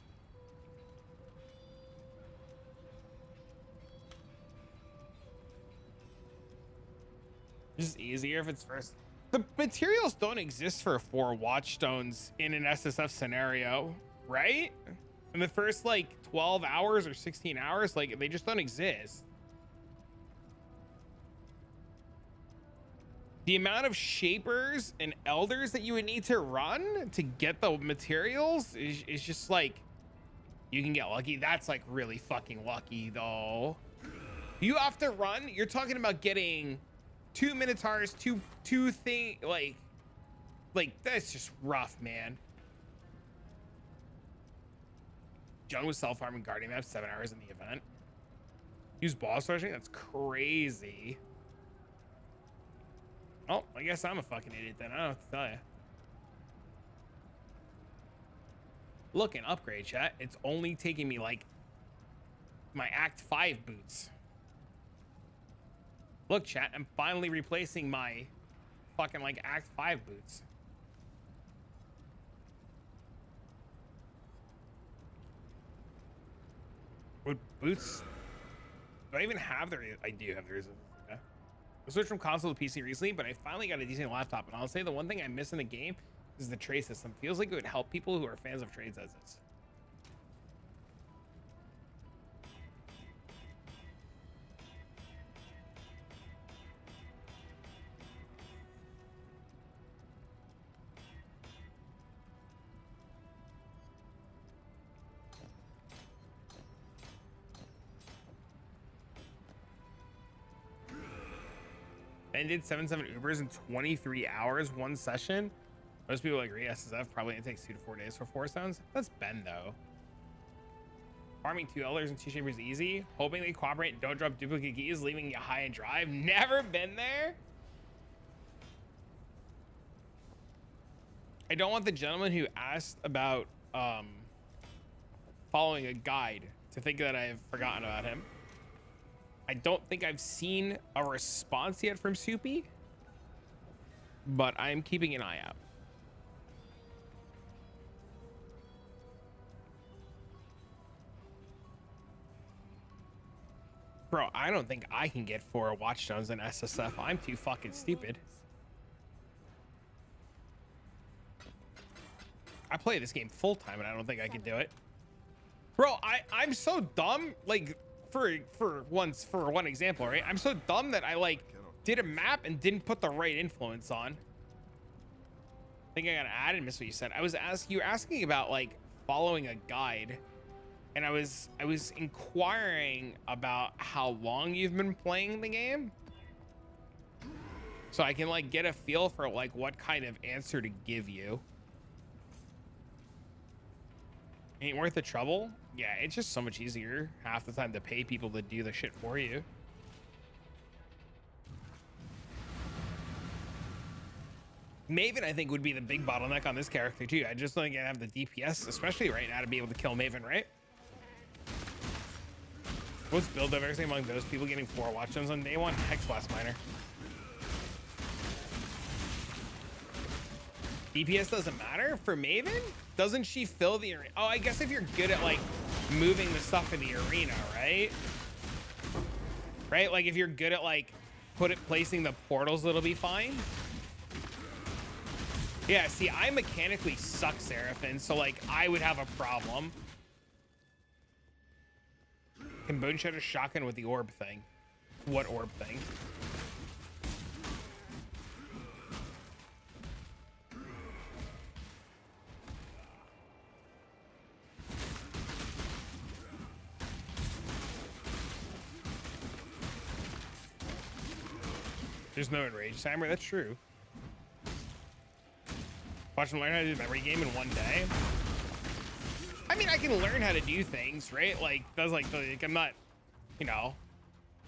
Just easier if it's first. The materials don't exist for 4 watchstones in an SSF scenario, right? In the first like 12 hours or 16 hours, like they just don't exist. The amount of shapers and elders that you would need to run to get the materials is just like, you can get lucky. That's like really fucking lucky though. You have to run, you're talking about getting 2 minotaurs, two thing, like that's just rough, man. Jung was self-farming guardian map 7 hours in the event. Use boss rushing, that's crazy. Oh, I guess I'm a fucking idiot then. I don't know what to tell you. Look, an upgrade, chat. It's only taking me like my Act 5 boots. Look, chat, I'm finally replacing my fucking like Act 5 boots. What boots? Do I even have their? I do have theirs. Okay. I switched from console to PC recently, but I finally got a decent laptop, and I'll say the one thing I miss in the game is the trade system. Feels like it would help people who are fans of trades as is. Ben did 7-7 Ubers in 23 hours, one session. Most people agree SSF probably it takes 2 to 4 days for 4 stones. That's Ben though. Farming 2 elders and 2 shapers easy. Hoping they cooperate and don't drop duplicate keys, leaving you high and dry. I've never been there. I don't want the gentleman who asked about following a guide to think that I've forgotten about him. I don't think I've seen a response yet from Soupy, but I'm keeping an eye out. Bro, I don't think I can get 4 watchstones in SSF. I'm too fucking stupid. I play this game full time and I don't think I can do it. Bro, I'm so dumb. Like for one example, right? I'm so dumb that I like did a map and didn't put the right influence on. I think I got added. Miss what you said. You were asking about like following a guide, and I was inquiring about how long you've been playing the game, so I can like get a feel for like what kind of answer to give you. Ain't worth the trouble. Yeah, it's just so much easier half the time to pay people to do the shit for you. Maven, I think, would be the big bottleneck on this character too. I just don't think I have the DPS, especially right now, to be able to kill Maven, right? What's build diversity among those people getting 4 watchstones on day 1? Hex Blast Miner. DPS doesn't matter for Maven? Doesn't she fill the arena? Oh, I guess if you're good at like moving the stuff in the arena, right? Right? Like if you're good at like placing the portals, it'll be fine. Yeah, see, I mechanically suck Seraphim, so like I would have a problem. Can Bone Shatter shotgun with the orb thing? What orb thing? There's no enrage timer. That's true. Watch them learn how to do the memory game in one day. I mean, I can learn how to do things, right? Like, that's like I'm not, you know,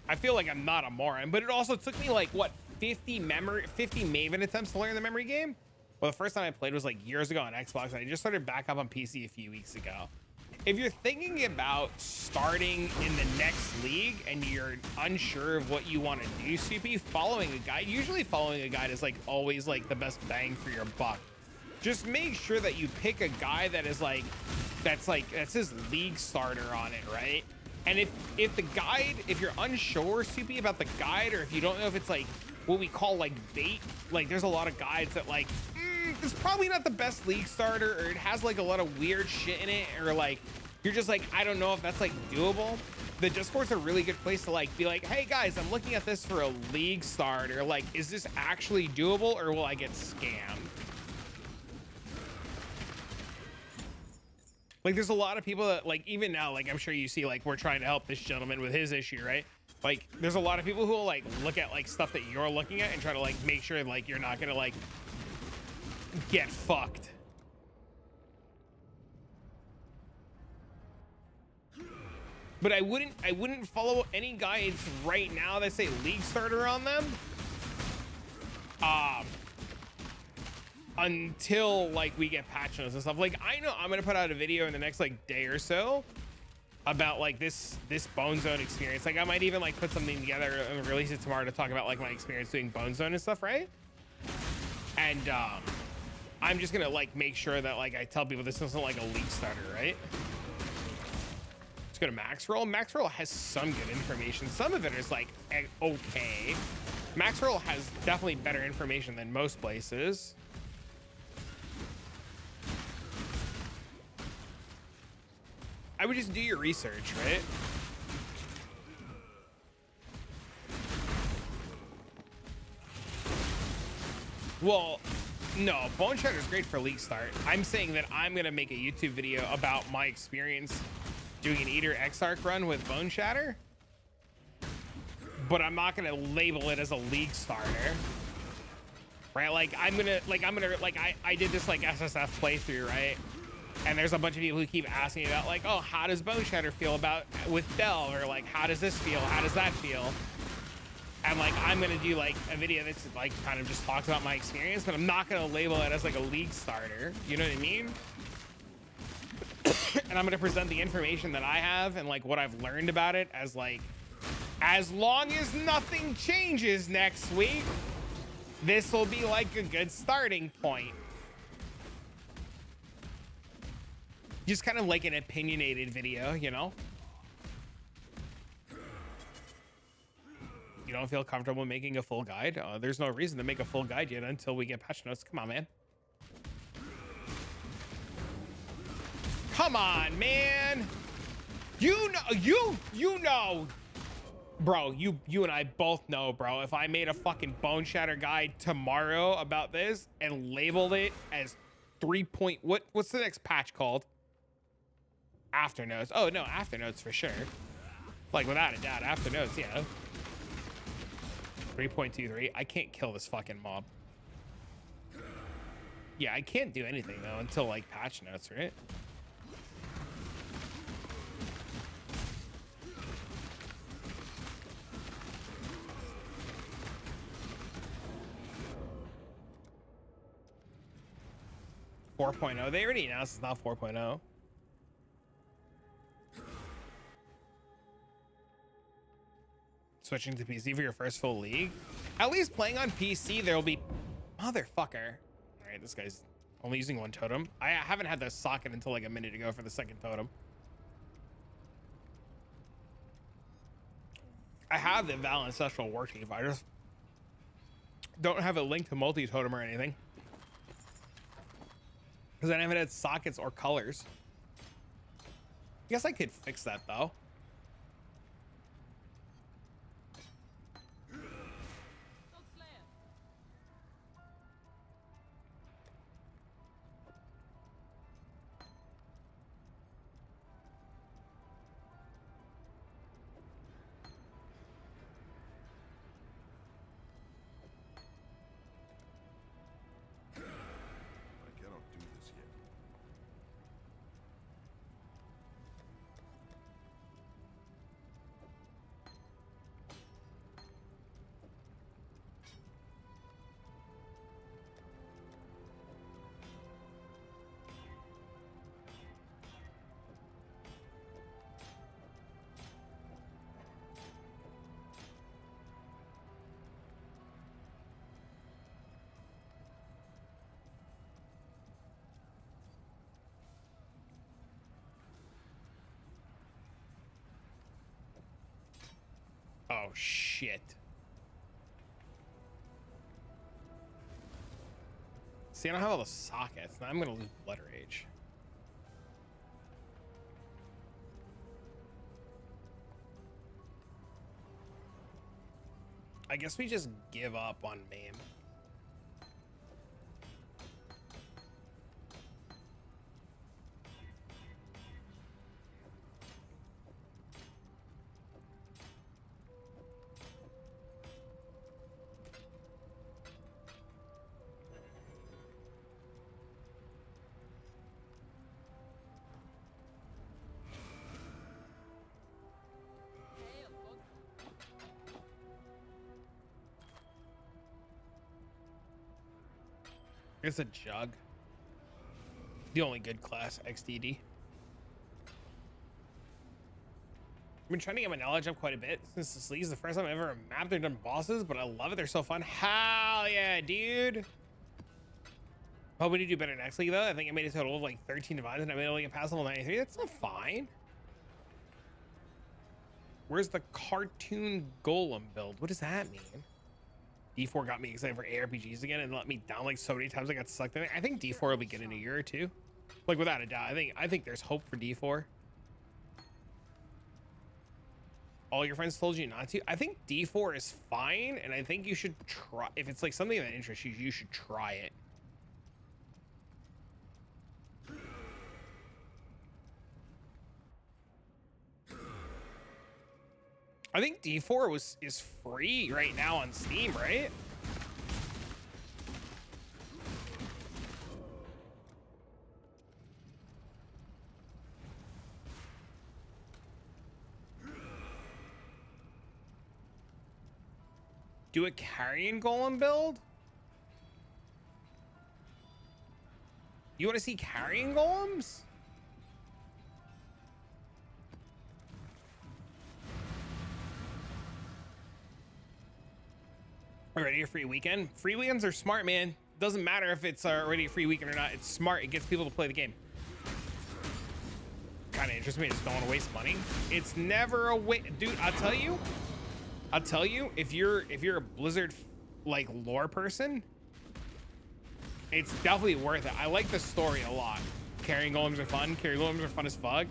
I feel like I'm not a moron, but it also took me like what 50 Maven attempts to learn the memory game. Well, the first time I played was like years ago on Xbox, and I just started back up on PC a few weeks ago. If you're thinking about starting in the next league and you're unsure of what you want to do, CP, following a guide, usually following a guide is like always like the best bang for your buck. Just make sure that you pick a guy that is like, that's his league starter on it, right? And if the guide, if you're unsure, CP, about the guide, or if you don't know if it's like what we call like bait, like there's a lot of guides that like, it's probably not the best league starter, or it has like a lot of weird shit in it, or like you're just like, I don't know if that's like doable. The Discord's a really good place to like be like, hey guys, I'm looking at this for a league starter. Like, is this actually doable, or will I get scammed? Like, there's a lot of people that like, even now, like I'm sure you see, like we're trying to help this gentleman with his issue, right? Like, there's a lot of people who will like look at like stuff that you're looking at and try to like make sure like you're not gonna like get fucked. But I wouldn't follow any guides right now that say league starter on them. Until like we get patch notes and stuff. Like, I know I'm gonna put out a video in the next like day or so about like this Bonezone experience. Like, I might even like put something together and release it tomorrow to talk about like my experience doing Bonezone and stuff, right? And I'm just gonna like make sure that like I tell people this isn't like a league starter, right? Let's go to Max Roll. Max Roll has some good information. Some of it is like okay. Max Roll has definitely better information than most places. I would just do your research, right? Well, no, Bone Shatter is great for league start. I'm saying that I'm gonna make a YouTube video about my experience doing an Eater Exarch run with Bone Shatter, but I'm not gonna label it as a league starter, right? Like I did this like SSF playthrough, right? And there's a bunch of people who keep asking me about like, oh, how does Bone Shatter feel about with Delve, or like, how does this feel? How does that feel? And like, I'm gonna do like a video that's like kind of just talks about my experience, but I'm not gonna label it as like a league starter. You know what I mean? And I'm gonna present the information that I have and like what I've learned about it as like, as long as nothing changes next week, this will be like a good starting point. Just kind of like an opinionated video, you know? You don't feel comfortable making a full guide? There's no reason to make a full guide yet until we get patch notes. Come on, man. Come on, man. You know, bro, you and I both know, bro, if I made a fucking Bone Shatter guide tomorrow about this and labeled it as 3 point, what's the next patch called? Afternotes. Oh no, afternotes for sure. Like without a doubt, afternotes, yeah. 3.23. I can't kill this fucking mob. Yeah, I can't do anything though until like patch notes, right? They already announced it's not 4.0. Switching to PC for your first full league. At least playing on PC, there will be motherfucker. All right, this guy's only using one totem. I haven't had the socket until like a minute ago for the second totem. I have the Val Ancestral War Chief. I just don't have it linked to multi-totem or anything. Because I haven't had sockets or colors. I guess I could fix that though. I cannot do this yet. Oh shit. See, I don't have all the sockets. Now I'm gonna lose Blood Rage. I guess we just give up on MAME. It's a Jug. The only good class, XDD. I've been trying to get my knowledge up quite a bit since this league is the first time I've ever mapped or done bosses, but I love it. They're so fun. Hell yeah, dude. Hoping to do better next league though. I think I made a total of like 13 divides and I made only get past level 93. That's not fine. Where's the cartoon golem build? What does that mean? D4 got me excited for ARPGs again and let me down like so many times I got sucked in it. I think D4 will be good in a year or two. Like without a doubt. I think there's hope for D4. All your friends told you not to. I think D4 is fine, and I think you should try. If it's like something that interests you, you should try it. I think D4 is free right now on Steam, right? Do a carrion golem build? You want to see carrion golems? Already a free weekend. Free weekends are smart, man. Doesn't matter if it's already a free weekend or not. It's smart. It gets people to play the game. Kind of interests me. I just don't want to waste money. It's never a waste, dude. I'll tell you. If you're a Blizzard like lore person, it's definitely worth it. I like the story a lot. Carrying golems are fun. Carrying golems are fun as fuck.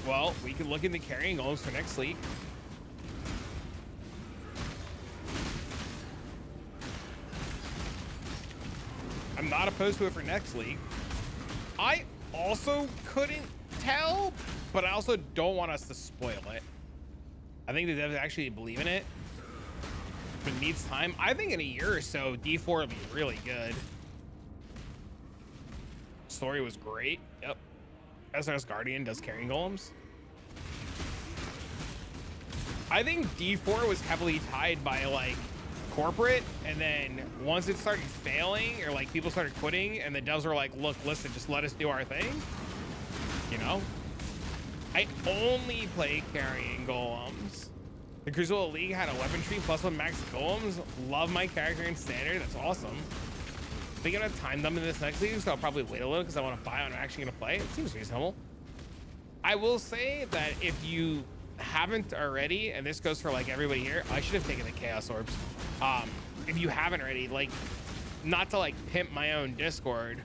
Well, we can look into carrying golems for next league. I'm not opposed to it for next league. I also couldn't tell, but I also don't want us to spoil it. I think the devs actually believe in it. But it needs time. I think in a year or so, D4 will be really good. Story was great. Yep. SRS Guardian does carrying golems. I think D4 was heavily tied by like corporate, and then once it started failing or like people started quitting and the devs were like, look, listen, just let us do our thing, you know. I only play carrying golems. The Crucible League had a weapon tree plus 1 max golems. Love my character in standard. That's awesome. I think I'm gonna time them in this next league, so I'll probably wait a little because I want to buy what I'm actually gonna play. It seems reasonable. I will say that if you haven't already, and this goes for like everybody here, I should have taken the Chaos Orbs. If you haven't already, like, not to like pimp my own Discord,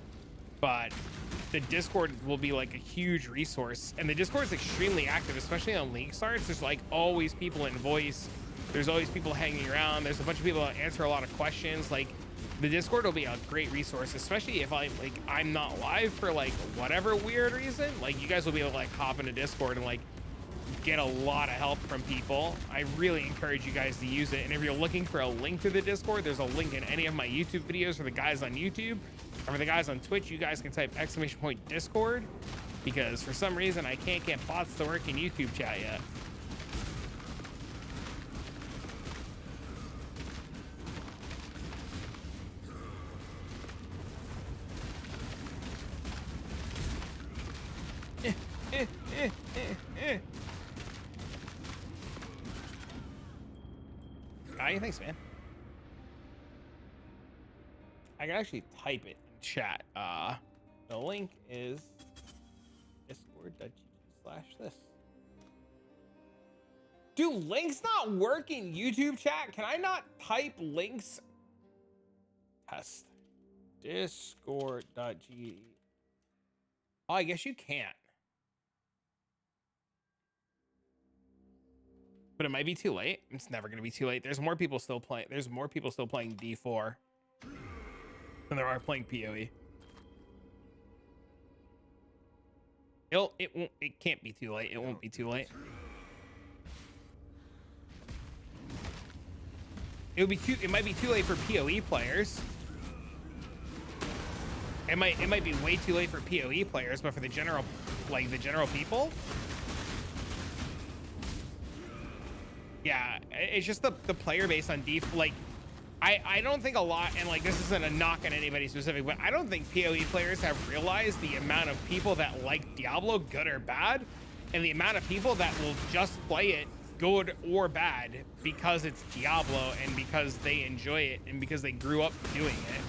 but the Discord will be like a huge resource, and the Discord is extremely active, especially on league starts. There's like always people in voice. There's always people hanging around. There's a bunch of people that answer a lot of questions. Like, the Discord will be a great resource, especially if I'm not live for like whatever weird reason. Like, you guys will be able to like hop into Discord and like get a lot of help from people. I really encourage you guys to use it. And if you're looking for a link to the Discord, there's a link in any of my YouTube videos for the guys on YouTube. Or for the guys on Twitch, you guys can type !Discord, because for some reason I can't get bots to work in YouTube chat yet. Thanks, man. I can actually type it in chat. The link is discord.gg/this. Do links not work in YouTube chat? Can I not type links? Test. Discord.gg. Oh, I guess you can't. But it might be too late. It's never going to be too late. There's more people still playing. There's more people still playing D4 than there are playing PoE. It can't be too late. It won't be too late. It might be too late for PoE players. It might be way too late for PoE players, but for the general people, yeah, it's just the player base on D. Like, I don't think a lot, and like, this isn't a knock on anybody specific, but I don't think PoE players have realized the amount of people that like Diablo, good or bad, and the amount of people that will just play it, good or bad, because it's Diablo and because they enjoy it and because they grew up doing it,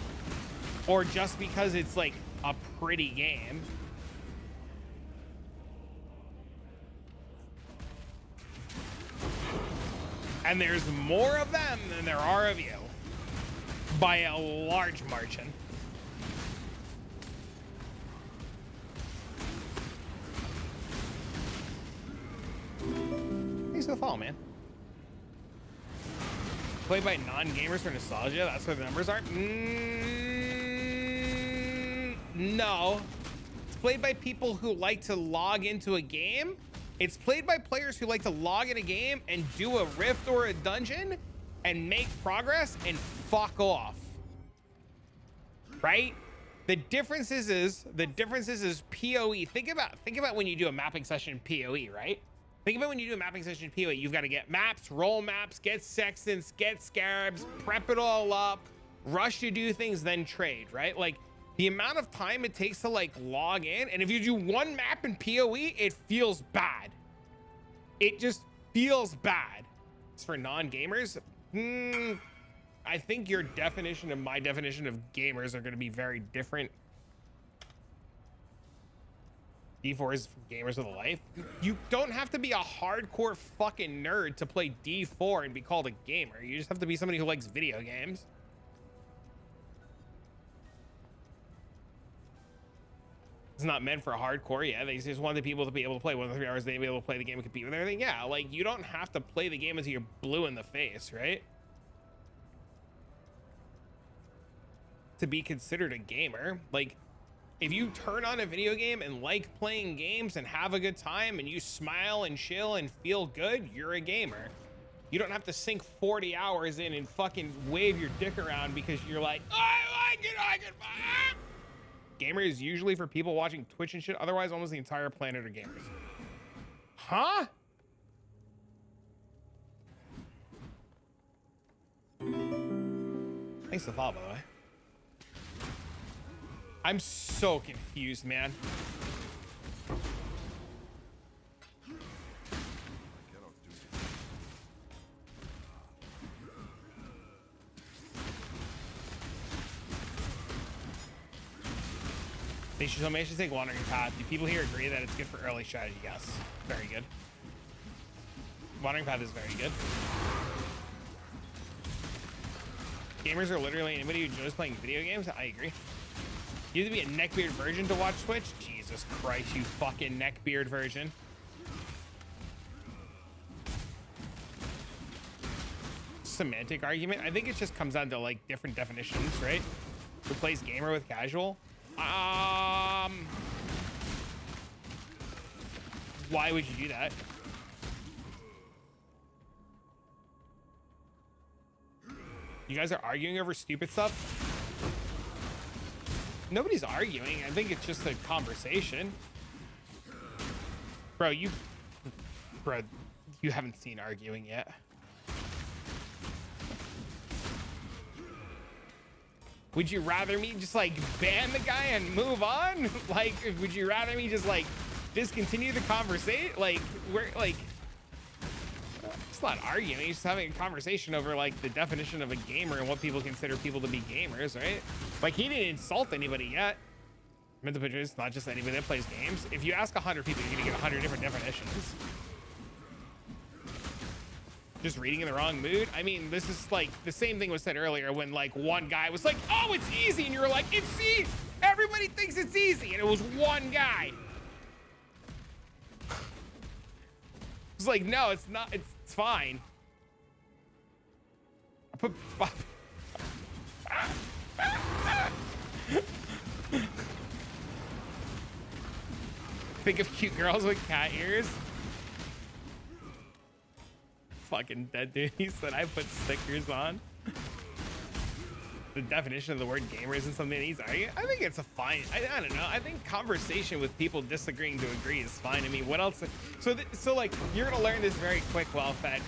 or just because it's like a pretty game. And there's more of them than there are of you, by a large margin. Thanks for the follow, man. Played by non-gamers for nostalgia, that's where the numbers are? No. It's played by people who like to log into a game. It's played by players who like to log in a game and do a rift or a dungeon and make progress and fuck off. Right? The difference is PoE. Think about when you do a mapping session in PoE, right? Think about when you do a mapping session in PoE. You've got to get maps, roll maps, get sextants, get scarabs, prep it all up, rush to do things, then trade, right? Like, the amount of time it takes to like log in, and if you do one map in PoE, it feels bad. It just feels bad. It's for non-gamers. I think your definition and my definition of gamers are going to be very different. D4 is for gamers with a life. You don't have to be a hardcore fucking nerd to play D4 and be called a gamer. You just have to be somebody who likes video games. It's not meant for hardcore. Yeah, they just wanted people to be able to play 1 to 3 hours a day, be able to play the game and compete with everything. Yeah, like you don't have to play the game until you're blue in the face, right? To be considered a gamer. Like, if you turn on a video game and like playing games and have a good time and you smile and chill and feel good, you're a gamer. You don't have to sink 40 hours in and fucking wave your dick around because you're like, I like it. Gamer is usually for people watching Twitch and shit. Otherwise, almost the entire planet are gamers. Huh? Thanks for the follow, by the way. I'm so confused, man. They should tell me I should take Wandering Path. Do people here agree that it's good for early strategy? Yes. Very good. Wandering Path is very good. Gamers are literally anybody who enjoys playing video games. I agree. You have to be a neckbeard virgin to watch Twitch? Jesus Christ, you fucking neckbeard virgin. Semantic argument. I think it just comes down to like different definitions, right? Who plays gamer with casual? Why would you do that? You guys are arguing over stupid stuff? Nobody's arguing. I think it's just a conversation. Bro, you haven't seen arguing yet. Would you rather me just like ban the guy and move on? Like, would you rather me just like discontinue the conversation? Like, we're like, it's not arguing, it's just having a conversation over like the definition of a gamer and what people consider people to be gamers, right? Like, he didn't insult anybody yet. Mental picture is not just anybody that plays games. If you ask 100 people, you're gonna get 100 different definitions. Just reading in the wrong mood. I mean, this is like the same thing was said earlier when like one guy was like, oh, it's easy. And you were like, it's easy. Everybody thinks it's easy. And it was one guy. It's like, no, it's not. It's fine. Think of cute girls with cat ears. Fucking dead dude. He said I put stickers on. The definition of the word gamer isn't something he's arguing. I think it's a fine. I don't know. I think conversation with people disagreeing to agree is fine. I mean, what else? So like, you're gonna learn this very quick, well-fed.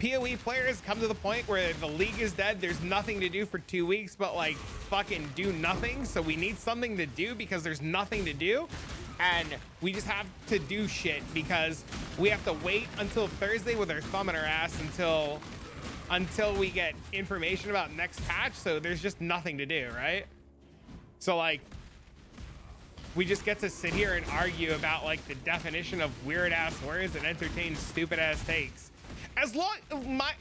PoE players come to the point where the league is dead. There's nothing to do for 2 weeks, but like fucking do nothing. So we need something to do because there's nothing to do. And we just have to do shit because we have to wait until Thursday with our thumb in our ass until we get information about next patch. So there's just nothing to do, right? So like, we just get to sit here and argue about like the definition of weird ass words and entertain stupid ass takes. As long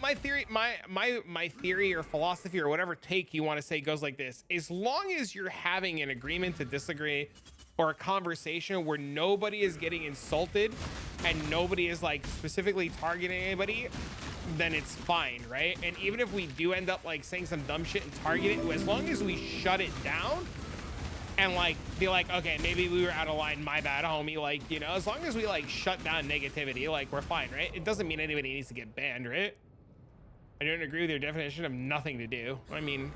my theory or philosophy or whatever take you want to say goes like this: as long as you're having an agreement to disagree or a conversation where nobody is getting insulted and nobody is like specifically targeting anybody, then it's fine, right? And even if we do end up like saying some dumb shit and target it, as long as we shut it down and like be like, okay, maybe we were out of line, my bad, homie, like, you know, as long as we like shut down negativity, like, we're fine, right? It doesn't mean anybody needs to get banned, right? I don't agree with your definition of nothing to do. I mean,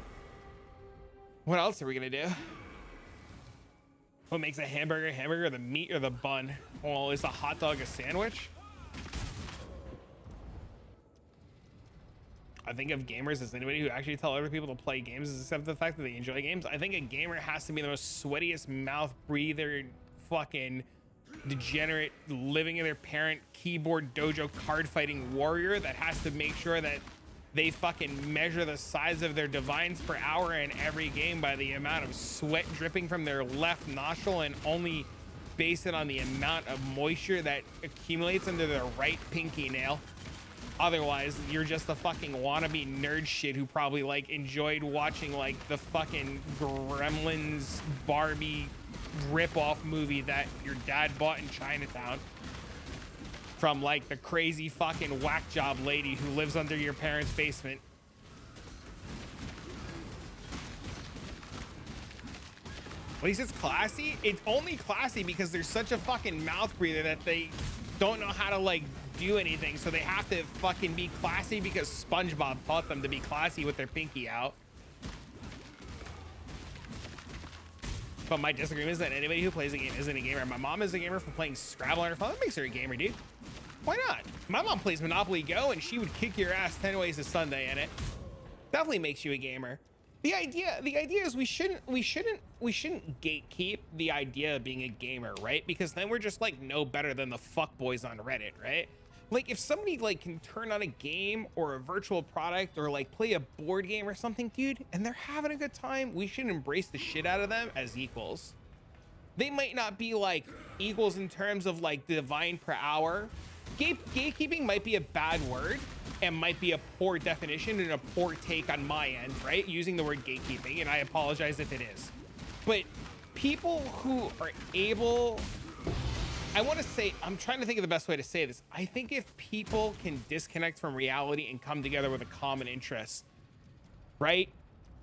what else are we gonna do? What makes a hamburger, the meat or the bun? Well, is a hot dog a sandwich? I think of gamers as anybody who actually tell other people to play games, except the fact that they enjoy games. I think a gamer has to be the most sweatiest mouth breather fucking degenerate living in their parent keyboard dojo card fighting warrior that has to make sure that they fucking measure the size of their divines per hour in every game by the amount of sweat dripping from their left nostril and only base it on the amount of moisture that accumulates under their right pinky nail. Otherwise, you're just a fucking wannabe nerd shit who probably like enjoyed watching like the fucking Gremlins Barbie rip-off movie that your dad bought in Chinatown from like the crazy fucking whack job lady who lives under your parents' basement. At least it's classy. It's only classy because they're such a fucking mouth breather that they don't know how to like do anything, so they have to fucking be classy because SpongeBob taught them to be classy with their pinky out. But my disagreement is that anybody who plays a game isn't a gamer. My mom is a gamer for playing Scrabble on her phone. That makes her a gamer, dude. Why not? My mom plays Monopoly Go and she would kick your ass 10 ways to Sunday in it. Definitely makes you a gamer. The idea is we shouldn't gatekeep the idea of being a gamer, right? Because then we're just like no better than the fuckboys on Reddit, right? Like if somebody like can turn on a game or a virtual product or like play a board game or something, dude, and they're having a good time, we should embrace the shit out of them as equals. They might not be like equals in terms of like the divine per hour. Gatekeeping might be a bad word and might be a poor definition and a poor take on my end, right? Using the word gatekeeping, and I apologize if it is. But people who are able, I want to say, I'm trying to think of the best way to say this. I think if people can disconnect from reality and come together with a common interest, right?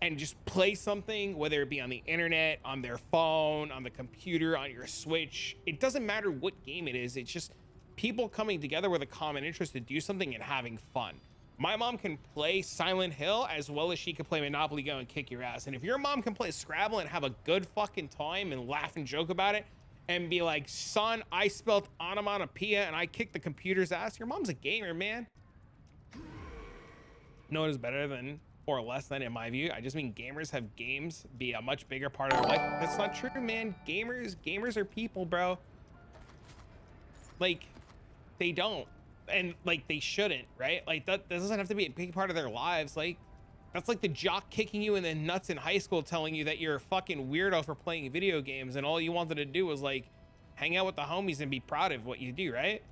And just play something, whether it be on the internet, on their phone, on the computer, on your Switch, it doesn't matter what game it is. It's just people coming together with a common interest to do something and having fun. My mom can play Silent Hill as well as she can play Monopoly Go and kick your ass. And if your mom can play Scrabble and have a good fucking time and laugh and joke about it and be like, son, I spelled onomatopoeia and I kicked the computer's ass, your mom's a gamer, man. No one is better than or less than in my view. I just mean gamers have games be a much bigger part of their life. That's not true, man. Gamers are people, bro. Like, they don't, and like they shouldn't, right? Like that doesn't have to be a big part of their lives. Like that's like the jock kicking you in the nuts in high school telling you that you're a fucking weirdo for playing video games and all you wanted to do was like hang out with the homies and be proud of what you do, right?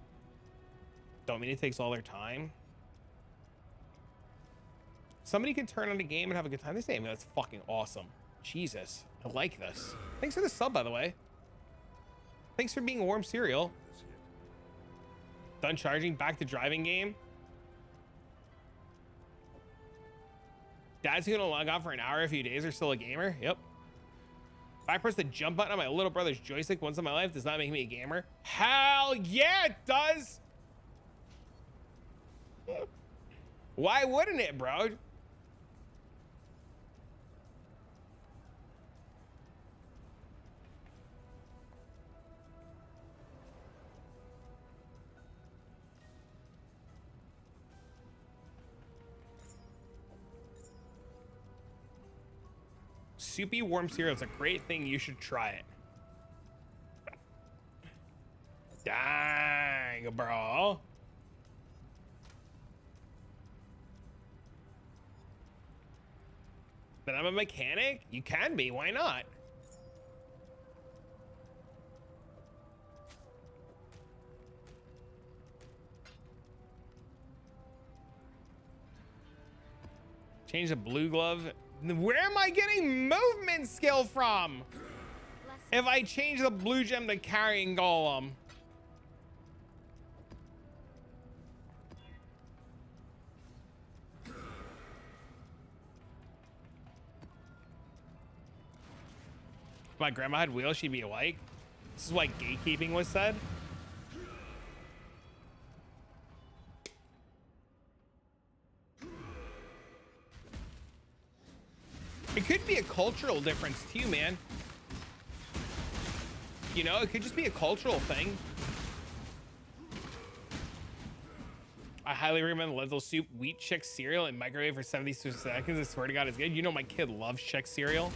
Don't mean it takes all their time. Somebody can turn on a game and have a good time. They say, man, that's fucking awesome. Jesus, I like this. Thanks for the sub, by the way. Thanks for being a warm cereal. Done charging, back to driving game. Dad's gonna log on for an hour a few days or still a gamer. Yep. If I press the jump button on my little brother's joystick once in my life, does not make me a gamer. Hell yeah, it does. Why wouldn't it, bro? Soupy warm cereal is a great thing. You should try it. Dang, bro. But I'm a mechanic? You can be. Why not? Change the blue glove. Where am I getting movement skill from? If I change the blue gem to carrying golem. If my grandma had wheels, she'd be awake. This is why gatekeeping was said. It could be a cultural difference too, man. You know, it could just be a cultural thing. I highly recommend lentil soup, wheat Chex cereal, and microwave for 76 seconds. I swear to God, it's good. You know my kid loves Chex cereal.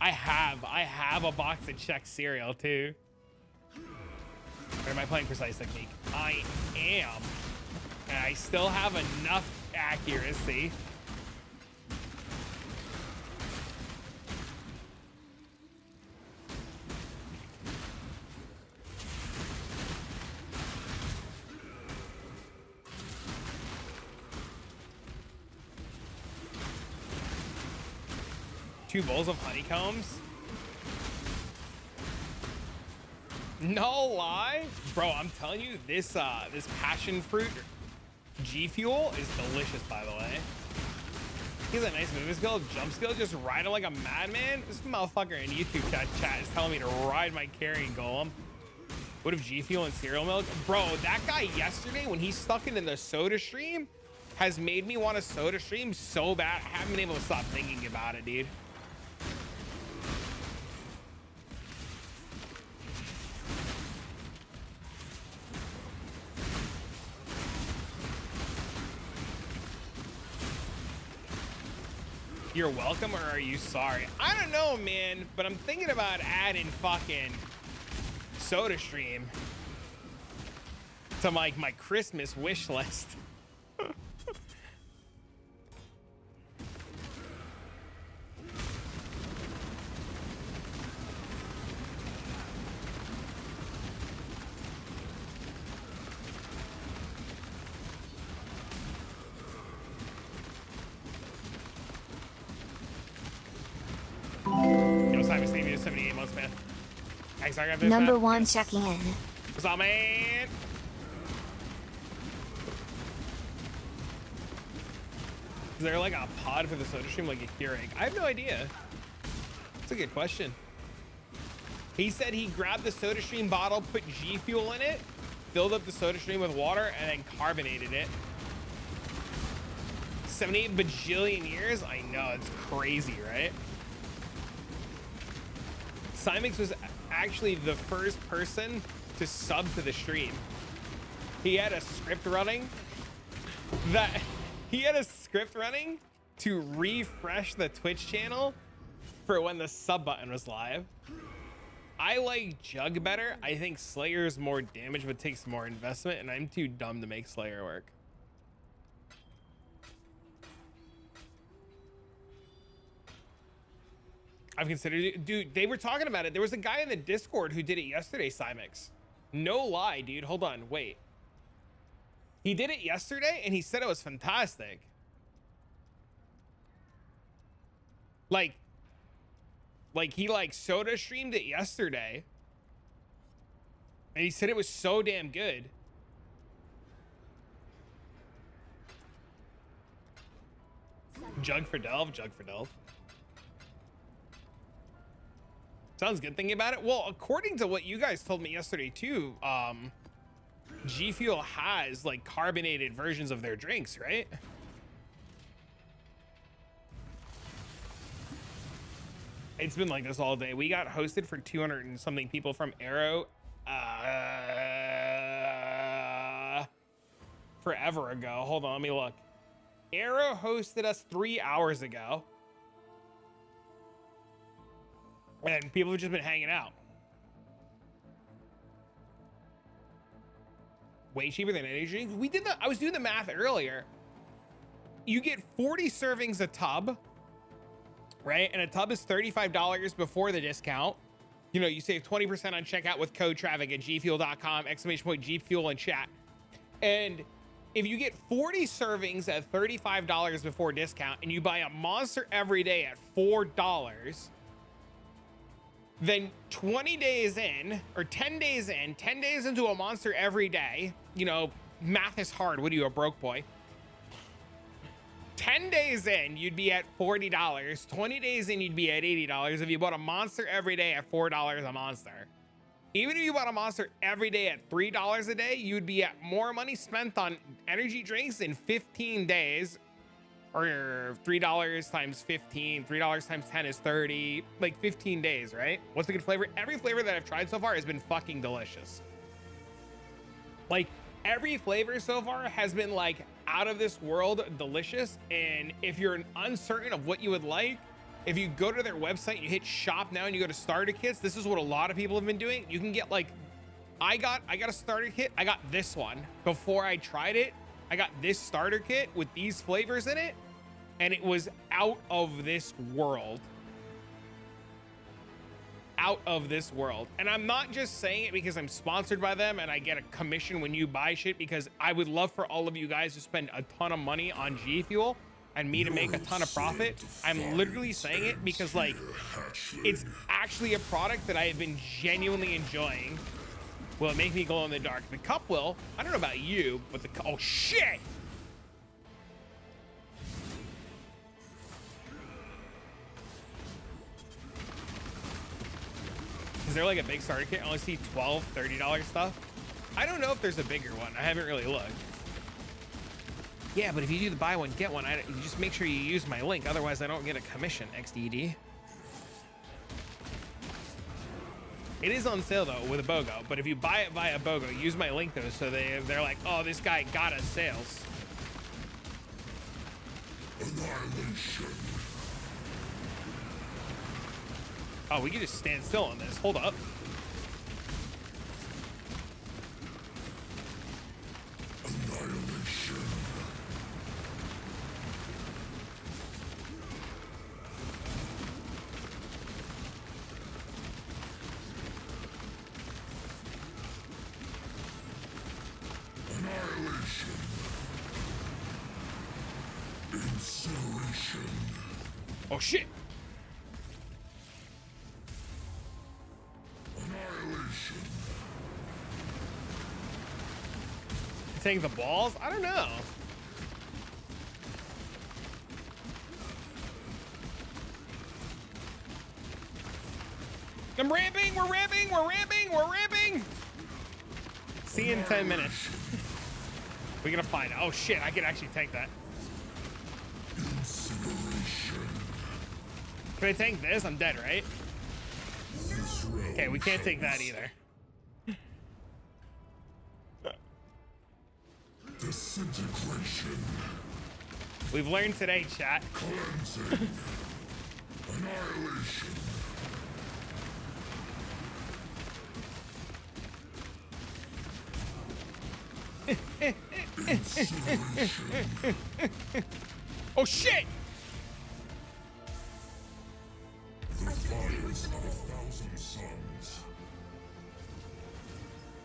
I have a box of Chex cereal too. Or am I playing precise technique? I am. And I still have enough accuracy. Two bowls of honeycombs. No lie, bro. I'm telling you, this passion fruit G Fuel is delicious. By the way, he has a nice movement skill, jump skill, just riding like a madman. This motherfucker in YouTube chat is telling me to ride my carrying golem. What if G Fuel and cereal milk, bro? That guy yesterday when he stuck it in the soda stream has made me want a soda stream so bad. I haven't been able to stop thinking about it, dude. You're welcome, or are you sorry? I don't know, man, but I'm thinking about adding fucking soda stream to like my Christmas wish list. Yo, Simon, save you 78 months, man. Thanks, I got this, Number man. one checking in. What's up, man? Is there like a pod for the soda stream, like a Keurig? I have no idea. That's a good question. He said he grabbed the soda stream bottle, put G Fuel in it, filled up the soda stream with water, and then carbonated it. 78 bajillion years? I know, it's crazy, right? Cymix was actually the first person to sub to the stream. He had a script running to refresh the Twitch channel for when the sub button was live. I like Jug better. I think Slayer is more damage but takes more investment, and I'm too dumb to make Slayer work. I've considered it. Dude, they were talking about it. There was a guy in the Discord who did it yesterday, Cymix. No lie, dude. Hold on, wait. He did it yesterday and he said it was fantastic. Like he like soda streamed it yesterday. And he said it was so damn good. Jug for Delve, Jug for Delve. Sounds good thinking about it. Well, according to what you guys told me yesterday too, G Fuel has like carbonated versions of their drinks, right? It's been like this all day. We got hosted for 200 and something people from Arrow forever ago. Hold on, let me look. Arrow hosted us 3 hours ago. And people have just been hanging out. Way cheaper than energy drinks. We did I was doing the math earlier. You get 40 servings a tub, right? And a tub is $35 before the discount. You know, you save 20% on checkout with code traffic at gfuel.com, !GFuel in chat. And if you get 40 servings at $35 before discount and you buy a Monster every day at $4, then 20 days in, or 10 days in, 10 days into a Monster every day, you know, math is hard. What are you, a broke boy? 10 days in, you'd be at $40. 20 days in, you'd be at $80 if you bought a Monster every day at $4 a Monster. Even if you bought a Monster every day at $3 a day, you'd be at more money spent on energy drinks in 15 days. Or $3 times 15, $3 times 10 is 30, like 15 days, right? What's a good flavor? Every flavor that I've tried so far has been fucking delicious. Like every flavor so far has been like out of this world delicious. And if you're uncertain of what you would like, if you go to their website, you hit shop now and you go to starter kits, this is what a lot of people have been doing. You can get like I got a starter kit. I got this one before I tried it. I got this starter kit with these flavors in it, and it was out of this world. Out of this world. And I'm not just saying it because I'm sponsored by them and I get a commission when you buy shit, because I would love for all of you guys to spend a ton of money on G Fuel and me to make a ton of profit. I'm literally saying it because, like, it's actually a product that I have been genuinely enjoying. Will it make me glow in the dark? The cup will. I don't know about you, but oh shit! Is there like a big starter kit? I only see $12, $30 stuff. I don't know if there's a bigger one. I haven't really looked. Yeah, but if you do the buy one, get one, you just make sure you use my link. Otherwise, I don't get a commission, XDD. It is on sale, though, with a BOGO. But if you buy it via BOGO, use my link, though, so they're like, oh, this guy got us sales. Annihilation. Oh, we can just stand still on this. Hold up. Annihilation. Annihilation. Incineration. Oh, shit. Annihilation. Take the balls? I don't know. I'm ramping. We're ramping. We're ramping. We're ramping. See you in 10 minutes. We're gonna find out. Oh shit, I can actually tank that. Incineration. Can I tank this? I'm dead, right? This realm Okay, we can't take that either. Disintegration. We've learned today, chat. Cleansing. Annihilation. Incineration. Oh shit! The fires of 1,000 suns.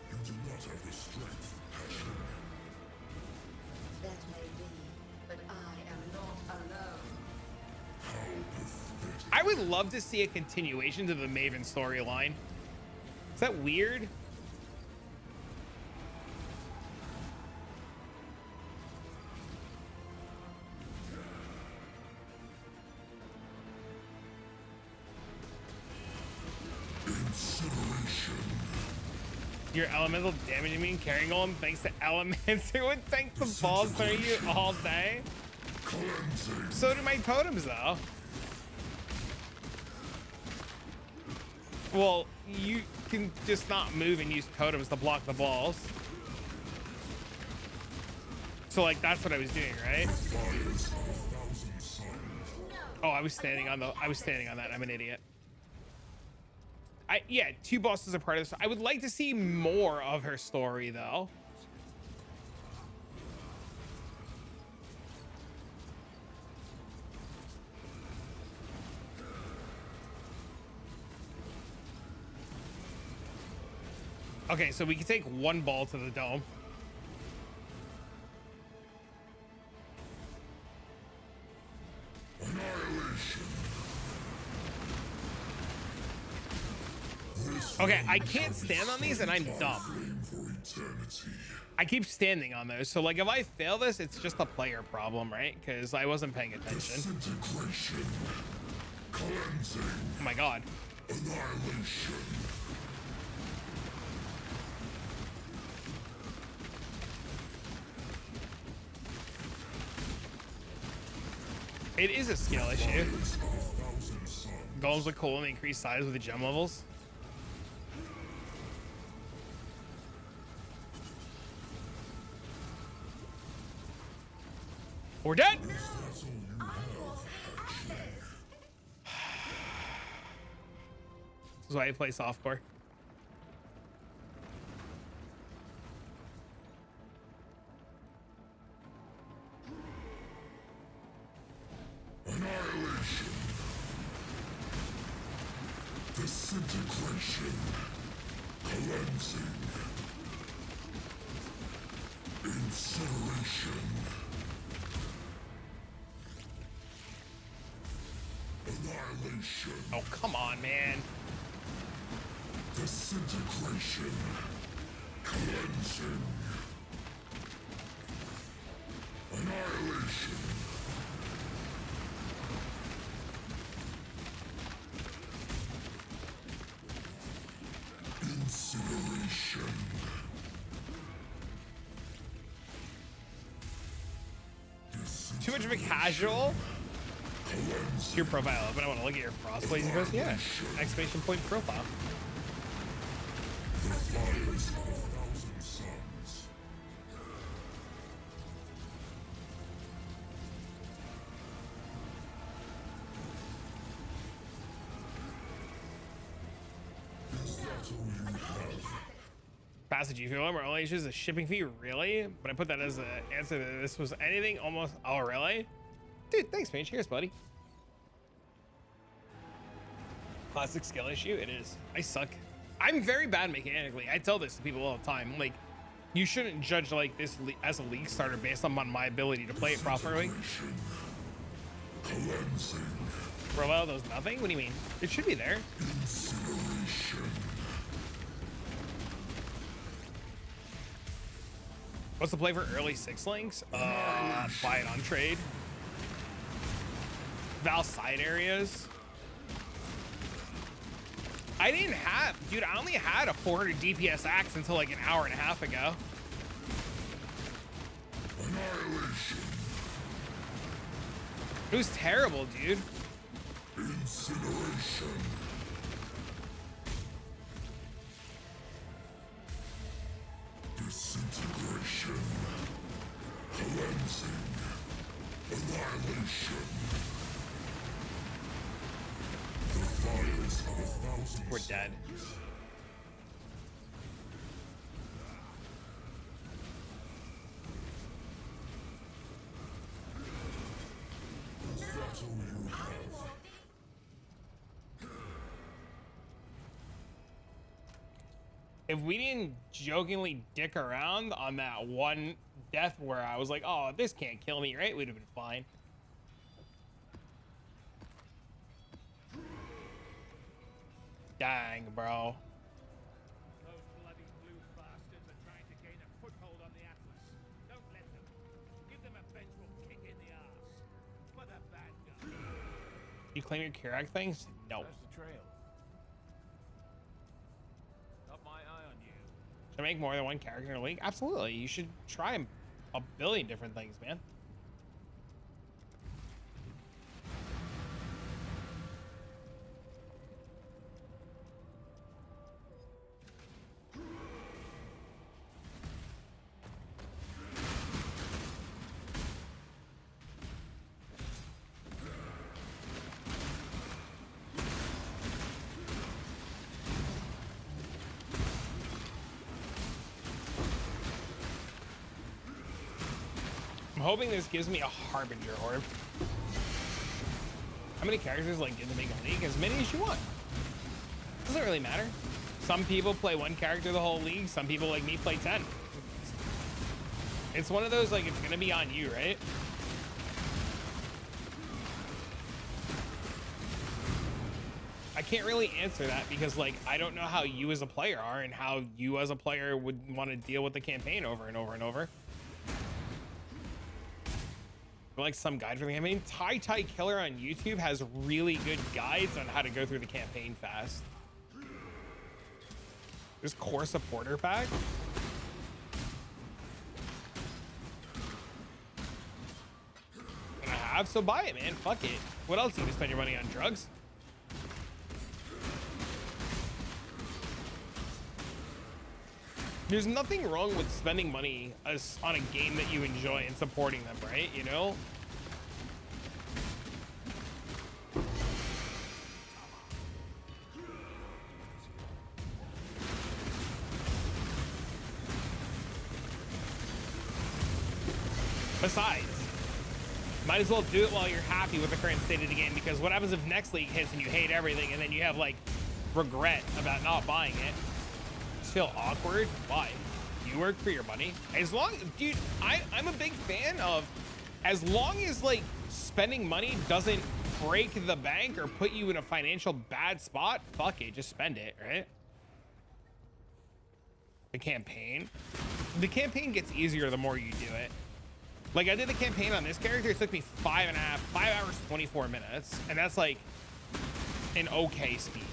You do not have the strength, passion. That may be, but I am not alone. How pathetic. I would love to see a continuation to the Maven storyline. Is that weird? Incineration. Your elemental damaging me and carrying on thanks to elements. It would tank the balls for you all day. Cleansing. So do my totems, though. Well, you can just not move and use totems to block the balls. So, like, that's what I was doing, right? Fires of 1,000 suns. Oh, I was standing on that. I'm an idiot. Yeah, 2 bosses are part of this. I would like to see more of her story, though. Okay, so we can take 1 ball to the dome. Annihilation. Okay, I can't stand on these and I'm dumb. Flame for eternity. I keep standing on those. So, like, if I fail this, it's just a player problem, right? Because I wasn't paying attention. Disintegration. Cleansing. Oh my god. Annihilation. It is a skill issue. Fires of 1,000 suns. Golems look cool and they increase size with the gem levels. We're dead. That's all you have, actually. This is why I play softcore. Annihilation. Disintegration. Cleansing. Incineration. Annihilation. Oh, come on, man. Disintegration. Cleansing. Annihilation. Incineration. Too much of a casual. Your profile, but I want to look at your crossblazing post. Yeah, exclamation point profile. The fires of 1,000 suns. Is that all you have? Passage fuel, more only issues a shipping fee, really? But I put that as an answer that this was anything almost. Oh, really? Dude, thanks, man. Cheers, buddy. Classic skill issue. It is. I suck. I'm very bad mechanically. I tell this to people all the time. Like, you shouldn't judge like this as a league starter based on my ability to play it properly. Cleansing. Roel does nothing. What do you mean? It should be there. Incineration. What's the play for early 6 links? Buy it on trade. Val side areas. I didn't have, dude, I only had a 400 DPS axe until like an hour and a half ago. Annihilation. It was terrible, dude. Incineration. Disintegration. Cleansing. Annihilation. The fires of 1,000 We're dead. Is that all you have? If we didn't jokingly dick around on that one death where I was like, oh, this can't kill me, right? We'd have been fine. Dang, bro. Those bloody blue bastards are trying to gain a foothold on the Atlas. Don't let them. Give them a vengeful kick in the ass. For the bad guy. You claim your Kirak things? No. That's the trail. Got my eye on you. Should I make more than one character in a league? Absolutely. You should try a billion different things, man. I'm hoping this gives me a Harbinger orb. How many characters like in the big league? As many as you want. Doesn't really matter. Some people play one character the whole league. Some people like me play 10. It's one of those like it's gonna be on you, right? I can't really answer that because like I don't know how you as a player are and how you as a player would want to deal with the campaign over and over and over. Like some guide for the campaign. Tai Killer on YouTube has really good guides on how to go through the campaign fast. There's core supporter pack. And I have, so buy it, man. Fuck it. What else do you spend your money on? Drugs? There's nothing wrong with spending money on a game that you enjoy and supporting them, right? You know? Besides, Might as well do it while you're happy with the current state of the game, because what happens if next league hits and you hate everything and then you have like regret about not buying it? Just feel awkward? Why? You work for your money. As long, dude, I'm a big fan of, as long as like spending money doesn't break the bank or put you in a financial bad spot, fuck it, just spend it, right? The campaign gets easier the more you do it. Like I did the campaign on this character, it took me 5 hours 24 minutes, and that's like an okay speed.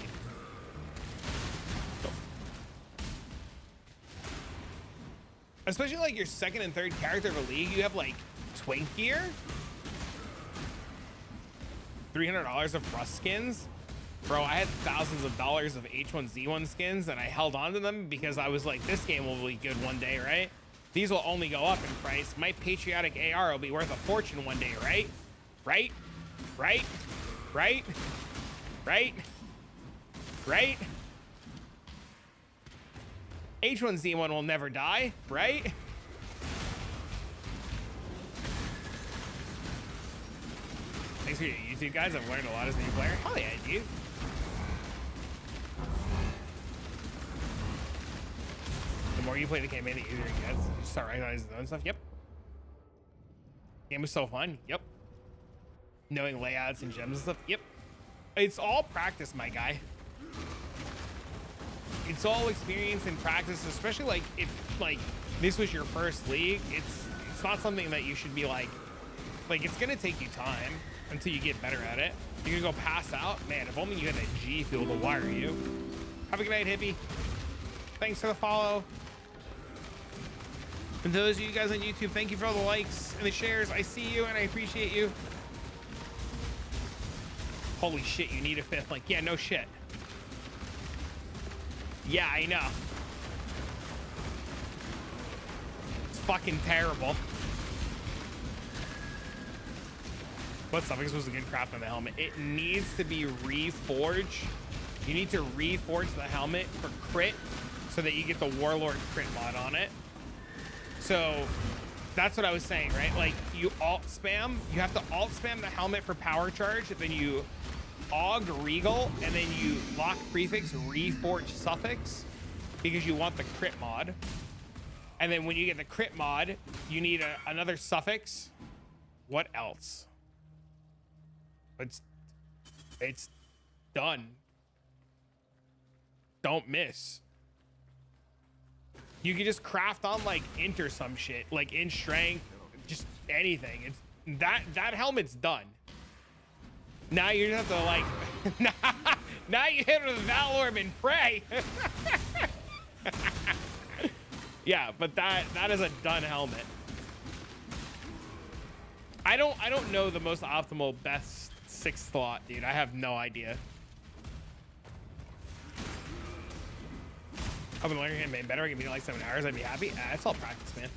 Especially like your second and third character of a league, you have like twink gear, $300 of Rust skins. Bro, I had thousands of dollars of H1Z1 skins and I held on to them because I was like, this game will be good one day, right? These will only go up in price. My patriotic AR will be worth a fortune one day, right? Right? Right? Right? Right? Right? H1Z1 will never die, right? Thanks for your YouTube, guys. I've learned a lot as a new player. Hell yeah, dude. The more you play the campaign, the easier it gets. You start recognizing the own stuff. Yep. Game was so fun. Yep. Knowing layouts and gems and stuff. Yep. It's all practice, my guy. It's all experience and practice, especially like if like this was your first league. It's not something that you should be like it's gonna take you time until you get better at it. You're gonna go pass out. Man, if only you had a G fuel to wire you. Have a good night, hippie. Thanks for the follow. And to those of you guys on YouTube, thank you for all the likes and the shares. I see you and I appreciate you. Holy shit, you need a fifth. Like, yeah, no shit. Yeah, I know. It's fucking terrible. What suffix was a good craft on the helmet? It needs to be reforged. You need to reforge the helmet for crit so that you get the Warlord crit mod on it. So that's what I was saying, right? Like you alt spam, you have to alt spam the helmet for power charge, then you aug regal, and then you lock prefix reforge suffix because you want the crit mod. And then when you get the crit mod, you need another suffix. What else? It's done. Don't miss. You can just craft on like int or some shit, like in strength, just anything. It's that helmet's done. Now you just have to like now you hit with Valorm and pray. Yeah, but that is a done helmet. I don't know the most optimal best 6th slot, dude. I have no idea. I've been learning campaign better. I can be like 7 hours. I'd be happy. It's all practice, man.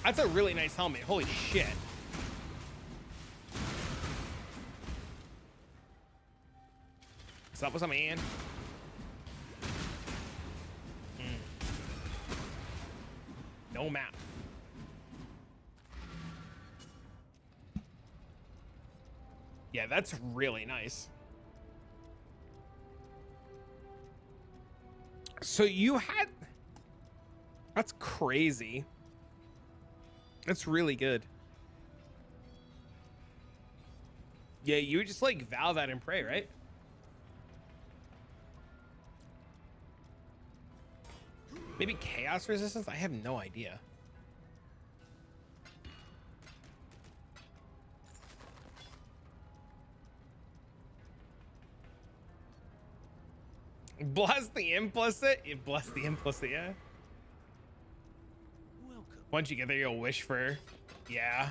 That's a really nice helmet. Holy shit. What's up? What's up, man? No map. Yeah, that's really nice. So you had... That's crazy. That's really good. Yeah, you just like vow that and pray, right? Maybe chaos resistance? I have no idea. Bless the implicit? You bless the implicit, yeah. Welcome. Once you get there, you'll wish for... Yeah.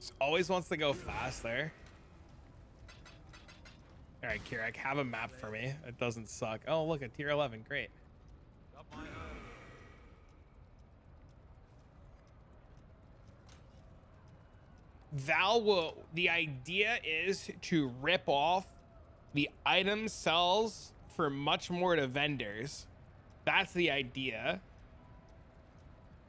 Just always wants to go fast there. All right, Kirak, have a map for me. It doesn't suck. Oh, look, a tier 11. Great. Val will... The idea is to rip off the item cells for much more to vendors. That's the idea.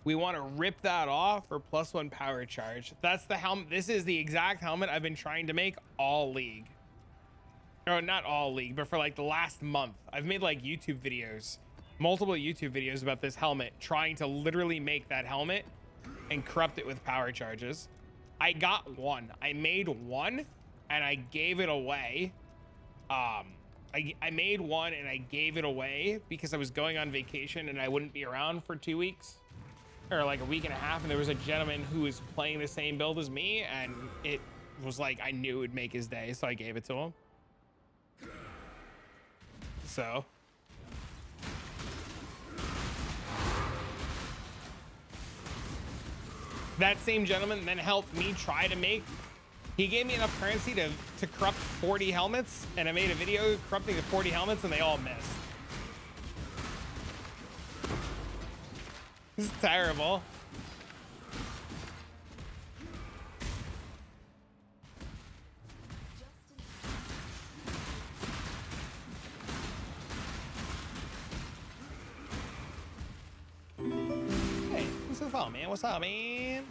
We want to rip that off for +1 power charge. That's the helmet. This is the exact helmet I've been trying to make all league. Or not all league, but for like the last month. I've made like YouTube videos, multiple YouTube videos about this helmet, trying to literally make that helmet and corrupt it with power charges. I got one. I made one and I gave it away. I made one and I gave it away because I was going on vacation and I wouldn't be around for 2 weeks or like a week and a half. And there was a gentleman who was playing the same build as me, and it was like, I knew it would make his day. So I gave it to him. So. That same gentleman then helped me try to make, he gave me enough currency to corrupt 40 helmets, and I made a video corrupting the 40 helmets and they all missed. This is terrible. Hey, what's up, man? What's up, man?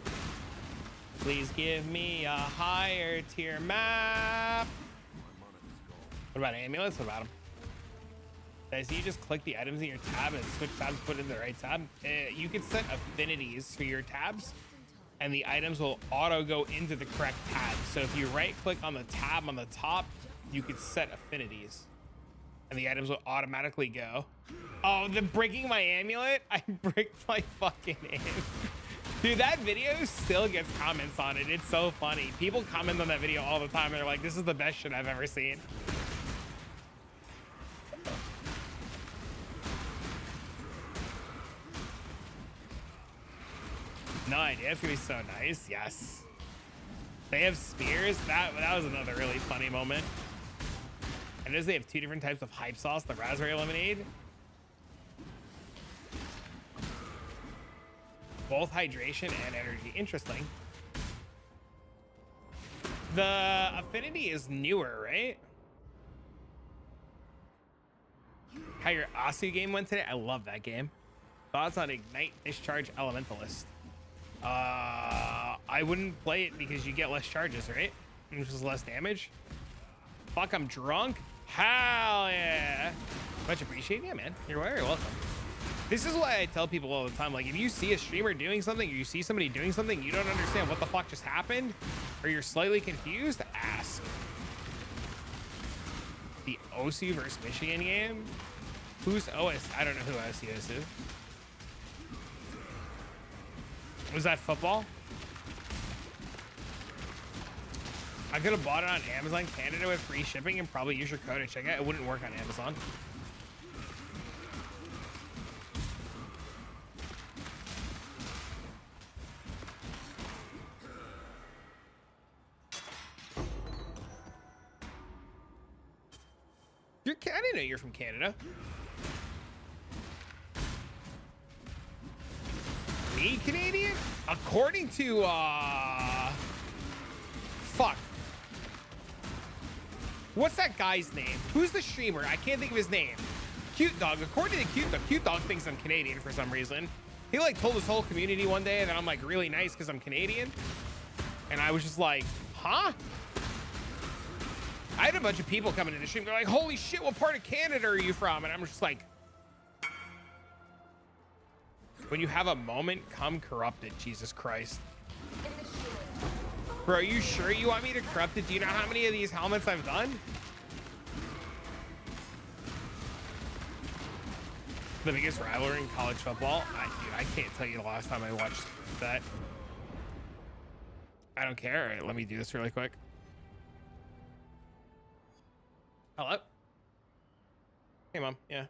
Please give me a higher tier map. What about amulets? What about them? Guys, you just click the items in your tab and switch tabs, put it in the right tab. You can set affinities for your tabs, and the items will auto go into the correct tab. So if you right click on the tab on the top, you can set affinities, and the items will automatically go. Oh, the breaking my amulet? I bricked my fucking amulet. Dude, that video still gets comments on it. It's so funny. People comment on that video all the time. They're like, this is the best shit I've ever seen. No idea. It's gonna be so nice. Yes. They have spears. That was another really funny moment. And as they have 2 different types of hype sauce, the raspberry lemonade. Both hydration and energy. Interesting. The affinity is newer, right? How your Asu game went today? I love that game. Thoughts on Ignite Discharge Elementalist? I wouldn't play it because you get less charges, right? Which is less damage. Fuck, I'm drunk? Hell yeah. Much appreciated. Yeah, man. You're very welcome. This is why I tell people all the time, like, if you see a streamer doing something, or you see somebody doing something, you don't understand what the fuck just happened, or you're slightly confused, ask. The OSU versus Michigan game? Who's OS? I don't know who OSU is. Was that football? I could have bought it on Amazon Canada with free shipping and probably use your code and check it. It wouldn't work on Amazon. I didn't know you're from Canada. Me, Canadian? According to, fuck. What's that guy's name? Who's the streamer? I can't think of his name. Cute Dog. According to Cute Dog thinks I'm Canadian for some reason. He like told his whole community one day that I'm like really nice because I'm Canadian. And I was just like, huh? I had a bunch of people coming in the stream. They're like, holy shit, what part of Canada are you from? And I'm just like, when you have a moment, come corrupted, Jesus Christ. Bro, are you sure you want me to corrupt it? Do you know how many of these helmets I've done? The biggest rivalry in college football? Dude, I can't tell you the last time I watched that. I don't care. All right, let me do this really quick. Hello? Hey, Mom. Yeah.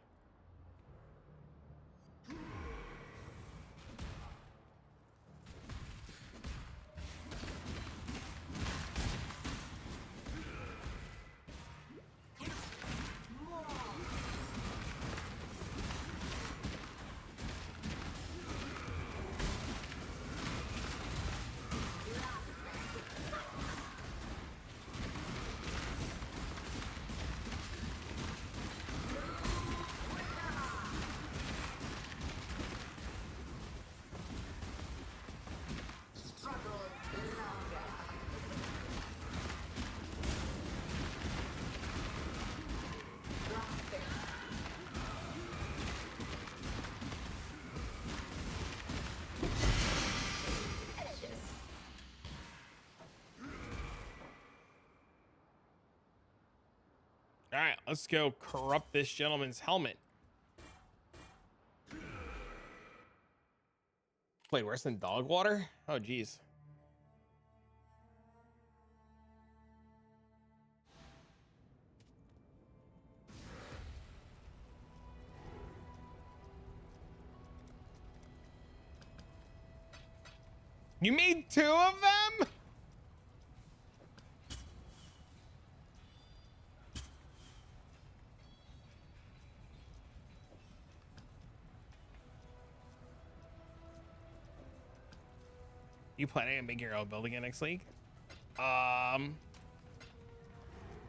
All right, let's go corrupt this gentleman's helmet. Played worse than dog water? Oh, geez. You made 2 of them? You planning on making your own building in next league?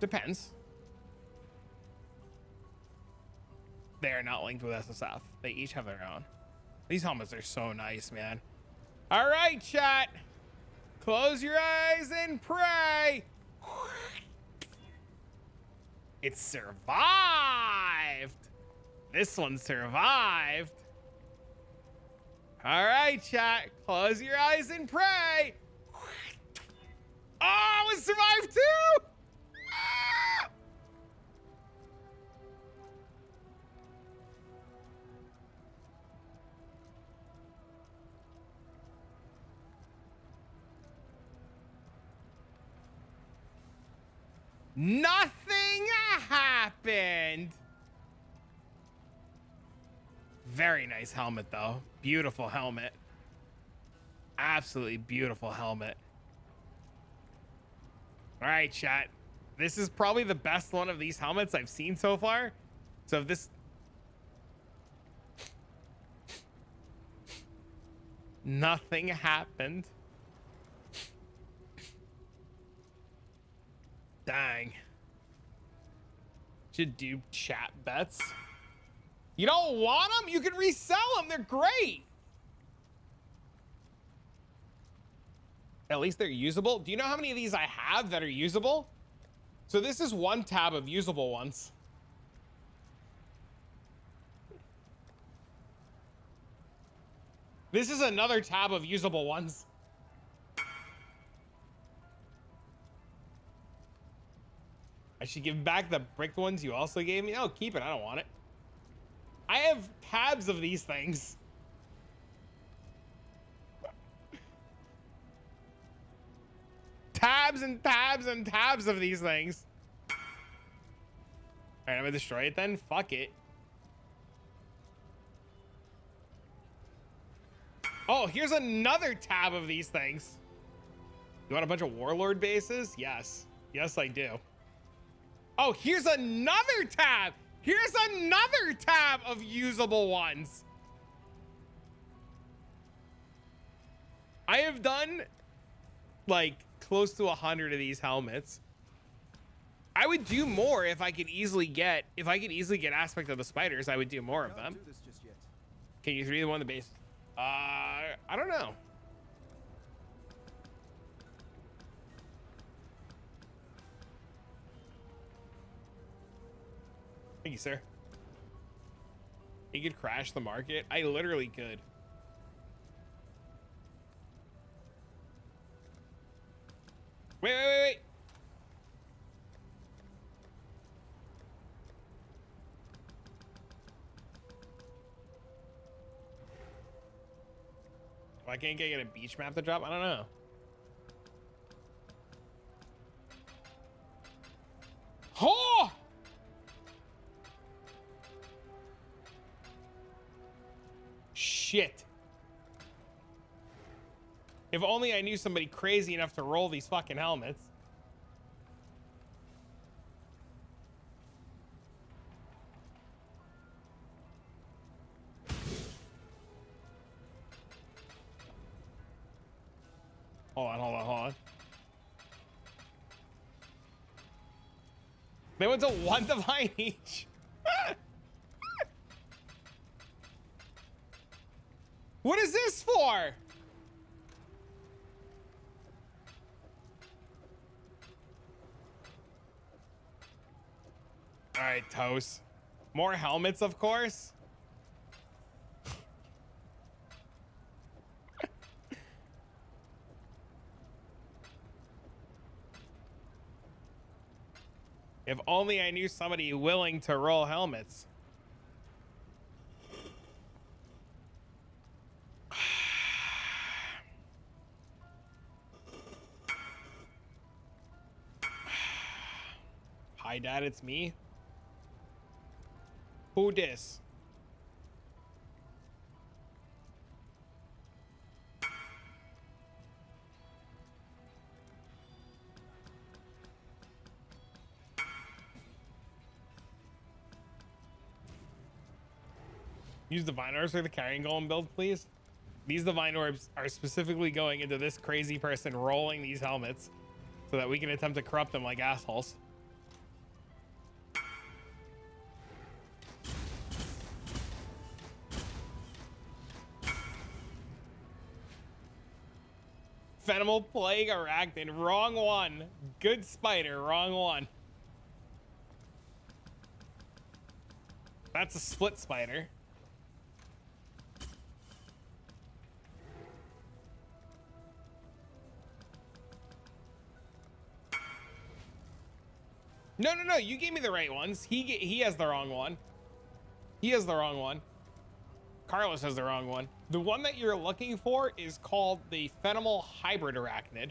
Depends. They are not linked with SSF. They each have their own. These helmets are so nice, man. All right, chat. Close your eyes and pray. It survived. This one survived. All right, chat. Close your eyes and pray. Oh, it survived too. Ah! Nothing happened. Very nice helmet, though. Beautiful helmet. Absolutely beautiful helmet. All right, chat. This is probably the best one of these helmets I've seen so far. So if this... Nothing happened. Dang. Should do chat bets. You don't want them? You can resell them. They're great. At least they're usable. Do you know how many of these I have that are usable? So this is one tab of usable ones. This is another tab of usable ones. I should give back the bricked ones you also gave me. Oh, keep it. I don't want it. I have tabs of these things. Tabs and tabs and tabs of these things. All right, I'm gonna destroy it then. Fuck it. Oh, here's another tab of these things. You want a bunch of warlord bases? Yes. Yes, I do. Oh, here's another tab. Here's another tab of usable ones. I have done like close to 100 of these helmets. I would do more if I could easily get aspect of the spiders. I would do more of them. Can you 3 one the base? I don't know. Thank you, sir. You could crash the market. I literally could. Wait. Why can't I get a beach map to drop? I don't know. Oh! Shit. If only I knew somebody crazy enough to roll these fucking helmets. Hold on. They went to 1 divine each. What is this for? All right, Toast. More helmets, of course. If only I knew somebody willing to roll helmets. Hi, Dad, it's me. Who dis? Use the vine orbs for the carrying golem build, please. These divine orbs are specifically going into this crazy person rolling these helmets so that we can attempt to corrupt them like assholes. Fenimal Plague Arachnid, wrong one. Good spider, wrong one. That's a split spider. No, no, no, you gave me the right ones. He has the wrong one. He has the wrong one. Carlos has the wrong one. The one that you're looking for is called the Fenimal Hybrid Arachnid.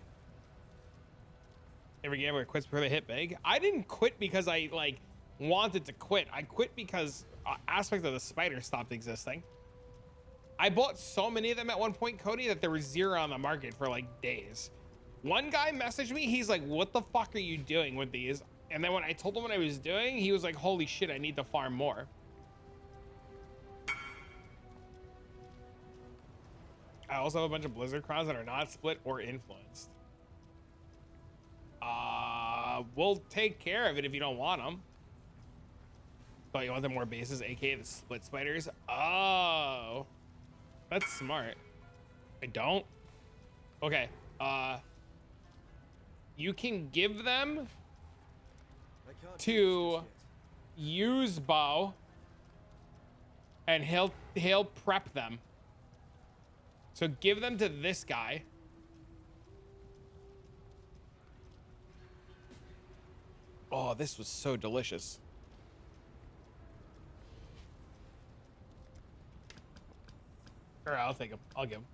Every gamer quits before they hit big. I didn't quit because I like wanted to quit. I quit because aspect of the spider stopped existing. I bought so many of them at one point, Cody, that there was 0 on the market for like days. One guy messaged me. He's like, what the fuck are you doing with these? And then when I told him what I was doing, he was like, holy shit, I need to farm more. I also have a bunch of Blizzard crowns that are not split or influenced. We'll take care of it if you don't want them. Oh, you want them more bases, aka the split spiders? Oh, that's smart. I don't. Okay. You can give them to use bow, and he'll prep them. So give them to this guy. Oh, this was so delicious. All right, I'll take him. I'll give him.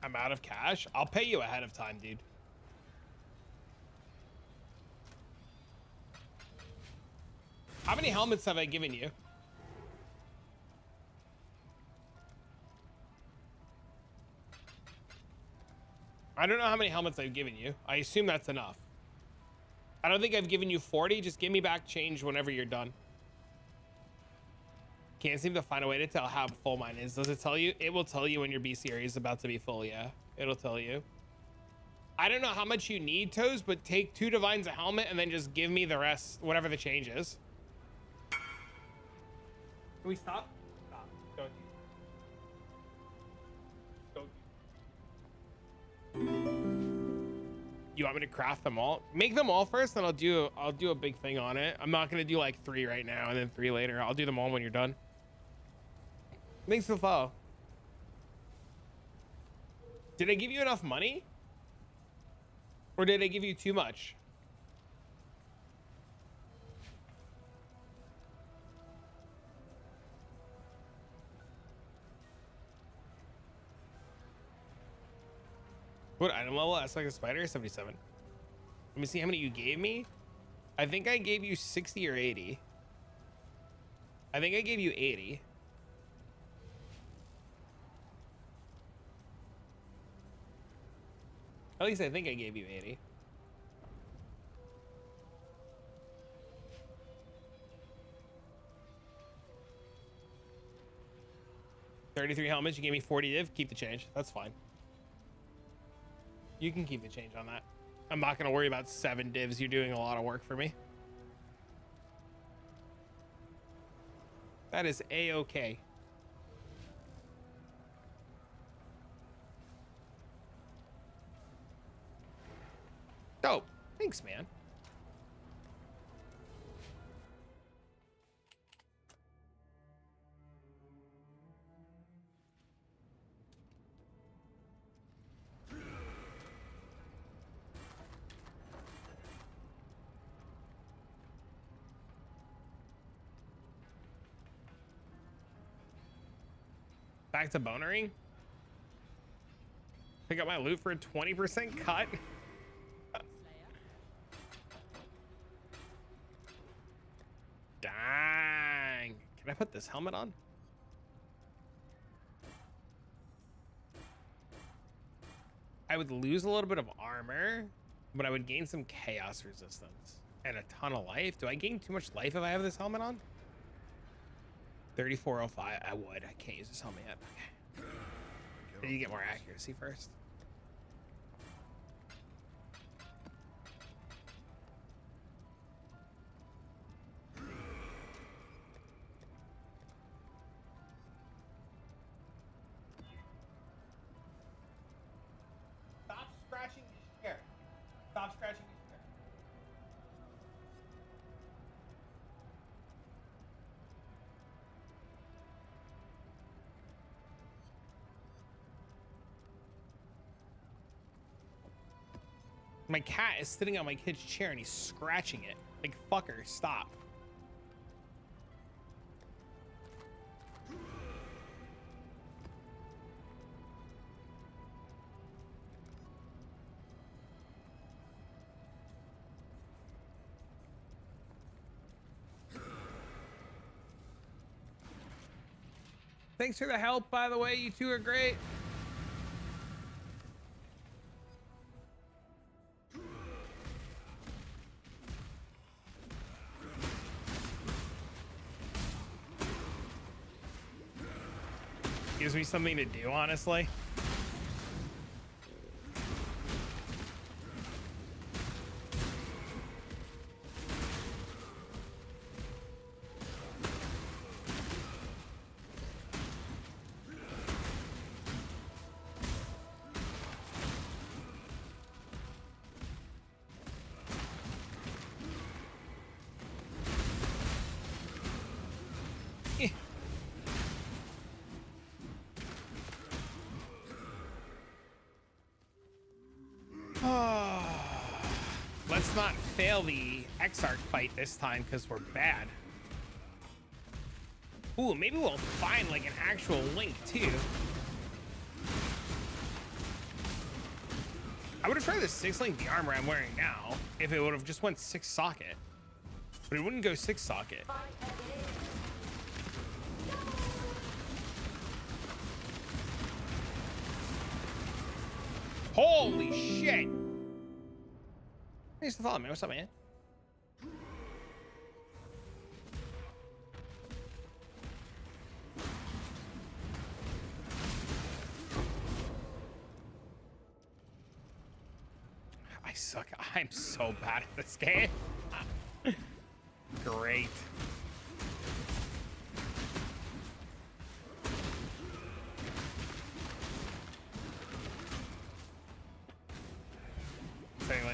I'm out of cash. I'll pay you ahead of time, dude. How many helmets have I given you? I don't know how many helmets I've given you. I assume that's enough. I don't think I've given you 40. Just give me back change whenever you're done. Can't seem to find a way to tell how full mine is. Does it tell you? It will tell you when your BC area is about to be full, yeah. It'll tell you. I don't know how much you need, Toes, but take 2 divines a helmet and then just give me the rest, whatever the change is. Can we stop? Stop. Don't you want me to craft them all? Make them all first, then I'll do a big thing on it. I'm not gonna do like 3 right now and then 3 later. I'll do them all when you're done. Thanks for the follow. Did I give you enough money? Or did I give you too much? What item level? That's like a spider. 77. Let me see how many you gave me. I think I gave you 60 or 80. I think I gave you 80. At least I think I gave you 80. $33 helmets. You gave me 40 div. Keep the change. That's fine. You can keep the change on that. I'm not going to worry about 7 divs. You're doing a lot of work for me. That is a-okay. Dope. Thanks, man. Back to bonering. Pick up my loot for a 20% cut. Dang. Can I put this helmet on? I would lose a little bit of armor, but I would gain some chaos resistance and a ton of life. Do I gain too much life if I have this helmet on? 3405. I would. I can't use this helmet yet. Okay. I need to get more accuracy first. Stop scratching your chair. Stop scratching your chair. My cat is sitting on my kid's chair and he's scratching it. Like, fucker, stop. Thanks for the help, by the way. You two are great. Gives me something to do, honestly. Let's not fail the Exarch fight this time because we're bad. Ooh, maybe we'll find like an actual link too. I would have tried the 6-link the armor I'm wearing now if it would have just went 6 socket, but it wouldn't go 6 socket. Holy shit! Thanks for following me. What's up, man? I suck. I'm so bad at this game. Great.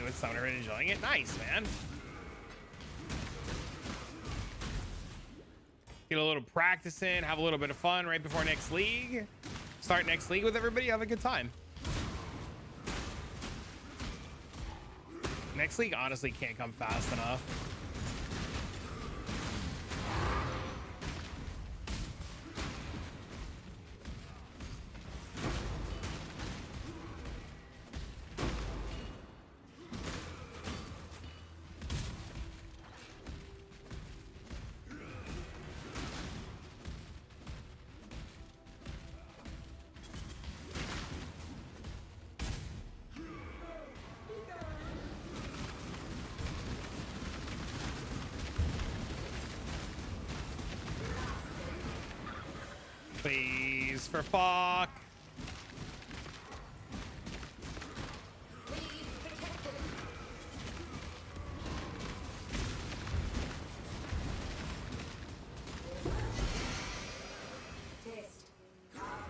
With Summoner and enjoying it. Nice, man. Get a little practice in, have a little bit of fun right before next league. Start next league with everybody, have a good time. Next league honestly can't come fast enough. Please, for fuck.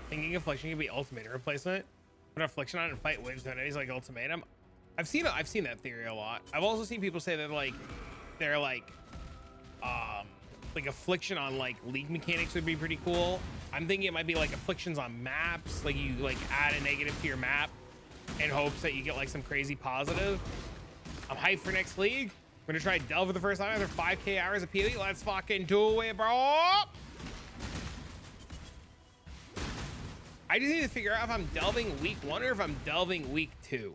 Thinking Affliction could be ultimatum replacement. Put Affliction on and fight wins to enemies like ultimatum. I've seen that theory a lot. I've also seen people say that they're like Affliction on like league mechanics would be pretty cool. I'm thinking it might be like Afflictions on maps, like you like add a negative to your map in hopes that you get like some crazy positive. I'm hyped for next league. We're gonna try Delve for the first time after 5k hours of PvE. Let's fucking do it, bro. I just need to figure out if I'm delving week 1 or if I'm delving week 2.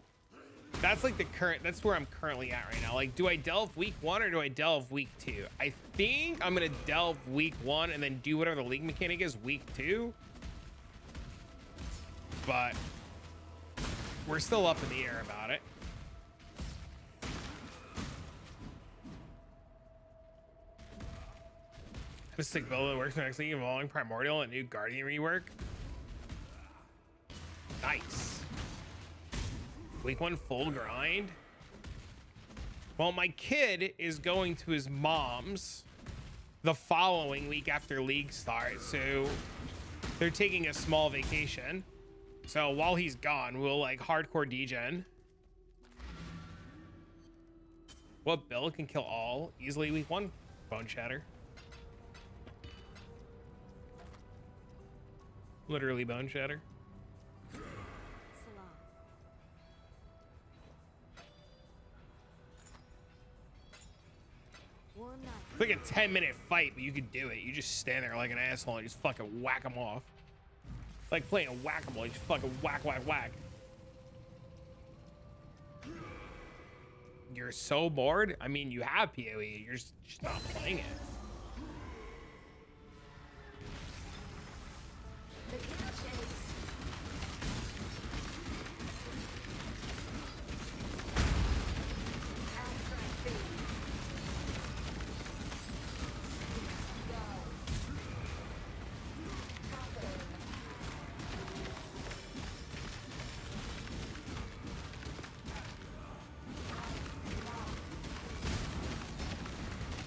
That's like the current, that's where I'm currently at right now. Like, do I delve week 1 or do I delve week 2? I think I'm gonna delve week 1 and then do whatever the league mechanic is week 2. But we're still up in the air about it. Mystic build that works next league involving Primordial and new Guardian rework. Nice. Week 1 full grind. Well, my kid is going to his mom's the following week after league starts, so they're taking a small vacation. So while he's gone, we'll like hardcore degen. What build can kill all easily week 1? Bone Shatter. Literally Bone Shatter. It's like a 10-minute fight, but you could do it. You just stand there like an asshole and just fucking whack them off. Like playing a whack-a-mole, you just fucking whack, whack, whack. You're so bored? I mean, you have PoE, you're just not playing it.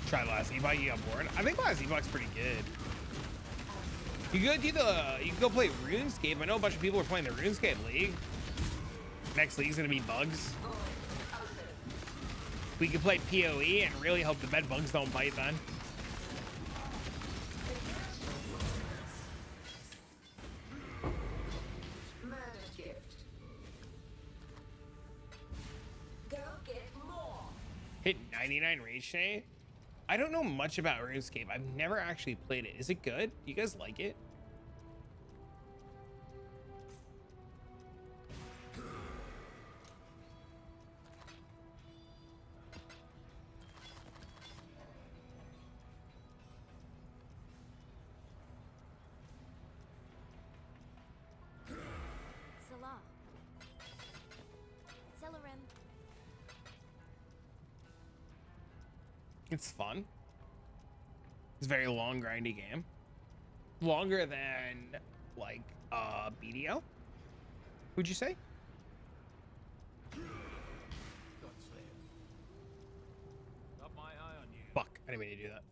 Try last epoch, you got bored. I think last epoch's pretty good. You could do you can go play RuneScape. I know a bunch of people are playing the RuneScape league. Next league's gonna be bugs. We could play PoE and really hope the bed bugs don't bite then. Hit 99 rage today. I don't know much about RuneScape. I've never actually played it. Is it good? You guys like it? Salah. Celerim. It's fun. It's a very long, grindy game. Longer than, like, BDO? Would you say? Got my eye on you. Fuck, I didn't mean to do that.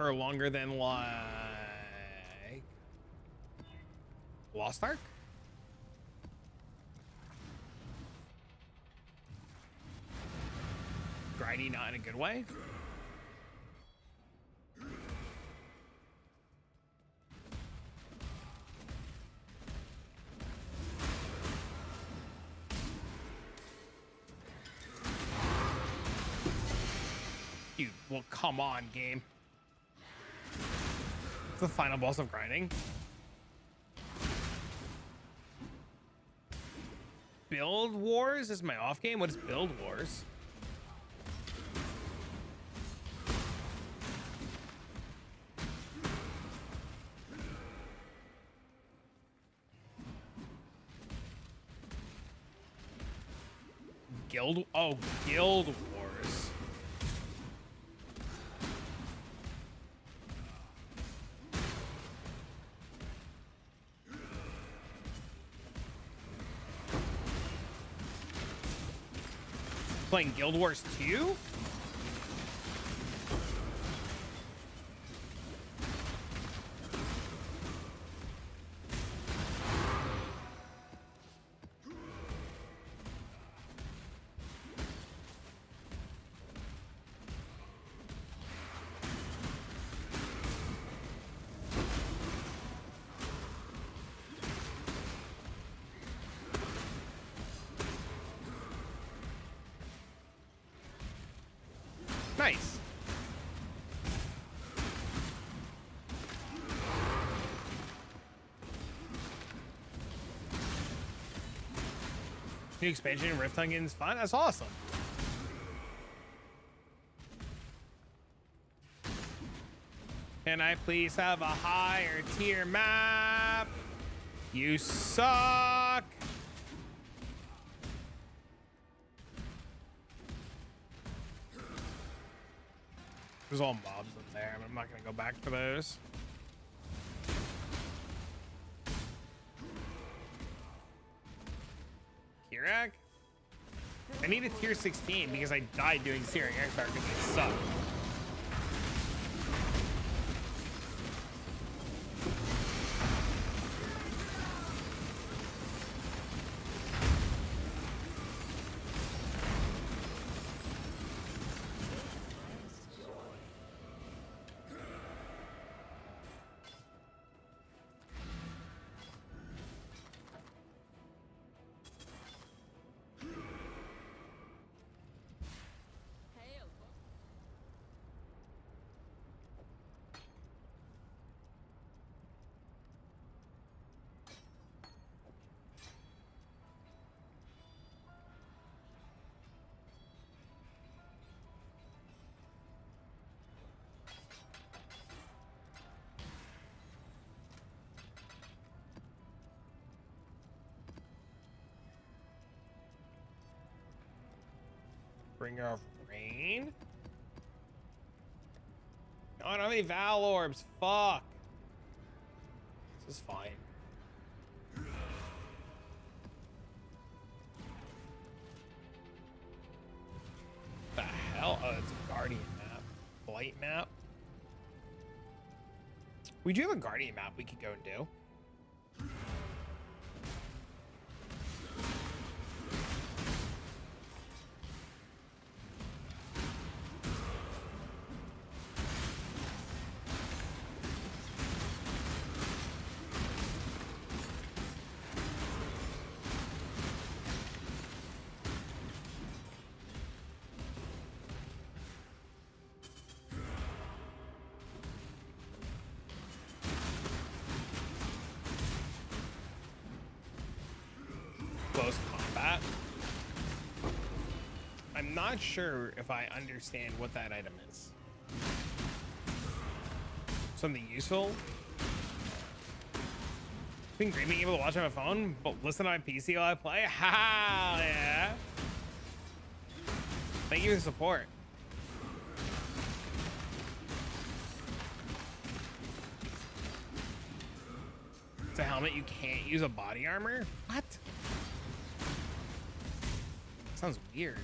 Or longer than, like, Lost Ark? Grindy, not in a good way. Dude, well, come on, game. It's the final boss of grinding. Build Wars is my off game. What is Build Wars? Guild Wars. Playing Guild Wars 2? Nice. New expansion, Rift Huntington's fun. That's awesome. Can I please have a higher tier map? You suck. There's all mobs in there. I'm not gonna go back for those. Kirak? I need a tier 16 because I died doing Searing Aircraft because they suck. Bringer of Rain? No, I don't have any Val Orbs. Fuck. This is fine. The hell? Oh, it's a Guardian map. Blight map. We do have a Guardian map we could go and do. Close combat. I'm not sure if I understand what that item is. Something useful. Think great being able to watch on my phone, but listen on my PC while I play. Ha yeah. Thank you for the support. It's a helmet you can't use a body armor? What? Sounds weird.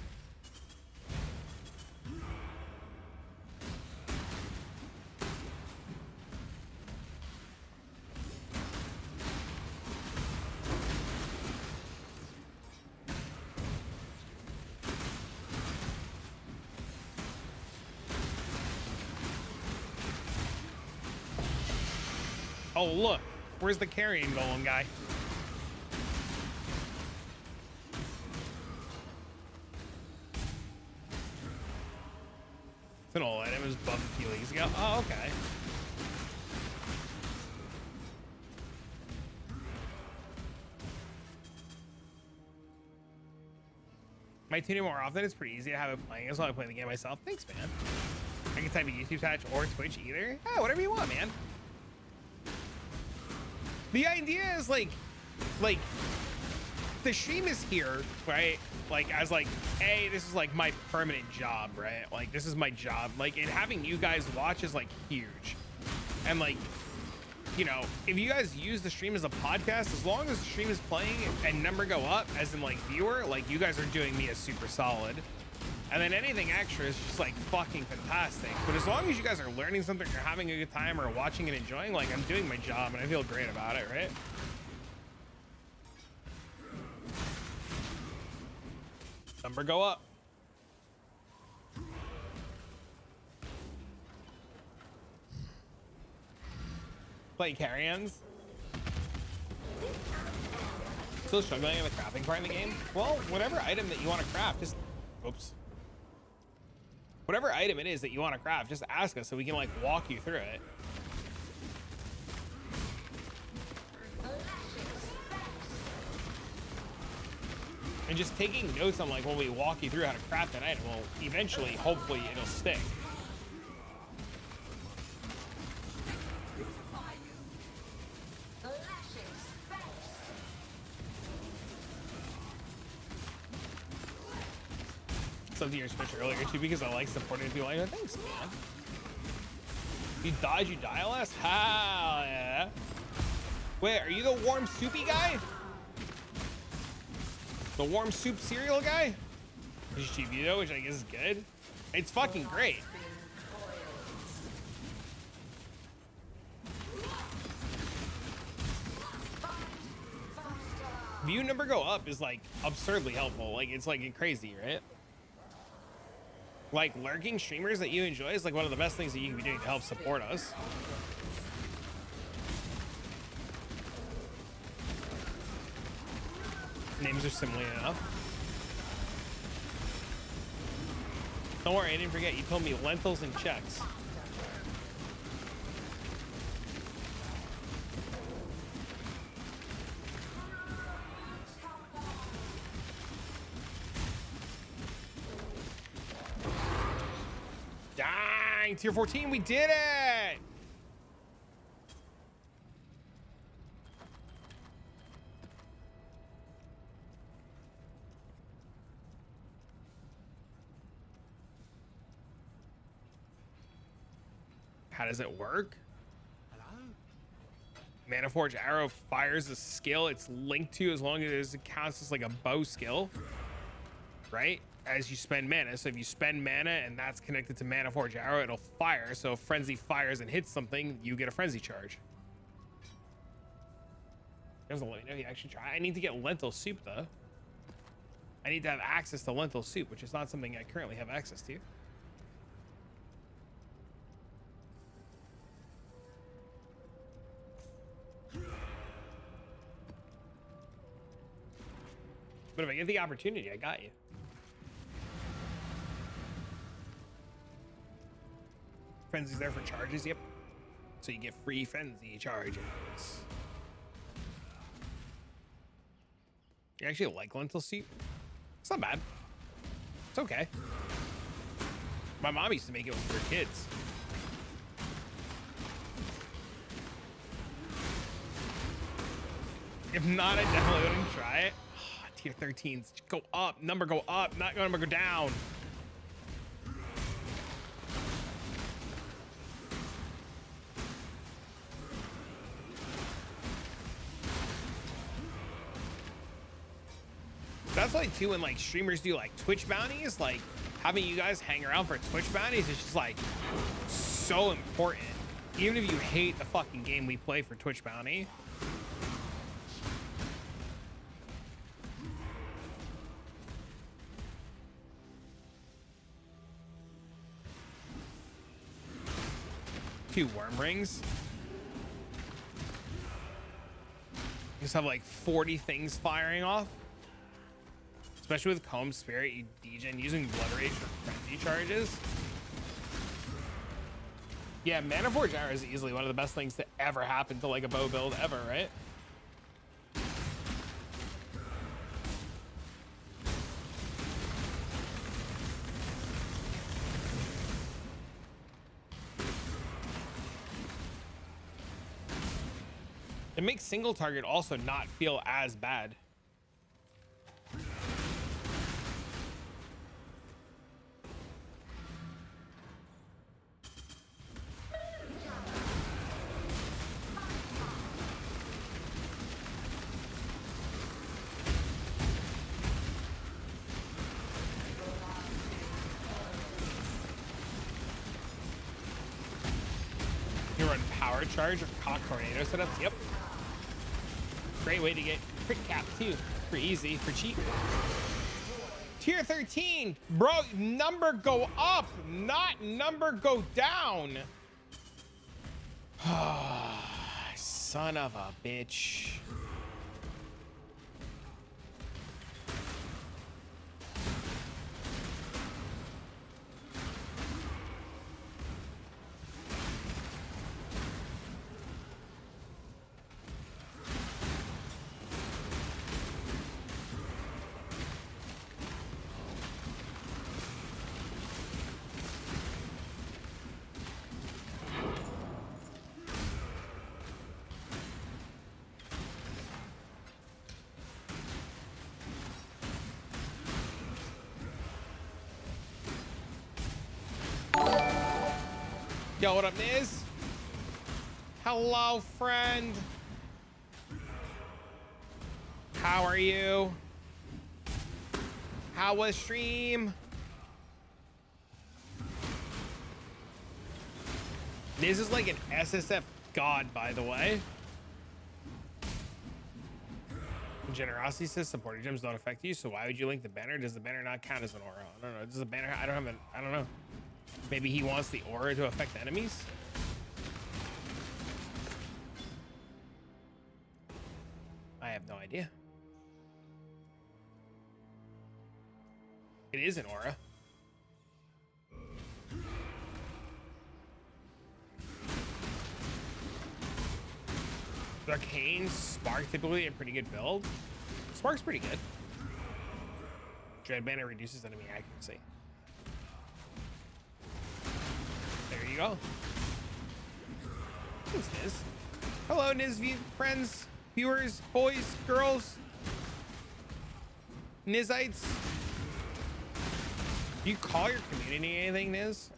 Oh, look. Where's the carrying golem guy? It's an old item. It was buffed a few weeks ago. Oh, okay. Might tune in more often. It's pretty easy to have it playing as well. I play the game myself. Thanks, man. I can type a YouTube patch or Twitch either. Yeah, whatever you want, man. The idea is like the stream is here, right? Like as like, hey, this is like my permanent job, right? Like this is my job. Like, and having you guys watch is like huge. And like, you know, if you guys use the stream as a podcast, as long as the stream is playing and number go up as in like viewer, like you guys are doing me a super solid. And then anything extra is just like fucking fantastic. But as long as you guys are learning something, you're having a good time or watching and enjoying, like I'm doing my job and I feel great about it, right? Number go up. Play carry-ons. Still struggling in the crafting part in the game? Well, whatever item that you want to craft, just... Oops. Whatever item it is that you want to craft, just ask us so we can like walk you through it. And just taking notes on like when we walk you through how to craft an item will eventually, hopefully, it'll stick. Something you switched earlier too because I like supporting people like that. Thanks, man. You dodge, you die less? Hell yeah. Wait, are you the warm soupy guy? The warm soup cereal guy? Chivito, which I guess is good. It's fucking great. View number go up is like absurdly helpful. Like it's like crazy, right? Like lurking streamers that you enjoy is like one of the best things that you can be doing to help support us. Names are similar enough. Don't worry, I didn't forget. You told me lentils and checks. Dang, tier 14, we did it! How does it work? Hello? Manaforge arrow fires a skill it's linked to as long as it counts as like a bow skill, right? As you spend mana. So if you spend mana and that's connected to Manaforge arrow, it'll fire. So if Frenzy fires and hits something, you get a Frenzy charge. Doesn't let me know you actually try. I need to get lentil soup though. I need to have access to lentil soup, which is not something I currently have access to. But if I get the opportunity, I got you. Frenzy's there for charges, yep. So you get free Frenzy charges. You actually like lentil soup? It's not bad. It's okay. My mom used to make it with her kids. If not, I definitely wouldn't try it. Tier 13s go up, number go up, not number go down. That's like too when like streamers do like Twitch bounties, like having you guys hang around for Twitch bounties is just like so important. Even if you hate the fucking game we play for Twitch bounty. Two worm rings. You just have like 40 things firing off. Especially with Comb Spirit, you degen using Blood Rage for frenzy charges. Yeah, Manaforge Arrow is easily one of the best things to ever happen to like a bow build ever, right? It makes single target also not feel as bad. You run power charge or cock tornado setups? Yep. Great way to get crit cap too. For easy, for cheap. Tier 13, bro, number go up, not number go down. Son of a bitch. Yo, what up, Niz? Hello, friend. How are you? How was stream? Niz is like an SSF god, by the way. Generosity says supporter gems don't affect you, so why would you link the banner? Does the banner not count as an aura? I don't know. Does the banner? I don't know. Maybe he wants the aura to affect enemies. I have no idea. It is an aura. Arcane, Spark, typically a pretty good build. Spark's pretty good. Dread Banner reduces enemy accuracy. There you go. Who's Niz? Hello, Niz friends, viewers, boys, girls, Nizites. Do you call your community anything, Niz?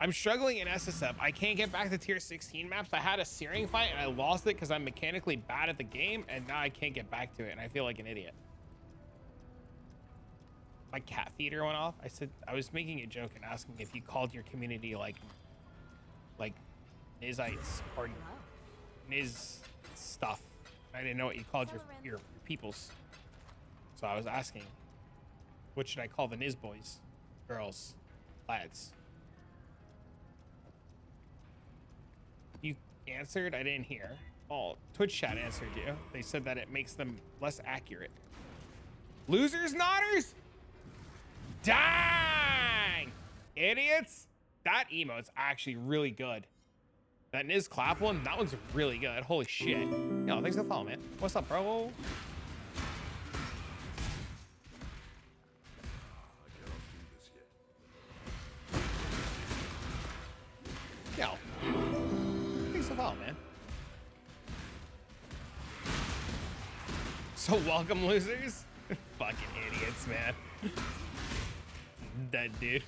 I'm struggling in SSF. I can't get back to tier 16 maps. I had a searing fight and I lost it because I'm mechanically bad at the game, and now I can't get back to it and I feel like an idiot. My cat feeder went off. I was making a joke and asking if you called your community like Nizites or Niz stuff. I didn't know what you called your peoples. So I was asking, what should I call the Niz boys, girls, lads? You answered? I didn't hear. Oh, Twitch chat answered you. They said that it makes them less accurate. Losers, nodders? Dang! Idiots? That emote's actually really good. That Niz clap one, that one's really good. Holy shit. Yo, thanks for the follow, man. What's up, bro? Yo. Thanks for the follow, man. So welcome, losers. Fucking idiots, man. That dude.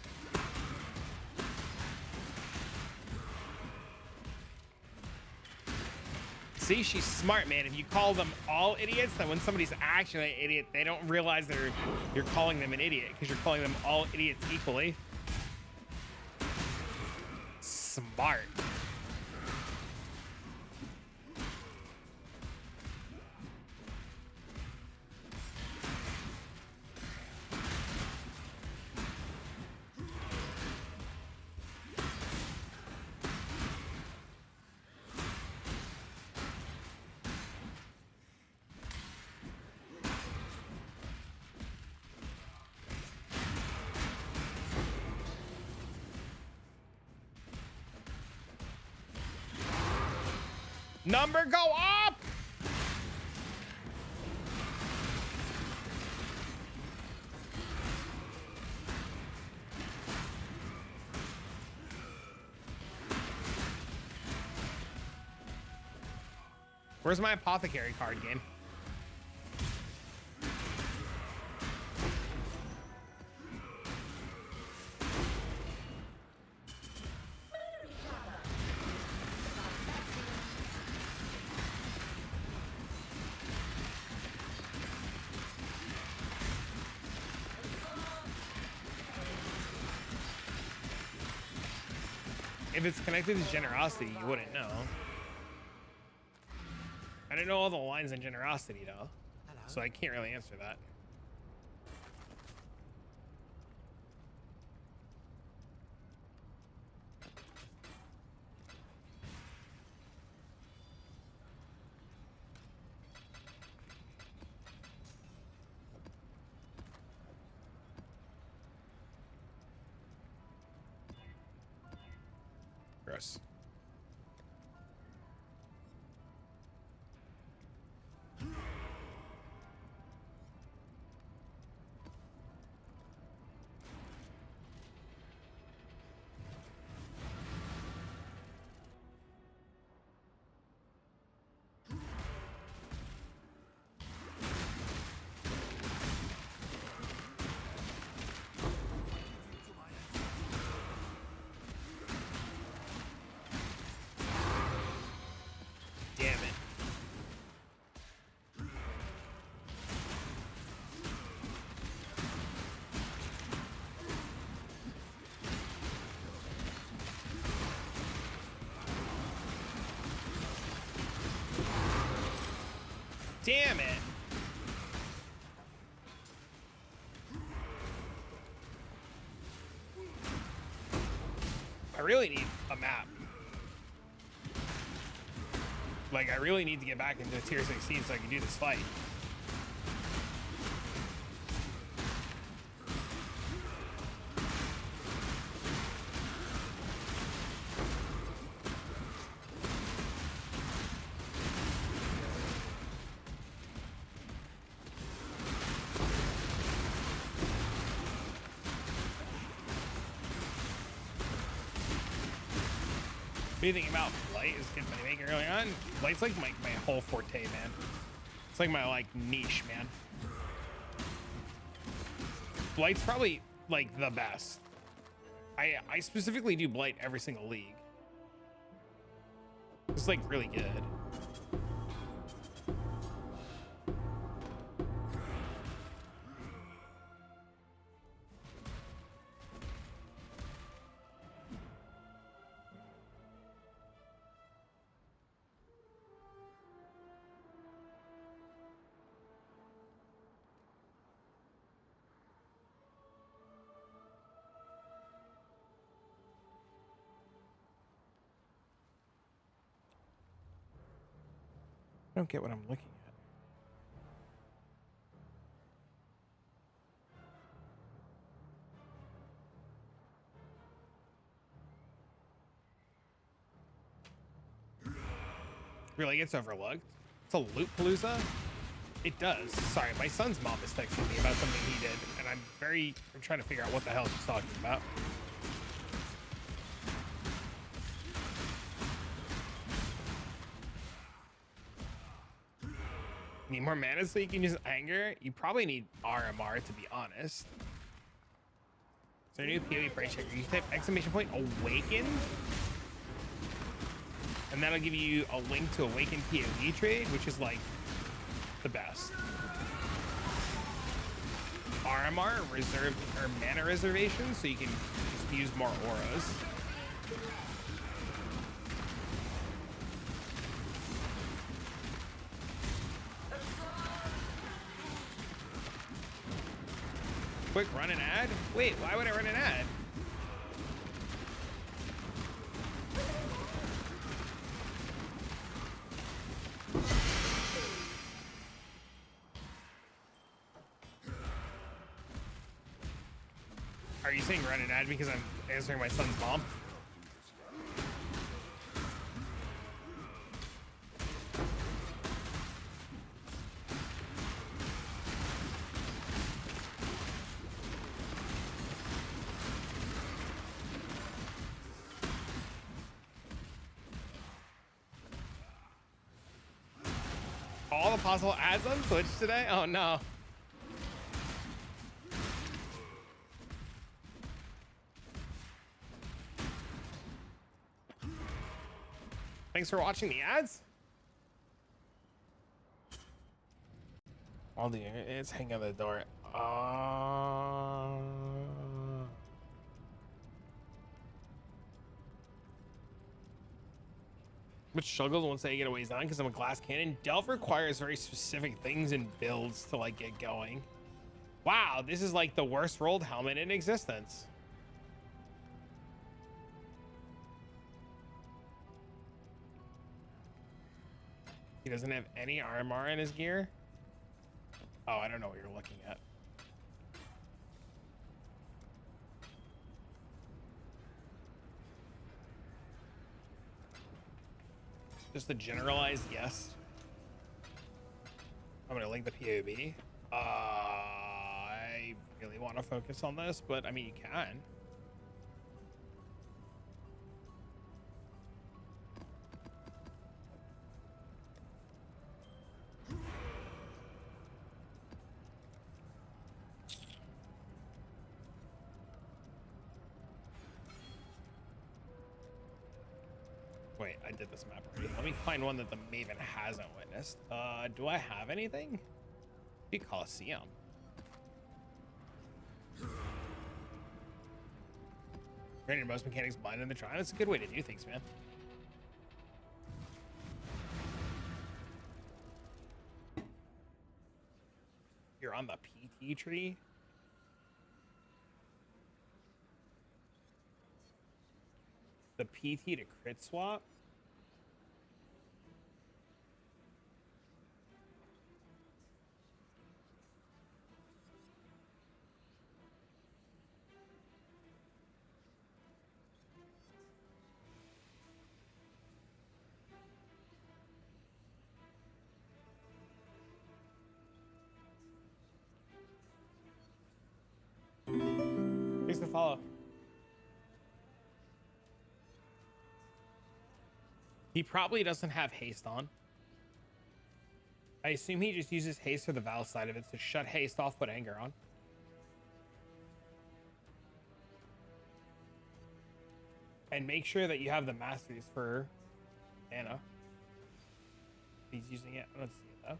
See, she's smart, man. If you call them all idiots, then when somebody's actually an idiot, they don't realize you're calling them an idiot because you're calling them all idiots equally. Smart. Number go up! Where's my apothecary card game? If it's connected to generosity, you wouldn't know. I didn't know all the lines in generosity though, so I can't really answer that. Gross. Damn it. I really need a map. Like, I really need to get back into tier 16 so I can do this fight. What do you think about Blight? Is good moneymaker early on? Blight's like my whole forte, man. It's like my like niche, man. Blight's probably like the best. I specifically do Blight every single league. It's like really good. I don't get what I'm looking at. Really gets overlooked? It's a loot palooza? It does. Sorry, my son's mom is texting me about something he did, and I'm trying to figure out what the hell she's talking about. Need more mana so you can use anger? You probably need RMR, to be honest. So new PoE price checker. You type exclamation point awaken, and that'll give you a link to awaken PoE trade, which is like the best. RMR, reserve or mana reservation, so you can just use more auras. Quick, run an ad? Wait, why would I run an ad? Are you saying run an ad because I'm answering my son's mom? All the possible ads on Twitch today? Oh no. Thanks for watching the ads. All the it's hanging on the door. Which struggles once I get a ways on because I'm a glass cannon. Delve requires very specific things and builds to like get going. Wow, this is like the worst rolled helmet in existence. He doesn't have any RMR in his gear. Oh, I don't know what you're looking at. Just a generalized yes. I'm gonna link the POB. I really want to focus on this, but I mean you can. Wait, I did this map already. Let me find one that the Maven hasn't witnessed. Do I have anything? Be Coliseum. Granted, most mechanics blind in the try. That's a good way to do things, man. You're on the PT tree. The PT to crit swap. Thanks for the follow. He probably doesn't have haste on. I assume he just uses haste for the Val side of it to shut haste off, put anger on. And make sure that you have the masteries for Anna. He's using it. I don't see it though.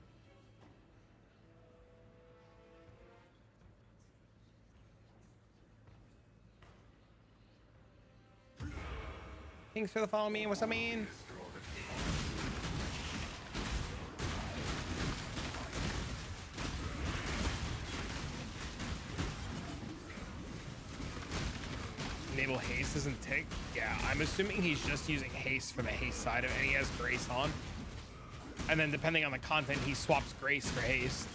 Thanks for the follow me. What's up, man? Enable haste doesn't tick. Yeah, I'm assuming he's just using haste for the haste side of it, and he has grace on. And then depending on the content, he swaps grace for haste.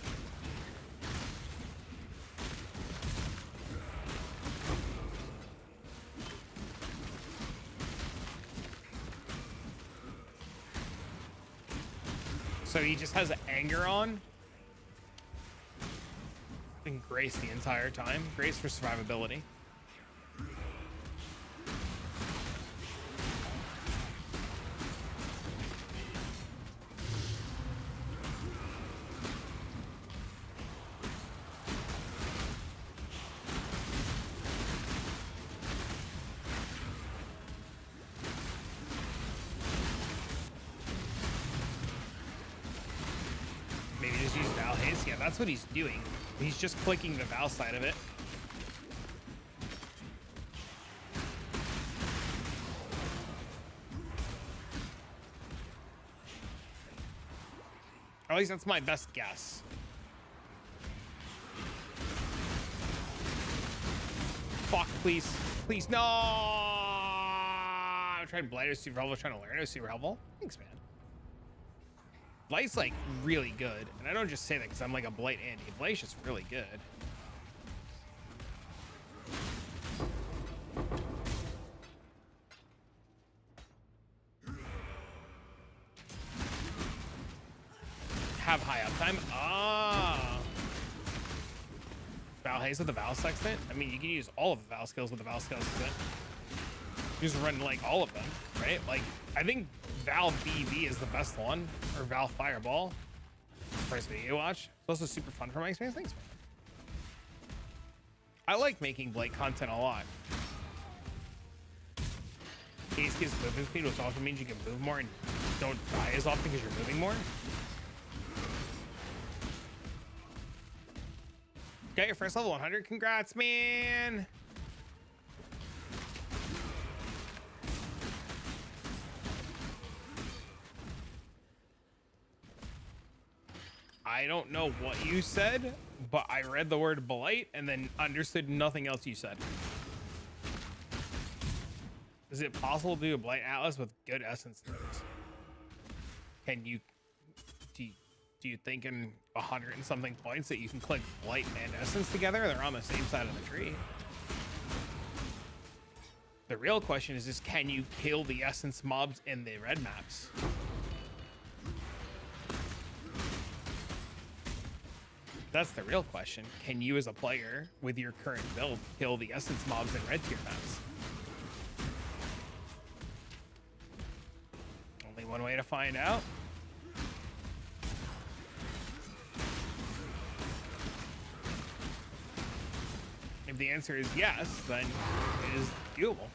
So he just has anger on and grace the entire time. Grace for survivability. Maybe just use Val haste. Yeah, that's what he's doing. He's just clicking the Val side of it. Or at least that's my best guess. Fuck, please. Please, no! I'm trying to Blight is super helpful, trying to learn is super helpful. Thanks, man. Blight's like really good. And I don't just say that because I'm like a Blight Andy. Blight's just really good. Have high uptime. Ah. Val haste with the Val sextant. I mean, you can use all of the Val skills with the Val skills. You just run like all of them, right? Like, I think Val BV is the best one, or Val Fireball. First video you watch. It's also super fun for my experience. Thanks, man. I like making Blake content a lot. Haste gives movement speed, which also means you can move more and don't die as often because you're moving more. Got your first level 100. Congrats, man. I don't know what you said, but I read the word blight and then understood nothing else you said. Is it possible to do a blight atlas with good essence nodes? Can you do you think in 100 and something points that you can click blight and essence together? They're on the same side of the tree. The real question is can you kill the essence mobs in the red maps? That's the real question. Can you as a player with your current build kill the essence mobs in red tier maps? Only one way to find out. If the answer is yes, then it is doable.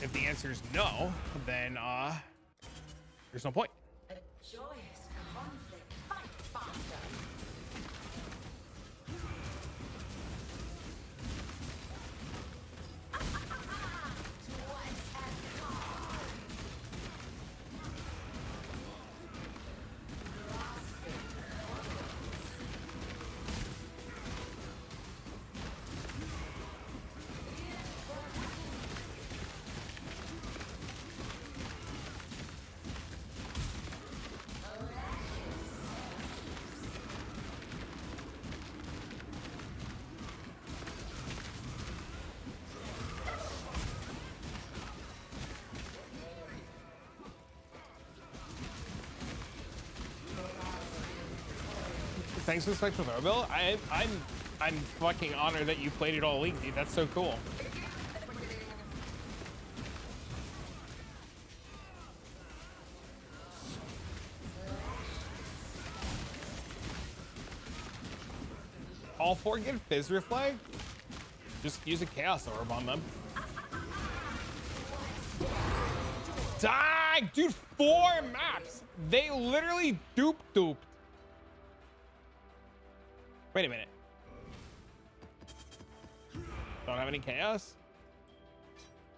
If the answer is no, then there's no point. A joyous conflict. Fight faster. Thanks for the spectral throw, Bill. I'm fucking honored that you played it all week, dude. That's so cool. All 4 get Fizz Reflect? Just use a Chaos Orb on them. Die! Dude, 4 maps! They literally duped. Wait a minute. Don't have any Chaos?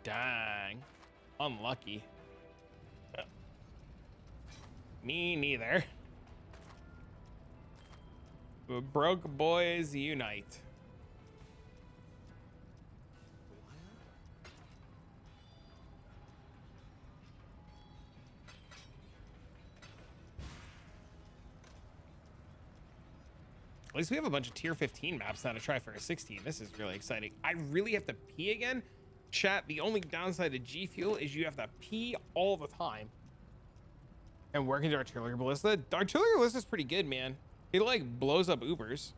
Dang. Unlucky. Me neither. Broke boys unite. At least we have a bunch of tier 15 maps now to try for a 16. This is really exciting. I really have to pee again. Chat, the only downside to G Fuel is you have to pee all the time. And working to Artillery Ballista. Artillery Ballista is pretty good, man. It like blows up Ubers.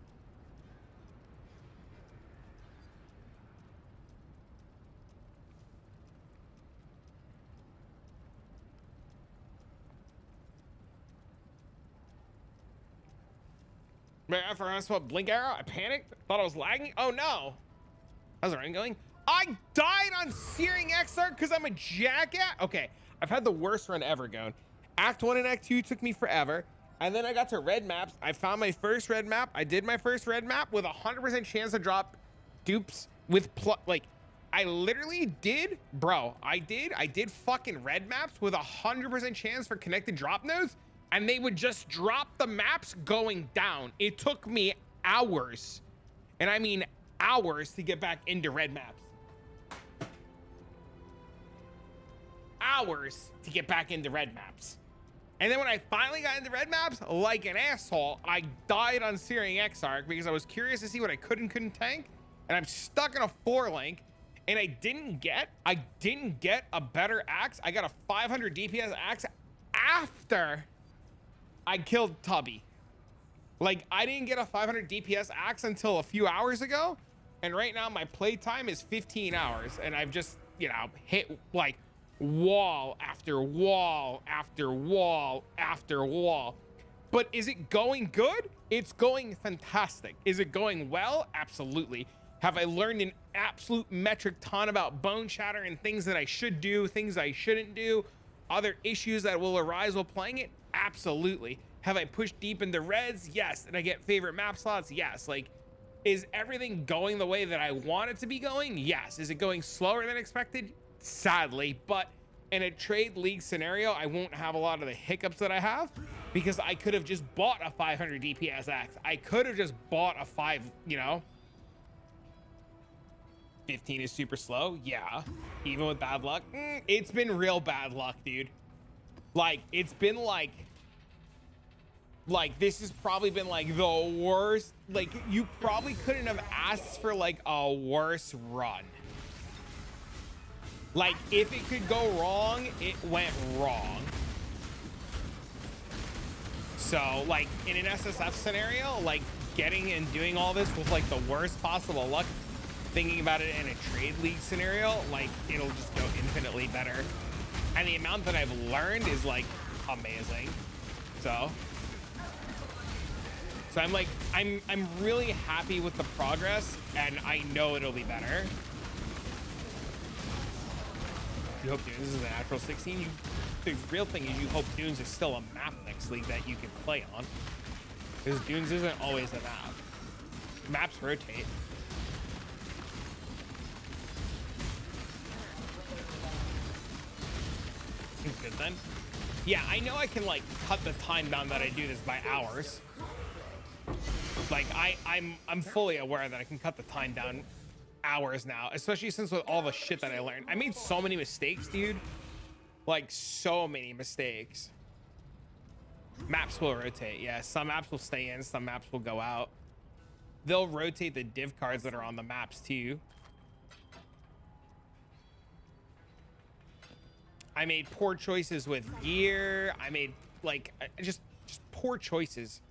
After I saw Blink Arrow, I panicked. Thought I was lagging. Oh no. How's the run going? I died on Searing Exarch because I'm a jackass. Okay, I've had the worst run ever going. Act 1 and Act 2 took me forever. And then I got to red maps. I found my first red map. I did my first red map with 100% chance to drop dupes with like, I literally did, bro. I did fucking red maps with 100% chance for connected drop nodes, and they would just drop the maps going down. It took me hours, and I mean hours, to get back into red maps. Hours to get back into red maps. And then when I finally got into red maps, like an asshole, I died on Searing Exarch because I was curious to see what I could and couldn't tank. And I'm stuck in a 4-link, and I didn't get a better axe. I got a 500 DPS axe after I killed Tubby. Like, I didn't get a 500 DPS axe until a few hours ago. And right now my play time is 15 hours. And I've just, you know, hit like wall after wall after wall after wall. But is it going good? It's going fantastic. Is it going well? Absolutely. Have I learned an absolute metric ton about bone chatter and things that I should do, things I shouldn't do, other issues that will arise while playing it? Absolutely. Have I pushed deep into reds? Yes. And I get favorite map slots? Yes. Like, is everything going the way that I want it to be going? Yes. Is it going slower than expected? Sadly. But in a trade league scenario, I won't have a lot of the hiccups that I have, because I could have just bought a 500 DPS axe. I could have just bought a 5, you know. 15 is super slow. Yeah. Even with bad luck. It's been real bad luck, dude. Like, it's been like this has probably been like the worst. Like, you probably couldn't have asked for like a worse run. Like, if it could go wrong, it went wrong. So like in an SSF scenario, like getting and doing all this with like the worst possible luck, thinking about it in a trade league scenario, like it'll just go infinitely better. And the amount that I've learned is like amazing. So I'm like, I'm really happy with the progress, and I know it'll be better. You hope Dunes is a natural 16. The real thing is you hope Dunes is still a map next league that you can play on, because Dunes isn't always a map. Maps rotate. Good then. Yeah, I know I can like cut the time down that I do this by hours. Like I'm fully aware that I can cut the time down hours now, especially since with all the shit that I learned. I made so many mistakes, dude. Like so many mistakes. Maps will rotate. Yeah, some maps will stay in, some maps will go out. They'll rotate the div cards that are on the maps too. I made poor choices with gear. I made like just poor choices.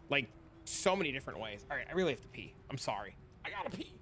Like so many different ways. All right, I really have to pee. I'm sorry. I gotta pee.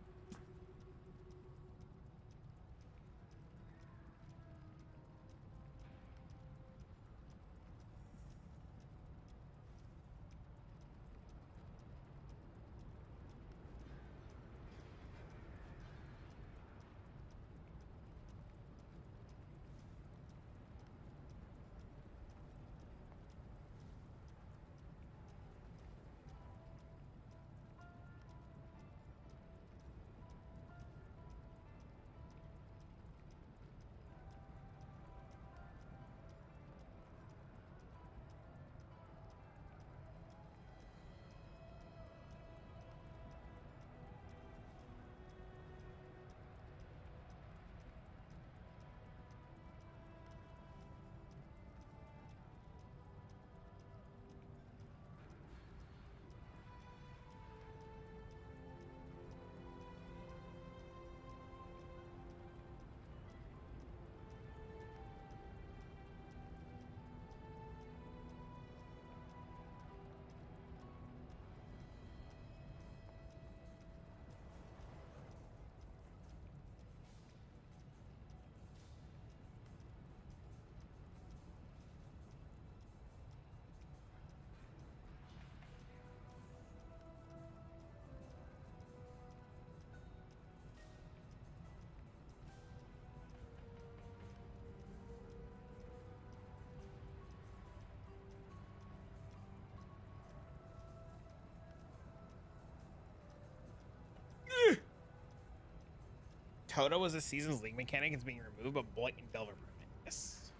Toto was a season's league mechanic. It's being removed, but blatant Delver permanent. Yes.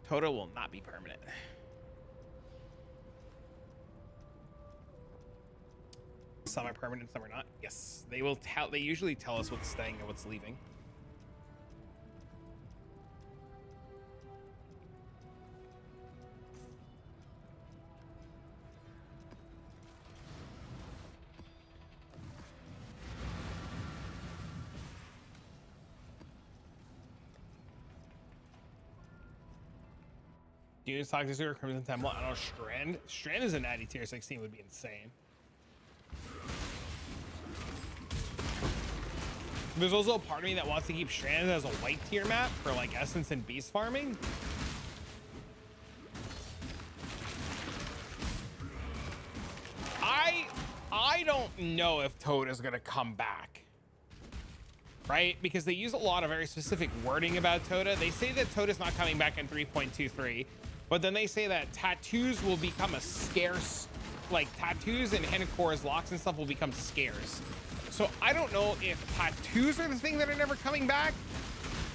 Toto will not be permanent. Some are permanent, some are not. Yes, they will tell. They usually tell us what's staying and what's leaving. Do you talk to Zero Crimson Temple? I don't know. Strand. Strand is a natty tier 16 would be insane. There's also a part of me that wants to keep Strand as a white tier map for like essence and beast farming. I don't know if Toad is gonna come back, right? Because they use a lot of very specific wording about Toda. They say that Toda's not coming back in 3.23, but then they say that tattoos will become a scarce, like tattoos and Hennecor's locks and stuff will become scarce. So I don't know if tattoos are the thing that are never coming back,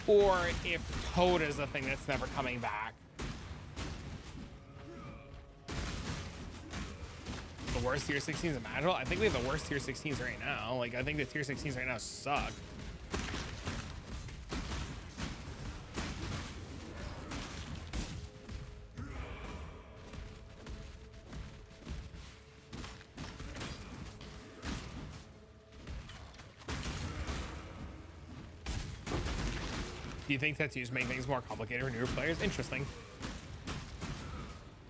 or if Toda is the thing that's never coming back. The worst tier 16s imaginable? I think we have the worst tier 16s right now. Like, I think the tier 16s right now suck. Do you think tattoos make things more complicated for newer players? Interesting.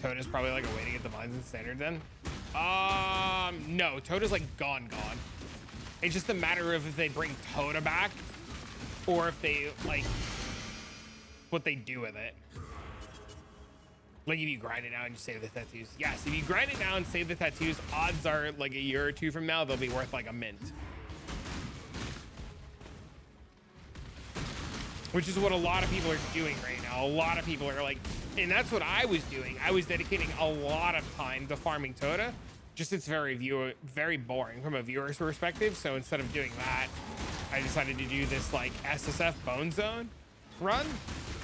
Toda's probably like a way to get the vines in standard then. No, Toda's like gone. It's just a matter of if they bring Toda back or if they like what they do with it. Like if you grind it out and you save the tattoos. Yes, if you grind it down and save the tattoos, odds are like a year or two from now they'll be worth like a mint. Which is what a lot of people are doing right now. A lot of people are like, and that's what I was doing. I was dedicating a lot of time to farming Toda. Just it's very boring from a viewer's perspective. So instead of doing that, I decided to do this like SSF Bonezone run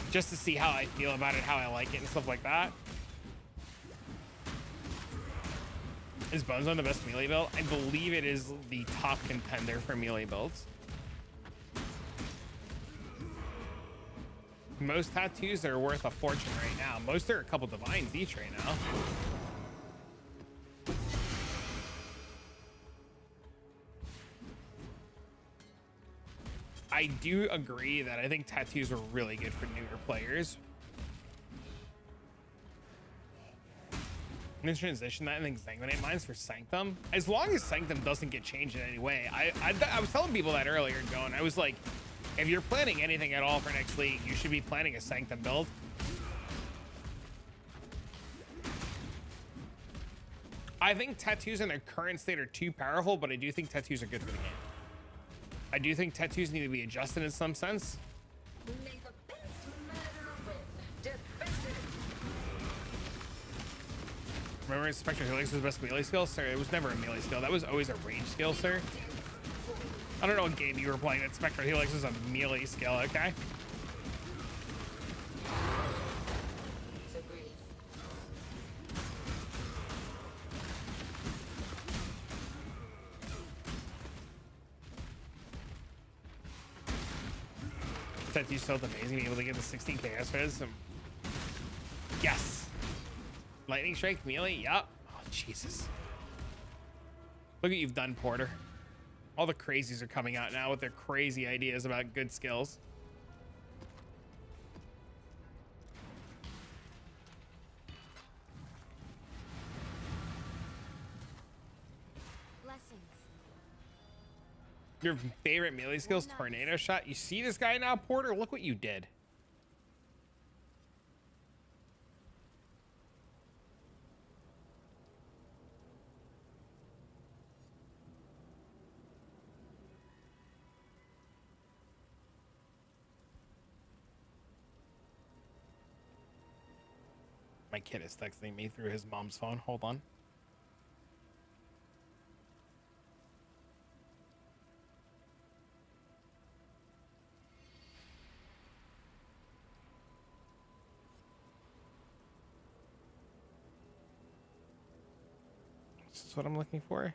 just to see how I feel about it, how I like it and stuff like that. Is Bonezone the best melee build? I believe it is the top contender for melee builds. Most tattoos are worth a fortune right now. Most are a couple divines each right now. I do agree that I think tattoos are really good for newer players. I'm gonna transition that and then Sanguinate Mines for Sanctum. As long as Sanctum doesn't get changed in any way. I was telling people that earlier, going, I was like, if you're planning anything at all for next league, you should be planning a Sanctum build. I think tattoos in their current state are too powerful, but I do think tattoos are good for the game. I do think tattoos need to be adjusted in some sense. May the best murderer win. Defend it. Remember Spectre Helix was the best melee skill? Sir, it was never a melee skill. That was always a range skill, sir. I don't know what game you were playing that Spectre Helix was a melee skill, okay? Agreed. Tattoos felt amazing, being able to get the 16 KS res. Yes. Lightning Strike, melee, yup. Oh, Jesus. Look what you've done, Porter. All the crazies are coming out now with their crazy ideas about good skills. Blessings. Your favorite melee skills, Tornado Shot. You see this guy now, Porter? Look what you did. My kid is texting me through his mom's phone. Hold on. This is what I'm looking for.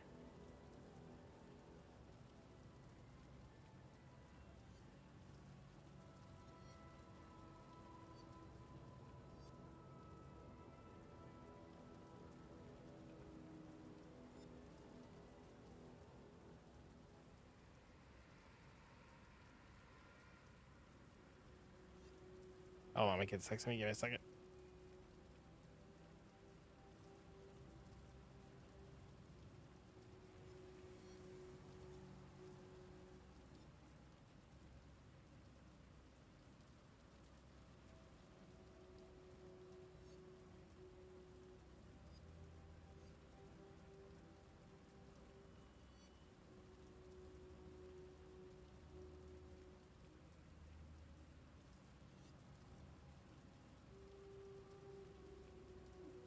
Oh, my kid's texting me. Give me a second.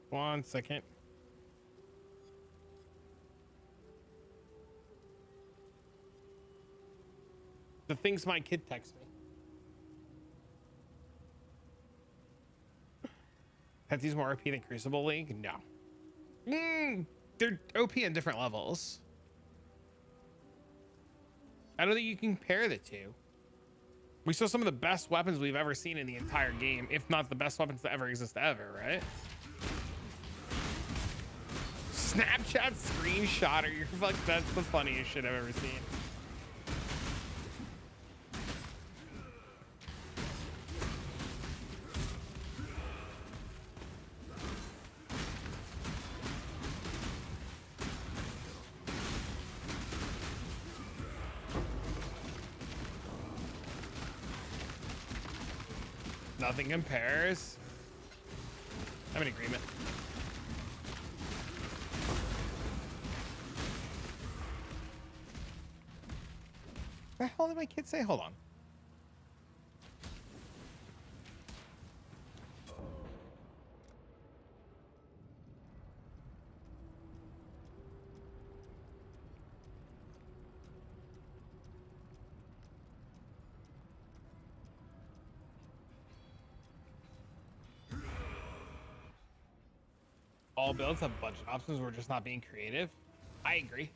One second. The things my kid texts me. Have these more OP than Crucible League? No. They're OP on different levels. I don't think you can compare the two. We saw some of the best weapons we've ever seen in the entire game, if not the best weapons that ever exist ever, right? Snapchat screenshotter, you're fuck, that's the funniest shit I've ever seen. Nothing compares. I'm in agreement. What the hell did my kid say? Hold on. All builds have budget options. We're just not being creative. I agree.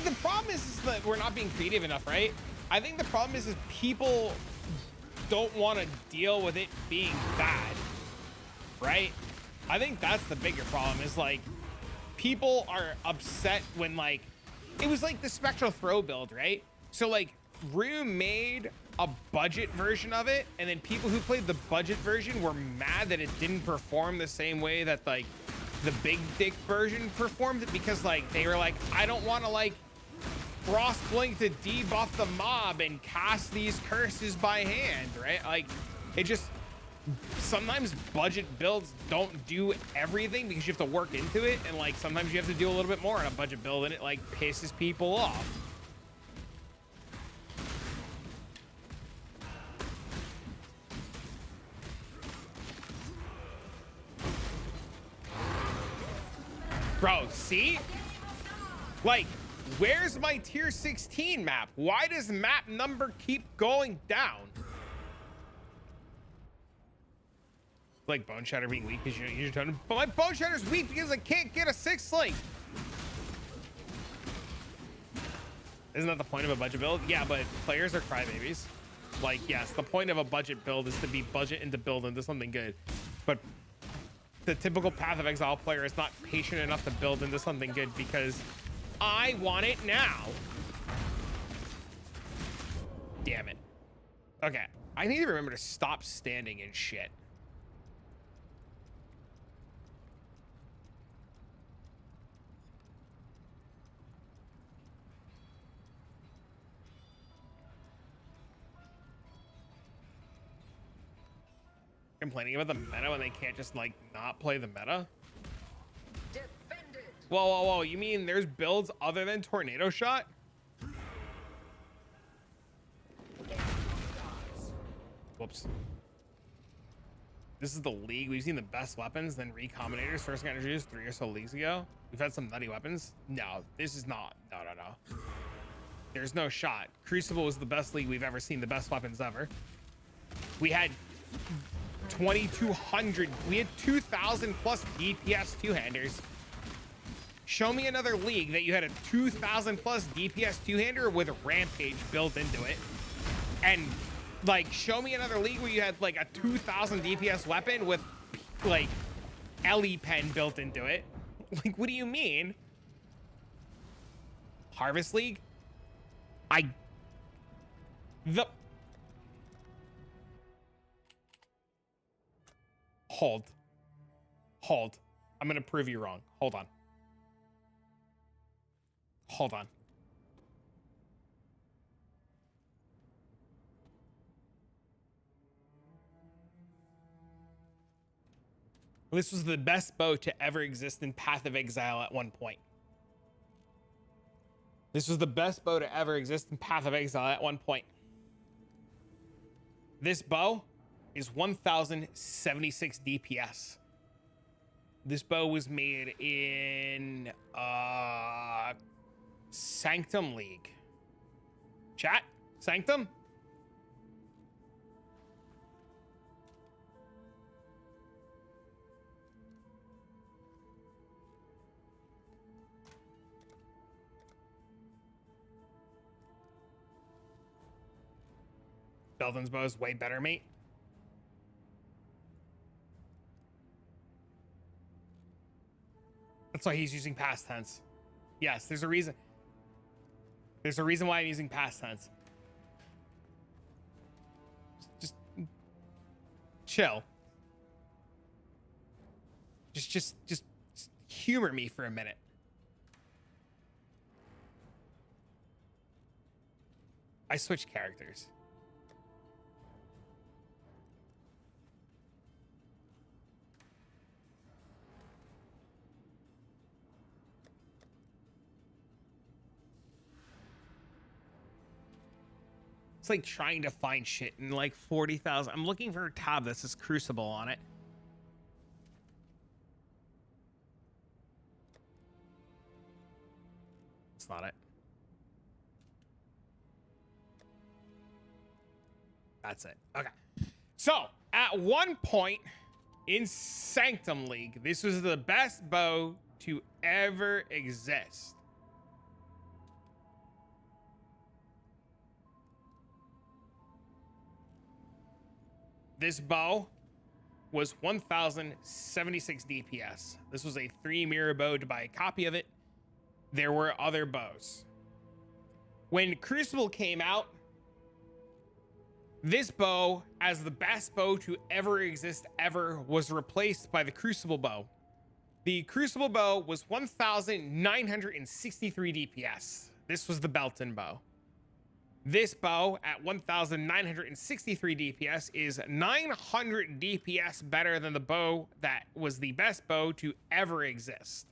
The problem is that we're not being creative enough, right? I think the problem is people don't want to deal with it being bad, right? I think that's the bigger problem is like people are upset when like it was like the Spectral Throw build, right? So like Room made a budget version of it, and then people who played the budget version were mad that it didn't perform the same way that like the big dick version performed, because like they were like, I don't want to like cross blink to debuff the mob and cast these curses by hand, right? Like it just, sometimes budget builds don't do everything because you have to work into it, and like sometimes you have to do a little bit more on a budget build, and it like pisses people off. Bro, see? Like, where's my tier 16 map? Why does map number keep going down? Like Bone Shatter being weak because you don't use your totem. But my Bone Shatter's weak because I can't get a 6th link. Isn't that the point of a budget build? Yeah, but players are crybabies. Like, yes, the point of a budget build is to be budget and to build into something good. But the typical Path of Exile player is not patient enough to build into something good because I want it now. Damn it. Okay, I need to remember to stop standing in shit. Complaining about the meta when they can't just like not play the meta. Whoa, you mean there's builds other than Tornado Shot? Whoops. This is the league. We've seen the best weapons, then recombinators first got introduced 3 or so leagues ago. We've had some nutty weapons. No, this is not. No. There's no shot. Crucible was the best league we've ever seen, the best weapons ever. We had 2,200. We had 2,000 plus DPS two-handers. Show me another league that you had a 2,000 plus DPS two-hander with Rampage built into it. And like, show me another league where you had like a 2,000 DPS weapon with like Ellie Pen built into it. Like, what do you mean? Harvest League? Hold. I'm gonna prove you wrong. Hold on. This was the best bow to ever exist in Path of Exile at one point. This was the best bow to ever exist in Path of Exile at one point. This bow is 1,076 DPS. This bow was made in Sanctum League. Chat? Sanctum? Belden's bow is way better, mate. That's why he's using past tense. Yes, there's a reason. There's a reason why I'm using past tense. Just chill. Just humor me for a minute. I switched characters. It's like trying to find shit in like 40,000. I'm looking for a tab that says Crucible on it. It's not it. That's it. Okay. So at one point in Sanctum League, this was the best bow to ever exist. This bow was 1,076 DPS. This was a 3 mirror bow to buy a copy of it. There were other bows. When Crucible came out, this bow, as the best bow to ever exist ever, was replaced by the Crucible bow. The Crucible bow was 1,963 DPS. This was the Belton bow. This bow at 1,963 DPS is 900 DPS better than the bow that was the best bow to ever exist.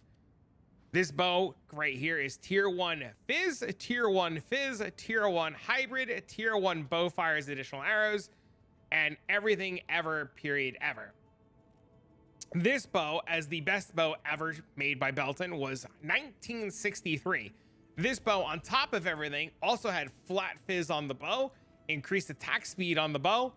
This bow right here is tier 1 Fizz, tier 1 Fizz, tier 1 Hybrid, tier 1 bow fires additional arrows, and everything ever, period, ever. This bow, as the best bow ever made by Belton, was 1963. This bow, on top of everything, also had flat Fizz on the bow, increased attack speed on the bow,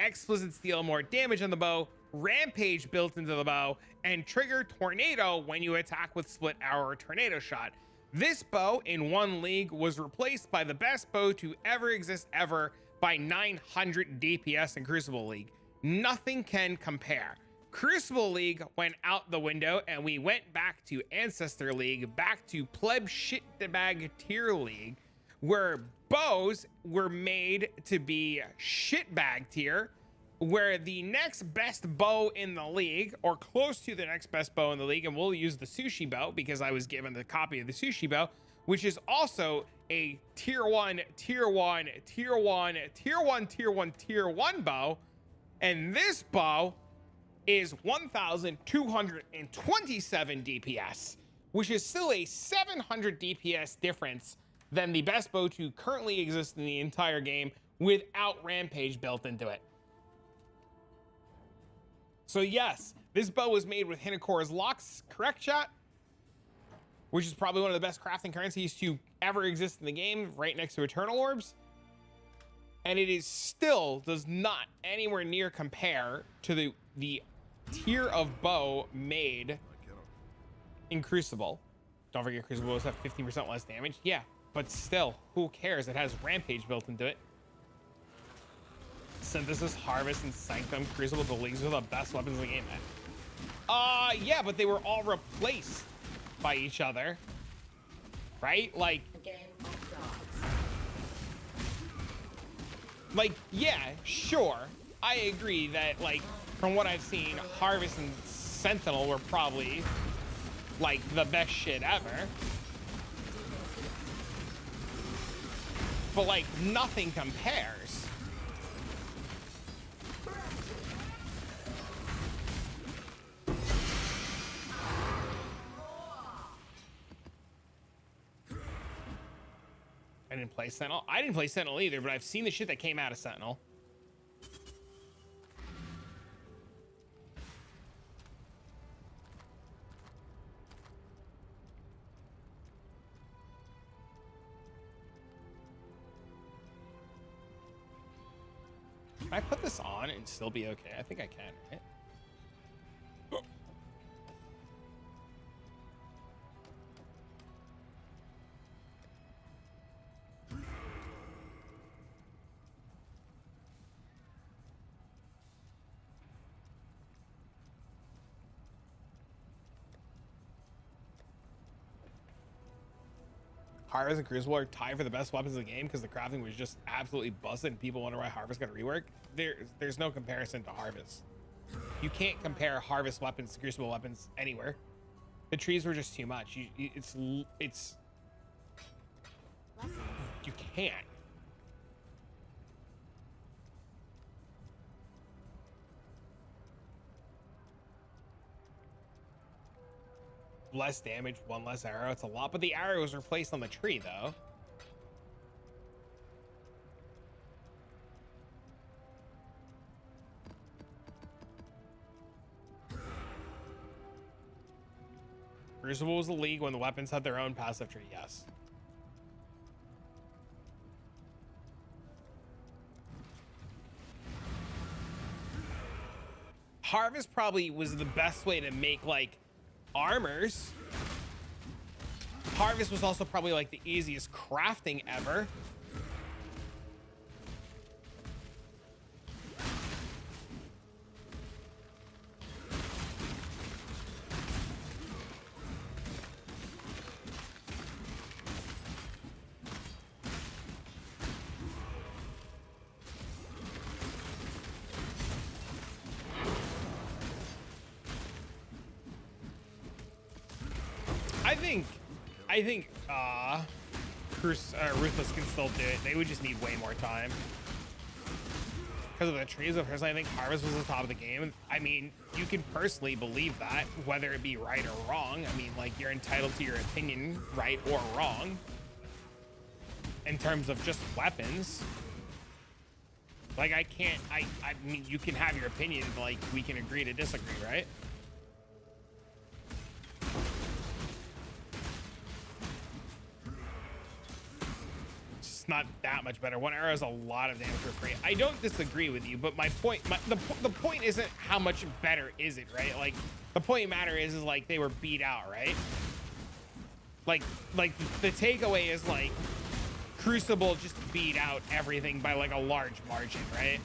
explicit steal more damage on the bow, rampage built into the bow, and trigger tornado when you attack with split arrow or tornado shot. This bow in one league was replaced by the best bow to ever exist ever by 900 DPS in Crucible League. Nothing can compare. Crucible League went out the window and we went back to Ancestor League, back to pleb shitbag tier league, where bows were made to be shitbag tier, where the next best bow in the league, or close to the next best bow in the league, and we'll use the sushi bow because I was given the copy of the sushi bow, which is also a tier 1, tier 1, tier 1, tier 1, tier 1, tier 1 bow. And this bow is 1,227 DPS, which is still a 700 DPS difference than the best bow to currently exist in the entire game without Rampage built into it. So yes, this bow was made with Hinakora's locks, correct, chat? Which is probably one of the best crafting currencies to ever exist in the game, right next to Eternal Orbs. And it is still does not anywhere near compare to the tier of bow made in Crucible. Don't forget Crucible does have 15% less damage. Yeah, but still, who cares? It has Rampage built into it. Synthesis, Harvest, and Sanctum. Crucible, the leagues are the best weapons in the game, man. Yeah, but they were all replaced by each other. Right? Like, yeah, sure. I agree that, like, from what I've seen, Harvest and Sentinel were probably, like, the best shit ever. But, like, nothing compares. I didn't play Sentinel. I didn't play Sentinel either, but I've seen the shit that came out of Sentinel. Can I put this on and still be okay? I think I can, right? Harvest and Crucible are tied for the best weapons in the game because the crafting was just absolutely busted and people wonder why Harvest got a rework. There's no comparison to Harvest. You can't compare Harvest weapons to Crucible weapons anywhere. The trees were just too much. You can't. Less damage, one less arrow. It's a lot, but the arrow was replaced on the tree, though. Crucible was the league when the weapons had their own passive tree, yes. Harvest probably was the best way to make, like, armors. Harvest was also probably like the easiest crafting ever. think Ruthless can still do it. They would just need way more time. Because of the trees, but personally, I think Harvest was the top of the game. I mean, you can personally believe that, whether it be right or wrong. I mean, like, you're entitled to your opinion, right or wrong, in terms of just weapons. Like, I mean, you can have your opinion, like, we can agree to disagree, right? It's not that much better. One arrow is a lot of damage for free. I don't disagree with you, but my point, the point isn't how much better is it, right? Like, the point matter is like, they were beat out, right? Like the takeaway is like, Crucible just beat out everything by like a large margin, right?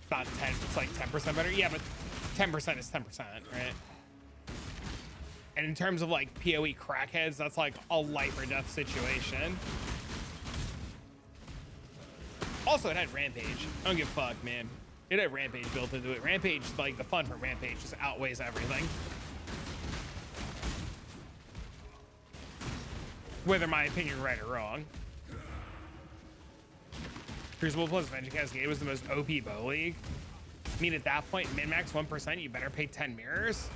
It's not 10, it's like 10% better. Yeah, but 10% is 10%, right? And in terms of like PoE crackheads, that's like a life or death situation. Also, it had Rampage. I don't give a fuck, man. It had Rampage built into it. Rampage, like the fun from Rampage just outweighs everything. Whether my opinion right or wrong. Crucible plus Vengeance Cascade was the most OP bow league. I mean, at that point, min-max 1%, you better pay 10 mirrors.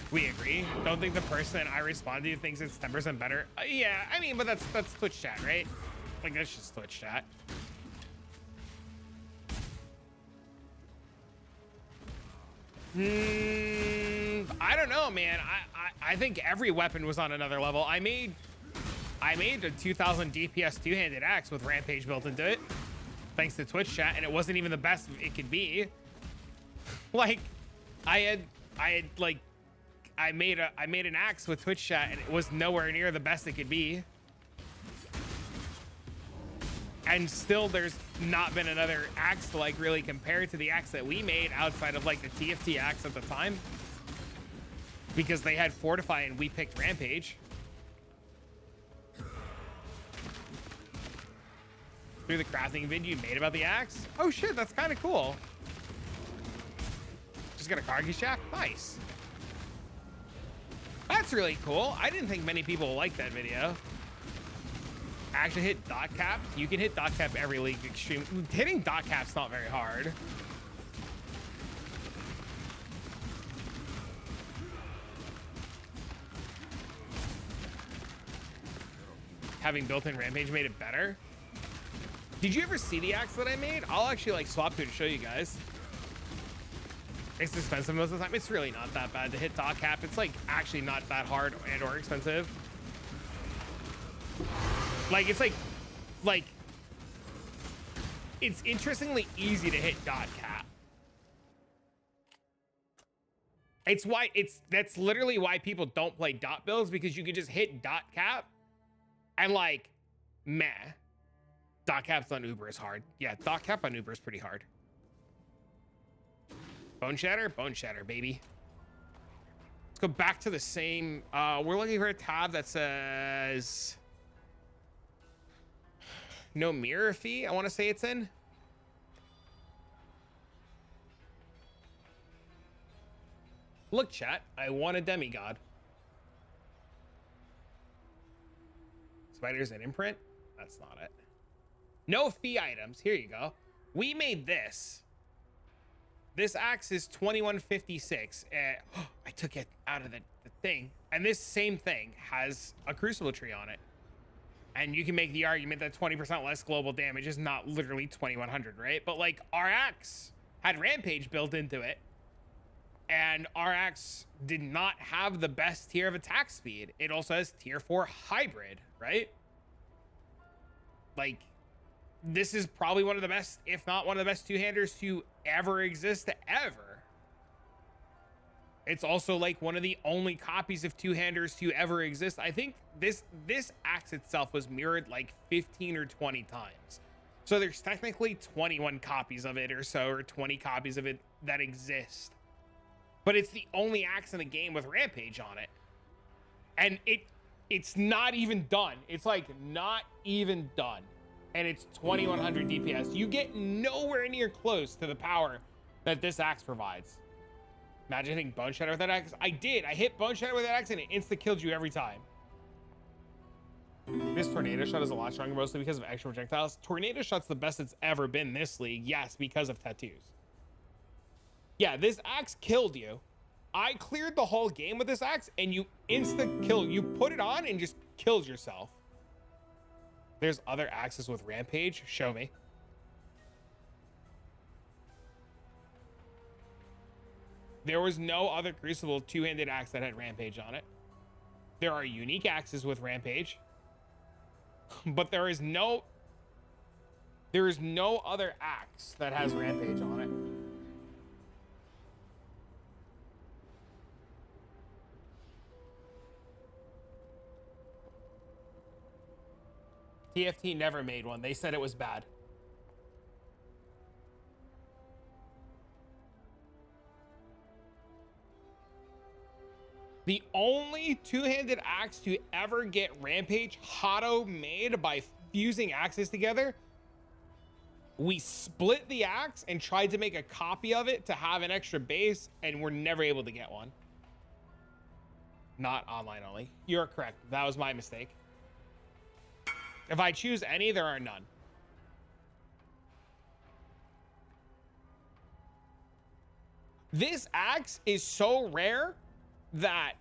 We agree. Don't think the person I respond to thinks it's 10% better. Yeah, I mean, but that's Twitch chat, right? Like, that's just Twitch chat. I don't know, man. I think every weapon was on another level. I made a 2000 DPS two-handed axe with Rampage built into it, thanks to Twitch chat, and it wasn't even the best it could be. Like, I made an axe with Twitch chat, and it was nowhere near the best it could be. And still, there's not been another axe to like really compare to the axe that we made outside of like the TFT axe at the time, because they had Fortify and we picked Rampage. Through the crafting vid you made about the axe? Oh shit, that's kind of cool. Just got a Kargi shaft? Nice. That's really cool. I didn't think many people liked that video. Actually hit dot cap. You can hit dot cap every league extreme. Hitting dot cap's not very hard. Having built-in Rampage made it better. Did you ever see the axe that I made? I'll actually like swap to show you guys. It's expensive most of the time. It's really not that bad to hit dot cap. It's like actually not that hard and or expensive. Like, it's like, it's interestingly easy to hit dot cap. That's literally why people don't play dot builds, because you can just hit dot cap and like, meh. Dot caps on Uber is hard. Yeah, dot cap on Uber is pretty hard. Bone shatter, baby. Let's go back to the same, we're looking for a tab that says no mirror fee, I want to say it's in. Look, chat, I want a demigod. Spiders and imprint? That's not it. No fee items. Here you go. We made this. This axe is 2156. I took it out of the thing. And this same thing has a crucible tree on it. And you can make the argument that 20% less global damage is not literally 2100, right? But like, our axe had Rampage built into it. And our axe did not have the best tier of attack speed. It also has tier 4 hybrid, right? Like, this is probably one of the best, if not one of the best two-handers to ever exist ever. It's also like one of the only copies of two-handers to ever exist. I think this axe itself was mirrored like 15 or 20 times. So there's technically 21 copies of it or so, or 20 copies of it that exist. But it's the only axe in the game with Rampage on it. And it's not even done. It's like not even done. And it's 2100 DPS. You get nowhere near close to the power that this axe provides. Imagine hitting Bone Shatter with that axe. I did. I hit Bone Shatter with that axe and it insta-killed you every time. This Tornado Shot is a lot stronger, mostly because of extra projectiles. Tornado Shot's the best it's ever been this league. Yes, because of tattoos. Yeah, this axe killed you. I cleared the whole game with this axe and you insta-kill. You put it on and just killed yourself. There's other axes with Rampage. Show me. There was no other Crucible two-handed axe that had Rampage on it. There are unique axes with Rampage. But there is no other axe that has Rampage on it. TFT never made one. They said it was bad. The only two-handed axe to ever get Rampage Hotto made by fusing axes together. We split the axe and tried to make a copy of it to have an extra base, and we're never able to get one. Not online only. You're correct. That was my mistake. If I choose any, there are none. This axe is so rare that,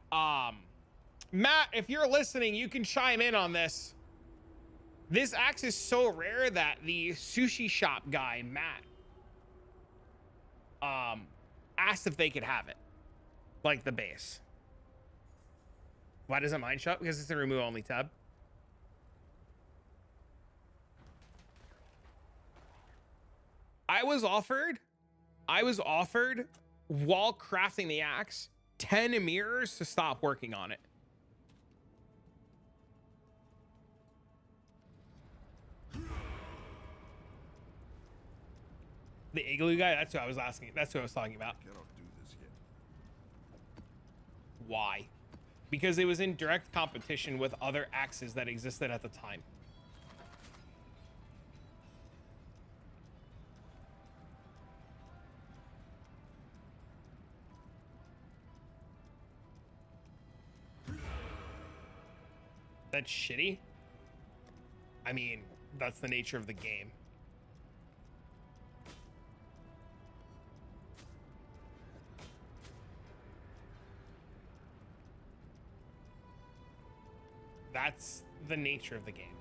Matt, if you're listening, you can chime in on this. This axe is so rare that the sushi shop guy, Matt, asked if they could have it. Like the base. Why doesn't mine show up? Because it's a remove only tab. I was offered while crafting the axe 10 mirrors to stop working on it. The igloo guy, that's who I was asking. That's who I was talking about. Cannot do this yet. Why? Because it was in direct competition with other axes that existed at the time. That's shitty. I mean, that's the nature of the game. That's the nature of the game.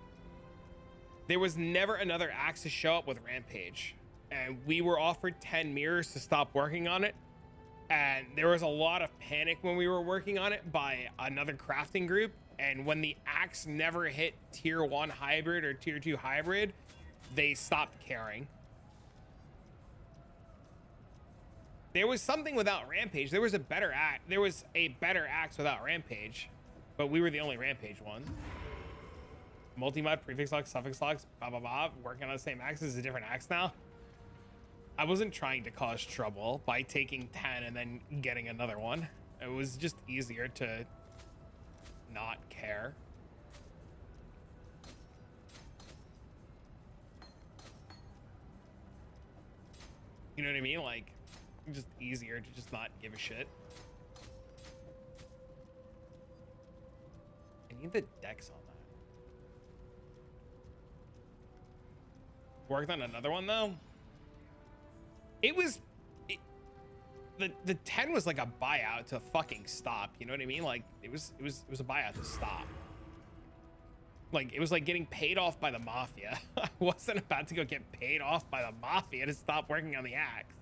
There was never another axe to show up with Rampage, and we were offered 10 mirrors to stop working on it. And there was a lot of panic when we were working on it by another crafting group. And when the axe never hit tier 1 hybrid or tier 2 hybrid, they stopped caring. There was something without Rampage. There was a better axe without Rampage, but we were the only Rampage ones. Multi-mod, prefix locks, suffix locks, blah, blah, blah. Working on the same axe is a different axe now. I wasn't trying to cause trouble by taking 10 and then getting another one. It was just easier to not care. You know what I mean? Like, just easier to just not give a shit. I need the dex on that. Worked on another one though. The 10 was like a buyout to fucking stop. You know what I mean? Like it was a buyout to stop. Like it was like getting paid off by the mafia. I wasn't about to go get paid off by the mafia to stop working on the axe.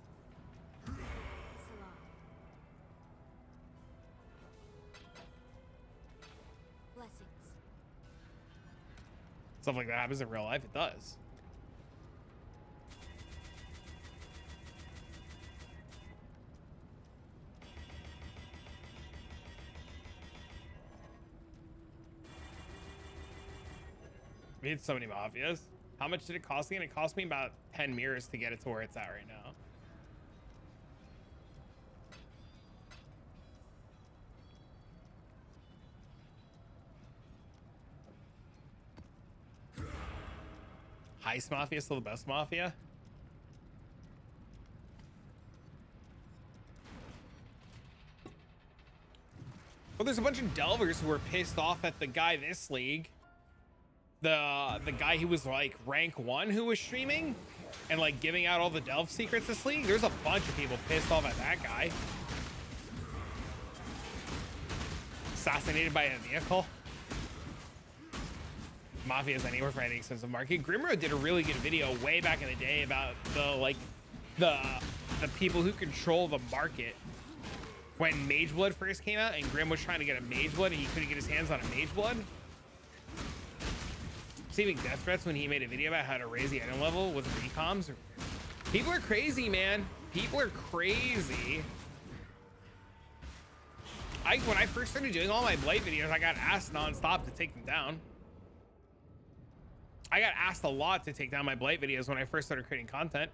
Blessings. Stuff like that happens in real life. It does. We had so many mafias. How much did it cost me? And it cost me about 10 mirrors to get it to where it's at right now. Heist Mafia still the best Mafia? Well, there's a bunch of delvers who were pissed off at the guy this league. The guy who was like rank 1 who was streaming and like giving out all the delve secrets this league. There's a bunch of people pissed off at that guy. Assassinated by a vehicle. Mafia's anywhere for any expensive market. Grimro did a really good video way back in the day about the people who control the market when Mageblood first came out, and Grim was trying to get a Mageblood and he couldn't get his hands on a Mageblood. Receiving death threats when he made a video about how to raise the item level with recoms. People are crazy, man. People are crazy. When I first started doing all my Blight videos, I got asked nonstop to take them down. I got asked a lot to take down my Blight videos when I first started creating content.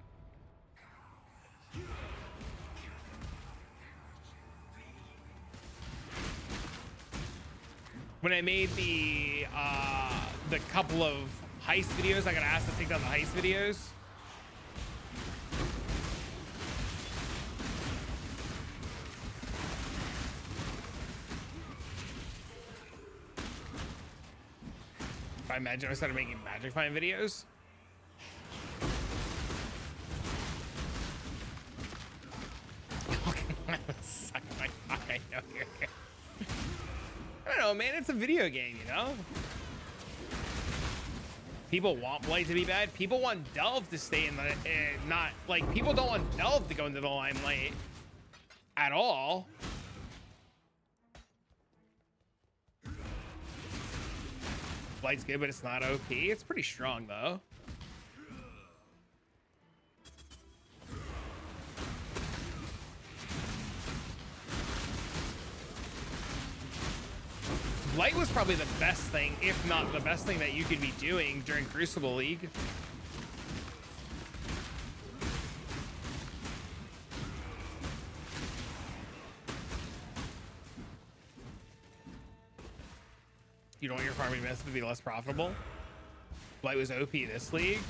When I made the couple of heist videos, I got asked to take down the heist videos. I imagine I started making Magic Find videos. Suck my cock, I know you're here. I don't know, man. It's a video game, you know? People want Blight to be bad. People want Delve to stay in the... not... Like, people don't want Delve to go into the limelight at all. Blight's good, but it's not OP. It's pretty strong, though. Blight was probably the best thing, if not the best thing, that you could be doing during Crucible League. You don't want your farming method to be less profitable. Blight was OP this league.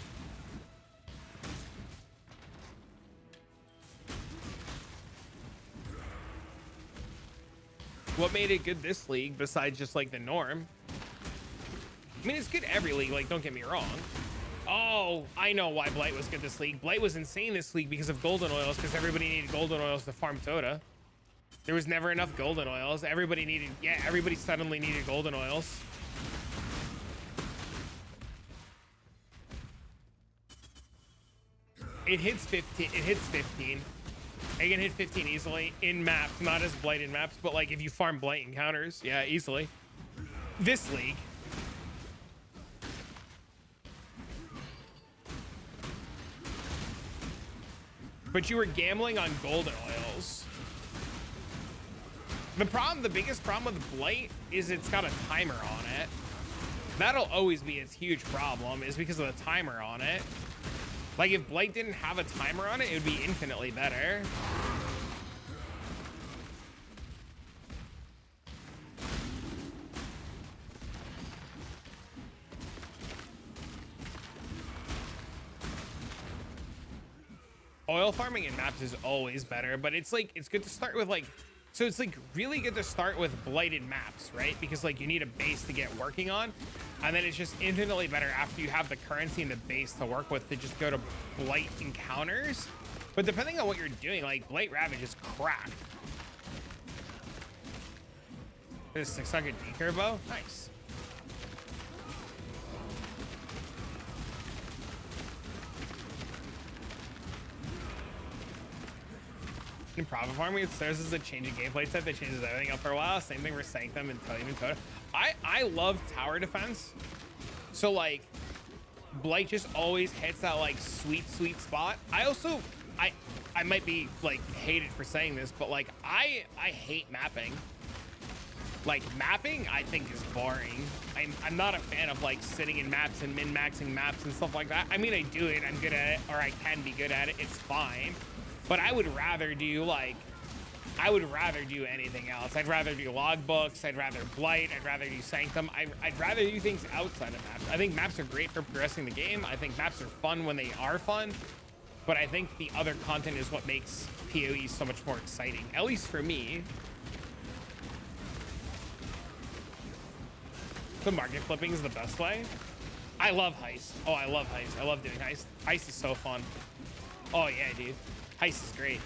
What made it good this league besides just like the norm? I mean, it's good every league, like, don't get me wrong. Oh, I know why Blight was good this league. Blight was insane this league because of golden oils, because everybody needed golden oils to farm Toda. There was never enough golden oils. Everybody needed, yeah, everybody suddenly needed golden oils. It hits 15. It hits 15. It can hit 15 easily in maps, not as blighted maps, but like if you farm blight encounters, yeah, easily. This league. But you were gambling on golden oils. The biggest problem with blight is it's got a timer on it. That'll always be its huge problem, is because of the timer on it. Like, if Blight didn't have a timer on it, it would be infinitely better. Oil farming in maps is always better, but it's like, it's good to start with like, so it's like really good to start with blighted maps, right? Because like you need a base to get working on. And then it's just infinitely better after you have the currency and the base to work with to just go to Blight encounters. But depending on what you're doing, like Blight Ravage is crap. There's 600 decurve bow. Nice. In Profit Farming, it serves as a change in gameplay type that changes everything up for a while. Same thing for Sanctum and Telium and Toda. I love tower defense. So like Blight just always hits that like sweet spot. I might be like hated for saying this, but like I hate mapping. Like mapping I think is boring. I'm not a fan of like sitting in maps and min-maxing maps and stuff like that. I mean, I do it, I'm good at it, or I can be good at it, it's fine. But I would rather do like I would rather do anything else. I'd rather do logbooks. I'd rather Blight. I'd rather do Sanctum. I'd rather do things outside of maps. I think maps are great for progressing the game. I think maps are fun when they are fun. But I think the other content is what makes PoE so much more exciting, at least for me. The market flipping is the best way. I love heist. Oh, I love heist. I love doing heist. Heist is so fun. Oh yeah, dude. Heist is great.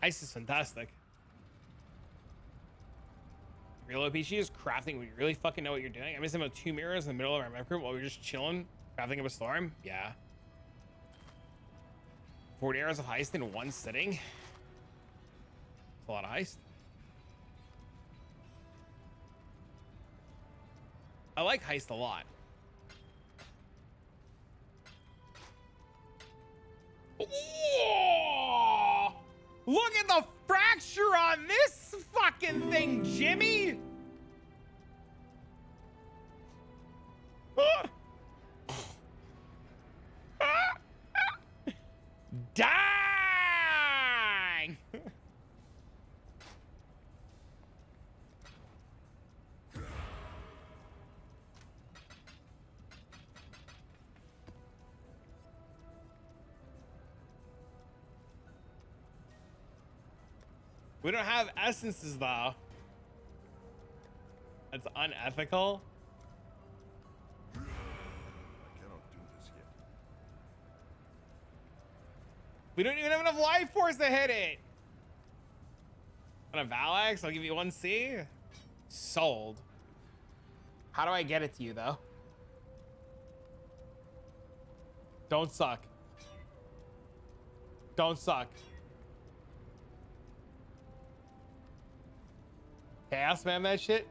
Heist is fantastic. Real OPG is crafting when you really fucking know what you're doing. I missed about 2 mirrors in the middle of our map group while we were just chilling, crafting up a storm. Yeah. 40 hours of heist in one sitting. That's a lot of heist. I like heist a lot. Whoa! Look at the fracture on this fucking thing, Jimmy! Dang! We don't have essences though. That's unethical. I cannot do this yet. We don't even have enough life force to hit it. On a Valax, I'll give you 1C. Sold. How do I get it to you though? Don't suck. Don't suck. Chaos man that shit.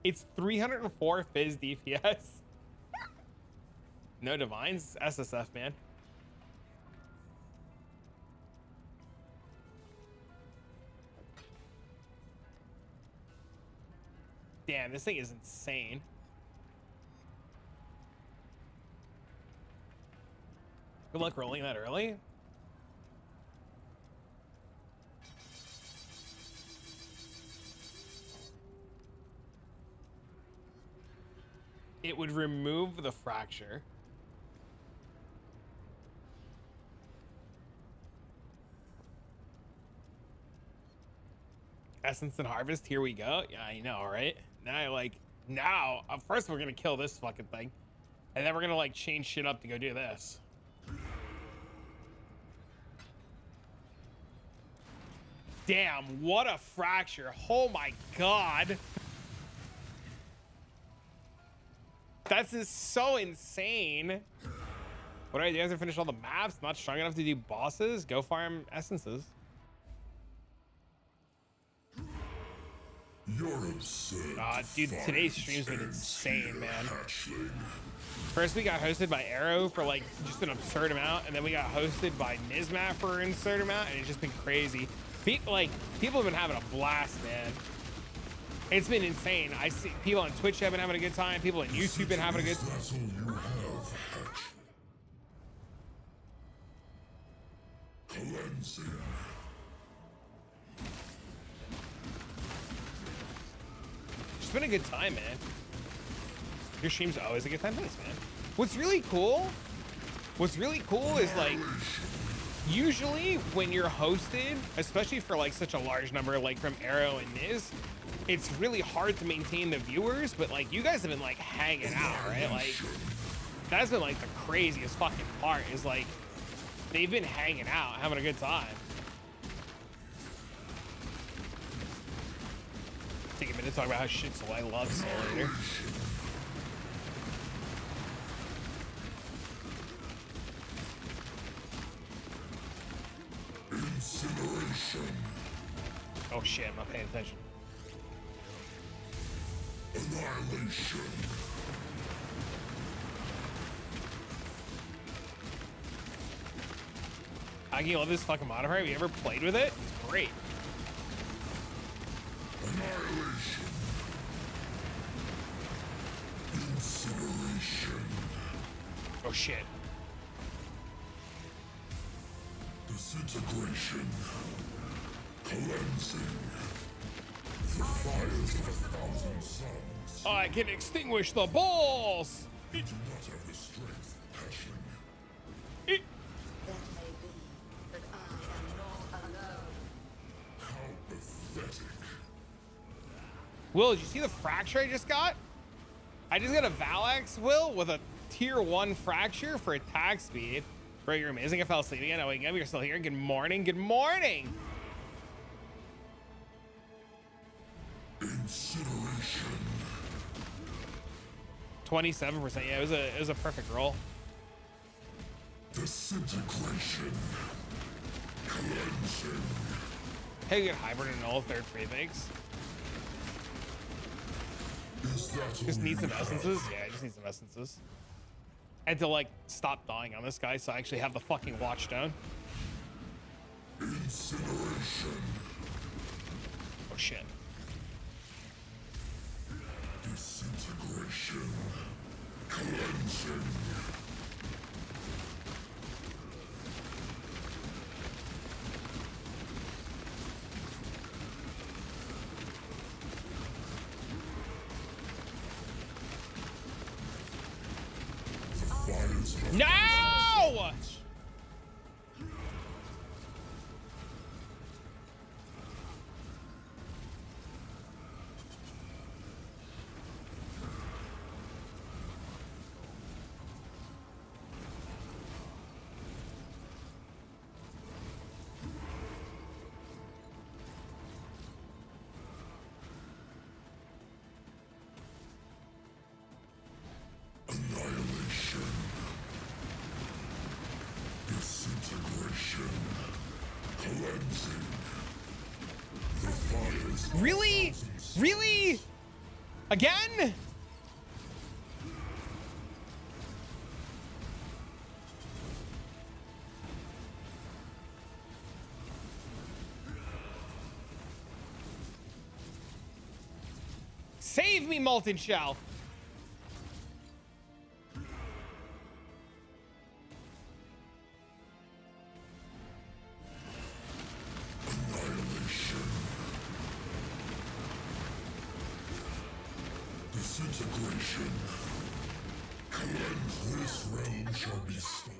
It's 304 Fizz DPS. No divines. SSF, man. Damn, this thing is insane. Good luck rolling that early. It would remove the fracture. Essence and Harvest, here we go. Yeah, I know, right? Now, first we're gonna kill this fucking thing. And then we're gonna like change shit up to go do this. Damn, what a fracture. Oh my God. That's just so insane. What do I do after finish all the maps? Not strong enough to do bosses? Go farm essences. You're absurd. Dude, today's stream's been insane, man. First we got hosted by Arrow for like just an absurd amount, and then we got hosted by Nizmat for an absurd amount, and it's just been crazy. People have been having a blast, man. It's been insane. I see people on Twitch have been having a good time. People on YouTube have been having a good time. That's all you have, Hatch. Cleansing. It's been a good time, man. Your stream's always a good time. Thanks, man. What's really cool is like, usually when you're hosted, especially for like such a large number, like from Arrow and Niz, it's really hard to maintain the viewers, but like you guys have been like hanging out, right? Like that's been like the craziest fucking part is like they've been hanging out, having a good time. Take a minute to talk about how shit I love Soul Eater. Incineration. Oh shit, I'm not paying attention. Annihilation. I love this fucking modifier. Have you ever played with it? It's great. Annihilation. Incineration. Oh shit. Disintegration. Cleansing. The fires of 1,000 suns. I can extinguish the balls. You do not have the strength, passion. It, That may be, but I am not alone. How pathetic. Will, did you see the fracture I just got? I just got a Valax, Will, with a tier 1 fracture for attack speed. Bro, you're amazing. I fell asleep again. Oh, again, you're still here. Good morning. Good morning. Incineration. 27%. Yeah, it was a perfect roll. Disintegration. Cleansing. Hey, good hybrid and all third prefix. Is that Just all need you some have? essences. Yeah, I just need some essences. And to like stop dying on this guy, so I actually have the fucking watch down. Incineration. Oh shit. Disintegration. Cleansing. The fires of No! annihilation. Disintegration. Cleansing. The fires of Really? thousands. Really? Again? Save me, Molten Shell. Annihilation. Disintegration. Cleanse. This realm shall be stopped.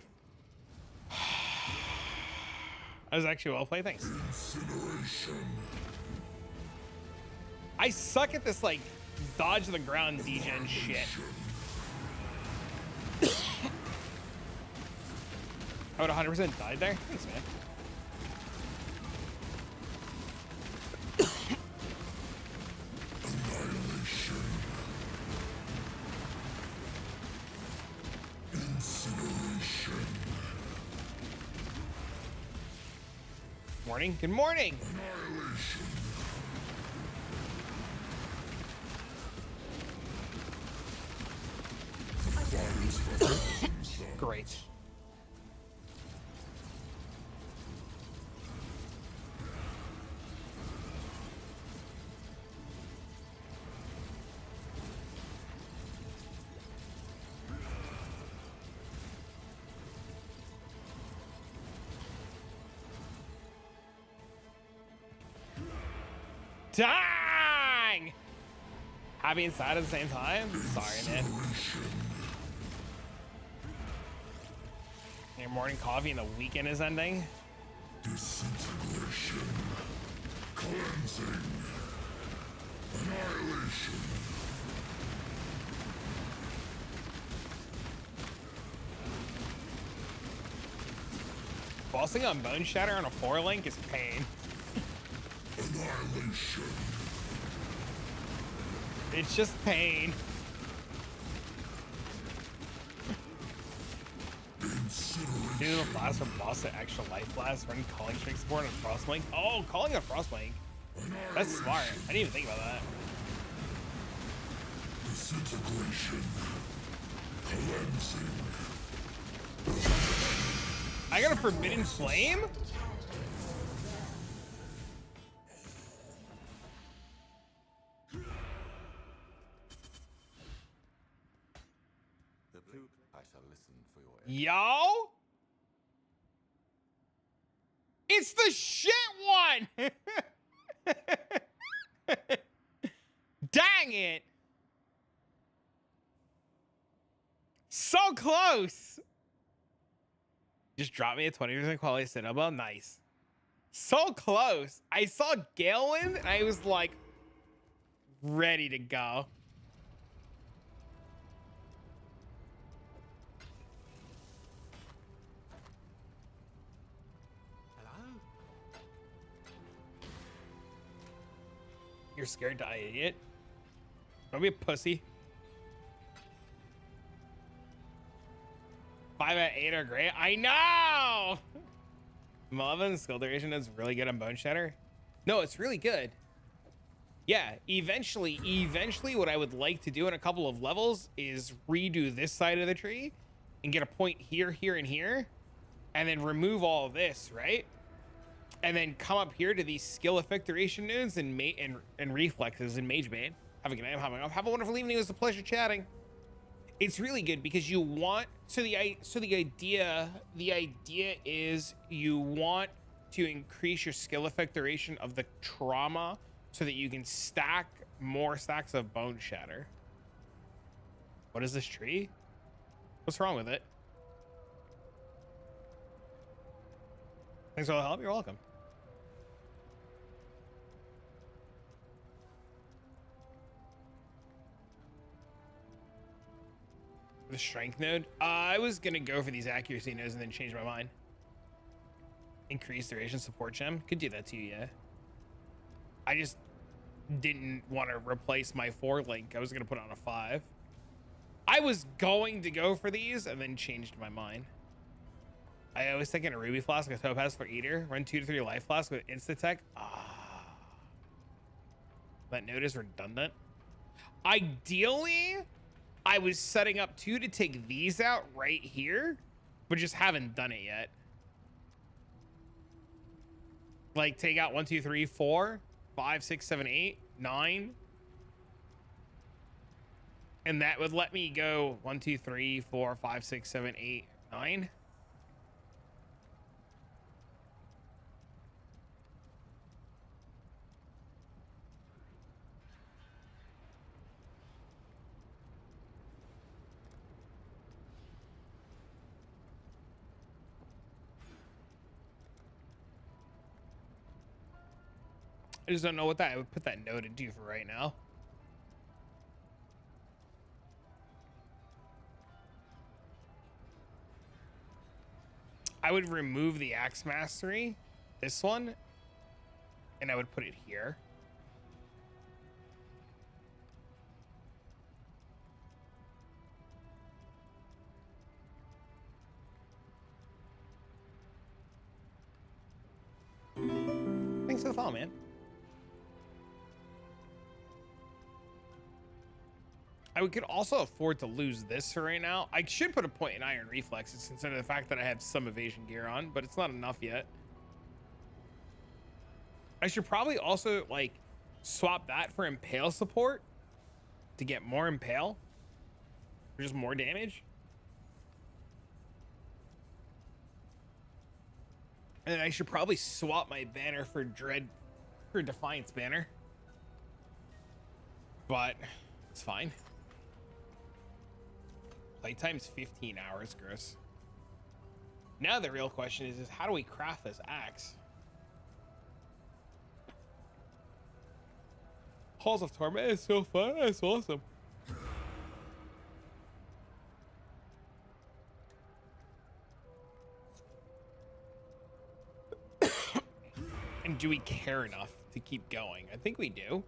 That was actually well played, thanks. Incineration. I suck at this, like, dodge the ground degen shit. I would 100% died there. Thanks, man. Annihilation. Incineration. Morning. Good morning. Annihilation. The fires of 1,000 suns. Great. Dang! Happy and sad at the same time? Sorry, man. Incineration. Your morning coffee and the weekend is ending. Disintegration. Cleansing. Annihilation. Bossing on Bone Shatter on a 4-link is pain. Annihilation. It's just pain. Incineration. Do the blast or boss at extra life blast, run calling string support on Frostblink. Oh, calling a Frostblink. That's smart. I didn't even think about that. Disintegration. Cleansing. I got a forbidden flame? The flute, I shall listen for your Yo? It's the shit one! Dang it! So close! Just drop me a 20% quality Cinnabar. Nice. So close. I saw Galewind and I was like ready to go. Hello? You're scared to die, idiot. Don't be a pussy. 5 out of 8 are great. I know! Malevolent skill duration is really good on Bone Shatter. No, it's really good. Yeah, eventually what I would like to do in a couple of levels is redo this side of the tree and get a point here, here, and here, and then remove all of this, right? And then come up here to these skill effect duration nodes and reflexes in Mage Bane. Have a good night. Have a wonderful evening. It was a pleasure chatting. It's really good because you want the idea is you want to increase your skill effect duration of the trauma so that you can stack more stacks of Bone Shatter. What is this tree? What's wrong with it? Thanks for all the help. You're welcome. The strength node? I was gonna go for these accuracy nodes and then change my mind. Increase duration support gem. Could do that too, yeah. I just didn't want to replace my 4 link. I was gonna put on a 5. I was going to go for these and then changed my mind. I always take in a ruby flask, a topaz for eater, run 2 to 3 life flask with insta tech. That node is redundant. Ideally, I was setting up 2 to take these out right here, but just haven't done it yet. Like take out 1, 2, 3, 4, 5, 6, 7, 8, 9. And that would let me go 1, 2, 3, 4, 5, 6, 7, 8, 9. I just don't know what that I would put that node into for right now. I would remove the Axe Mastery, this one, and I would put it here. Thanks for the follow, man. I could also afford to lose this for right now. I should put a point in Iron Reflexes considering the fact that I have some evasion gear on, but it's not enough yet. I should probably also like swap that for Impale support to get more Impale. For just more damage. And I should probably swap my banner for Defiance banner. But it's fine. Playtime's 15 hours, gross. Now the real question is how do we craft this axe? Halls of Torment is so fun. That's awesome. And do we care enough to keep going? I think we do.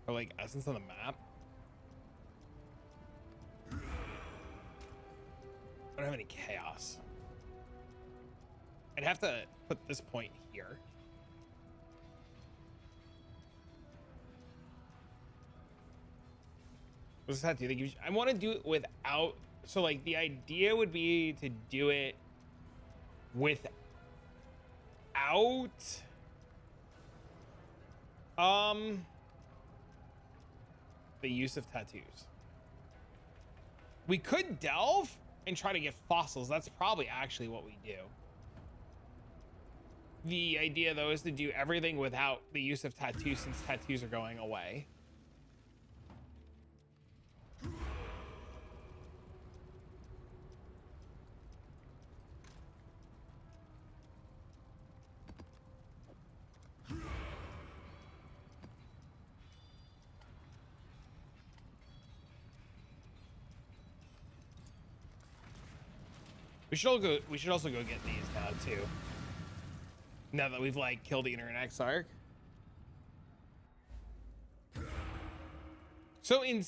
Or like essence on the map. I don't have any chaos. I'd have to put this point here. What does that do? I want to do it without. So like the idea would be to do it without the use of tattoos. We could delve and try to get fossils. That's probably actually what we do. The idea though is to do everything without the use of tattoos, since tattoos are going away. We should also go get these now too. Now that we've like killed the Internet Exarch. So in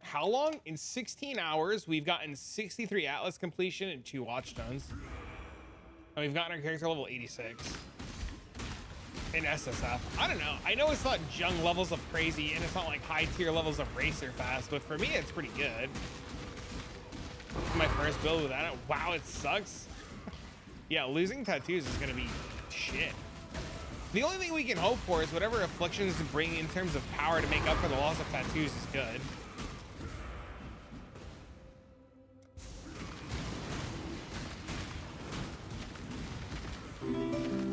how long? In 16 hours, we've gotten 63 Atlas completion and 2 Watchstones. And we've gotten our character level 86 in SSF. I don't know. I know it's not jung levels of crazy and it's not like high tier levels of racer fast, but for me, it's pretty good. My first build with that. Wow, it sucks. Yeah, losing tattoos is gonna be shit. The only thing we can hope for is whatever afflictions bring in terms of power to make up for the loss of tattoos is good.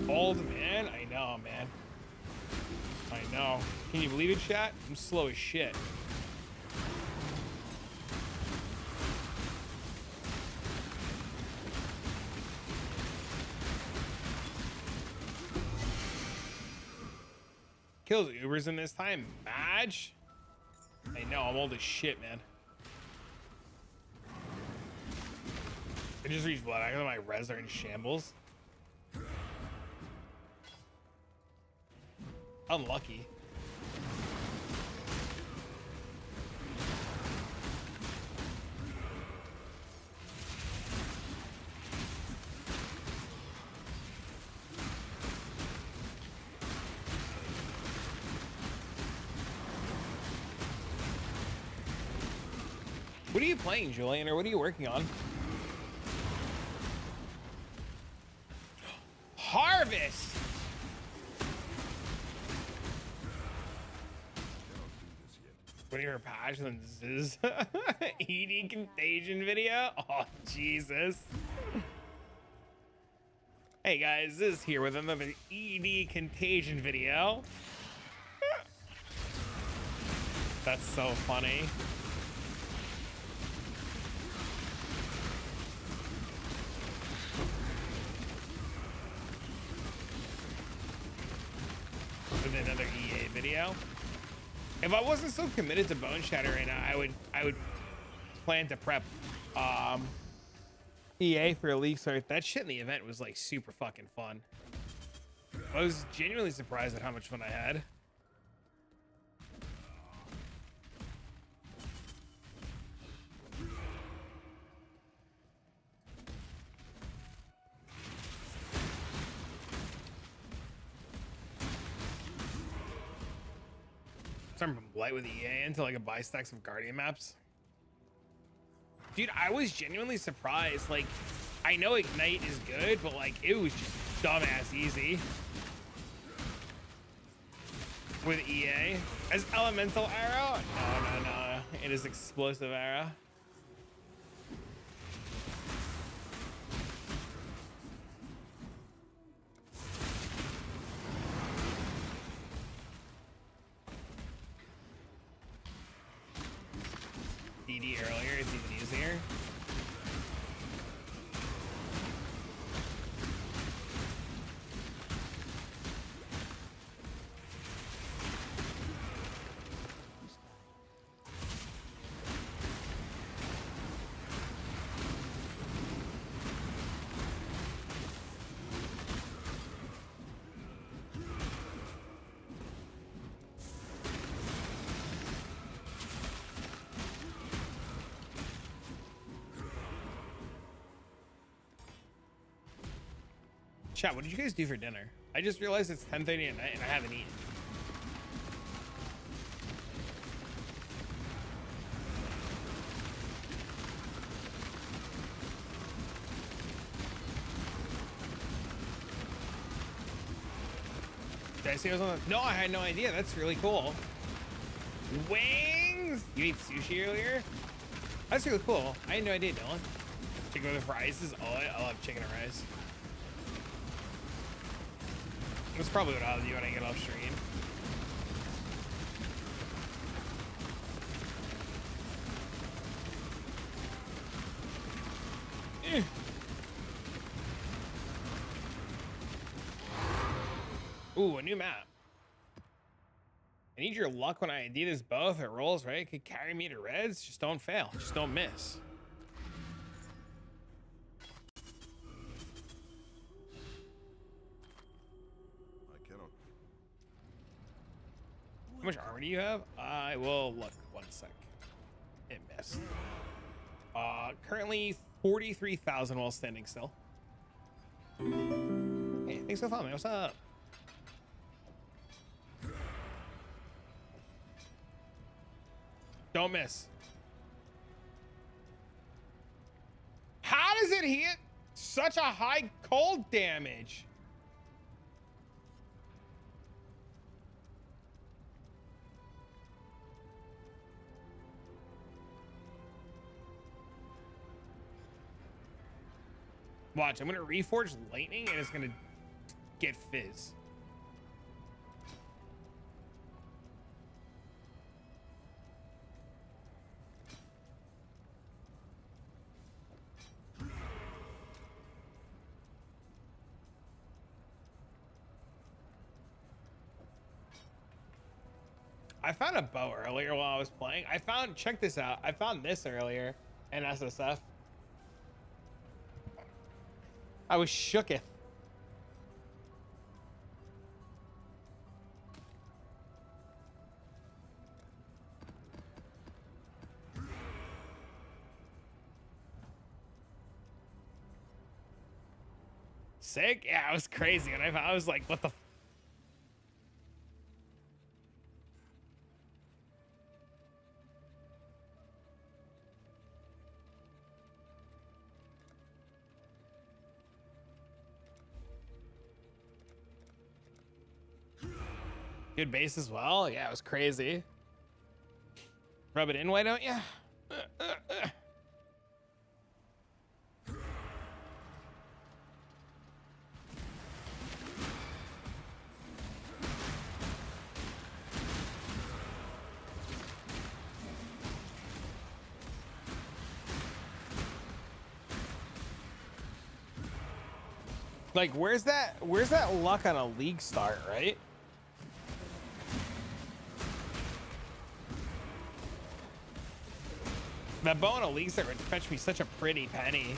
Old man, I know, man. I know. Can you believe it, chat? I'm slow as shit. Kills Ubers in this time. Madge? I know, I'm old as shit, man. I just reached blood. I got my res are in shambles. Unlucky. What are you playing, Julian, or what are you working on? Harvest! What are your passions? This is ED contagion video? Oh, Jesus. Hey guys, this is here with another ED contagion video. That's so funny. With another EA video. If I wasn't so committed to Bone Shatter right now, I would plan to prep EA for a league start. That shit in the event was like super fucking fun. I was genuinely surprised at how much fun I had. Turn from Blight with EA into like a buy stacks of Guardian maps. Dude, I was genuinely surprised. Like, I know Ignite is good, but like it was just dumbass easy with EA. As Elemental Arrow? No. It is Explosive Arrow. DD earlier, it's even easier. Chat, what did you guys do for dinner? I just realized it's 10:30 at night and I haven't eaten. Did I say I was on the... No, I had no idea. That's really cool. Wings! You ate sushi earlier? That's really cool. I had no idea, Dylan. Chicken with rice is... Oh, I love chicken and rice. That's probably what I'll do when I get off stream. Ooh, a new map. I need your luck when I do this both. It rolls, right? It could carry me to reds. Just don't fail. Just don't miss. I cannot. How much armor do you have? I will look. 1 sec. It missed. Currently 43,000 while standing still. Hey, thanks for the follow, man. What's up? Don't miss. How does it hit such a high cold damage? Watch, I'm gonna reforge lightning and it's gonna get fizz. I found a bow earlier while I was playing. Check this out. I found this earlier in SSF. I was shooketh. Sick? Yeah, it was crazy. And I was like, what the f. Good base as well. Yeah, it was crazy. Rub it in, why don't you? Like, where's that luck on a league start, right? That bow on a league start would fetch me such a pretty penny.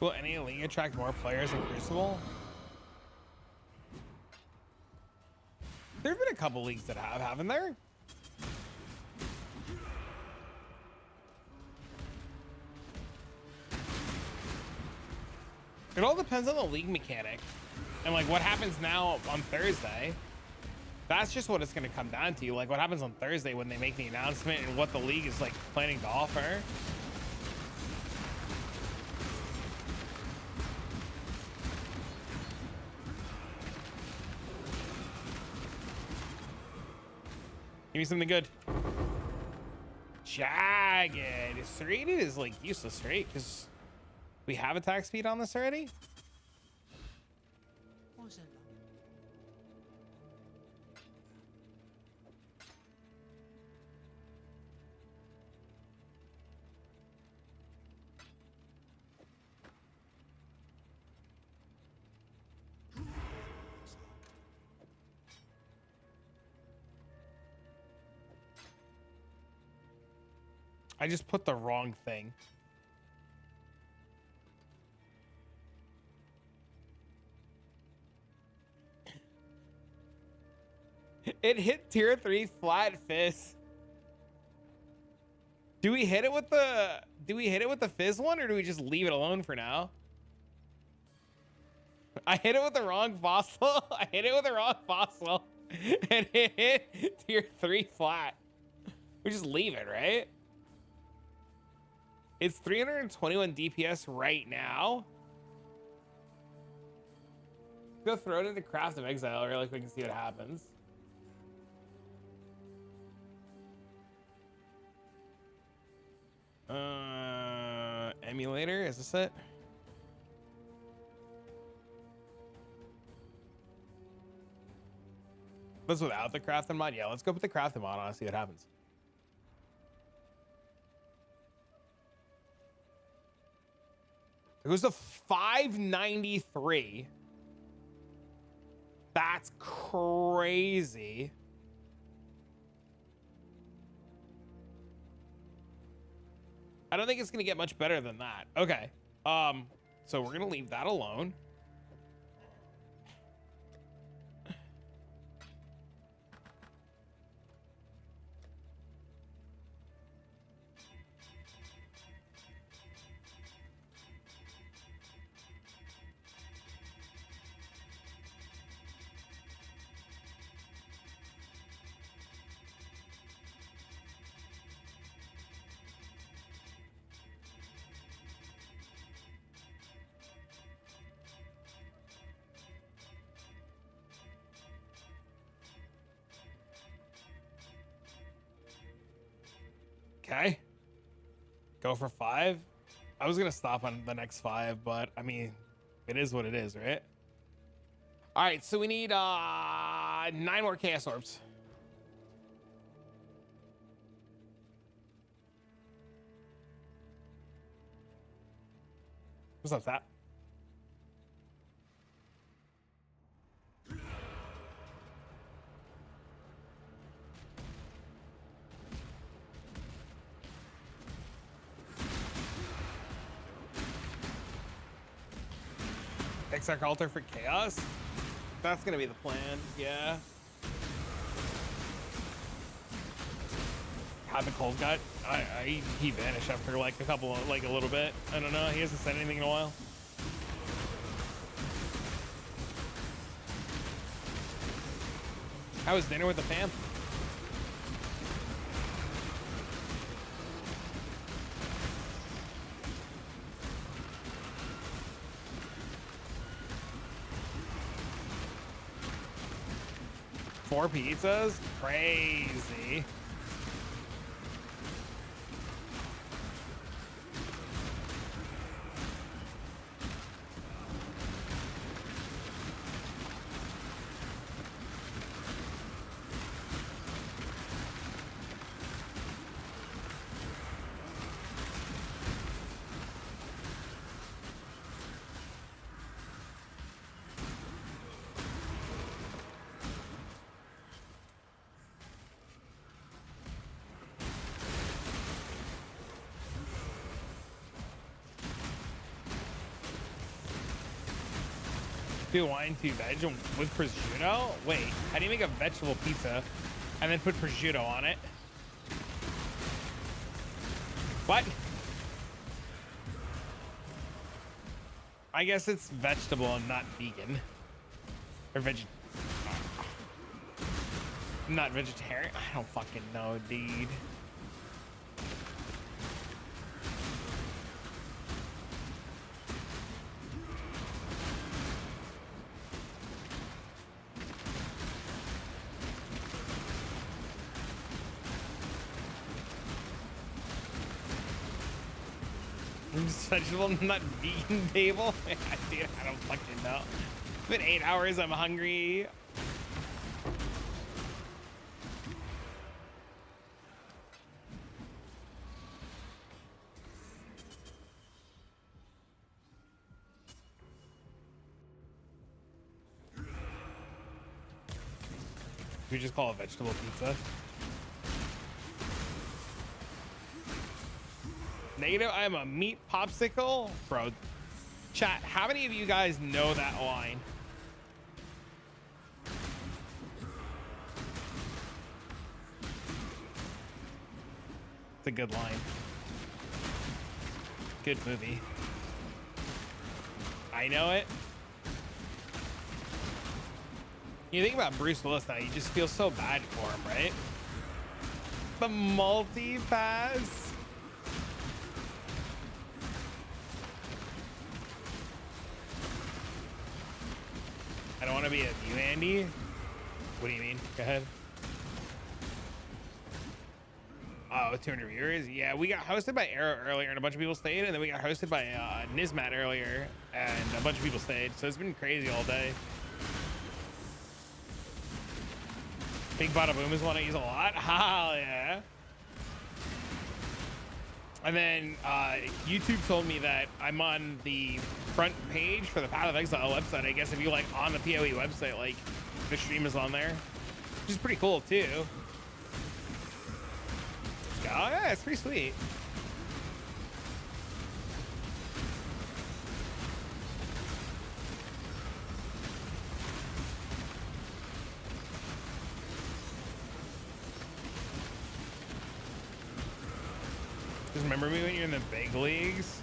Will any league attract more players in Crucible? There have been a couple leagues that have, haven't there? It all depends on the league mechanic and like what happens now on Thursday. That's just what it's going to come down to. Like what happens on Thursday when they make the announcement and what the league is like planning to offer. Give me something good. Jagged. Serrated is like useless, right? Because we have attack speed on this already. I just put the wrong thing. It hit tier 3 flat fizz. Do we hit it with the fizz one, or do we just leave it alone for now? I hit it with the wrong fossil. I hit it with the wrong fossil. And it hit tier 3 flat. We just leave it, right? It's 321 DPS right now. Go throw it into Craft of Exile really quick and see what happens. Emulator, is this it? That's without the crafting mod? Yeah, let's go put the crafting mod on and see what happens. It goes to 593. That's crazy. I don't think it's gonna get much better than that. Okay. So we're gonna leave that alone. Okay. Go for 5. I was gonna stop on the next 5, but I mean, it is what it is, right? All right, so we need 9 more chaos orbs. What's up, that? Exarch altar for chaos. That's gonna be the plan. Yeah. Had the cold gut. He vanished after like a little bit. I don't know. He hasn't said anything in a while. How was dinner with the fam? Four pizzas? Crazy. Do wine to veg with prosciutto? Wait, how do you make a vegetable pizza and then put prosciutto on it? What? I guess it's vegetable and not vegan. Or not vegetarian? I don't fucking know, dude. Vegetable, not vegan table. Dude, I don't fucking know. It's been 8 hours. I'm hungry. We just call it vegetable pizza. Negative, I am a meat popsicle. Bro, chat, how many of you guys know that line? It's a good line. Good movie. I know it. You think about Bruce Willis now, you just feel so bad for him, right? The multi-pass. I don't want to be a you, Andy. What do you mean? Go ahead. Oh, 200 viewers. Yeah, we got hosted by Arrow earlier and a bunch of people stayed, and then we got hosted by Nizmat earlier and a bunch of people stayed. So it's been crazy all day. Big Bada Boom is one I use a lot. Hell yeah. And then YouTube told me that I'm on the front page for the Path of Exile website. I guess if you like on the PoE website, like the stream is on there, which is pretty cool too. Oh yeah, it's pretty sweet. Just remember me when you're in the big leagues.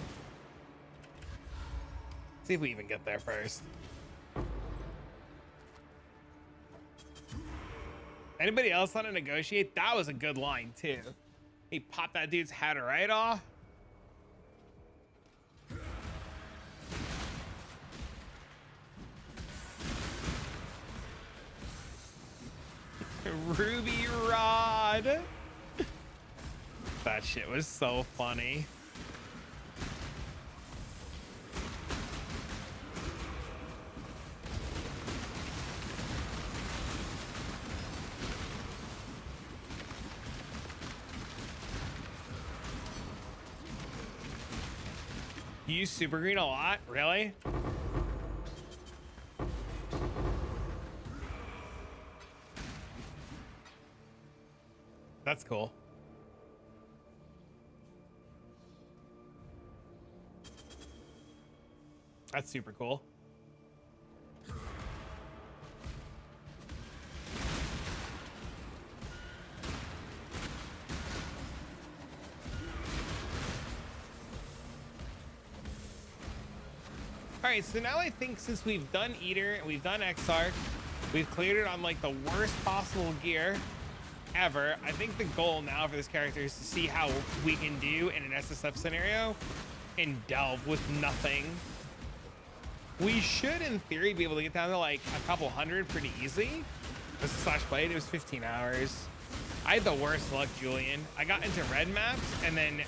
See if we even get there first. Anybody else want to negotiate? That was a good line too. He popped that dude's head right off. Ruby Rod. That shit was so funny. You use Super Green a lot? Really? That's cool. That's super cool. All right, so now I think since we've done Eater and we've done Exarch, we've cleared it on like the worst possible gear ever. I think the goal now for this character is to see how we can do in an SSF scenario and delve with nothing. We should, in theory, be able to get down to like a couple hundred pretty easy. This is slash played. It was 15 hours. I had the worst luck, Julian. I got into red maps and then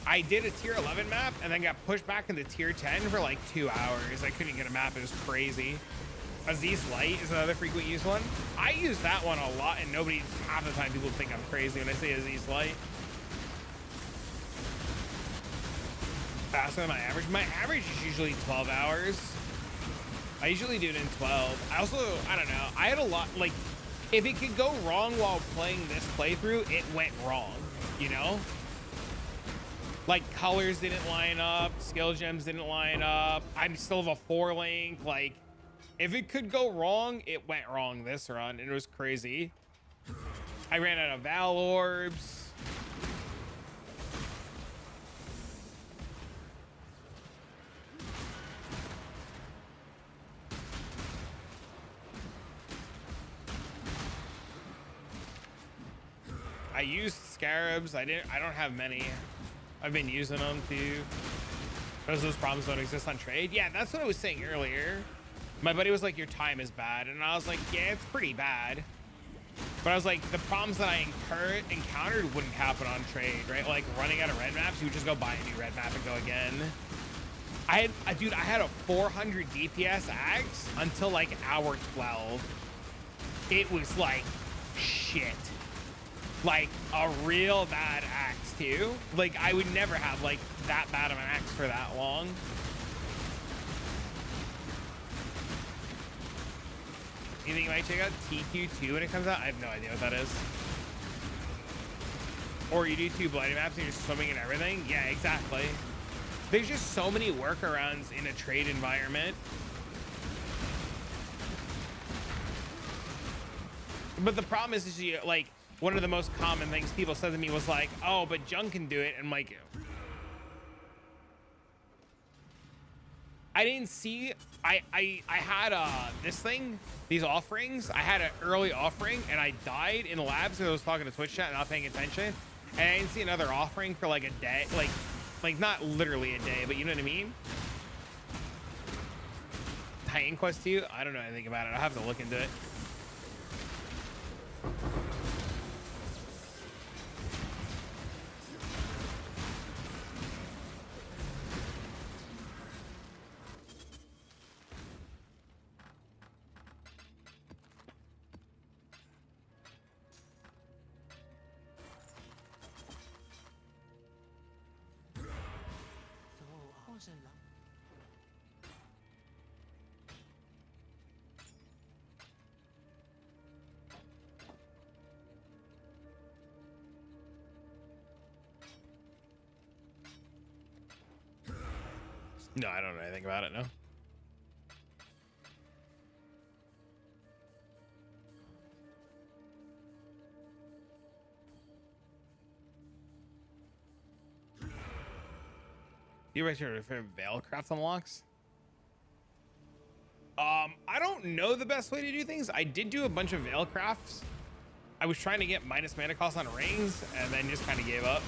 I did a tier 11 map and then got pushed back into tier 10 for like 2 hours. I couldn't get a map. It was crazy. Aziz Light is another frequent use one. I use that one a lot and nobody, half the time people think I'm crazy when I say Aziz Light. Faster than my average. My average is usually 12 hours. I usually do it in 12. I also, I don't know. I had a lot, like, if it could go wrong while playing this playthrough, it went wrong, you know? Like, colors didn't line up, skill gems didn't line up. I'm still of a 4 link. Like, if it could go wrong, it went wrong this run, and it was crazy. I ran out of Val Orbs. I used Scarabs. I don't have many. I've been using them too. Because those problems don't exist on trade. Yeah, that's what I was saying earlier. My buddy was like, your time is bad. And I was like, yeah, it's pretty bad. But I was like, the problems that I encountered wouldn't happen on trade, right? Like running out of red maps, you would just go buy a new red map and go again. Dude, I had a 400 DPS axe until like hour 12. It was like shit. Like a real bad axe too. Like I would never have like that bad of an axe for that long. You think you might check out TQ2 when it comes out? I have no idea what that is. Or you do 2 bloody maps and you're swimming and everything. Yeah, exactly. There's just so many workarounds in a trade environment. But the problem is you, like, one of the most common things people said to me was like, oh, but Junk can do it. And I'm like, I didn't see, I had this thing, these offerings. I had an early offering and I died in the labs because I was talking to Twitch chat and not paying attention. And I didn't see another offering for like a day, like not literally a day, but you know what I mean? Titan Quest 2? I don't know anything about it. I'll have to look into it. No, I don't know anything about it, no. You raise your favorite Veilcraft unlocks? I don't know the best way to do things. I did do a bunch of Veilcrafts. I was trying to get minus mana cost on rings and then just kind of gave up.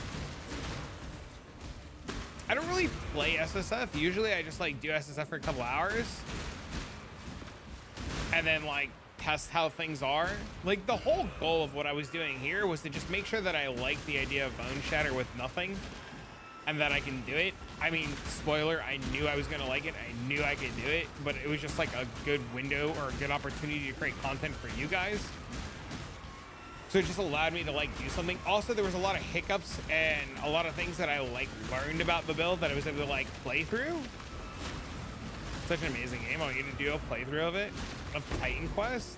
I don't really play SSF. Usually I just like do SSF for a couple hours and then like test how things are. Like the whole goal of what I was doing here was to just make sure that I like the idea of Bone Shatter with nothing and that I can do it. I mean, spoiler, I knew I was gonna like it. I knew I could do it, but it was just like a good window or a good opportunity to create content for you guys. So it just allowed me to like do something. Also, there was a lot of hiccups and a lot of things that I like learned about the build that I was able to like play through. Such an amazing game. I want you to do a playthrough of it, of Titan Quest.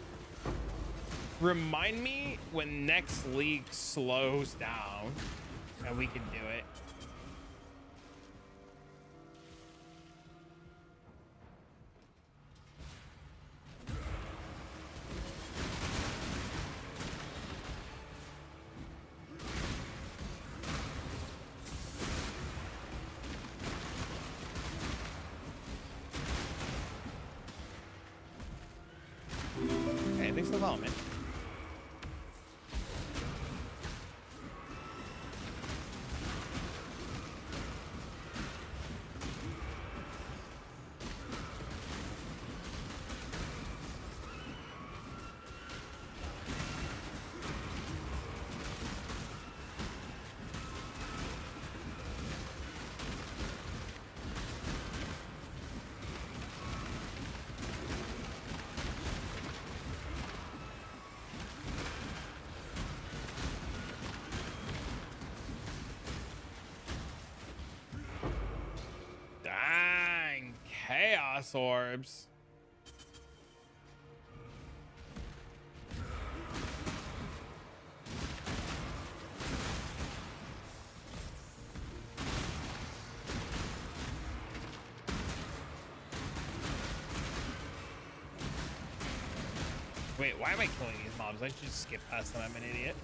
Remind me when next league slows down and we can do it. Hey, thanks for the follow, man. Dang, chaos orbs. Wait, why am I killing these mobs? I should just skip past them. I'm an idiot.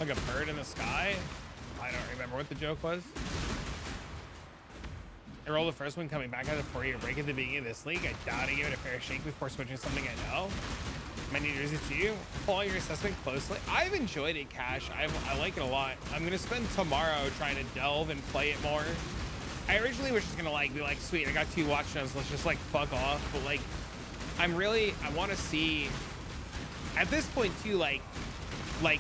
Like a bird in the sky? I don't remember what the joke was. I rolled the first one coming back out of the 4-year break at the beginning of this league. I doubt I give it a fair shake before switching to something I know. My New Jersey to you. Following your assessment closely. I've enjoyed it, Cash. I like it a lot. I'm gonna spend tomorrow trying to delve and play it more. I originally was just gonna like be like, sweet, I got 2 watch zones, let's just like fuck off. But like, I want to see at this point too, like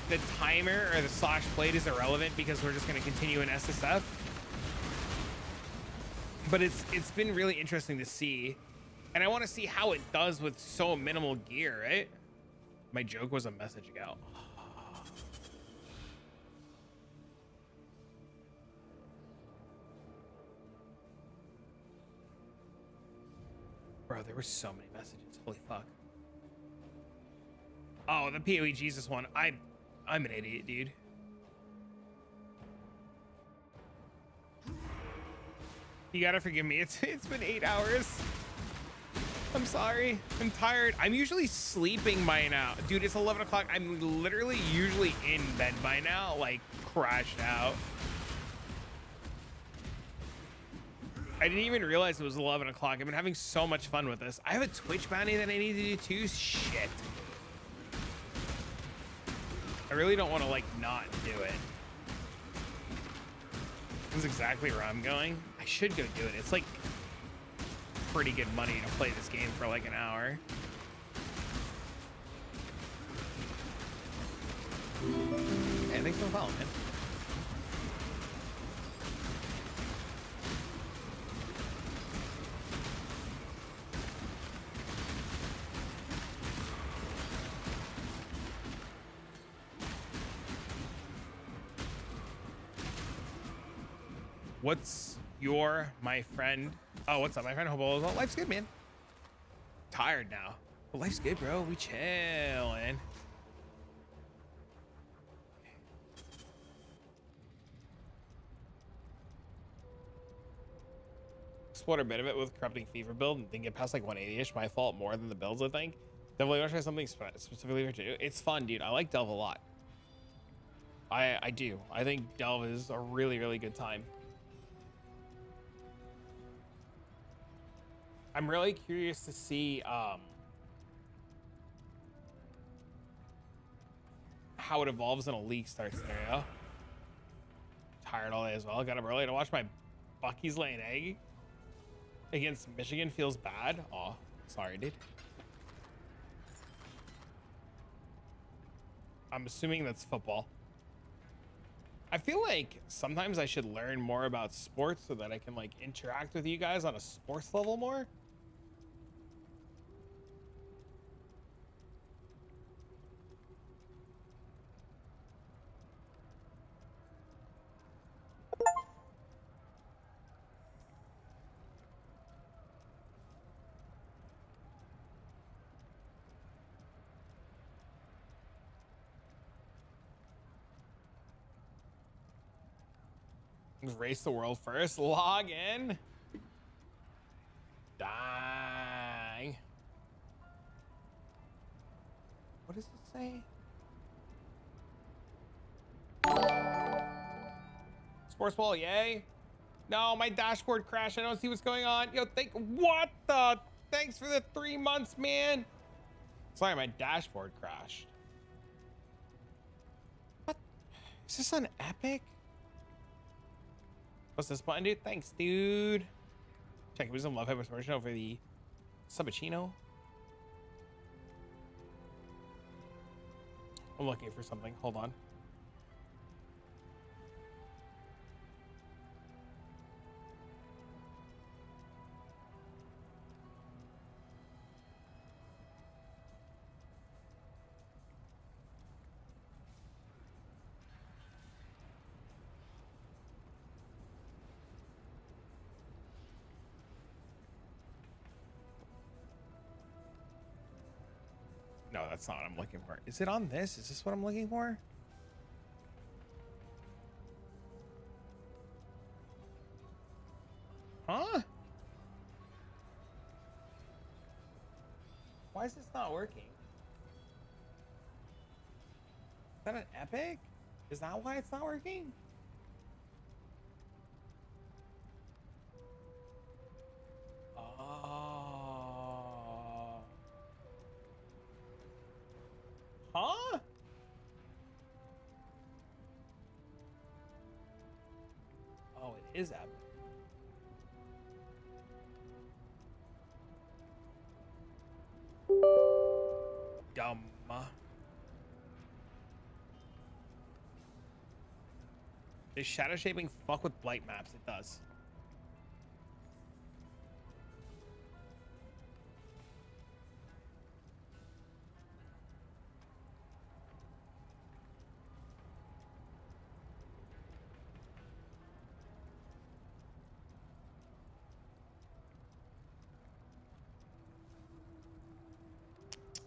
the timer or the slash plate is irrelevant because we're just going to continue in SSF. But it's been really interesting to see, and I want to see how it does with so minimal gear, right? My joke was a message out. Bro, there were so many messages. Holy fuck. Oh, the PoE Jesus one. I'm an idiot, dude. You gotta forgive me. It's been 8 hours. I'm sorry. I'm tired. I'm usually sleeping by now. Dude, it's 11 o'clock. I'm literally usually in bed by now, like crashed out. I didn't even realize it was 11 o'clock. I've been having so much fun with this. I have a Twitch bounty that I need to do too. Shit. I really don't want to like not do it. This is exactly where I'm going. I should go do it. It's like pretty good money to play this game for like an hour. Hey, thanks for the follow, man. What's your, my friend? Oh, what's up, my friend? Hope all is well. Life's good, man. Tired now. But life's good, bro. We chillin'. Explored a bit of it with corrupting fever build and didn't get past like 180-ish. My fault more than the builds, I think. Definitely want to try something specifically for you. It's fun, dude. I like Delve a lot. I do. I think Delve is a really, really good time. I'm really curious to see how it evolves in a league start scenario. Tired all day as well. Got up early to watch my Bucky's lay an egg against Michigan. Feels bad. Oh, sorry, dude. I'm assuming that's football. I feel like sometimes I should learn more about sports so that I can like interact with you guys on a sports level more. Race the world first. Log in. Dang. What does it say? Sports ball, yay. No, my dashboard crashed. I don't see what's going on. Yo, what the? Thanks for the 3 months, man. Sorry, my dashboard crashed. What? Is this on Epic? What's this button, dude? Thanks, dude. Check wisdom, love, hyper promotion over the Subachino. I'm looking for something. Hold on. No, that's not what I'm looking for. Is it on this? Is this what I'm looking for? Huh? Why is this not working? Is that an epic? Is that why it's not working? Oh. Huh? Oh, it is epic. Dumb. Does shadow shaping fuck with blight maps? It does.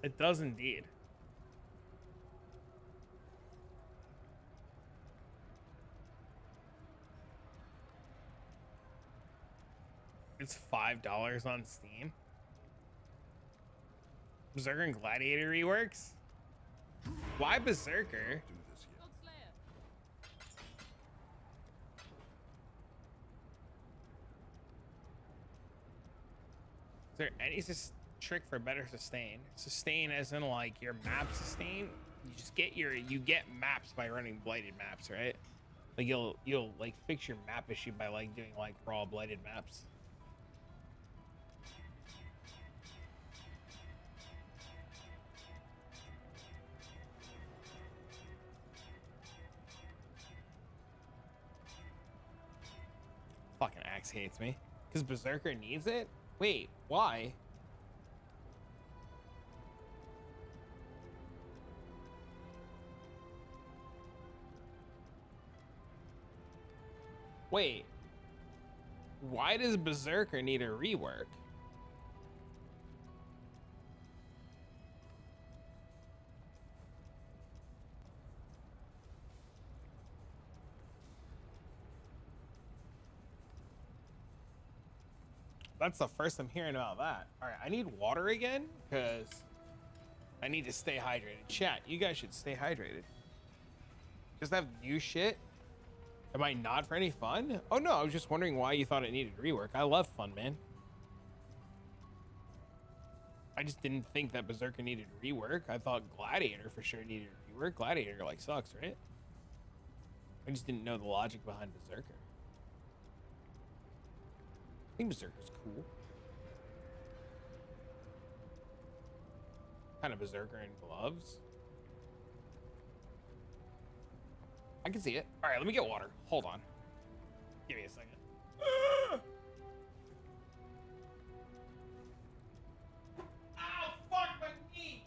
It does indeed. It's $5 on Steam. Berserker and Gladiator reworks? Why Berserker? Do this yet. Is there any trick for better sustain? Sustain as in like your map sustain? You get maps by running blighted maps, right? Like you'll like fix your map issue by like doing like raw blighted maps. Fucking Axe hates me. Because Berserker needs it? Wait, why? Wait. Why does Berserker need a rework? That's the first I'm hearing about that. All right, I need water again because I need to stay hydrated. Chat, you guys should stay hydrated. Just have new shit. Am I not for any fun? Oh no, I was just wondering why you thought it needed rework. I love fun, man. I just didn't think that Berserker needed rework. I thought Gladiator for sure needed rework. Gladiator like sucks, right? I just didn't know the logic behind Berserker. I think Berserker's cool. Kind of Berserker in gloves. I can see it. All right, let me get water. Hold on. Give me a second. Ow, fuck my knee.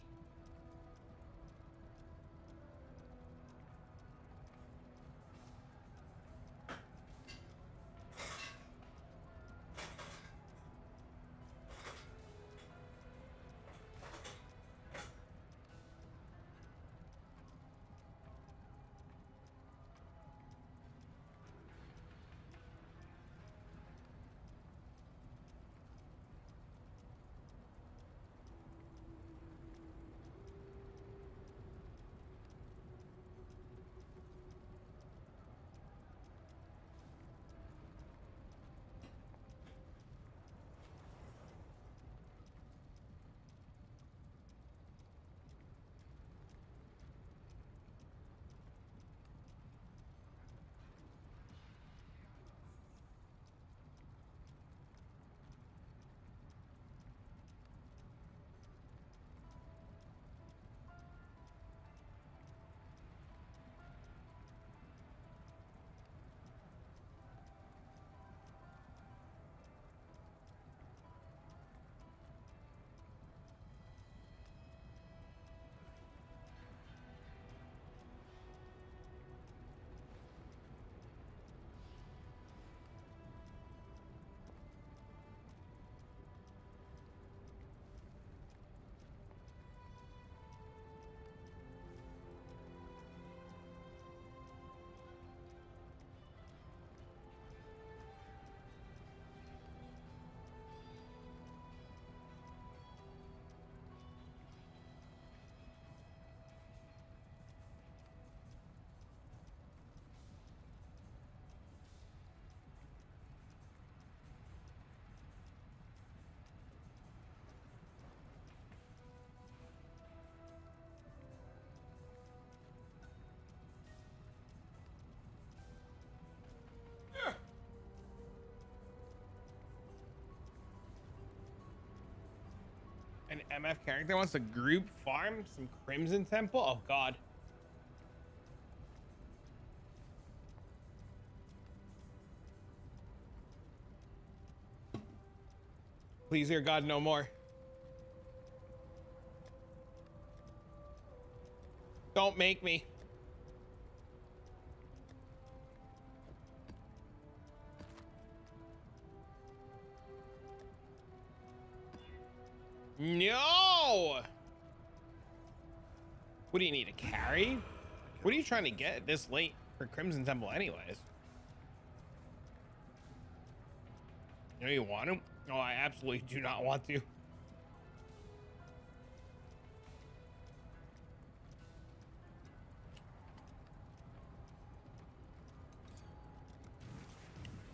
An MF character wants to group farm some Crimson Temple? Oh god. Please, dear God, no more. Don't make me. No! What do you need, a carry? What are you trying to get this late for Crimson Temple anyways? You know you want him? Oh, I absolutely do not want to.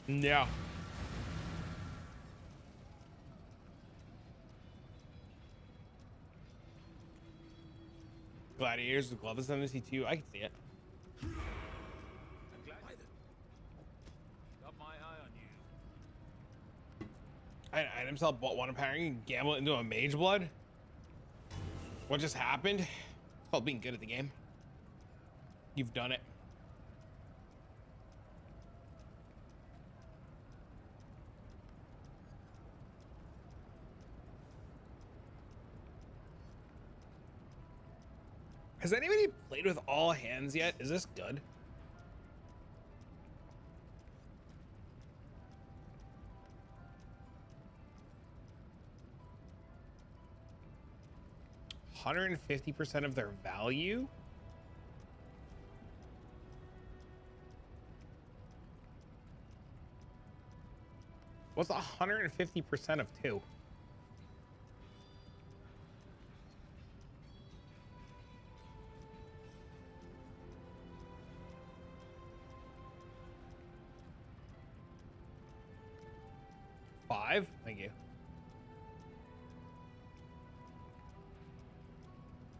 Yeah. Gladiators, the glove is MSC2. I can see it. I'm glad I got my eye on you. I himself bought one empowering and gamble it into a mage blood. What just happened? It's called being good at the game. You've done it. Has anybody played with all hands yet? Is this good? $150% of their value? What's 150% of 2? $5? Thank you.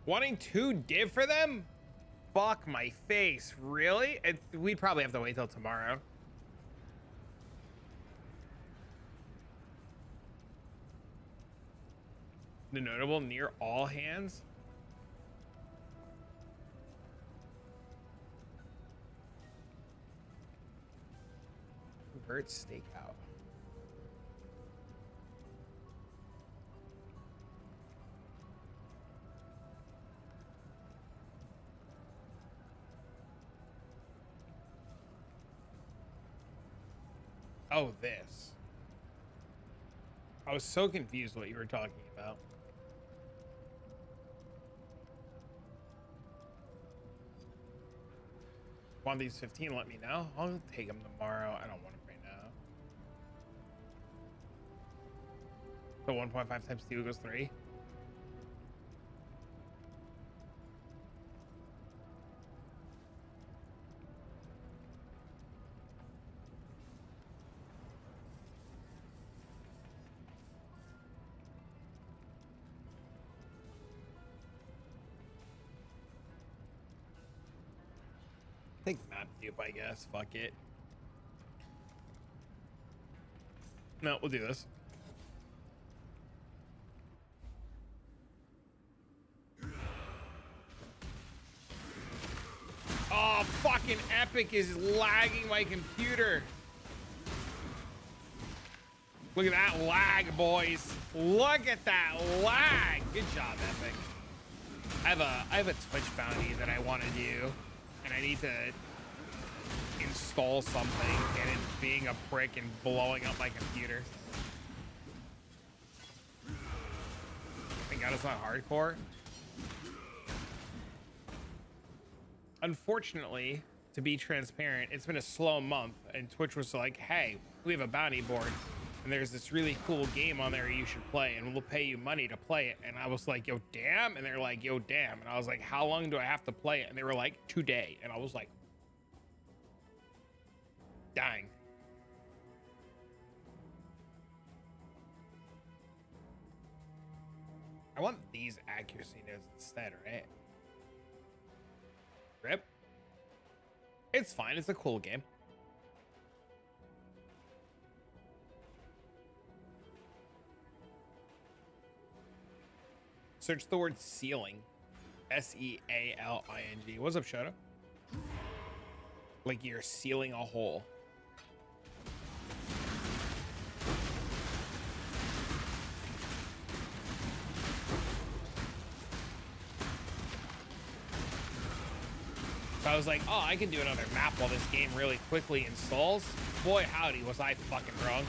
Wanting 2 div for them? Fuck my face. Really? We'd probably have to wait till tomorrow. The notable near all hands? Convert stakeout. Oh, this. I was so confused what you were talking about. Want these 15? Let me know. I'll take them tomorrow. I don't want them right now. So 1.5 times 2 equals 3. Take map dupe, I guess. Fuck it. No, we'll do this. Oh, fucking Epic is lagging my computer. Look at that lag, boys. Look at that lag. Good job, Epic. I have a Twitch bounty that I want to do. And I need to install something, and it's being a prick and blowing up my computer. Thank God it's not hardcore. Unfortunately, to be transparent, it's been a slow month, and Twitch was like, hey, we have a bounty board, and there's this really cool game on there you should play, and we'll pay you money to play it. And I was like, yo, damn. And they're like, yo, damn. And I was like, how long do I have to play it? And they were like, today. And I was like, dang. I want these accuracy notes instead, right? Rip. It's fine. It's a cool game. Search the word sealing. S-E-A-L-I-N-G. What's up, Shoto? Like you're sealing a hole. So I was like, oh, I can do another map while this game really quickly installs. Boy, howdy, was I fucking wrong.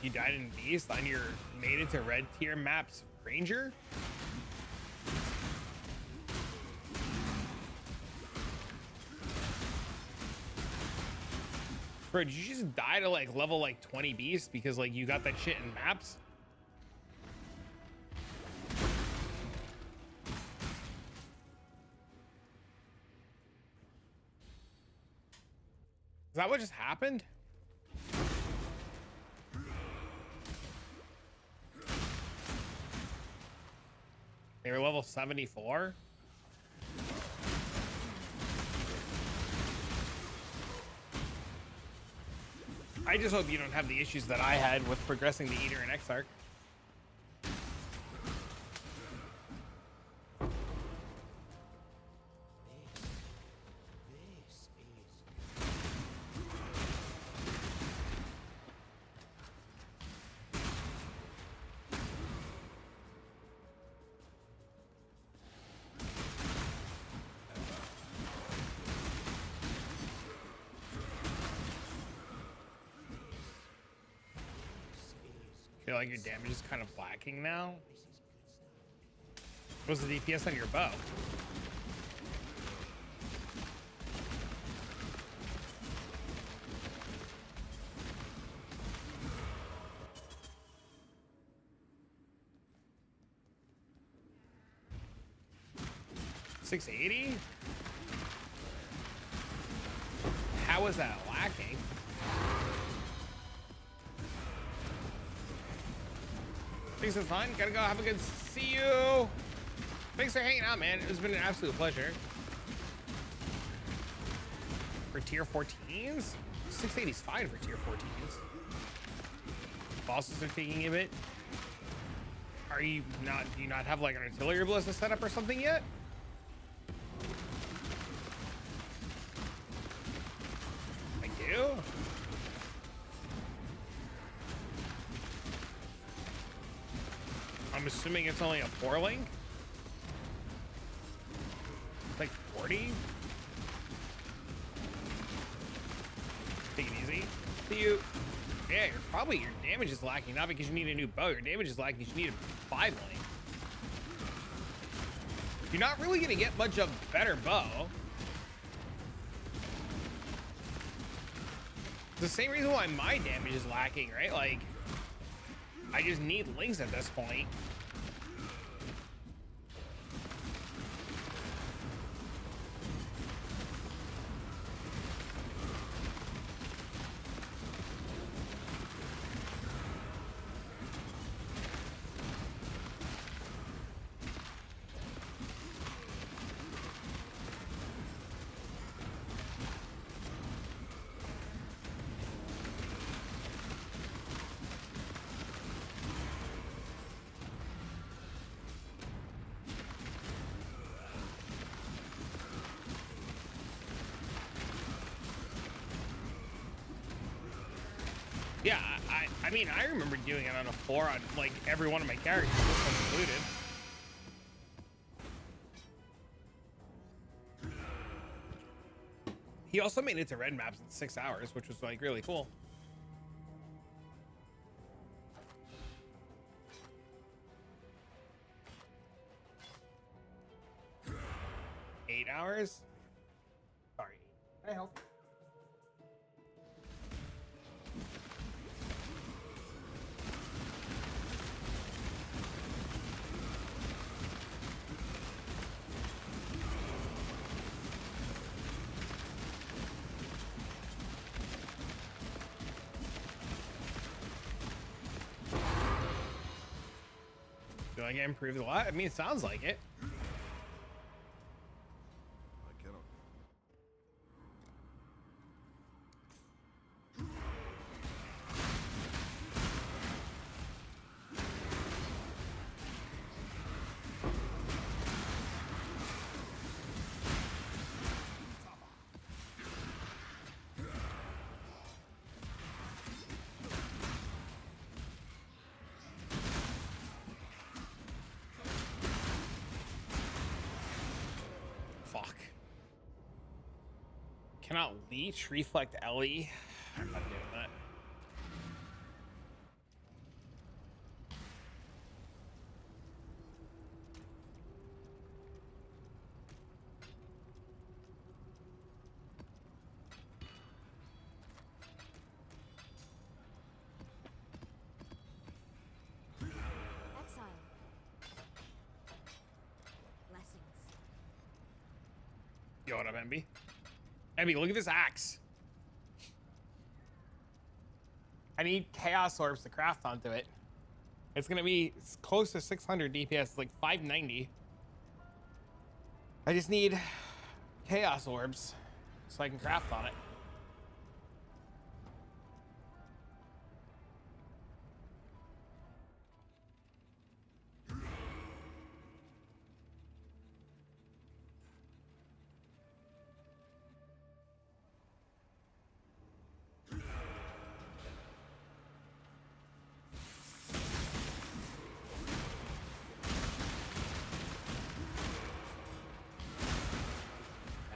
You died in Beast on your made it to red tier maps Ranger? Bro, did you just die to like level like 20 Beast because like you got that shit in maps? Is that what just happened? They were level 74? I just hope you don't have the issues that I had with progressing the Eater and Exarch. This is I feel like your damage is kind of lacking now. What's the DPS on your bow? $680? How is that lacking? Thanks for fun. Gotta go. Have a good see you. Thanks for hanging out, man. It's been an absolute pleasure. For tier 14s? 680 is fine for tier 14s. Bosses are taking a bit. Are you not, do you not have like an artillery ballista set up or something yet? I do? I'm assuming it's only a 4-link. Like 40. Take it easy. See you. Yeah, you're probably, your damage is lacking, not because you need a new bow. Your damage is lacking because you need a 5-link. You're not really gonna get much of a better bow. It's the same reason why my damage is lacking, right? Like, I just need links at this point. Yeah, I mean, I remember doing it on a 4 on like every one of my characters, this one included. He also made it to red maps in 6 hours, which was like really cool. Eight hours? Sorry. Can I help? Do I get improved a lot? I mean, it sounds like it. I cannot. Fuck. Cannot leech, reflect Ellie. I'm not doing that. Yo, what up, MB? MB, look at this axe. I need chaos orbs to craft onto it. It's gonna be close to 600 DPS, like 590. I just need chaos orbs so I can craft on it.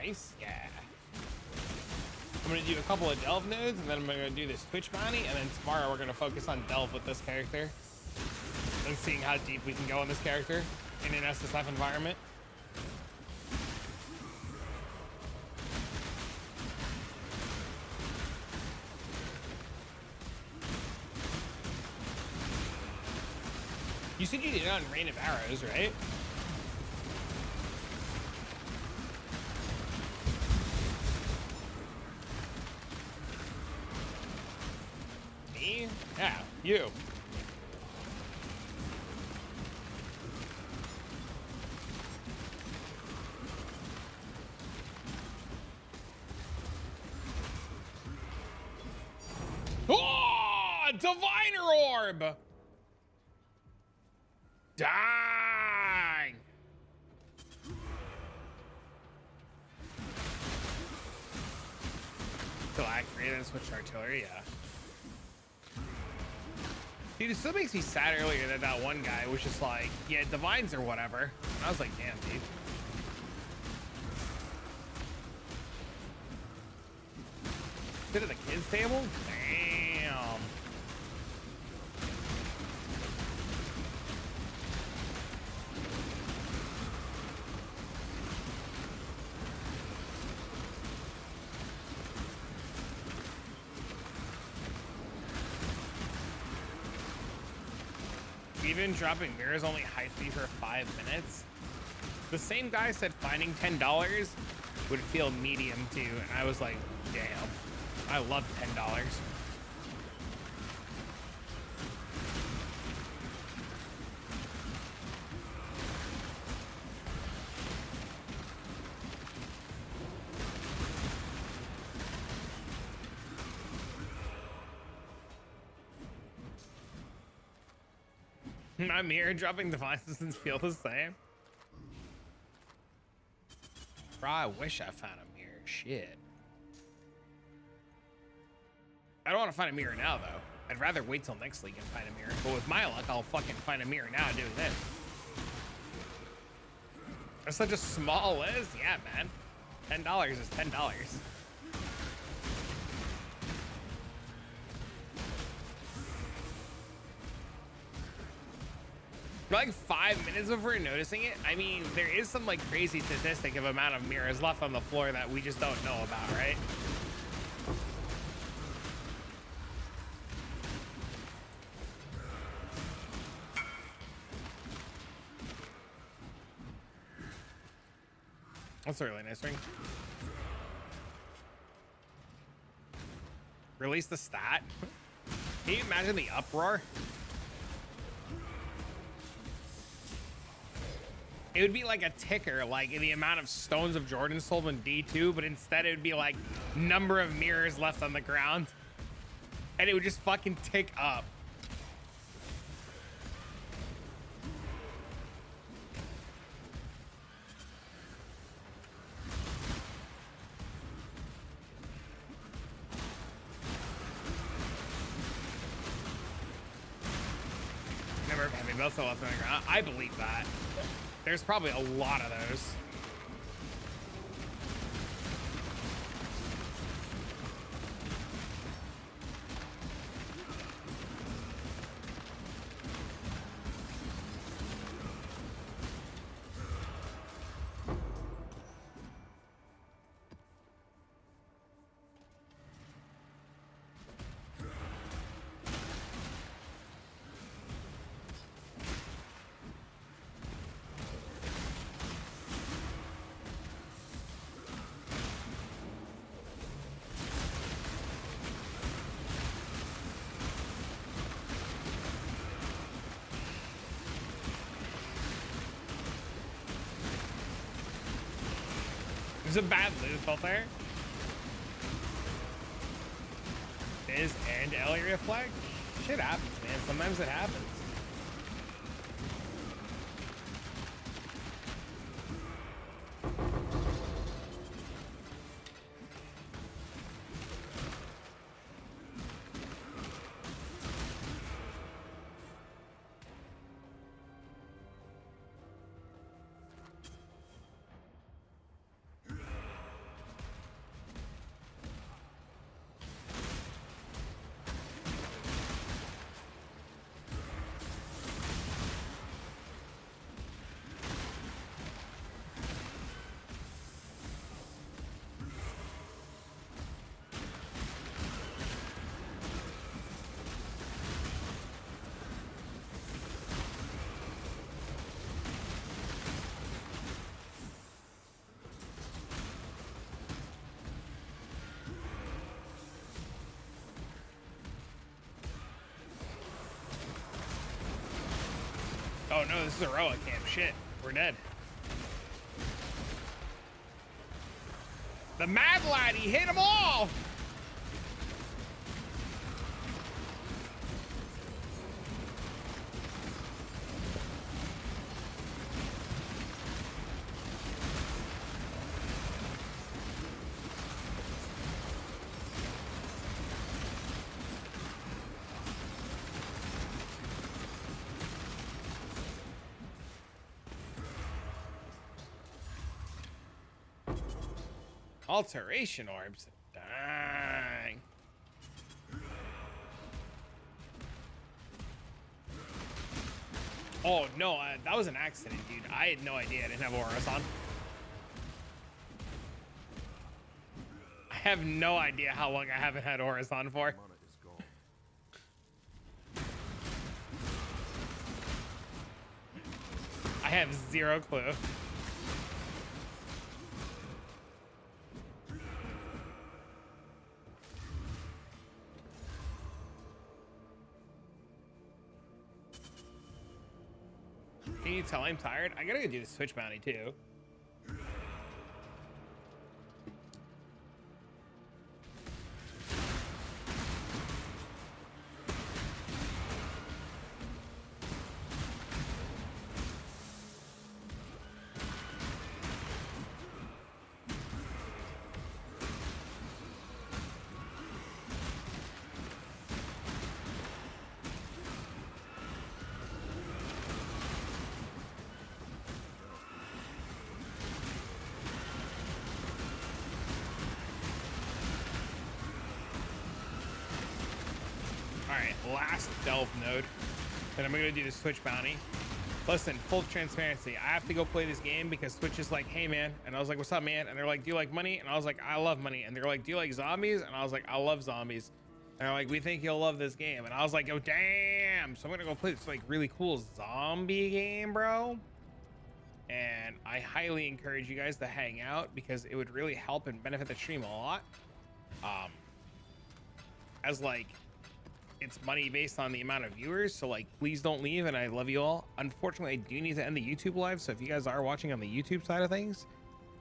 Nice, yeah. I'm gonna do a couple of delve nodes, and then I'm gonna do this Twitch bounty, and then tomorrow we're gonna focus on delve with this character and seeing how deep we can go in this character in an SSF environment. You said you did it on Rain of Arrows, right? Me? Yeah, you. Oh, Diviner Orb! Dang! Still accurate and switch artillery, yeah. Dude, it still makes me sad earlier that that one guy was just like, yeah, divines or whatever. And I was like, damn, dude. Sit at the kids' table? Damn. Even dropping mirrors only hyped me for 5 minutes. The same guy said finding $10 would feel medium too, and I was like, damn, I love $10. My mirror dropping devices doesn't feel the same. Bro, I wish I found a mirror. Shit. I don't want to find a mirror now, though. I'd rather wait till next league and find a mirror. But with my luck, I'll fucking find a mirror now and do this. That's such a small list. Yeah, man. $10 is $10. For like 5 minutes before noticing it, I mean, there is some like crazy statistic of amount of mirrors left on the floor that we just don't know about, right? That's a really nice ring. Release the stat. Can you imagine the uproar? It would be like a ticker, like the amount of stones of Jordan sold in D2, but instead it would be like number of mirrors left on the ground. And it would just fucking tick up. Number of heavy belts left on the ground. I believe that. There's probably a lot of those. There's a bad loot filter. Fizz and Ellie reflect. Shit happens, man. Sometimes it happens. Oh no, this is a Roa camp. Shit, we're dead. The Mad Lad, he hit them all! Alteration orbs. Dang. Oh no, that was an accident, dude. I had no idea I didn't have auras on. I have no idea how long I haven't had auras on for. Mana is gone. I have zero clue. Can you tell I'm tired? I gotta go do the Switch bounty too. Alright, last delve node. Then I'm gonna do the Switch bounty. Listen, full transparency. I have to go play this game because Twitch is like, hey man. And I was like, what's up, man? And they're like, do you like money? And I was like, I love money. And they're like, do you like zombies? And I was like, I love zombies. And they're like, we think you'll love this game. And I was like, oh damn. So I'm gonna go play this like really cool zombie game, bro. And I highly encourage you guys to hang out because it would really help and benefit the stream a lot. As like, it's money based on the amount of viewers, so like please don't leave, and I love you all. Unfortunately, I do need to end the YouTube live, so if you guys are watching on the YouTube side of things,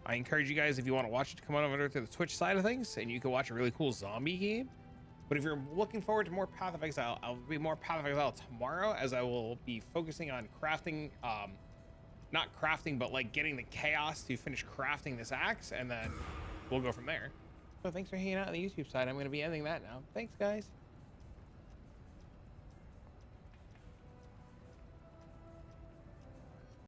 I encourage you guys, if you want to watch it, to come on over to the Twitch side of things and you can watch a really cool zombie game. But if you're looking forward to more Path of Exile, I'll be more Path of Exile tomorrow, as I will be focusing on crafting, not crafting, but like getting the chaos to finish crafting this axe, and then we'll go from there. So thanks for hanging out on the YouTube side. I'm going to be ending that now. Thanks, guys.